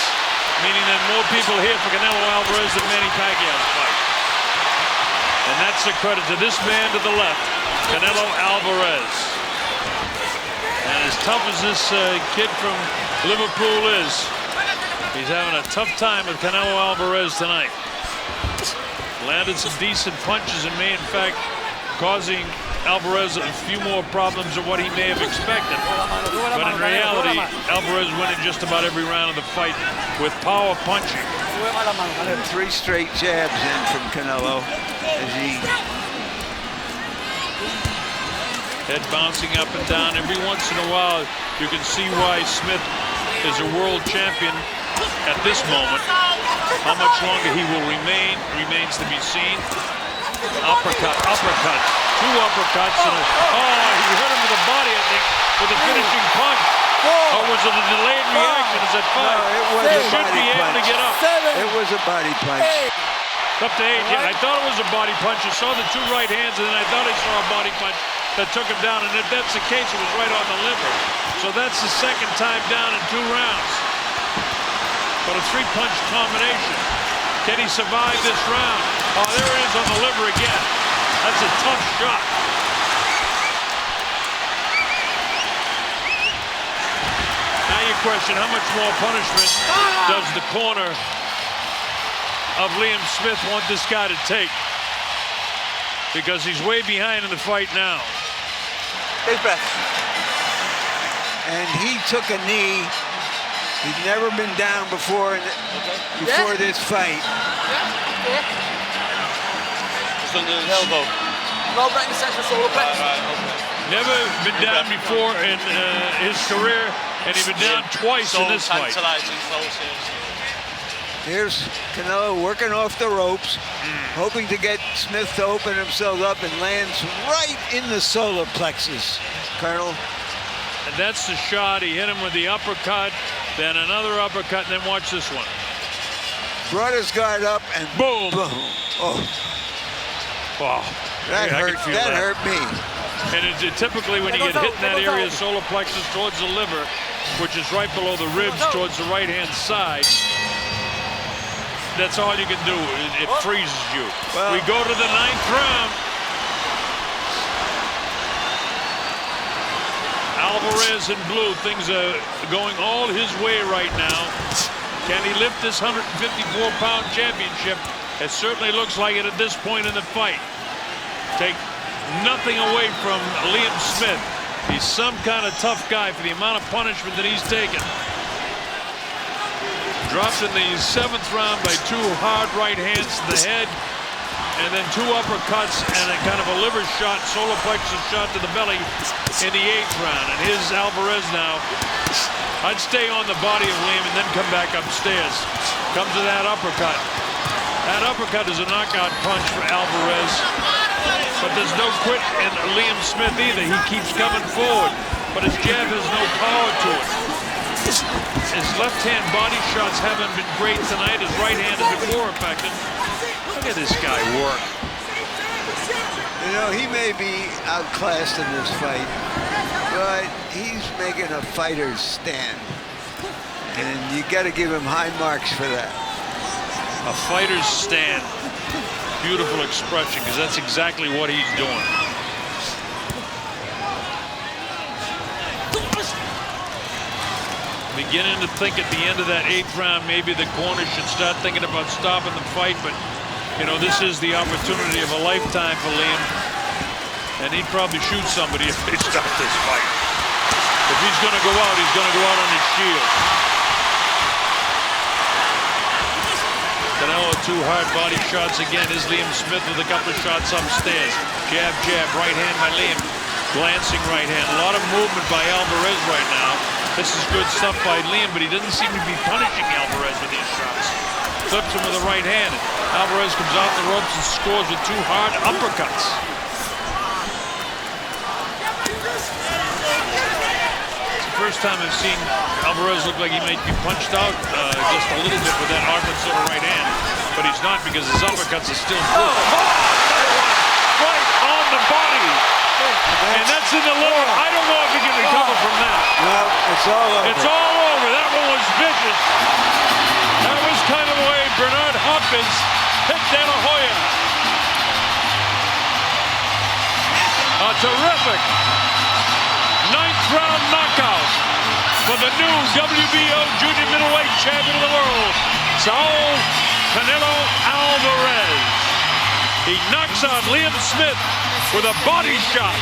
meaning that more people here for Canelo Alvarez than Manny Pacquiao's fight. And that's the credit to this man to the left, Canelo Alvarez. And as tough as this kid from Liverpool is, he's having a tough time with Canelo Alvarez tonight. Landed some decent punches and may, in fact, causing Alvarez a few more problems than what he may have expected. But in reality, Alvarez winning just about every round of the fight with power punching. And 3 straight jabs in from Canelo as he... Head bouncing up and down. Every once in a while, you can see why Smith is a world champion at this moment. How much longer he will remain remains to be seen. Uppercut, uppercut, 2 uppercuts, and he hit him with the body, I think, with a finishing punch. Or was it a delayed reaction? Is it 5? No, it was He a should body be able punch. to get up. It was a body punch. Up to 8. Yeah, I thought it was a body punch. I saw the 2 right hands, and then I thought I saw a body punch that took him down. And if that's the case, it was right on the liver. So that's the second time down in 2 rounds. But a 3-punch combination. Can he survive this round? Oh, there it is on the liver again. That's a tough shot. Now you question, how much more punishment does the corner of Liam Smith want this guy to take? Because he's way behind in the fight now. Big breath. And he took a knee. He'd never been down before this fight. It's on the elbow. No, right in the center, so Never been down before in his career, and he's been down twice in this fight. Here's Canelo working off the ropes, hoping to get Smith to open himself up, and lands right in the solar plexus, Colonel. And that's the shot. He hit him with the uppercut, then another uppercut, and then watch this one. Brought his guard up and boom. Boom. Oh. Wow. That hurt me. And typically when you get hit in that area, solar plexus towards the liver, which is right below the ribs towards the right-hand side, that's all you can do. It freezes you. Well, we go to the 9th round. Alvarez in blue, things are going all his way right now. Can he lift this 154-pound championship? It certainly looks like it at this point in the fight. Take nothing away from Liam Smith. He's some kind of tough guy for the amount of punishment that he's taken. Drops in the 7th round by 2 hard right hands to the head, and then 2 uppercuts and a kind of a liver shot, solar plexus shot to the belly in the 8th round. And here's Alvarez now. I'd stay on the body of Liam and then come back upstairs. Comes to that uppercut. That uppercut is a knockout punch for Alvarez. But there's no quit in Liam Smith either. He keeps coming forward, but his jab has no power to it. His left-hand body shots haven't been great tonight. His right hand has been more effective. Look at this guy work. You know, he may be outclassed in this fight, but he's making a fighter's stand. And you got to give him high marks for that. A fighter's stand. Beautiful expression, because that's exactly what he's doing. Beginning to think at the end of that 8th round, maybe the corner should start thinking about stopping the fight, but you know, this is the opportunity of a lifetime for Liam, and he'd probably shoot somebody if they stop this fight. If he's going to go out, he's going to go out on his shield. Canelo, 2 hard body shots again. Is Liam Smith with a couple of shots upstairs. Jab, jab, right hand by Liam. Glancing right hand. A lot of movement by Alvarez right now. This is good stuff by Liam, but he doesn't seem to be punishing Alvarez with these shots. Clips him with the right hand. Alvarez comes off the ropes and scores with 2 hard uppercuts. It's the first time I've seen Alvarez look like he might be punched out just a little bit with that Arkansas right hand, but he's not, because his uppercuts are still good. Right on the body, and that's in the liver. I don't know if he can recover from that. No, it's all over. It's all over. That one was vicious. That was kind of the way Bernard Hopkins hit De La Hoya. A terrific 9th round knockout for the new WBO junior middleweight champion of the world, Saul Canelo Alvarez. He knocks out Liam Smith with a body shot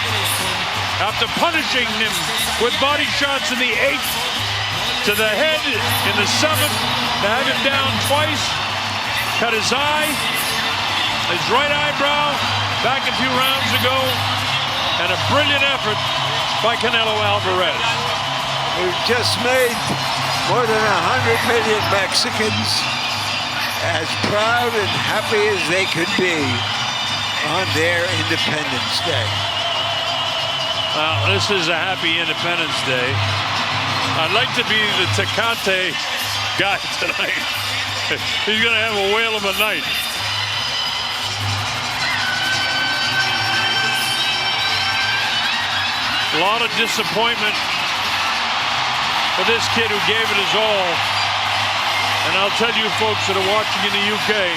after punishing him with body shots in the 8th, to the head in the 7th, to have him down twice, cut his eye, his right eyebrow back a few rounds ago, and a brilliant effort by Canelo Alvarez. We've just made more than 100 million Mexicans as proud and happy as they could be on their Independence Day. Well, this is a happy Independence Day. I'd like to be the Tecate guy tonight. He's going to have a whale of a night. A lot of disappointment for this kid who gave it his all. And I'll tell you folks that are watching in the UK,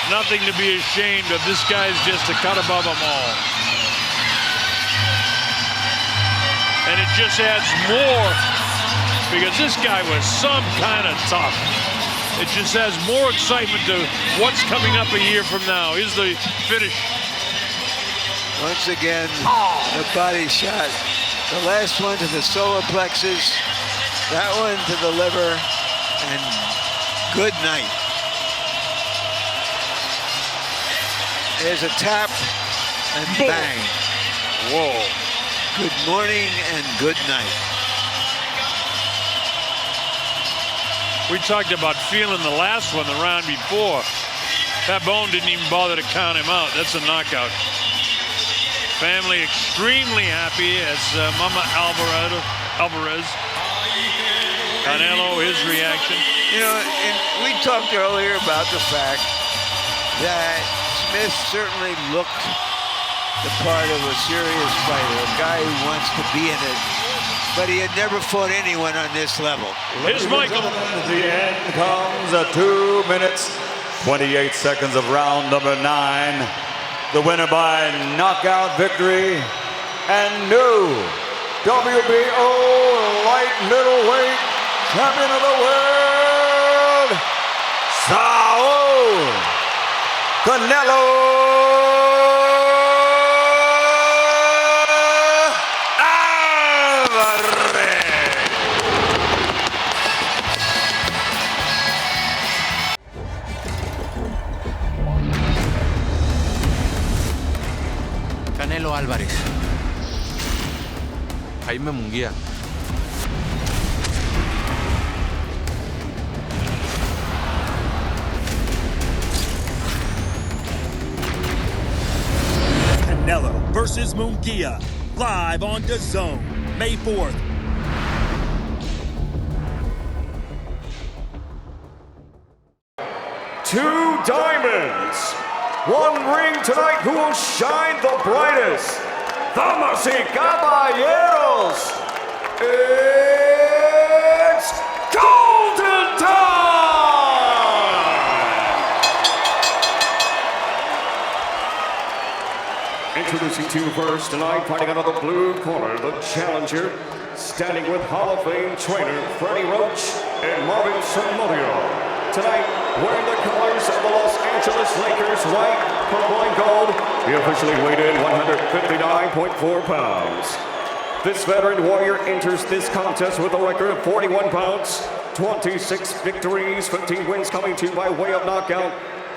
nothing to be ashamed of. This guy's just a cut above them all. And it just adds more, because this guy was some kind of tough. It just adds more excitement to what's coming up a year from now. Here's the finish. Once again, the body shot. The last one to the solar plexus, that one to the liver, and good night. There's a tap and bang. Whoa. Good morning and good night. We talked about feeling the last one the round before. That bone didn't even bother to count him out. That's a knockout. Family extremely happy as Mama Alvarez. Canelo, his reaction. You know, and we talked earlier about the fact that Smith certainly looked the part of a serious fighter, a guy who wants to be in it, but he had never fought anyone on this level. Here's Michael. The end comes at 2 minutes, 28 seconds of round number 9. The winner by knockout victory and new WBO light middleweight champion of the world, Saul Canelo Canelo Alvarez. Jaime Munguia. Canelo versus Munguia, live on DAZN, May 4th. Two diamonds. One ring tonight, who will shine the brightest? Damas y caballeros, it's golden time! Introducing to you first tonight, fighting out of the blue corner, the challenger, standing with Hall of Fame trainer Freddie Roach and Marvin Somorio. Tonight, wearing the colors of the Los Angeles Lakers, white, purple, and gold, he officially weighed in 159.4 pounds. This veteran warrior enters this contest with a record of 41 pounds, 26 victories, 15 wins coming to you by way of knockout,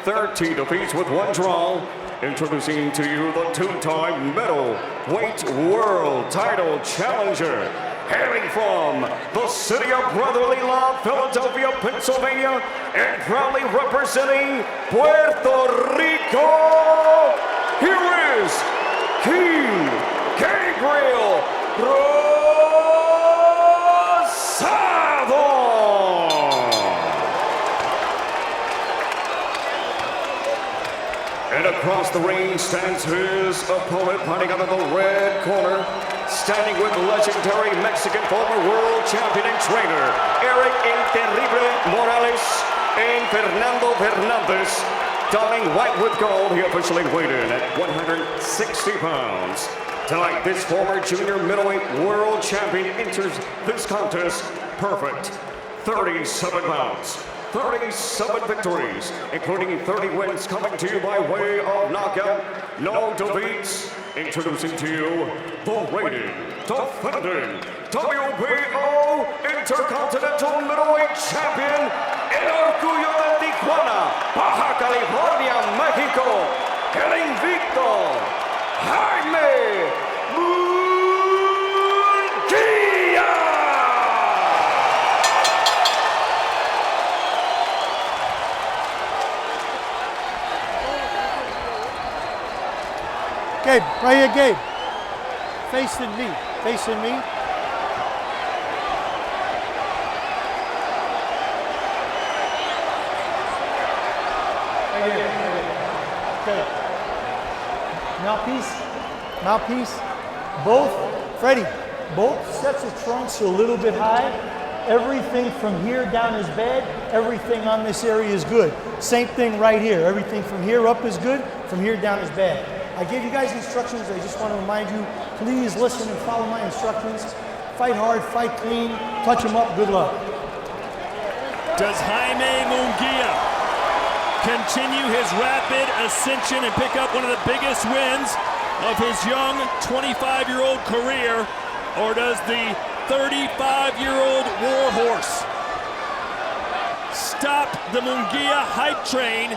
13 defeats with 1 draw. Introducing to you the two-time middleweight world title challenger, hailing from the city of brotherly love, Philadelphia, Pennsylvania, and proudly representing Puerto Rico, here is King Gabriel Rosado. And across the ring stands his opponent, fighting out of the red corner, standing with legendary Mexican former world champion and trainer, Eric El Terrible Morales and Fernando Fernandez. Donning white with gold, he officially weighed in at 160 pounds. Tonight, this former junior middleweight world champion enters this contest perfect. 37 pounds. 37 victories, including 30 wins coming to you by way of knockout, no defeats. Introducing to you the reigning, defending WBO Intercontinental Middleweight Champion, El Orgullo de Tijuana, Baja California, Mexico, el invicto, Jaime Munguia. Gabe. Right here, Gabe. Facing me. Facing me. Right here. Okay. Mouthpiece. Mouthpiece. Both. Freddie. Both sets of trunks are a little bit high. Everything from here down his bed, everything on this area is good. Same thing right here. Everything from here up is good, from here down is bad. I gave you guys instructions. I just want to remind you, please listen and follow my instructions. Fight hard, fight clean, touch him up, good luck. Does Jaime Munguia continue his rapid ascension and pick up one of the biggest wins of his young 25-year-old career, or does the 35-year-old warhorse stop the Munguia hype train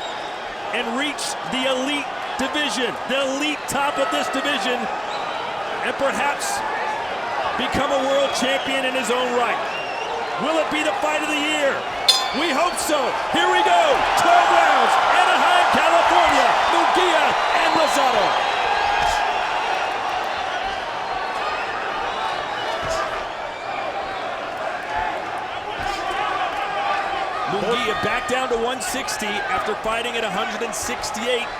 and reach the elite division, the elite top of this division, and perhaps become a world champion in his own right? Will it be the fight of the year? We hope so. Here we go. 12 rounds. Anaheim, California. Munguia and Rosado. Munguia back down to 160 after fighting at 168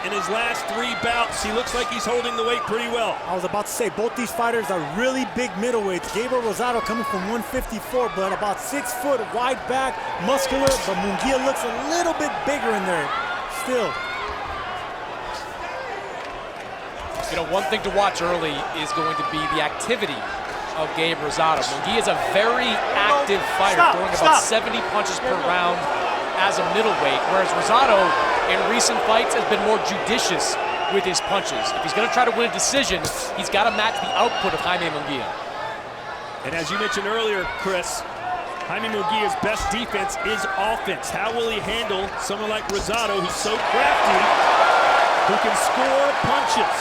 in his last 3 bouts. He looks like he's holding the weight pretty well. I was about to say, both these fighters are really big middleweights. Gabriel Rosado coming from 154, but about 6 foot, wide back, muscular, but Munguia looks a little bit bigger in there still. You know, one thing to watch early is going to be the activity of Gabe Rosado. Munguia is a very active fighter, throwing about 70 punches per round as a middleweight, whereas Rosado in recent fights has been more judicious with his punches. If he's going to try to win a decision, he's got to match the output of Jaime Munguia. And as you mentioned earlier, Chris, Jaime Munguia's best defense is offense. How will he handle someone like Rosado, who's so crafty, who can score punches?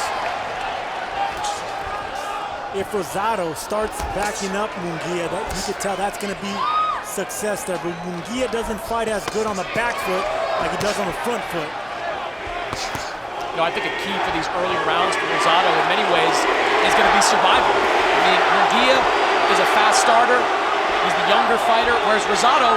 If Rosado starts backing up Munguia, you could tell that's going to be success there. But Munguia doesn't fight as good on the back foot like he does on the front foot. You know, I think a key for these early rounds for Rosado in many ways is going to be survival. I mean, Munguia is a fast starter. He's the younger fighter, whereas Rosado,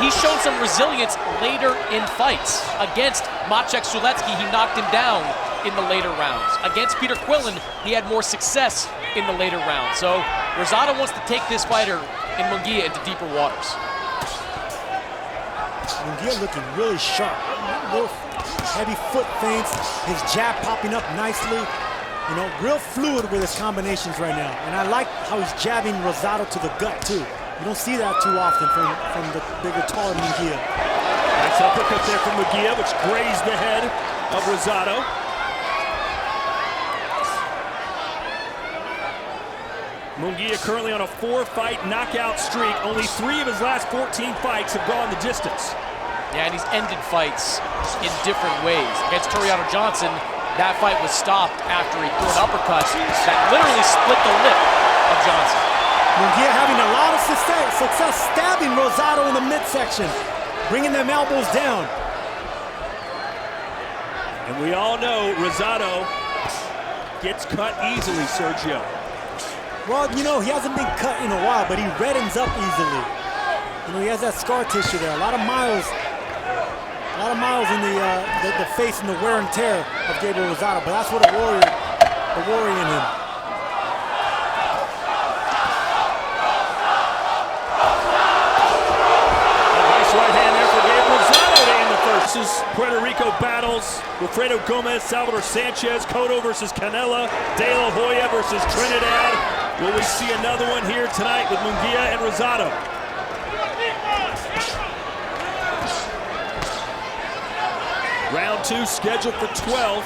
he's shown some resilience later in fights. Against Maciej Sulecki, he knocked him down in the later rounds. Against Peter Quillen, he had more success in the later rounds. So Rosado wants to take this fighter in Munguia into deeper waters. Munguia looking really sharp. Little heavy foot feints, his jab popping up nicely. You know, real fluid with his combinations right now. And I like how he's jabbing Rosado to the gut too. You don't see that too often from the bigger, taller Munguia. Nice uppercut there from Munguia, which grazed the head of Rosado. Munguia currently on a 4-fight knockout streak. Only 3 of his last 14 fights have gone the distance. Yeah, and he's ended fights in different ways. Against Toriano Johnson, that fight was stopped after he threw an uppercut that literally split the lip of Johnson. Munguia having a lot of success stabbing Rosado in the midsection, bringing them elbows down. And we all know Rosado gets cut easily, Sergio. Well, you know, he hasn't been cut in a while, but he reddens up easily. You know, he has that scar tissue there. A lot of miles in the face and the wear and tear of Gabriel Rosado, but that's what the warrior in him. Nice right hand there for Gabriel Rosado to end the first. This is Puerto Rico battles. Alfredo Gomez, Salvador Sanchez, Cotto versus Canelo, De La Hoya versus Trinidad. Will we see another one here tonight with Munguia and Rosado? Round 2 scheduled for 12.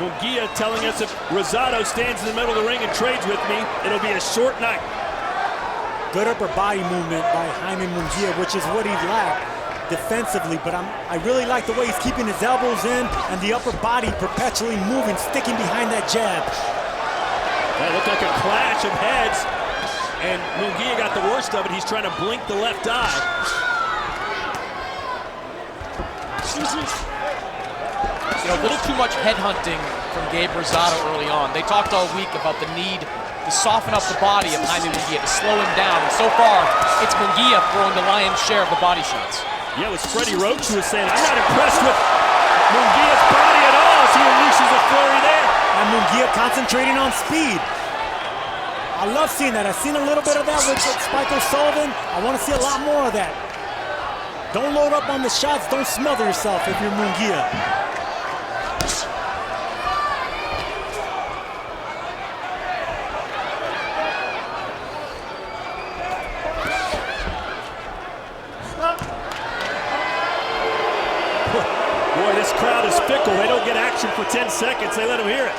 Munguia telling us if Rosado stands in the middle of the ring and trades with me, it'll be a short night. Good upper body movement by Jaime Munguia, which is what he lacked defensively, but I really like the way he's keeping his elbows in and the upper body perpetually moving, sticking behind that jab. That looked like a clash of heads, and Munguia got the worst of it. He's trying to blink the left eye. You know, a little too much head hunting from Gabe Rosado early on. They talked all week about the need to soften up the body of Jaime Munguia, to slow him down. And so far, it's Munguia throwing the lion's share of the body shots. Yeah, it was Freddie Roach who was saying, I'm not impressed with Munguia's body at all as he unleashes a flurry there. And Munguia concentrating on speed. I love seeing that. I've seen a little bit of that with Spike O'Sullivan. I want to see a lot more of that. Don't load up on the shots. Don't smother yourself if you're Munguia. Boy, this crowd is fickle. They don't get action for 10 seconds. They let them hear it.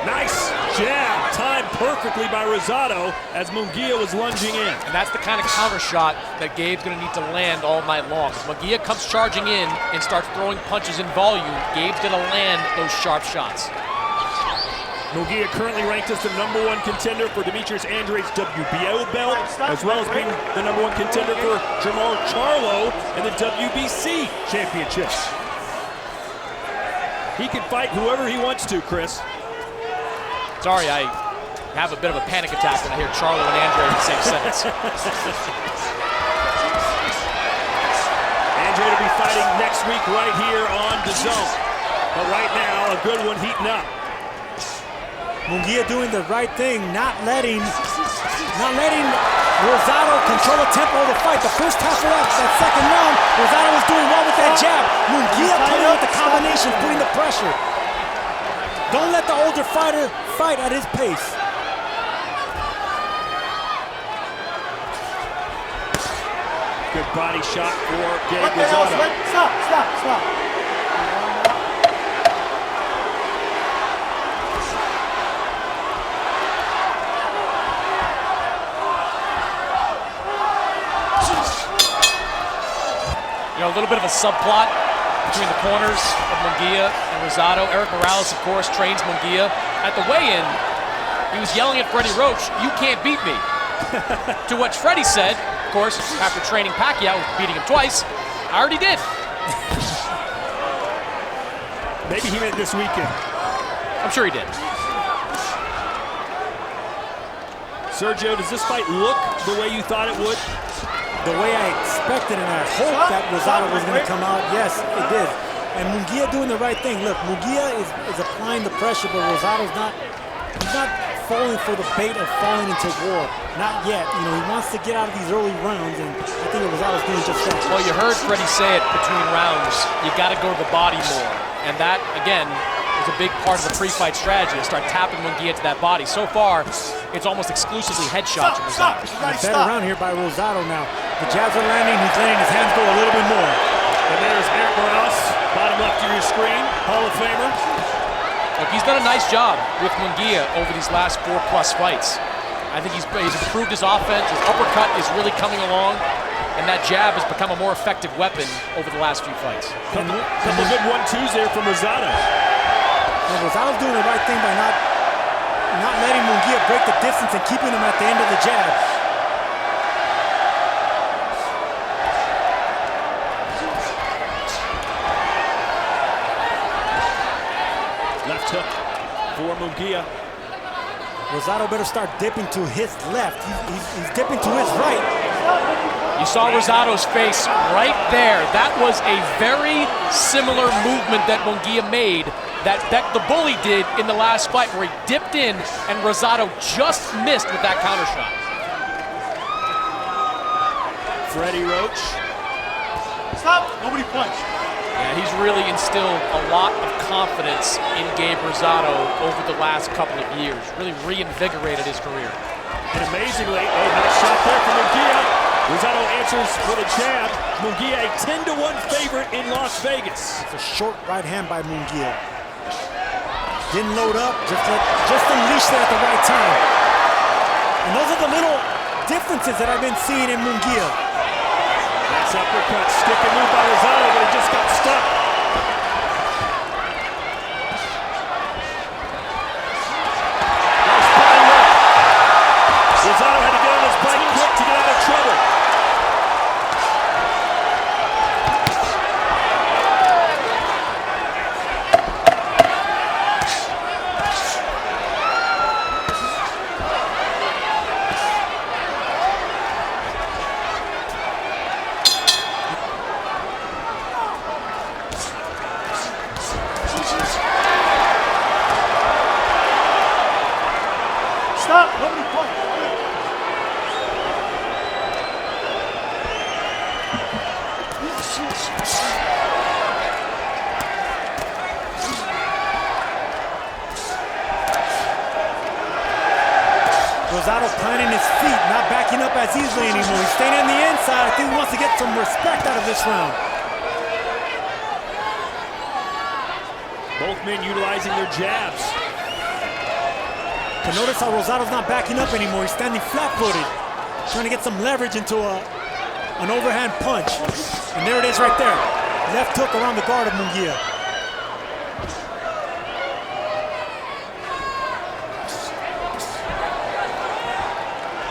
Nice jab, timed perfectly by Rosado as Munguia was lunging in. And that's the kind of counter shot that Gabe's going to need to land all night long. If Munguia comes charging in and starts throwing punches in volume, Gabe's going to land those sharp shots. Munguia currently ranked as the #1 contender for Demetrius Andrade's WBO belt, as well as being the #1 contender for Jamal Charlo in the WBC championships. He can fight whoever he wants to, Chris. Sorry, I have a bit of a panic attack when I hear Charlo and Andrade in the same sentence. Andrade will be fighting next week right here on DAZN. But right now, a good one heating up. Munguia doing the right thing, not letting Rosado control the tempo of the fight. The first half of that second round, Rosado was doing well with that jab. Munguia playing with the combinations, putting the pressure. Don't let the older fighter fight at his pace. Good body shot for Gabe Rosado. Stop. You know, a little bit of a subplot between the corners of Munguia and Rosado. Eric Morales, of course, trains Munguia. At the weigh-in, he was yelling at Freddie Roach, "You can't beat me." To which Freddie said, of course, after training Pacquiao, beating him twice, "I already did." Maybe he meant this weekend. I'm sure he did. Sergio, does this fight look the way you thought it would? The way I expected, and I hoped that Rosado was going to come out. Yes, it did. And Munguia doing the right thing. Look, Munguia is applying the pressure, but Rosado's he's not falling for the bait of falling into war. Not yet. You know, he wants to get out of these early rounds, and I think Rosado's doing just that. Well, you heard Freddie say it between rounds. You got to go to the body more. And that, again, is a big part of the pre-fight strategy, to start tapping Munguia to that body. So far, it's almost exclusively headshots from Rosado. Better around here by Rosado now. The jabs are landing. He's letting his hands go a little bit more. And there's Eric Morales, bottom left of your screen, Hall of Famer. Look, he's done a nice job with Munguia over these last 4+ fights. I think he's improved his offense. His uppercut is really coming along. And that jab has become a more effective weapon over the last few fights. Couple good 1-2s there from Rosado. Well, Rosado's doing the right thing by not letting Munguia break the distance and keeping him at the end of the jab. Left hook for Munguia. Rosado better start dipping to his left. He's dipping to his right. You saw Rosado's face right there. That was a very similar movement that Munguia made that the Bully did in the last fight, where he dipped in and Rosado just missed with that counter shot. Freddie Roach. Stop! Nobody punch. Yeah, he's really instilled a lot of confidence in Gabe Rosado over the last couple of years. Really reinvigorated his career. And amazingly, nice shot there from Munguia. Rosado answers with a jab. Munguia a 10-1 favorite in Las Vegas. It's a short right hand by Munguia. Didn't load up, just unleashed it at the right time. And those are the little differences that I've been seeing in Munguia. Nice uppercut, stick and move by Rosado, but he just got stuck. Nice body work. Rosado had to get on his bike quick to get out of trouble. Rosado planting his feet, not backing up as easily anymore. He's staying on the inside. I think he wants to get some respect out of this round. Both men utilizing their jabs. But notice how Rosado's not backing up anymore. He's standing flat-footed, trying to get some leverage into an overhand punch. And there it is right there. Left hook around the guard of Munguia.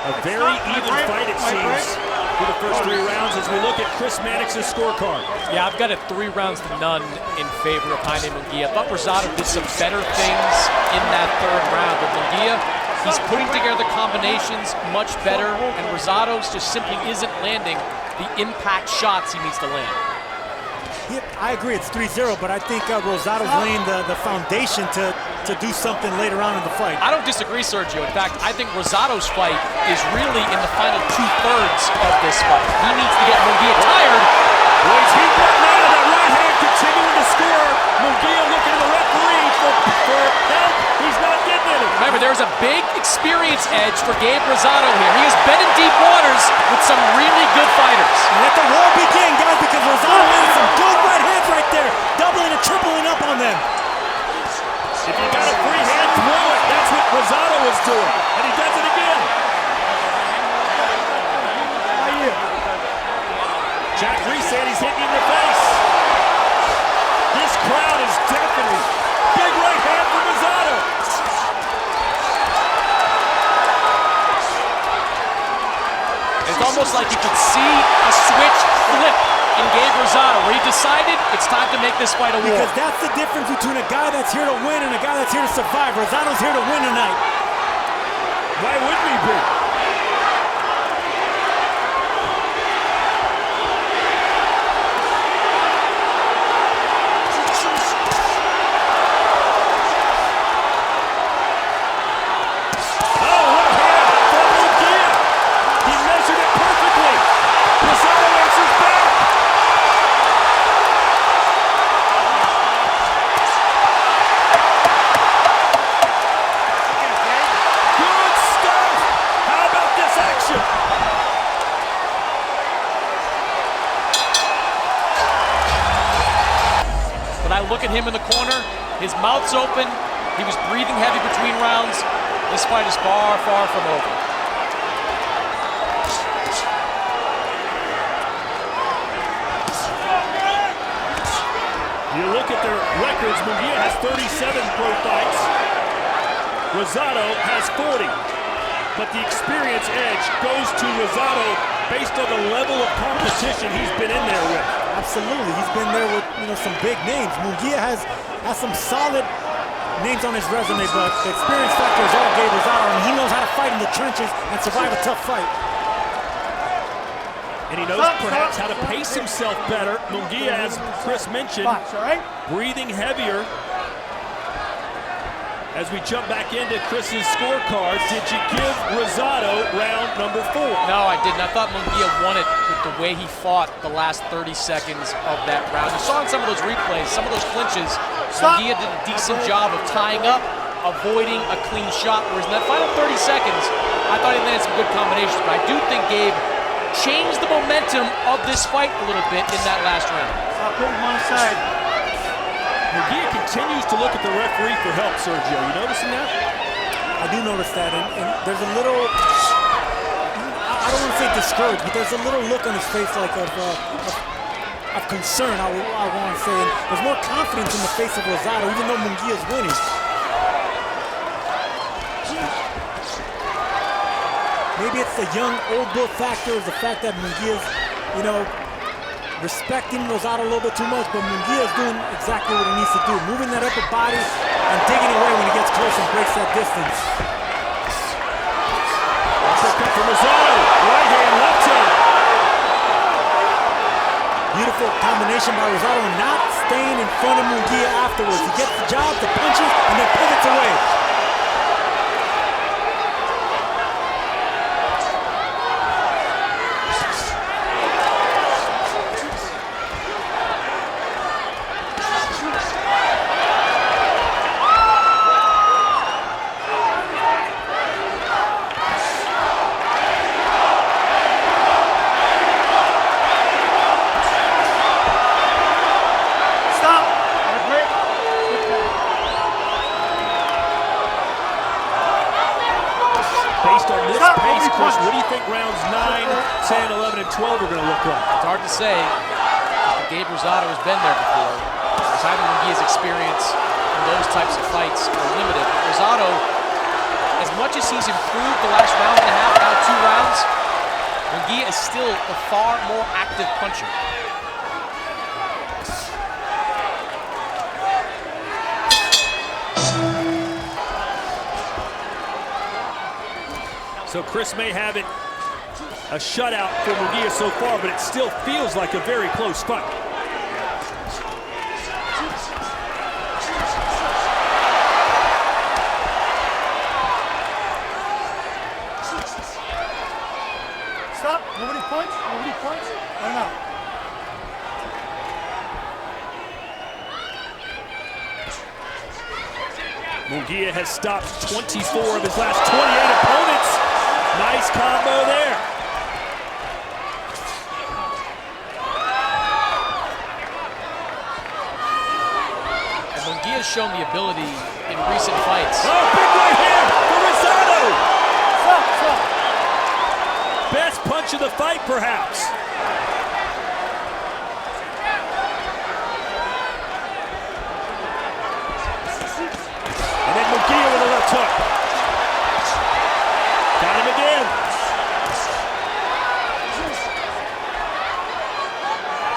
A very even fight, it seems, for the first 3 rounds as we look at Chris Mannix's scorecard. Yeah, I've got it 3 rounds to none in favor of Jaime Munguia. I thought Rosado did some better things in that 3rd round, but Munguia, he's putting together combinations much better, and Rosado's just simply isn't landing the impact shots he needs to land. Yeah, I agree, it's 3-0, but I think Rosado's laying the foundation to do something later on in the fight. I don't disagree, Sergio. In fact, I think Rosado's fight is really in the final 2/3 of this fight. He needs to get Munguia tired. Boys, he got out of that right hand, continuing to score. Munguia looking at the referee for help. He's not getting any. Remember, there's a big experience edge for Gabe Rosado here. He has been in deep waters with some really good fighters. And let the war begin, guys, because Rosado landed some good right hands right there, doubling and tripling up on them. If you got a free hand, throw it. That's what Rosado was doing, and he does it again. Jack Reese said he's hitting in the face. This crowd is deafening. Big right hand from Rosado. It's almost like you could see a switch flip in Gabe Rosado, where he decided it's time to make this fight a war. Because that's the difference between a guy that's here to win and a guy that's here to survive. Rosado's here to win tonight. Why wouldn't he be? Look at him in the corner. His mouth's open. He was breathing heavy between rounds. This fight is far, far from over. You look at their records. Munguia has 37 pro fights. Rosado has 40. But the experience edge goes to Rosado based on the level of competition he's been in there with. Absolutely, he's been there with some big names. Munguia has some solid names on his resume, but the experience factor is all Gabe Rosado, and he knows how to fight in the trenches and survive a tough fight. And he knows perhaps how to pace himself better. Munguia, as Chris mentioned, breathing heavier. As we jump back into Chris's scorecard, did you give Rosado round number 4? No, I didn't. I thought Munguia won it with the way he fought the last 30 seconds of that round. You saw in some of those replays, some of those clinches, Munguia did a decent job of tying up, avoiding a clean shot, whereas in that final 30 seconds, I thought he landed some good combinations, but I do think Gabe changed the momentum of this fight a little bit in that last round. I'll put him on the side. Munguia continues to look at the referee for help, Sergio. You noticing that? I do notice that, and there's a little, I don't want to say discouraged, but there's a little look on his face like of concern, I want to say. And there's more confidence in the face of Rosado, even though Munguia's winning. Maybe it's the young old bull factor, is the fact that Munguia's, respecting Rosado a little bit too much, but Munguia is doing exactly what he needs to do, moving that upper body and digging away when he gets close and breaks that distance. Uppercut from Rosado, right hand, left hand. Beautiful combination by Rosado, not staying in front of Munguia afterwards. He gets the job, the punches, and then pivots away. Based on this pace, Chris, what do you think rounds 9, 10, 11, and 12 are going to look like? It's hard to say. Gabe Rosado has been there before. Jaime Munguia's experience in those types of fights are limited. But Rosado, as much as he's improved the last round and a half, now 2 rounds, Munguia is still a far more active puncher. So Chris may have it a shutout for Munguia so far, but it still feels like a very close fight. Stop. Nobody points. Nobody points. Run out. Munguia has stopped 24 of his last 28 opponents. Nice combo there. And Munguia's shown the ability in recent fights. Oh, big right hand for Rosado. Stop, stop. Best punch of the fight, perhaps. And then Munguia with a left hook. Got him again.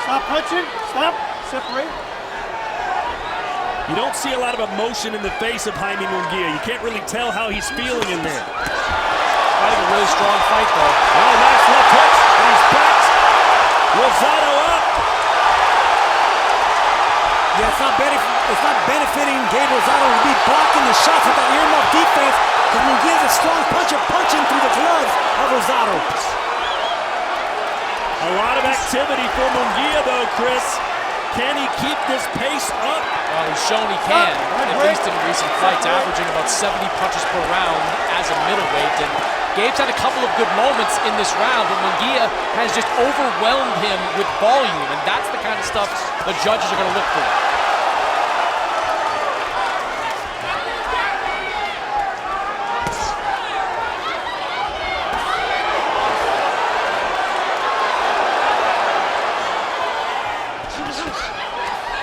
Stop punching. Stop. Separate. You don't see a lot of emotion in the face of Jaime Munguia. You can't really tell how he's feeling in there. Fighting a really strong fight, though. Oh, nice left hook. And he's backed Rosado up. Yeah, it's not benefiting Gabe Rosado to be blocking the shots with that earmuff defense, because Munguia's a strong puncher punching through the gloves of Rosado. A lot of activity for Munguia, though, Chris. Can he keep this pace up? Well, he's shown he can, at least in recent fights, averaging about 70 punches per round as a middleweight. And Gabe's had a couple of good moments in this round, but Munguia has just overwhelmed him with volume, and that's the kind of stuff the judges are going to look for.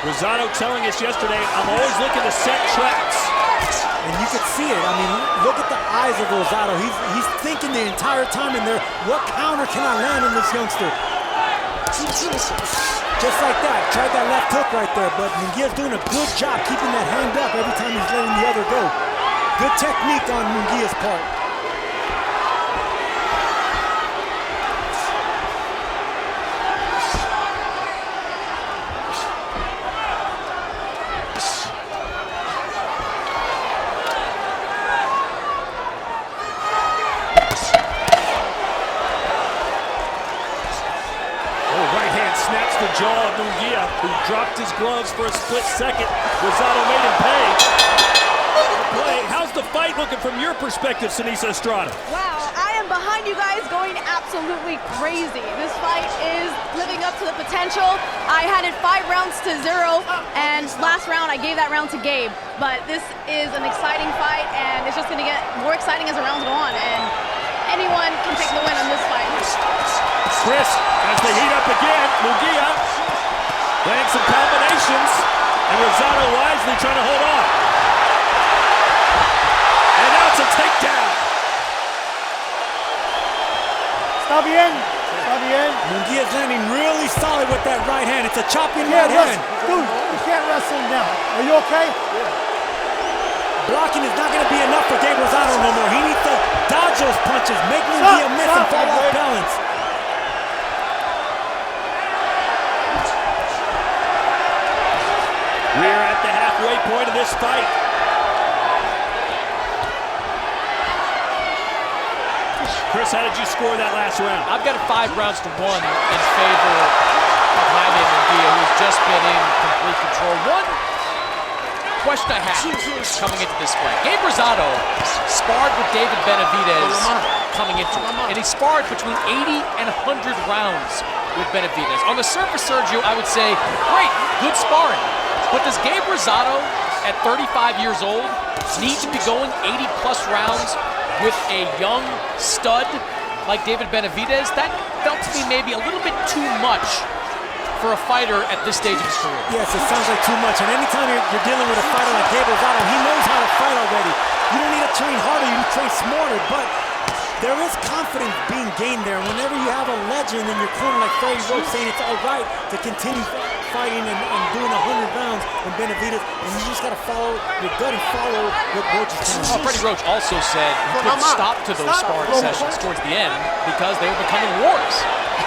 Rosado telling us yesterday, I'm always looking to set traps. And you could see it. I mean, look at the eyes of Rosado. He's thinking the entire time in there, what counter can I land on this youngster? Just like that. Tried that left hook right there, but Munguia's doing a good job keeping that hand up every time he's letting the other go. Good technique on Munguia's part. The jaw of Munguia, who dropped his gloves for a split second. Rosado made him pay. How's the fight looking from your perspective, Sinisa Estrada? Wow, I am behind you guys going absolutely crazy. This fight is living up to the potential. I had it 5 rounds to 0, and last round I gave that round to Gabe. But this is an exciting fight, and it's just going to get more exciting as the rounds go on. And anyone can take the win on this fight. Chris, as they heat up again, Munguia playing some combinations, and Rosado wisely trying to hold on. And now it's a takedown. Está bien. Está bien. Munguia's landing really solid with that right hand. It's a chopping right hand. Dude, you can't wrestle him down. Are you okay? Blocking is not going to be enough for Gabe Rosado no more. He needs to dodge those punches, make Munguia miss and fall off balance. We're at the halfway point of this fight. Chris, how did you score that last round? I've got it 5 rounds to 1 in favor of Jaime Munguia, who's just been in complete control. One question I have coming into this fight. Gabe Rosado sparred with David Benavidez coming into it, and he sparred between 80 and 100 rounds with Benavidez. On the surface, Sergio, I would say, great, good sparring. But does Gabe Rosado, at 35 years old, need to be going 80-plus rounds with a young stud like David Benavidez, that felt to me maybe a little bit too much for a fighter at this stage of his career. Yes, it sounds like too much. And anytime you're dealing with a fighter like Gabe Rosado, he knows how to fight already. You don't need to train harder, you need to train smarter. But there is confidence being gained there. Whenever you have a legend in your corner like Freddie Roach saying it's all right to continue fighting and doing 100 rounds in Benavidez, and you just got to follow your gut and follow what Roach is telling you. Freddie Roach also said he couldn't stop to those sparring sessions towards the end because they were becoming wars.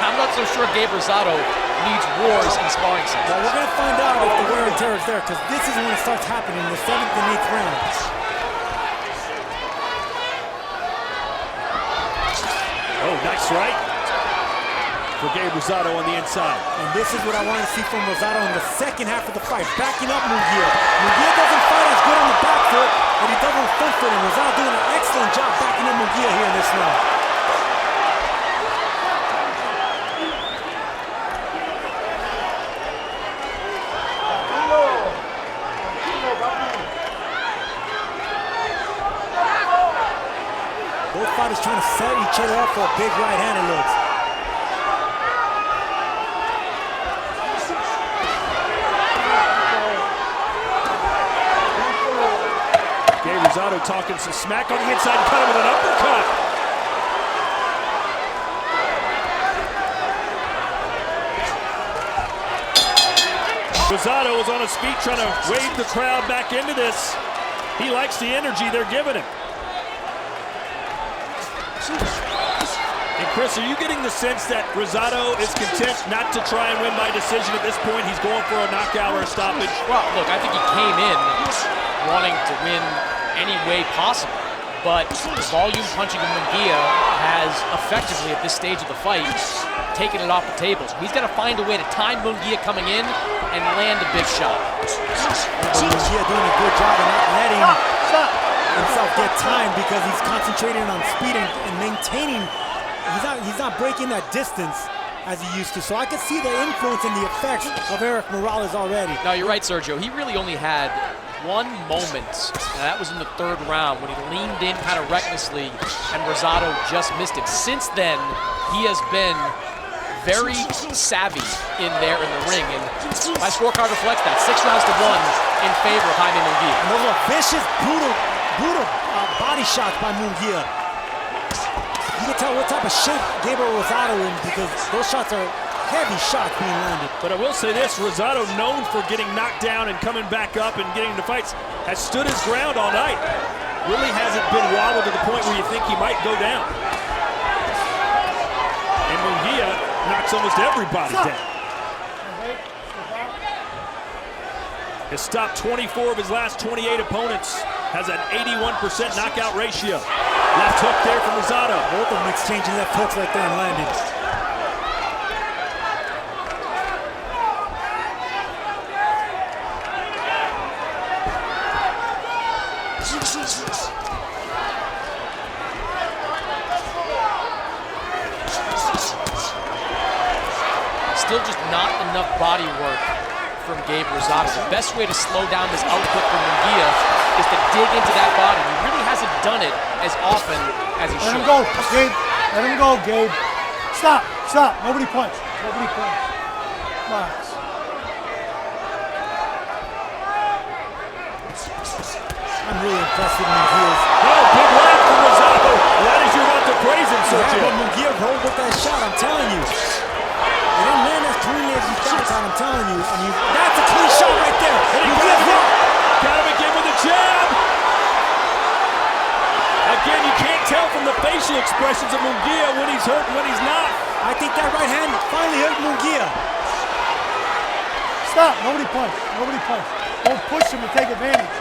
I'm not so sure Gabe Rosado needs wars in sparring sessions. Well, we're going to find out if the wear and tear is there, because this is when it starts happening in the 7th and 8th rounds. Oh, nice right for Gabe Rosado on the inside. And this is what I want to see from Rosado in the second half of the fight, backing up Munguia. Munguia doesn't fight as good on the back foot, but he does on the front foot, and Rosado doing an excellent job backing up Munguia here in this round. Both fighters trying to set each other up for a big right hand, it looks. Gabe Rosado talking some smack on the inside and cut him with an uppercut. Rosado was on his feet trying to wave the crowd back into this. He likes the energy they're giving him. And Chris, are you getting the sense that Rosado is content not to try and win by decision at this point? He's going for a knockout or a stoppage. Well, look, I think he came in wanting to win any way possible, but the volume punching of Munguia has effectively, at this stage of the fight, taken it off the tables. He's got to find a way to time Munguia coming in and land a big shot. Munguia doing a good job of not letting himself get time because he's concentrating on speed and maintaining. He's not breaking that distance as he used to. So I could see the influence and the effects of Eric Morales already. No, you're right, Sergio. He really only had one moment, and that was in the 3rd round when he leaned in kind of recklessly and Rosado just missed him. Since then, he has been very savvy in there in the ring, and my scorecard reflects that. 6 rounds to 1 in favor of Jaime Munguia. And those are vicious, brutal body shots by Munguia. You can tell what type of shape Gabriel Rosado in because those shots are heavy shots being landed. But I will say this, Rosado, known for getting knocked down and coming back up and getting into fights, has stood his ground all night. Really hasn't been wobbled to the point where you think he might go down. And Munguia knocks almost everybody down. Has stopped 24 of his last 28 opponents. Has an 81% knockout ratio. Left hook there from Rosado. Both of them exchanging left hooks right there and landing. Still just not enough body work from Gabe Rosado. The best way to slow down this output from Munguia is to dig into that body. He really hasn't done it as often as he should. Let him go, Gabe. Let him go, Gabe. Stop. Nobody punch. Relax. I'm really impressed with Munguia's. Oh, big left from Rosado. Right as you're about to praise him, Sergio. Yeah, but Munguia rolled with that shot, I'm telling you. It didn't land as cleanly as you thought, I'm telling you. That's a clean shot right there. Got him again with a jab. Again, you can't tell from the facial expressions of Munguia when he's hurt and when he's not. I think that right hand finally hurt Munguia. Stop. Nobody punch. Don't push him to take advantage.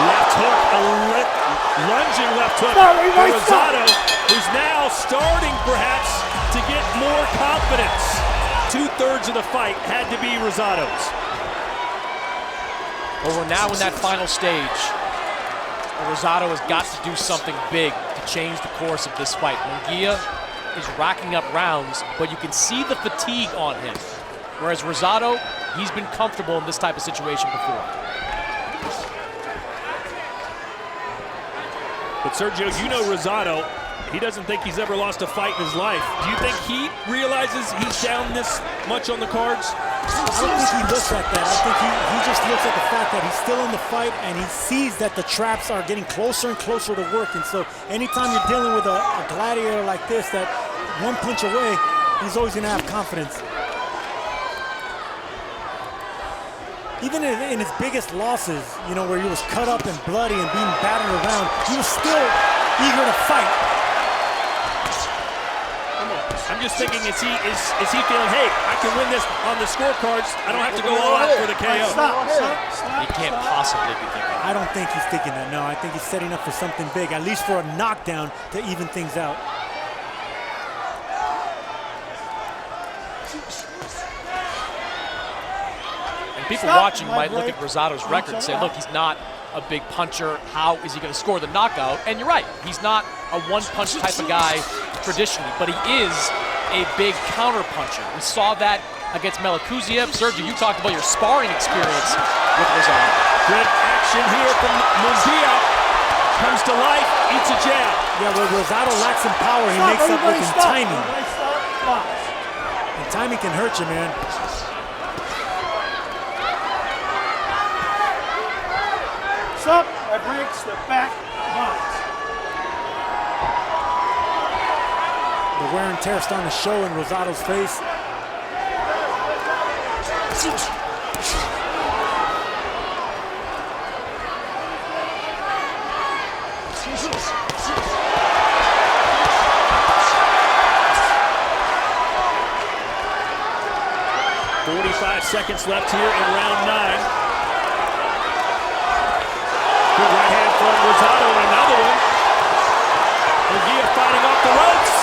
Left hook, lunging left hook for Rosado, who's now starting perhaps to get more confidence. 2/3 of the fight had to be Rosado's. Well, we're now in that final stage. Rosado has got to do something big to change the course of this fight. Munguia is racking up rounds, but you can see the fatigue on him. Whereas Rosado, he's been comfortable in this type of situation before. But Sergio, you know Rosado, he doesn't think he's ever lost a fight in his life. Do you think he realizes he's down this much on the cards? I don't think he looks at that. I think he just looks at the fact that he's still in the fight and he sees that the traps are getting closer and closer to work. And so anytime you're dealing with a gladiator like this, that one punch away, he's always going to have confidence. Even in his biggest losses, you know, where he was cut up and bloody and being battered around, he was still eager to fight. I'm just thinking, is he feeling, hey, I can win this on the scorecards. I don't have to go all out for the KO. He can't possibly be thinking that. I don't think he's thinking that, no. I think he's setting up for something big, at least for a knockdown to even things out. People watching might look at Rosado's record and say, look, he's not a big puncher. How is he going to score the knockout? And you're right. He's not a one-punch type of guy traditionally, but he is a big counter-puncher. We saw that against Melakuziev. Sergio, you talked about your sparring experience with Rosado. Good action here from Munguía. Comes to life, eats a jab. Yeah, where Rosado lacks in power, he makes up with his timing. And timing can hurt you, man. Up, that breaks the back box. The wear and tear starting to show in Rosado's face. Seconds left here in round 9. Good right hand from Rosado and another one. Munguía fighting off the ropes.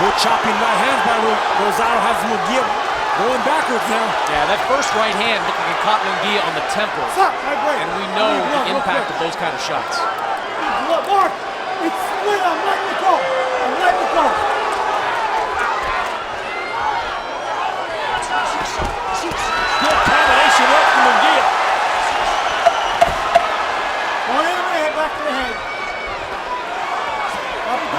Good chopping right hands by Rosado, has Munguía going backwards now. Yeah, that first right hand looked like it caught Munguía on the temple. And we know the impact of those kind of shots. Look, Mark, it's split. I'm letting it go. I'm letting it go. Good combination work from Munguía. Back to the head.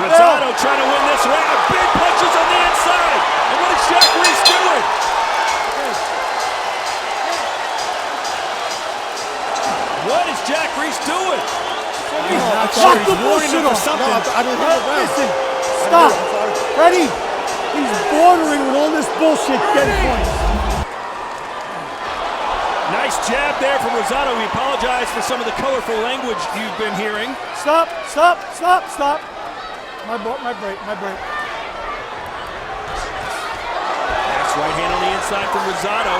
Rosado trying to win this round. Big punches on the inside. And what is Jack Reese doing? What is Jack Reese doing? He's not sure. He's warning him for something. Listen, stop. Ready? He's bordering with all this bullshit getting points. Nice jab there from Rosado. We apologize for some of the colorful language you've been hearing. Stop, stop, stop, stop. My break. That's right hand on the inside from Rosado.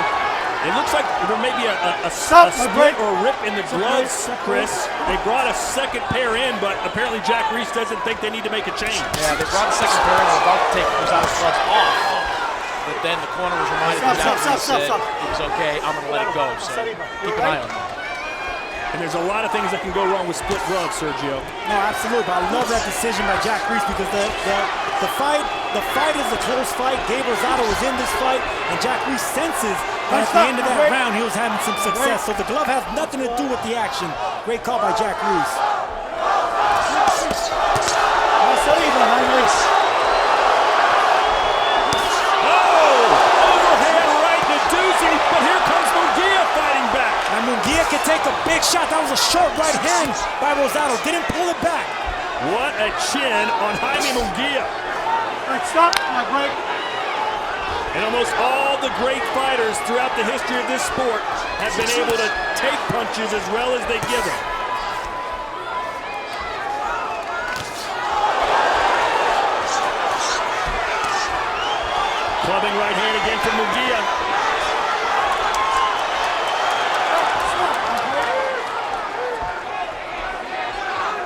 It looks like there may be a split or a rip in the gloves, Chris. They brought a second pair in, but apparently Jack Reese doesn't think they need to make a change. Yeah, they brought a second pair in. They're about to take Rosado's gloves off. But then the corner was reminded that Jack Reese said it was okay, I'm going to let it go. So keep an eye on that. And there's a lot of things that can go wrong with split gloves, Sergio. No, absolutely. But I love that decision by Jack Reese because the fight is a close fight. Gabe Rosado was in this fight, and Jack Reese senses that at the end of that round he was having some success. So the glove has nothing to do with the action. Great call by Jack Reese. But here comes Munguía fighting back. And Munguía can take a big shot. That was a short right hand by Rosado. Didn't pull it back. What a chin on Jaime Munguía. Right, stop. My break. And almost all the great fighters throughout the history of this sport have been able to take punches as well as they give them. Clubbing right hand again from Munguía.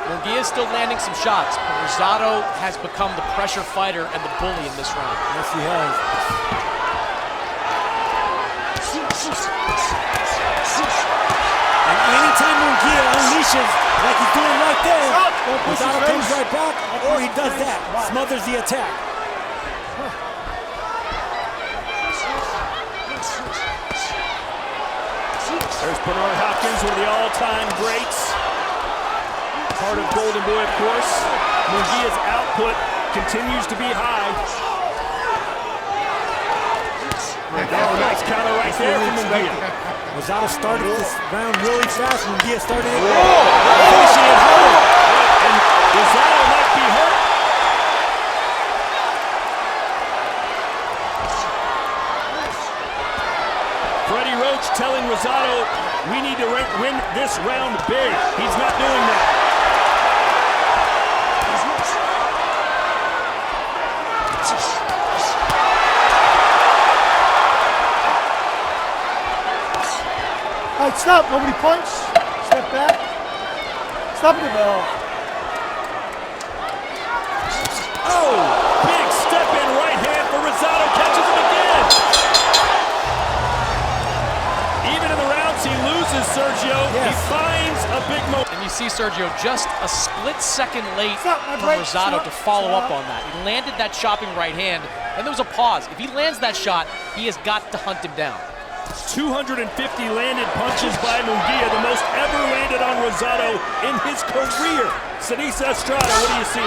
Munguía is still landing some shots, but Rosado has become the pressure fighter and the bully in this round. Yes, he has. And anytime Munguía unleashes like he's doing right there, Rosado comes right back, or he does that, smothers the attack. There's Bernard Hopkins, one of the all-time greats. Part of Golden Boy, of course. Munguia's output continues to be high. Nice counter right there from Munguia. Rosado started this round really fast. Munguia started it. Finishing it hard. And Rosado might be hurt. Freddie Roach telling Rosado, we need to win this round big. He's not doing that. All right, stop. Nobody punch. Step back. Stop the bell. Oh, big step in right hand for Rosado. Catches him again. Even in the rounds he loses, Sergio, he finds a big moment. And you see Sergio just a split second late for Rosado to follow up on that. He landed that chopping right hand, and there was a pause. If he lands that shot, he has got to hunt him down. 250 landed punches by Munguia, the most ever landed on Rosado in his career. Sinisa Estrada, what do you see?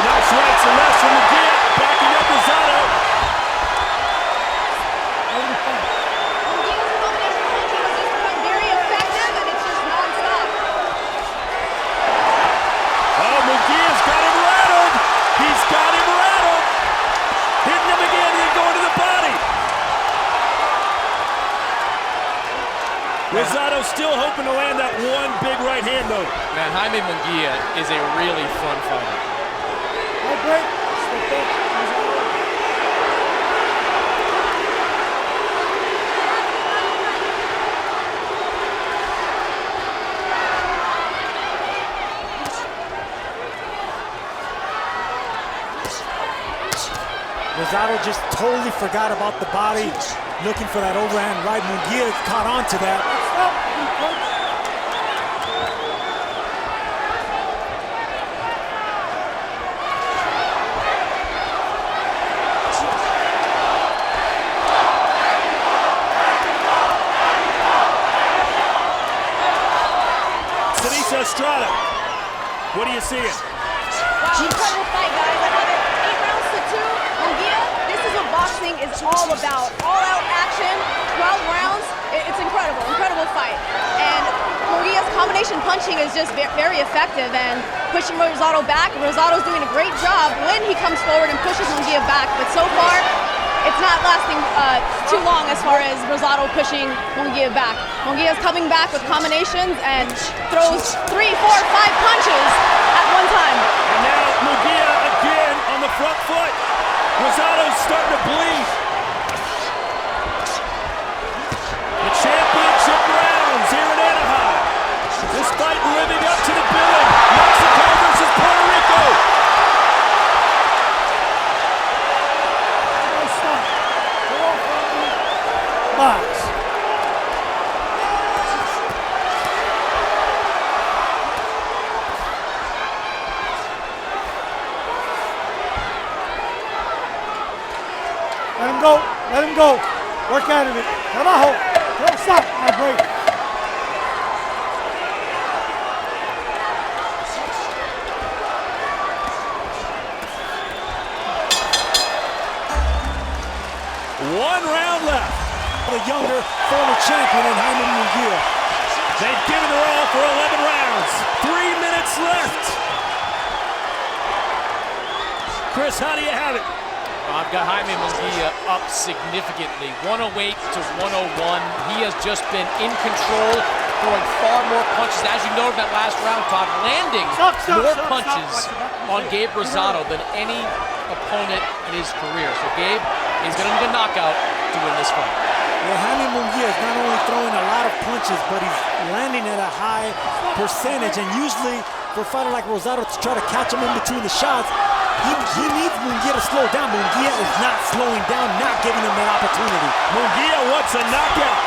Nice rights and lefts from Munguia, backing up Rosado. Very effective, and it's just non-stop. Oh, Munguia's got him rattled. He's got him rattled. Hitting him again and then going to the body. Rosado still hoping to land that one big right hand, though. Man, Jaime Munguia is a really fun fighter. Rosado just totally forgot about the body, looking for that overhand right. Munguia caught on to that. Sinisa Estrada, what are you seeing? Wow, incredible fight, guys. I love it. 8 rounds to 2. Munguia, this is what boxing is all about. All-out action, 12 rounds. It's incredible, incredible fight. And Munguia's combination punching is just very effective and pushing Rosado back. Rosado's doing a great job when he comes forward and pushes Munguia back. But so far, it's not lasting too long as far as Rosado pushing Munguia back. Munguia's coming back with combinations and throws 3, 4, 5 punches at one time. And now Munguia again on the front foot. Rosado's starting to bleed. The championship rounds here in Anaheim. This fight living up to the billing. Mexico versus Puerto Rico. Box. Let him go. Let him go. Work out of it. Trabajo. Don't stop. My break. One round left. The younger former champion in Jaime Munguia. They've given their all for 11 rounds. 3 minutes left. Chris, how do you have it? I've got Jaime Munguia up significantly, 108 to 101. He has just been in control, throwing far more punches. As you noted that last round, Todd, landing more punches on Gabe Rosado than any opponent in his career. So Gabe is going to need a knockout to win this fight. Yeah, Jaime Munguia is not only throwing a lot of punches, but he's landing at a high percentage. And usually, for a fighter like Rosado to try to catch him in between the shots, he needs Munguia to slow down. Munguia is not slowing down, not giving him that opportunity. Munguia wants a knockout.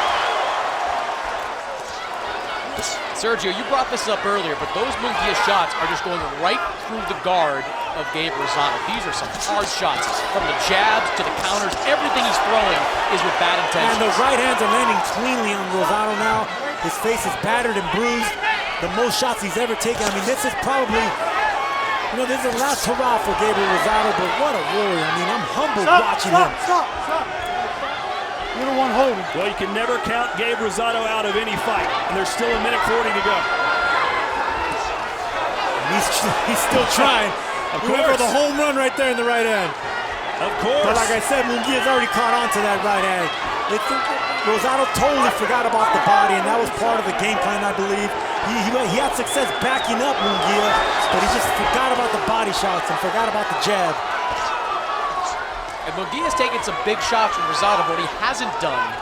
Sergio, you brought this up earlier, but those Munguia shots are just going right through the guard of Gabe Rosado. These are some hard shots, from the jabs to the counters. Everything he's throwing is with bad intentions. And those right hands are landing cleanly on Rosado now. His face is battered and bruised. The most shots he's ever taken. I mean, this is probably, you know, this is the last hurrah for Gabe Rosado, but what a warrior. I mean, I'm humbled watching him. Stop. You're the one holding. Well, you can never count Gabe Rosado out of any fight, and there's still 1:40 to go. He's still trying. Of He went for course. the home run right there in the right hand. Of course. But like I said, Munguia's already caught on to that right hand. Rosado totally forgot about the body, and that was part of the game plan, I believe. He had success backing up Munguia, but he just forgot about the body shots and forgot about the jab. And Munguia's taken some big shots from Rosado, but what he hasn't done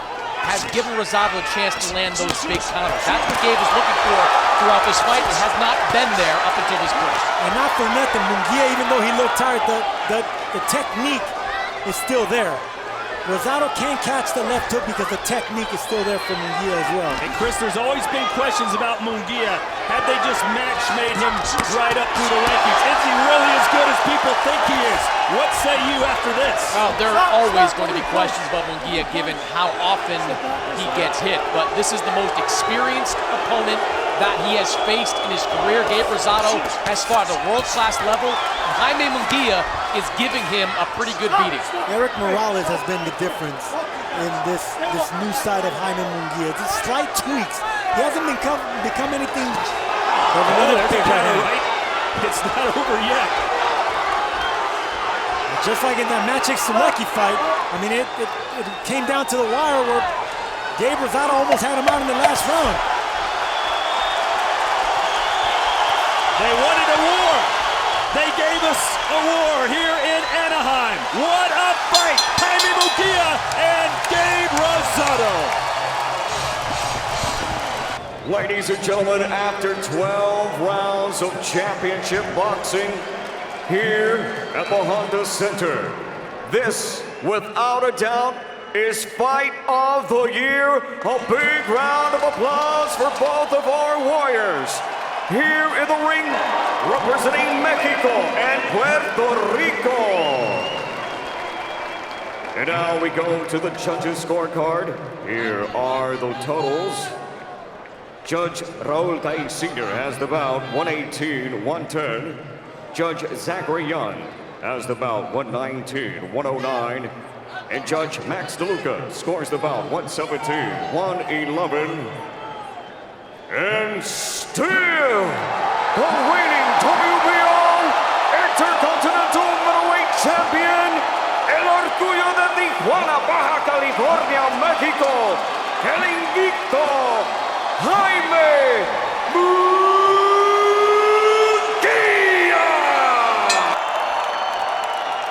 has given Rosado a chance to land those big counters. That's what Gabe was looking for throughout this fight. It has not been there up until this point. And not for nothing, Munguia, even though he looked tired, the technique is still there. Rosado can't catch the left hook because the technique is still there for Munguia as well. And Chris, there's always been questions about Munguia. Had they just match-made him right up through the rankings? Is he really as good as people think he is? What say you after this? Well, there are always going to be questions about Munguia given how often he gets hit. But this is the most experienced opponent that he has faced in his career. Gabe Rosado has fought at a world-class level. Jaime Munguia is giving him a pretty good beating. Eric Morales has been the difference in this new side of Jaime Munguia. Just slight tweaks. He hasn't become anything. Another kick out of right. It's not over yet. Just like in that Maciej Sulecki fight, I mean, it came down to the wire where Gabe Rosado almost had him out in the last round. They wanted a war. They gave us a war here in Anaheim. What a fight! Jaime Munguia and Gabe Rosado. Ladies and gentlemen, after 12 rounds of championship boxing here at the Honda Center, this, without a doubt, is Fight of the Year. A big round of applause for both of our warriors. Here in the ring, representing Mexico and Puerto Rico. And now we go to the judges' scorecard. Here are the totals. Judge Raul Tain Sr. has the bout 118-110. Judge Zachary Young has the bout 119-109. And Judge Max DeLuca scores the bout 117-111. And still, the reigning WBO Intercontinental Middleweight Champion, el orgullo de Tijuana, Baja California, México, el invicto, Jaime Munguia!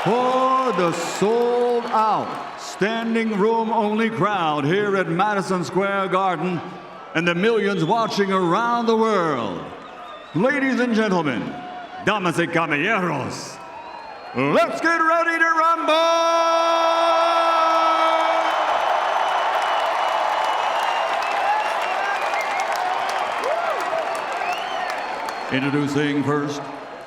For the sold-out, standing-room-only crowd here at Madison Square Garden, and the millions watching around the world. Ladies and gentlemen, damas y caballeros, let's get ready to rumble! Introducing first,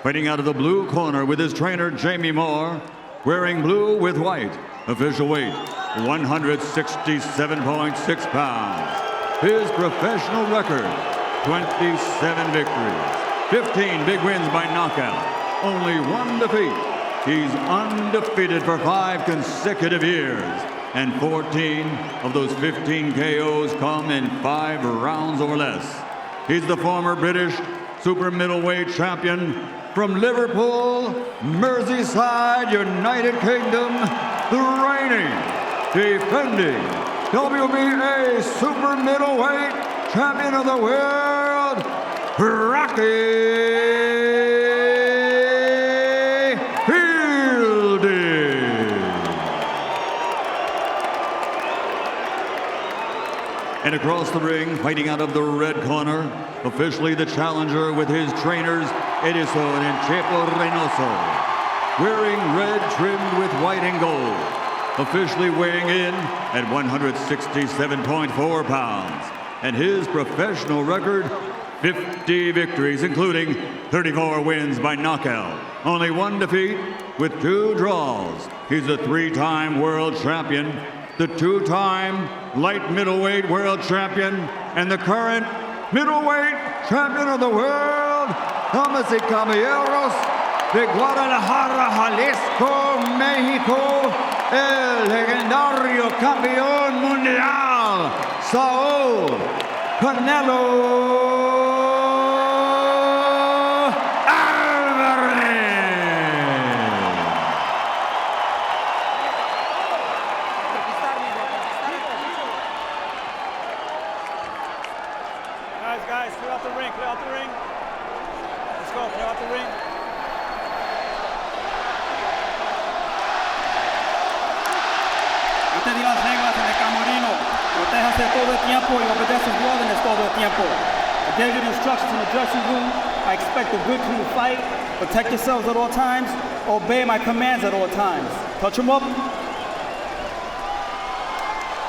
fighting out of the blue corner with his trainer Jamie Moore, wearing blue with white, official weight 167.6 pounds. His professional record, 27 victories, 15 big wins by knockout, only one defeat. He's undefeated for 5 consecutive years, and 14 of those 15 KOs come in 5 rounds or less. He's the former British super middleweight champion from Liverpool, Merseyside, United Kingdom, the reigning, defending WBA super middleweight champion of the world, Rocky Fielding. And across the ring, fighting out of the red corner, officially the challenger with his trainers, Edison and Chepo Reynoso, wearing red trimmed with white and gold. Officially weighing in at 167.4 pounds. And his professional record, 50 victories, including 34 wins by knockout. Only 1 defeat with 2 draws. He's a 3-time world champion, the 2-time light middleweight world champion, and the current middleweight champion of the world. Damas y caballeros, de Guadalajara, Jalisco, México, el legendario campeón mundial, Saul Canelo Guys, clear out the ring, clear out the ring. Let's go, clear out the ring. Usted dio las reglas en el camerino. Protéjase todo el tiempo y obedece sus órdenes todo el tiempo. I gave you the instructions in the dressing room. I expect a good, clean fight. Protect yourselves at all times. Obey my commands at all times. Touch him up.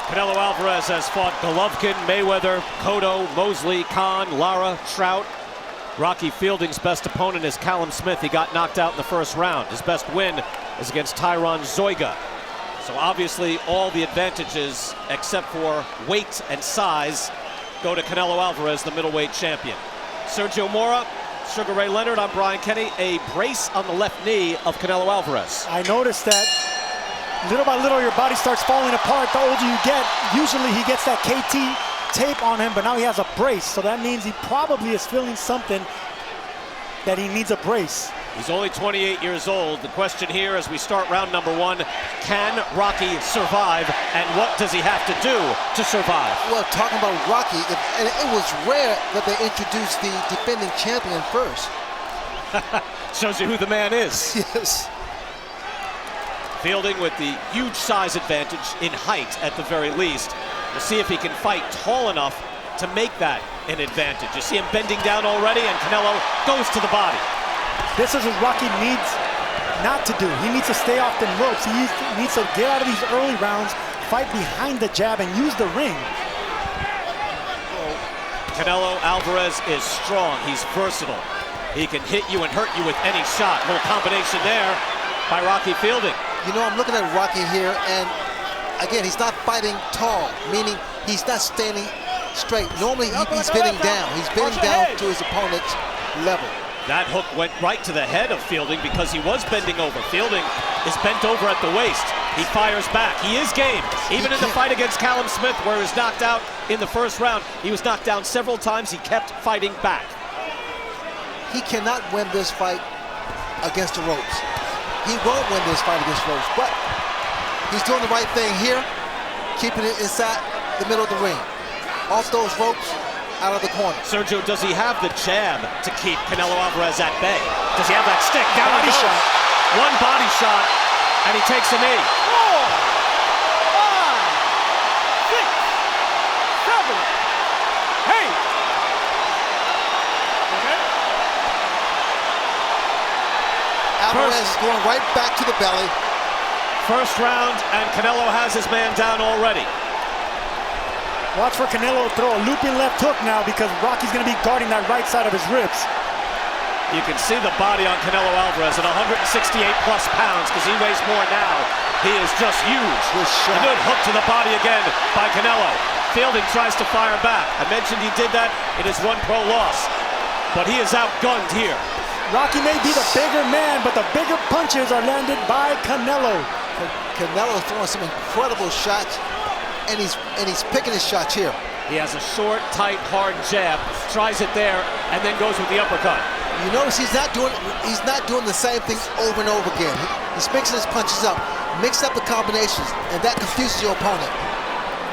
Canelo Alvarez has fought Golovkin, Mayweather, Cotto, Mosley, Khan, Lara, Trout. Rocky Fielding's best opponent is Callum Smith. He got knocked out in the first round. His best win is against Tyron Zoiga. So obviously all the advantages except for weight and size go to Canelo Alvarez, the middleweight champion. Sergio Mora, Sugar Ray Leonard, I'm Brian Kenny. A brace on the left knee of Canelo Alvarez. I noticed that little by little your body starts falling apart the older you get. Usually he gets that KT tape on him, but now he has a brace. So that means he probably is feeling something that he needs a brace. He's only 28 years old. The question here as we start round number 1, can Rocky survive, and what does he have to do to survive? Well, talking about Rocky, and it was rare that they introduced the defending champion first. Shows you who the man is. Yes. Fielding with the huge size advantage in height at the very least. We'll see if he can fight tall enough to make that an advantage. You see him bending down already, and Canelo goes to the body. This is what Rocky needs not to do. He needs to stay off the ropes. He needs to get out of these early rounds, fight behind the jab, and use the ring. Canelo Alvarez is strong. He's versatile. He can hit you and hurt you with any shot. Little combination there by Rocky Fielding. You know, I'm looking at Rocky here, and again, he's not fighting tall, meaning he's not standing straight. Normally, he's bending down. He's bending down to his opponent's level. That hook went right to the head of Fielding because he was bending over. Fielding is bent over at the waist. He fires back. He is game. Even in the fight against Callum Smith, where he was knocked out in the first round, he was knocked down several times. He kept fighting back. He cannot win this fight against the ropes. He won't win this fight against the ropes, but he's doing the right thing here, keeping it inside the middle of the ring. Off those ropes, out of the corner. Sergio, does he have the jab to keep Canelo Alvarez at bay? Does he have that stick? Down body he goes. shot. One body shot, and he takes a knee. 4, 5, 6, 7, 8. Okay. Alvarez is going right back to the belly. First round, and Canelo has his man down already. Watch for Canelo to throw a looping left hook now because Rocky's going to be guarding that right side of his ribs. You can see the body on Canelo Alvarez at 168 plus pounds because he weighs more now. He is just huge. A good hook to the body again by Canelo. Fielding tries to fire back. I mentioned he did that in his 1 pro loss, but he is outgunned here. Rocky may be the bigger man, but the bigger punches are landed by Canelo. Canelo's throwing some incredible shots, and he's picking his shots here. He has a short, tight, hard jab, tries it there, and then goes with the uppercut. You notice he's not doing the same thing over and over again. He's mixing his punches up, mix up the combinations, and that confuses your opponent.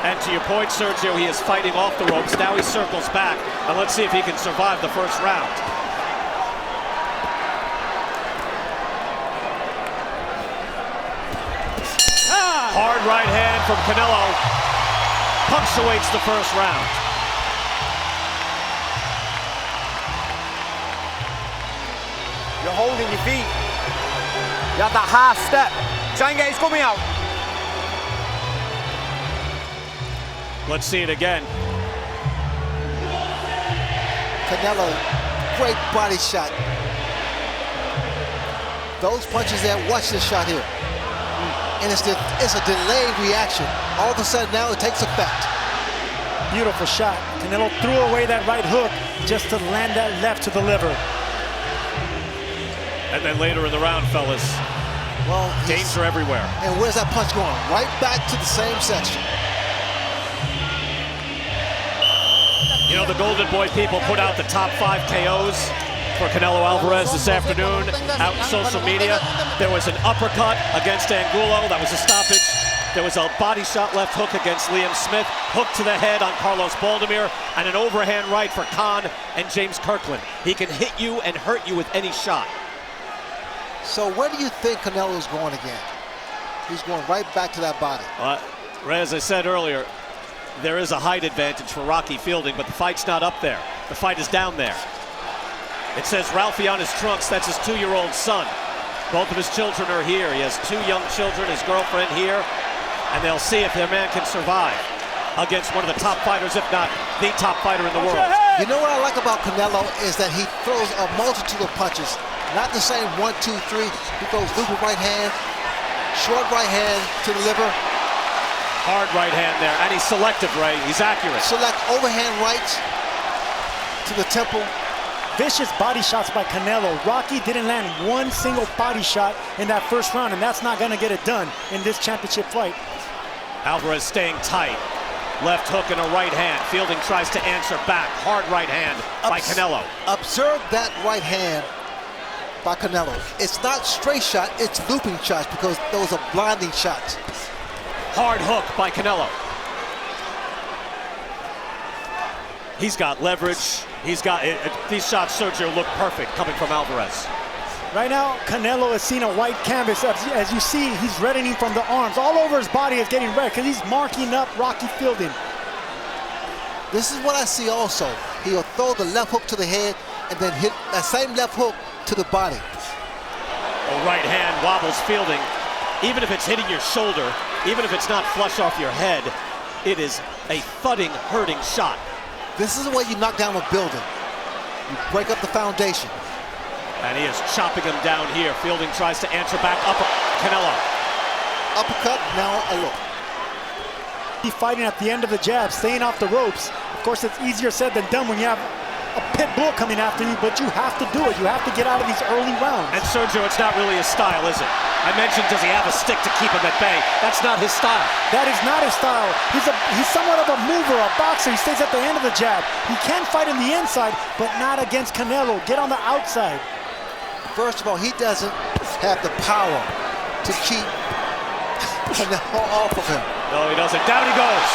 And to your point, Sergio, he is fighting off the ropes. Now he circles back, and let's see if he can survive the first round. Hard right hand from Canelo punctuates the first round. You're holding your feet. You have that half step. Try and get his coming out. Let's see it again. Canelo, great body shot. Those punches there, watch this shot here. And it's a delayed reaction. All of a sudden now it takes effect. Beautiful shot. Canelo threw away that right hook just to land that left to the liver. And then later in the round, fellas, well, danger everywhere. And where's that punch going? Right back to the same section. You know, the Golden Boy people put out the top 5 KOs for Canelo Alvarez this afternoon out in social media. There was an uppercut against Angulo. That was a stoppage. There was a body shot left hook against Liam Smith, hook to the head on Carlos Baldomir, and an overhand right for Khan and James Kirkland. He can hit you and hurt you with any shot. So where do you think Canelo's going again? He's going right back to that body. As I said earlier, there is a height advantage for Rocky Fielding, but the fight's not up there. The fight is down there. It says Ralphie on his trunks. That's his 2-year-old son. Both of his children are here. He has 2 young children, his girlfriend here, and they'll see if their man can survive against one of the top fighters, if not the top fighter in the world. You know what I like about Canelo is that he throws a multitude of punches. Not the same 1, 2, 3. He throws looping right hand, short right hand to the liver. Hard right hand there, and he's selective, Ray. He's accurate. Select overhand rights to the temple. Vicious body shots by Canelo. Rocky didn't land one single body shot in that first round, and that's not going to get it done in this championship fight. Alvarez staying tight. Left hook and a right hand. Fielding tries to answer back. Hard right hand by Canelo. Observe that right hand by Canelo. It's not straight shot, it's looping shots because those are blinding shots. Hard hook by Canelo. He's got leverage. He's got these shots, Sergio, look perfect coming from Alvarez. Right now, Canelo has seen a white canvas. As you see, he's reddening from the arms. All over his body is getting red because he's marking up Rocky Fielding. This is what I see also. He'll throw the left hook to the head and then hit that same left hook to the body. A right hand wobbles Fielding. Even if it's hitting your shoulder, even if it's not flush off your head, it is a thudding, hurting shot. This is the way you knock down a building. You break up the foundation. And he is chopping him down here. Fielding tries to answer back. Canelo. Uppercut, now a look. He's fighting at the end of the jab, staying off the ropes. Of course, it's easier said than done when you have a pit bull coming after you, but you have to do it. You have to get out of these early rounds. And Sergio, it's not really his style, is it? I mentioned, does he have a stick to keep him at bay? That's not his style. That is not his style. He's somewhat of a mover, a boxer. He stays at the end of the jab. He can fight in the inside, but not against Canelo. Get on the outside. First of all, he doesn't have the power to keep Canelo off of him. No, he doesn't. Down he goes.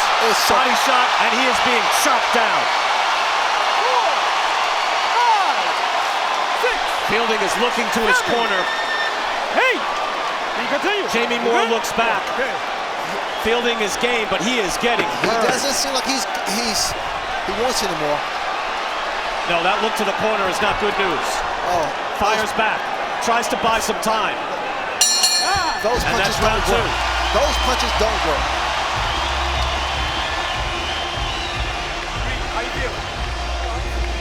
Body shot, and he is being chopped down. 4, 5, 6. Fielding is looking to his corner. Hey! Continue. Jamie Moore looks back. Fielding is game, but he is getting hurt. He doesn't seem like he wants anymore. No, that look to the corner is not good news. Oh. Fires back. Tries to buy some time. Those punches don't work. Those punches don't work. How you feel?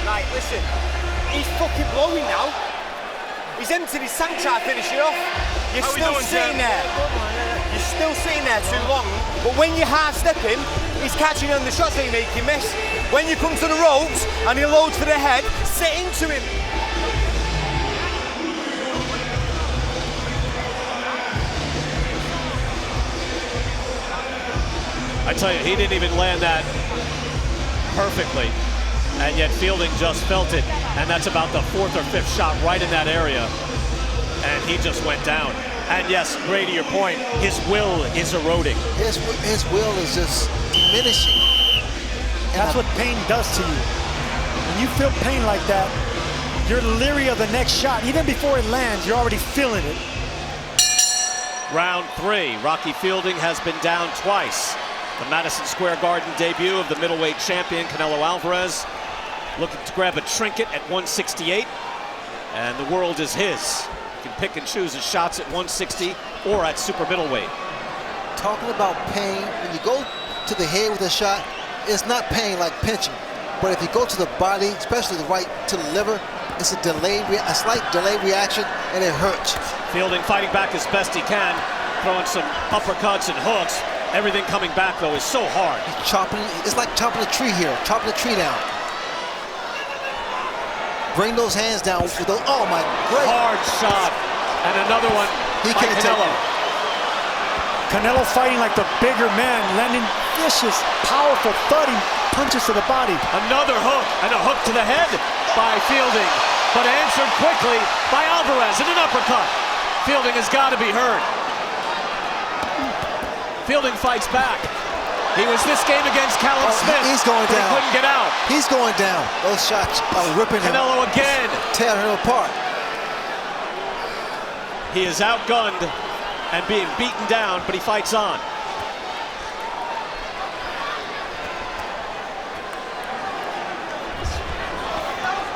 Right, listen. He's fucking blowing now. He's emptied his tank trying to finish it off. You're still sitting there. You're still sitting there too long. But when you half step him, he's catching on the shots that you make you miss. When you come to the ropes and he loads for the head, sit into him. I tell you, he didn't even land that perfectly. And yet Fielding just felt it. And that's about the 4th or 5th shot right in that area. And he just went down. And yes, Ray, to your point, his will is eroding. His will is just diminishing. That's what pain does to you. When you feel pain like that, you're leery of the next shot. Even before it lands, you're already feeling it. Round 3, Rocky Fielding has been down twice. The Madison Square Garden debut of the middleweight champion, Canelo Alvarez, looking to grab a trinket at 168, and the world is his. He can pick and choose his shots at 160 or at super middleweight. Talking about pain, when you go to the head with a shot, it's not pain like pinching. But if you go to the body, especially the right to the liver, it's a slight delayed reaction, and it hurts. Fielding fighting back as best he can, throwing some uppercuts and hooks. Everything coming back, though, is so hard. He's chopping, it's like chopping a tree here, chopping a tree down. Bring those hands down with those, oh my, great. Hard shot, and another one he by can't Canelo. Canelo's fighting like the bigger man, landing vicious, powerful, thudding punches to the body. Another hook, and a hook to the head by Fielding, but answered quickly by Alvarez in an uppercut. Fielding has got to be hurt. Fielding fights back. He was this game against Callum Smith. He's going down. He couldn't get out. He's going down. Those shots are ripping him. Canelo again. Tearing him apart. He is outgunned and being beaten down, but he fights on.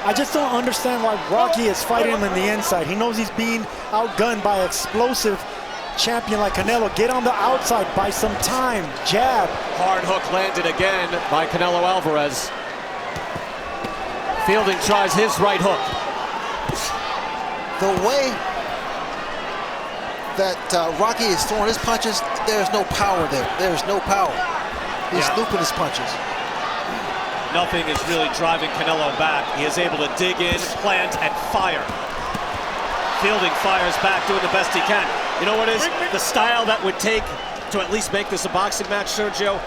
I just don't understand why Rocky is fighting him in the inside. He knows he's being outgunned by an explosive champion like Canelo. Get on the outside, buy some time, jab. Hard hook landed again by Canelo Alvarez. Fielding tries his right hook. The way that Rocky is throwing his punches, there's no power there. There's no power. He's looping his punches. Nothing is really driving Canelo back. He is able to dig in, plant, and fire. Fielding fires back, doing the best he can. You know what is the style that would take to at least make this a boxing match, Sergio?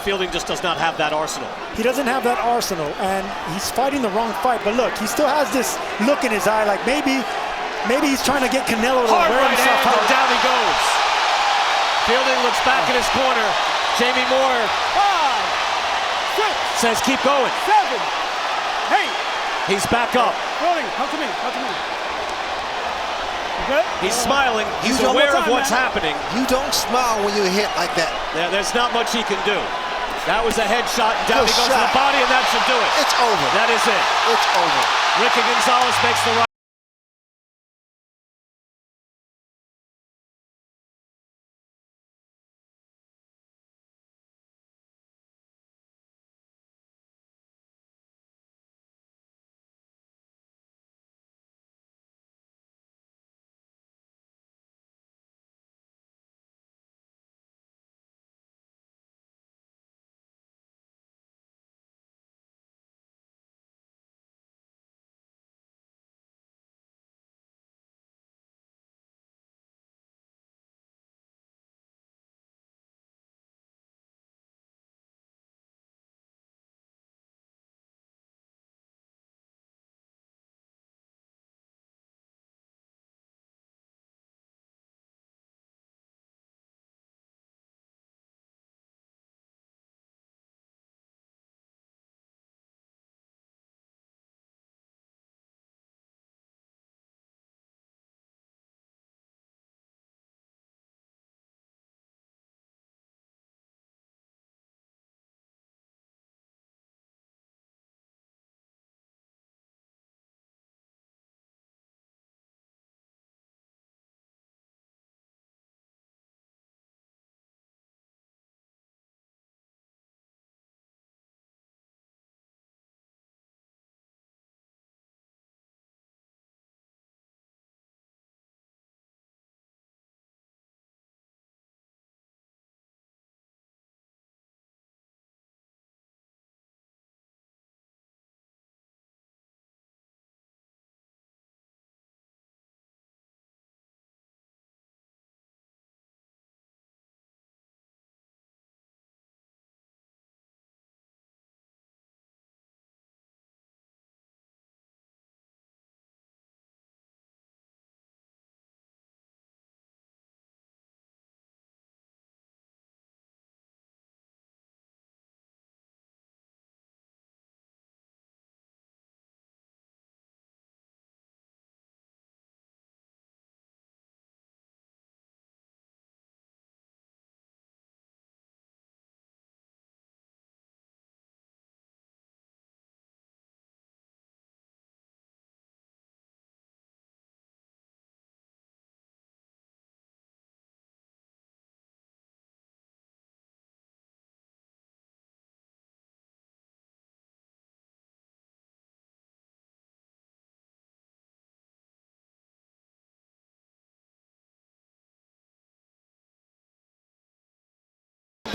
Fielding just does not have that arsenal. He doesn't have that arsenal, and he's fighting the wrong fight. But look, he still has this look in his eye, like maybe he's trying to get Canelo to hard wear right himself hand, out. down he goes. Fielding looks back in his corner. Jamie Moore says keep going. 7, 8. He's back up. Fielding, come to me, come to me. Good? He's smiling. He's aware of what's happening. You don't smile when you hit like that. There's not much he can do. That was a headshot. Down he goes to the body, and that should do it. It's over. That is it. It's over. Ricky Gonzalez makes the right.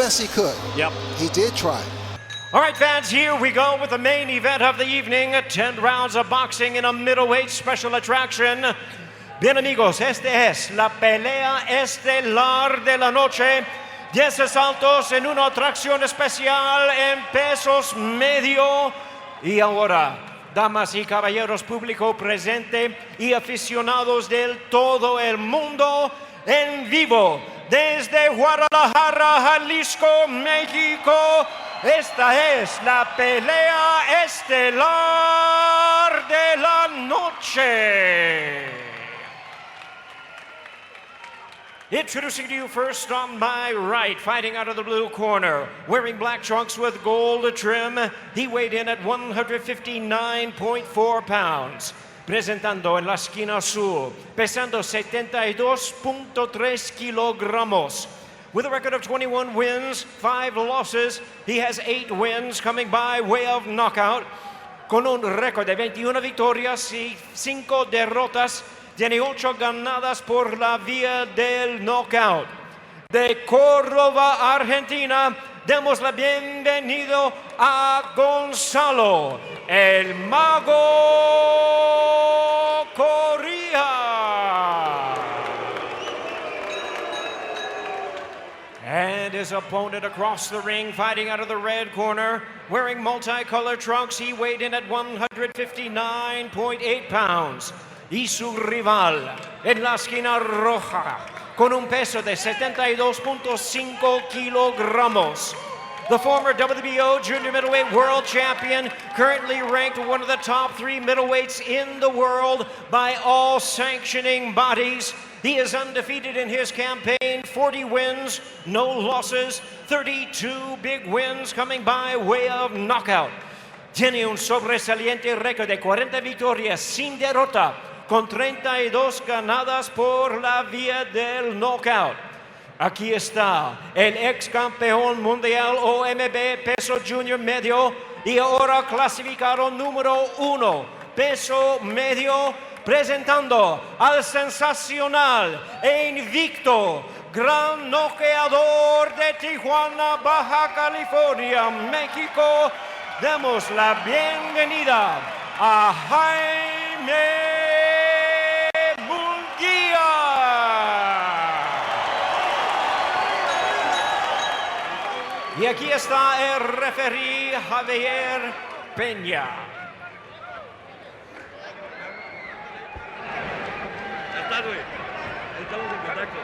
best he could. Yep. He did try. All right, fans, here we go with the main event of the evening. 10 rounds of boxing in a middleweight special attraction. Bien, amigos, este es la pelea estelar de la noche. 10 asaltos en una atracción especial en pesos medio. Y ahora, damas y caballeros, público presente y aficionados del todo el mundo, en vivo desde Guadalajara, Jalisco, México. Esta es la pelea estelar de la noche. Introducing to you first on my right, fighting out of the blue corner, wearing black trunks with gold trim, he weighed in at 159.4 pounds. Presentando en la esquina azul, pesando 72.3 kilogramos. With a record of 21 wins, 5 losses, he has 8 wins coming by way of knockout. Con un récord de 21 victorias y 5 derrotas, tiene 8 ganadas por la vía del knockout. De Córdoba, Argentina, demos la bienvenida a Gonzalo, el mago Coria. And his opponent across the ring, fighting out of the red corner, wearing multicolored trunks, he weighed in at 159.8 pounds. Y su rival en la esquina roja, con un peso de 72.5 kilogramos. The former WBO Junior Middleweight World Champion, currently ranked one of the top 3 middleweights in the world by all sanctioning bodies. He is undefeated in his campaign, 40 wins, no losses, 32 big wins coming by way of knockout. Tiene un sobresaliente récord de 40 victorias sin derrota, con 32 ganadas por la vía del knockout. Aquí está el ex campeón mundial OMB peso junior medio y ahora clasificado número 1 peso medio, presentando al sensacional e invicto gran noqueador de Tijuana, Baja California, México. Demos la bienvenida a Jaime Munguia. Y aquí está el referee Javier Peña. Estás, güey. Estamos en contacto.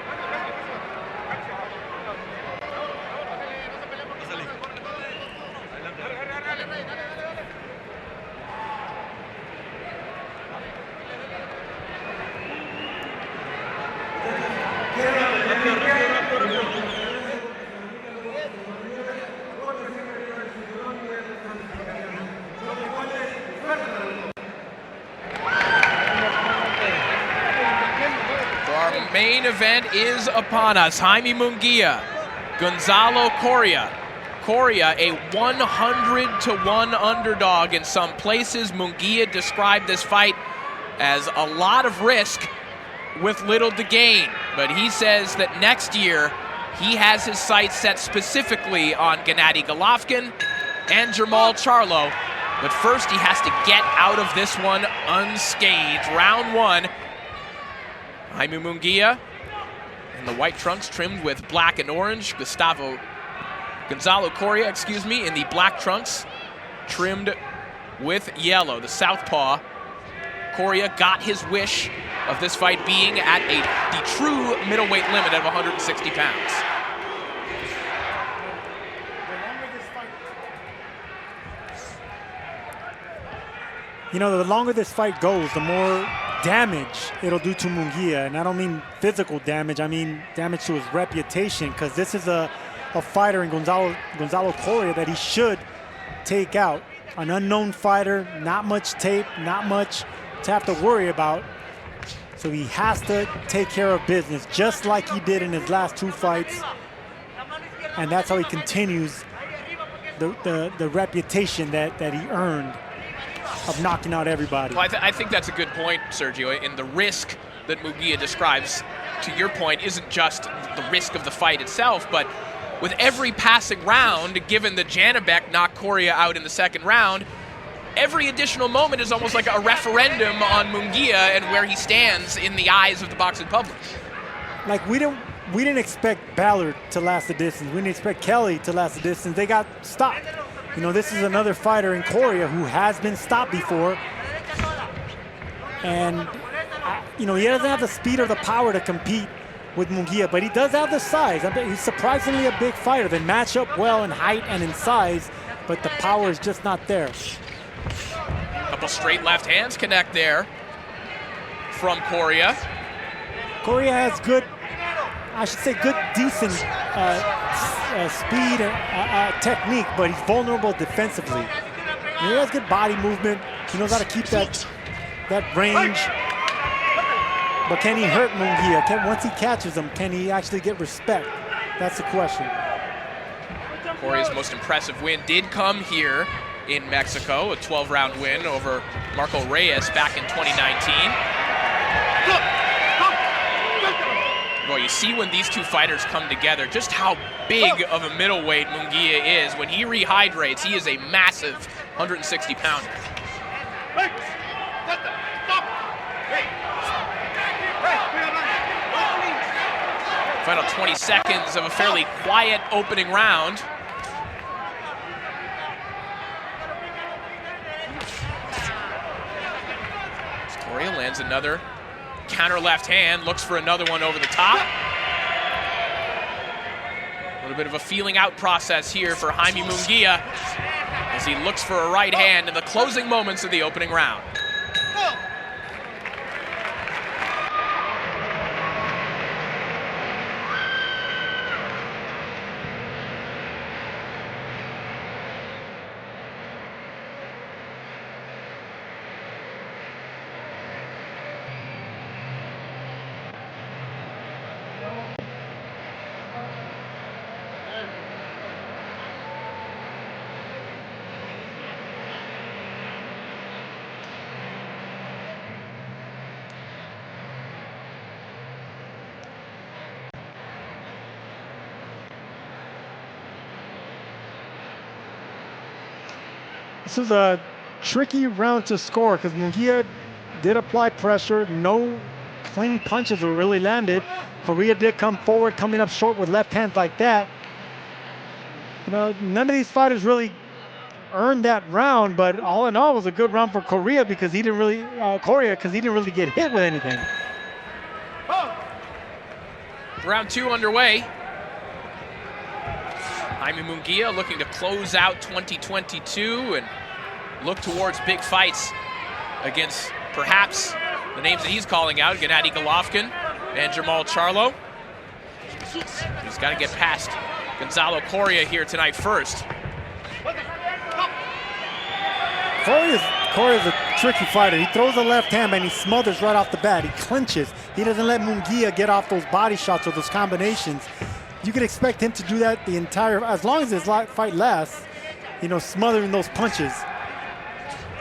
Our main event is upon us. Jaime Munguia, Gonzalo Coria. Coria, a 100-to-1 underdog in some places. Munguia described this fight as a lot of risk with little to gain. But he says that next year, he has his sights set specifically on Gennady Golovkin and Jermall Charlo. But first, he has to get out of this one unscathed. Round 1. Jaime Munguia in the white trunks trimmed with black and orange. Gonzalo Coria, in the black trunks trimmed with yellow. The southpaw, Coria, got his wish of this fight being at the true middleweight limit of 160 pounds. You know, the longer this fight goes, the more damage it'll do to Munguia. And I don't mean physical damage, I mean damage to his reputation, because this is a fighter in Gonzalo Coria that he should take out. An unknown fighter, not much tape, not much to have to worry about. So he has to take care of business, just like he did in his last 2 fights. And that's how he continues the reputation that he earned of knocking out everybody. Well, I think that's a good point, Sergio, and the risk that Munguia describes, to your point, isn't just the risk of the fight itself, but with every passing round, given that Janabek knocked Coria out in the second round, every additional moment is almost like a referendum on Munguia and where he stands in the eyes of the boxing public. Like, we didn't expect Ballard to last the distance. We didn't expect Kelly to last the distance. They got stopped. You know, this is another fighter in Coria who has been stopped before. And, you know, he doesn't have the speed or the power to compete with Munguia, but he does have the size. I mean, he's surprisingly a big fighter. They match up well in height and in size, but the power is just not there. Couple straight left hands connect there from Coria. Coria has good, I should say good, decent speed and technique, but he's vulnerable defensively. He has good body movement. He knows how to keep that range. But can he hurt Munguia? Once he catches him, can he actually get respect? That's the question. Coria's most impressive win did come here in Mexico, a 12-round win over Marco Reyes back in 2019. Well, you see when these two fighters come together, just how big of a middleweight Munguia is. When he rehydrates, he is a massive 160-pounder. Final 20 seconds of a fairly quiet opening round. Coria lands another counter left hand, looks for another one over the top. A little bit of a feeling out process here for Jaime Munguia as he looks for a right hand in the closing moments of the opening round. This is a tricky round to score because Munguia did apply pressure. No clean punches were really landed. Coria did come forward, coming up short with left hands like that. You know, none of these fighters really earned that round, but all in all, it was a good round for Coria because he didn't really get hit with anything. Round two underway. Jaime Munguia looking to close out 2022 and look towards big fights against perhaps the names that he's calling out, Gennady Golovkin and Jamal Charlo. He's got to get past Gonzalo Coria here tonight first. Coria's a tricky fighter. He throws a left hand and he smothers right off the bat. He clinches. He doesn't let Munguia get off those body shots or those combinations. You can expect him to do that the entire, as long as his fight lasts, you know, smothering those punches.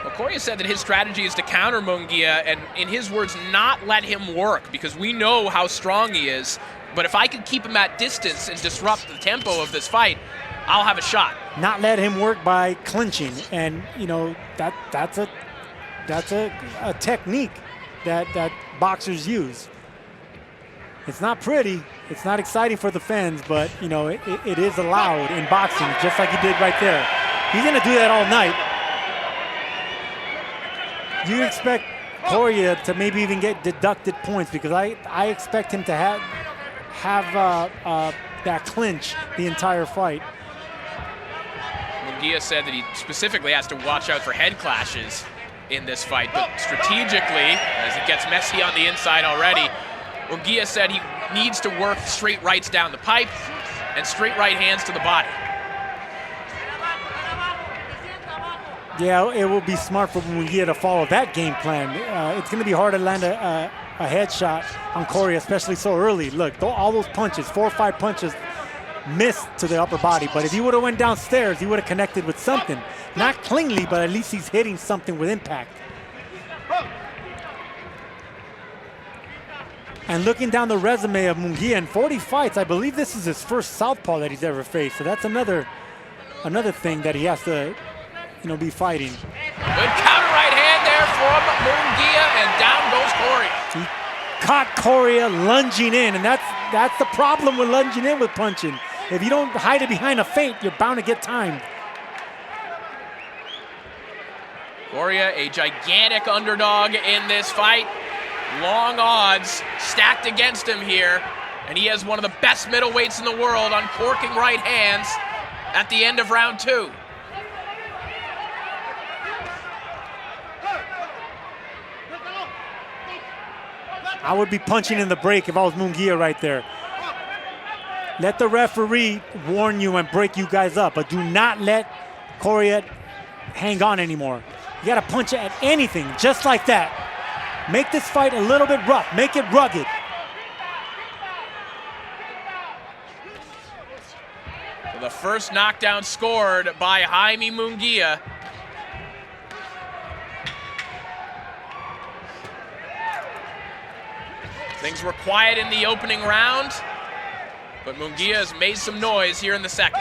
Well, Coria said that his strategy is to counter Munguia and, in his words, not let him work because we know how strong he is. But if I can keep him at distance and disrupt the tempo of this fight, I'll have a shot. Not let him work by clinching, and you know that's a technique that boxers use. It's not pretty, it's not exciting for the fans, but you know it is allowed in boxing, just like he did right there. He's gonna do that all night. You expect Coria to maybe even get deducted points because I expect him to have that clinch the entire fight. Munguia said that he specifically has to watch out for head clashes in this fight, but strategically, as it gets messy on the inside already, Munguia said he needs to work straight rights down the pipe and straight right hands to the body. Yeah, it will be smart for Munguia to follow that game plan. It's going to be hard to land a headshot on Coria, especially so early. Look, all those punches, 4 or 5 punches, missed to the upper body. But if he would have went downstairs, he would have connected with something. Not cleanly, but at least he's hitting something with impact. And looking down the resume of Munguia in 40 fights, I believe this is his first southpaw that he's ever faced. So that's another thing that he has to, be fighting. Good counter right hand there from Munguia, and down goes Coria. He caught Coria lunging in, and that's the problem with lunging in with punching. If you don't hide it behind a feint, you're bound to get timed. Coria, a gigantic underdog in this fight. Long odds stacked against him here, and he has one of the best middleweights in the world on corking right hands at the end of round 2. I would be punching in the break if I was Munguia right there. Let the referee warn you and break you guys up, but do not let Coria hang on anymore. You gotta punch it at anything, just like that. Make this fight a little bit rough, make it rugged. So the first knockdown scored by Jaime Munguia. Things were quiet in the opening round, but Munguia has made some noise here in the second.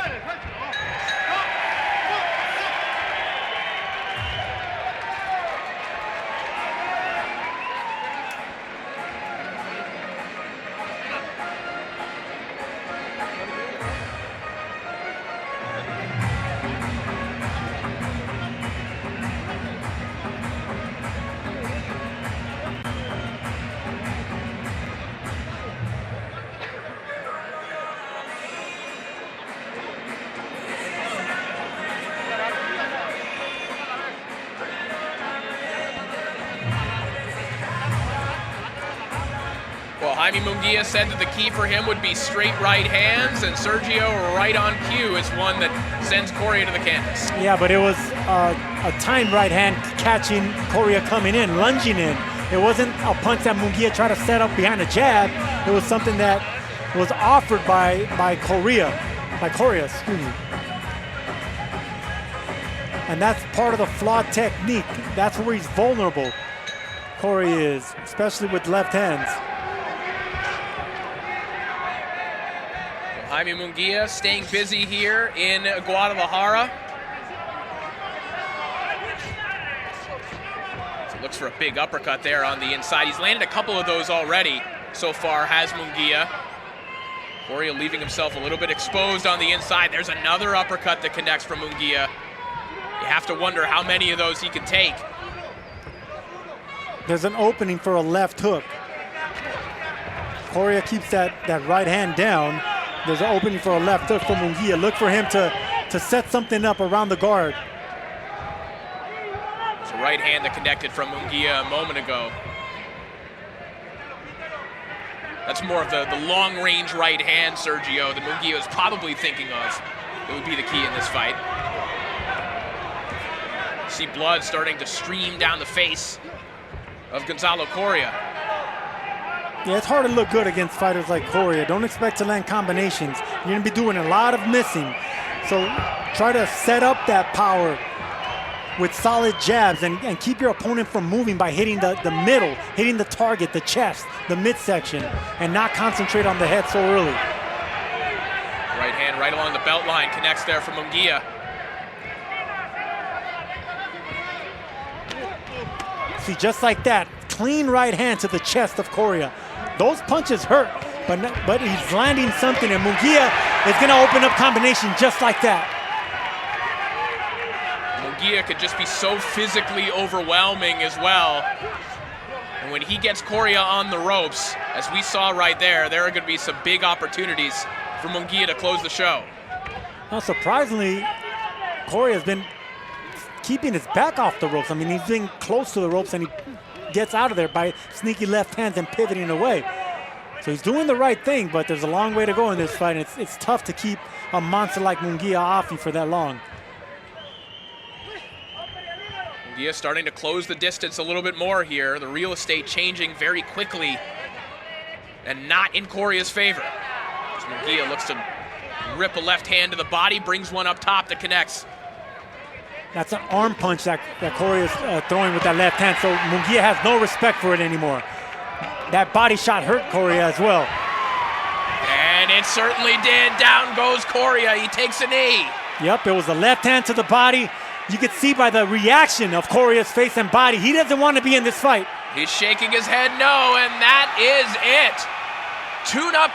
Jaime Munguia said that the key for him would be straight right hands, and Sergio right on cue is one that sends Coria to the canvas. Yeah, but it was a timed right hand catching Coria coming in, lunging in. It wasn't a punch that Munguia tried to set up behind a jab. It was something that was offered by Coria, excuse me. And that's part of the flawed technique. That's where he's vulnerable, Coria is, especially with left hands. Jaime Munguia staying busy here in Guadalajara. So looks for a big uppercut there on the inside. He's landed a couple of those already so far, has Munguia. Coria leaving himself a little bit exposed on the inside. There's another uppercut that connects from Munguia. You have to wonder how many of those he can take. There's an opening for a left hook. Coria keeps that right hand down. There's an opening for a left hook for Munguia. Look for him to set something up around the guard. It's a right hand that connected from Munguia a moment ago. That's more of the long-range right hand, Sergio, that Munguia is probably thinking of. It would be the key in this fight. See blood starting to stream down the face of Gonzalo Coria. Yeah, it's hard to look good against fighters like Coria. Don't expect to land combinations. You're gonna be doing a lot of missing. So try to set up that power with solid jabs and keep your opponent from moving by hitting the middle, hitting the target, the chest, the midsection, and not concentrate on the head so early. Right hand right along the belt line connects there from Munguia. See, just like that, clean right hand to the chest of Coria. Those punches hurt, but he's landing something, and Munguia is going to open up combination just like that. Munguia could just be so physically overwhelming as well. And when he gets Coria on the ropes, as we saw right there, there are going to be some big opportunities for Munguia to close the show. Now, surprisingly, Coria's been keeping his back off the ropes. I mean, he's been close to the ropes, and he gets out of there by sneaky left hands and pivoting away. So he's doing the right thing, but there's a long way to go in this fight. It's tough to keep a monster like Munguia off you for that long. Munguia starting to close the distance a little bit more here. The real estate changing very quickly and not in Coria's favor. As Munguia looks to rip a left hand to the body, brings one up top that connects. That's an arm punch that Coria is throwing with that left hand, so Munguia has no respect for it anymore. that body shot hurt Coria as well. And it certainly did. Down goes Coria. He takes a knee. Yep, it was a left hand to the body. You could see by the reaction of Coria's face and body, he doesn't want to be in this fight. He's shaking his head no, and that is it. Tune-up.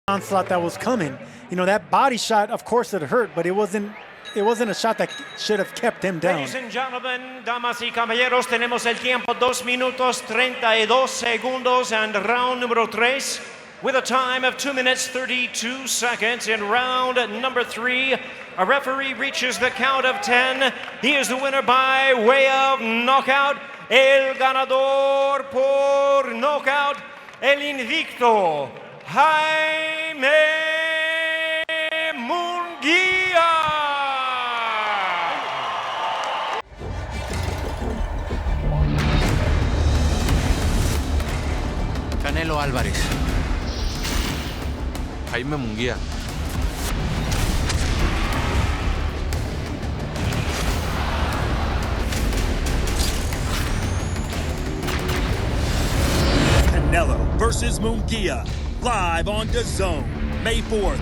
Onslaught that was coming. You know, that body shot, of course it hurt, but it wasn't a shot that should have kept him down. Ladies and gentlemen, damas y caballeros, tenemos el tiempo 2 minutos 32 segundos and round número 3 with a time of 2 minutes 32 seconds in round number 3. A referee reaches the count of 10. He is the winner by way of knockout. El ganador por knockout, el invicto, Jaime Munguia. Canelo Alvarez. Jaime Munguia. Canelo versus Munguia, live on DAZN, May 4th,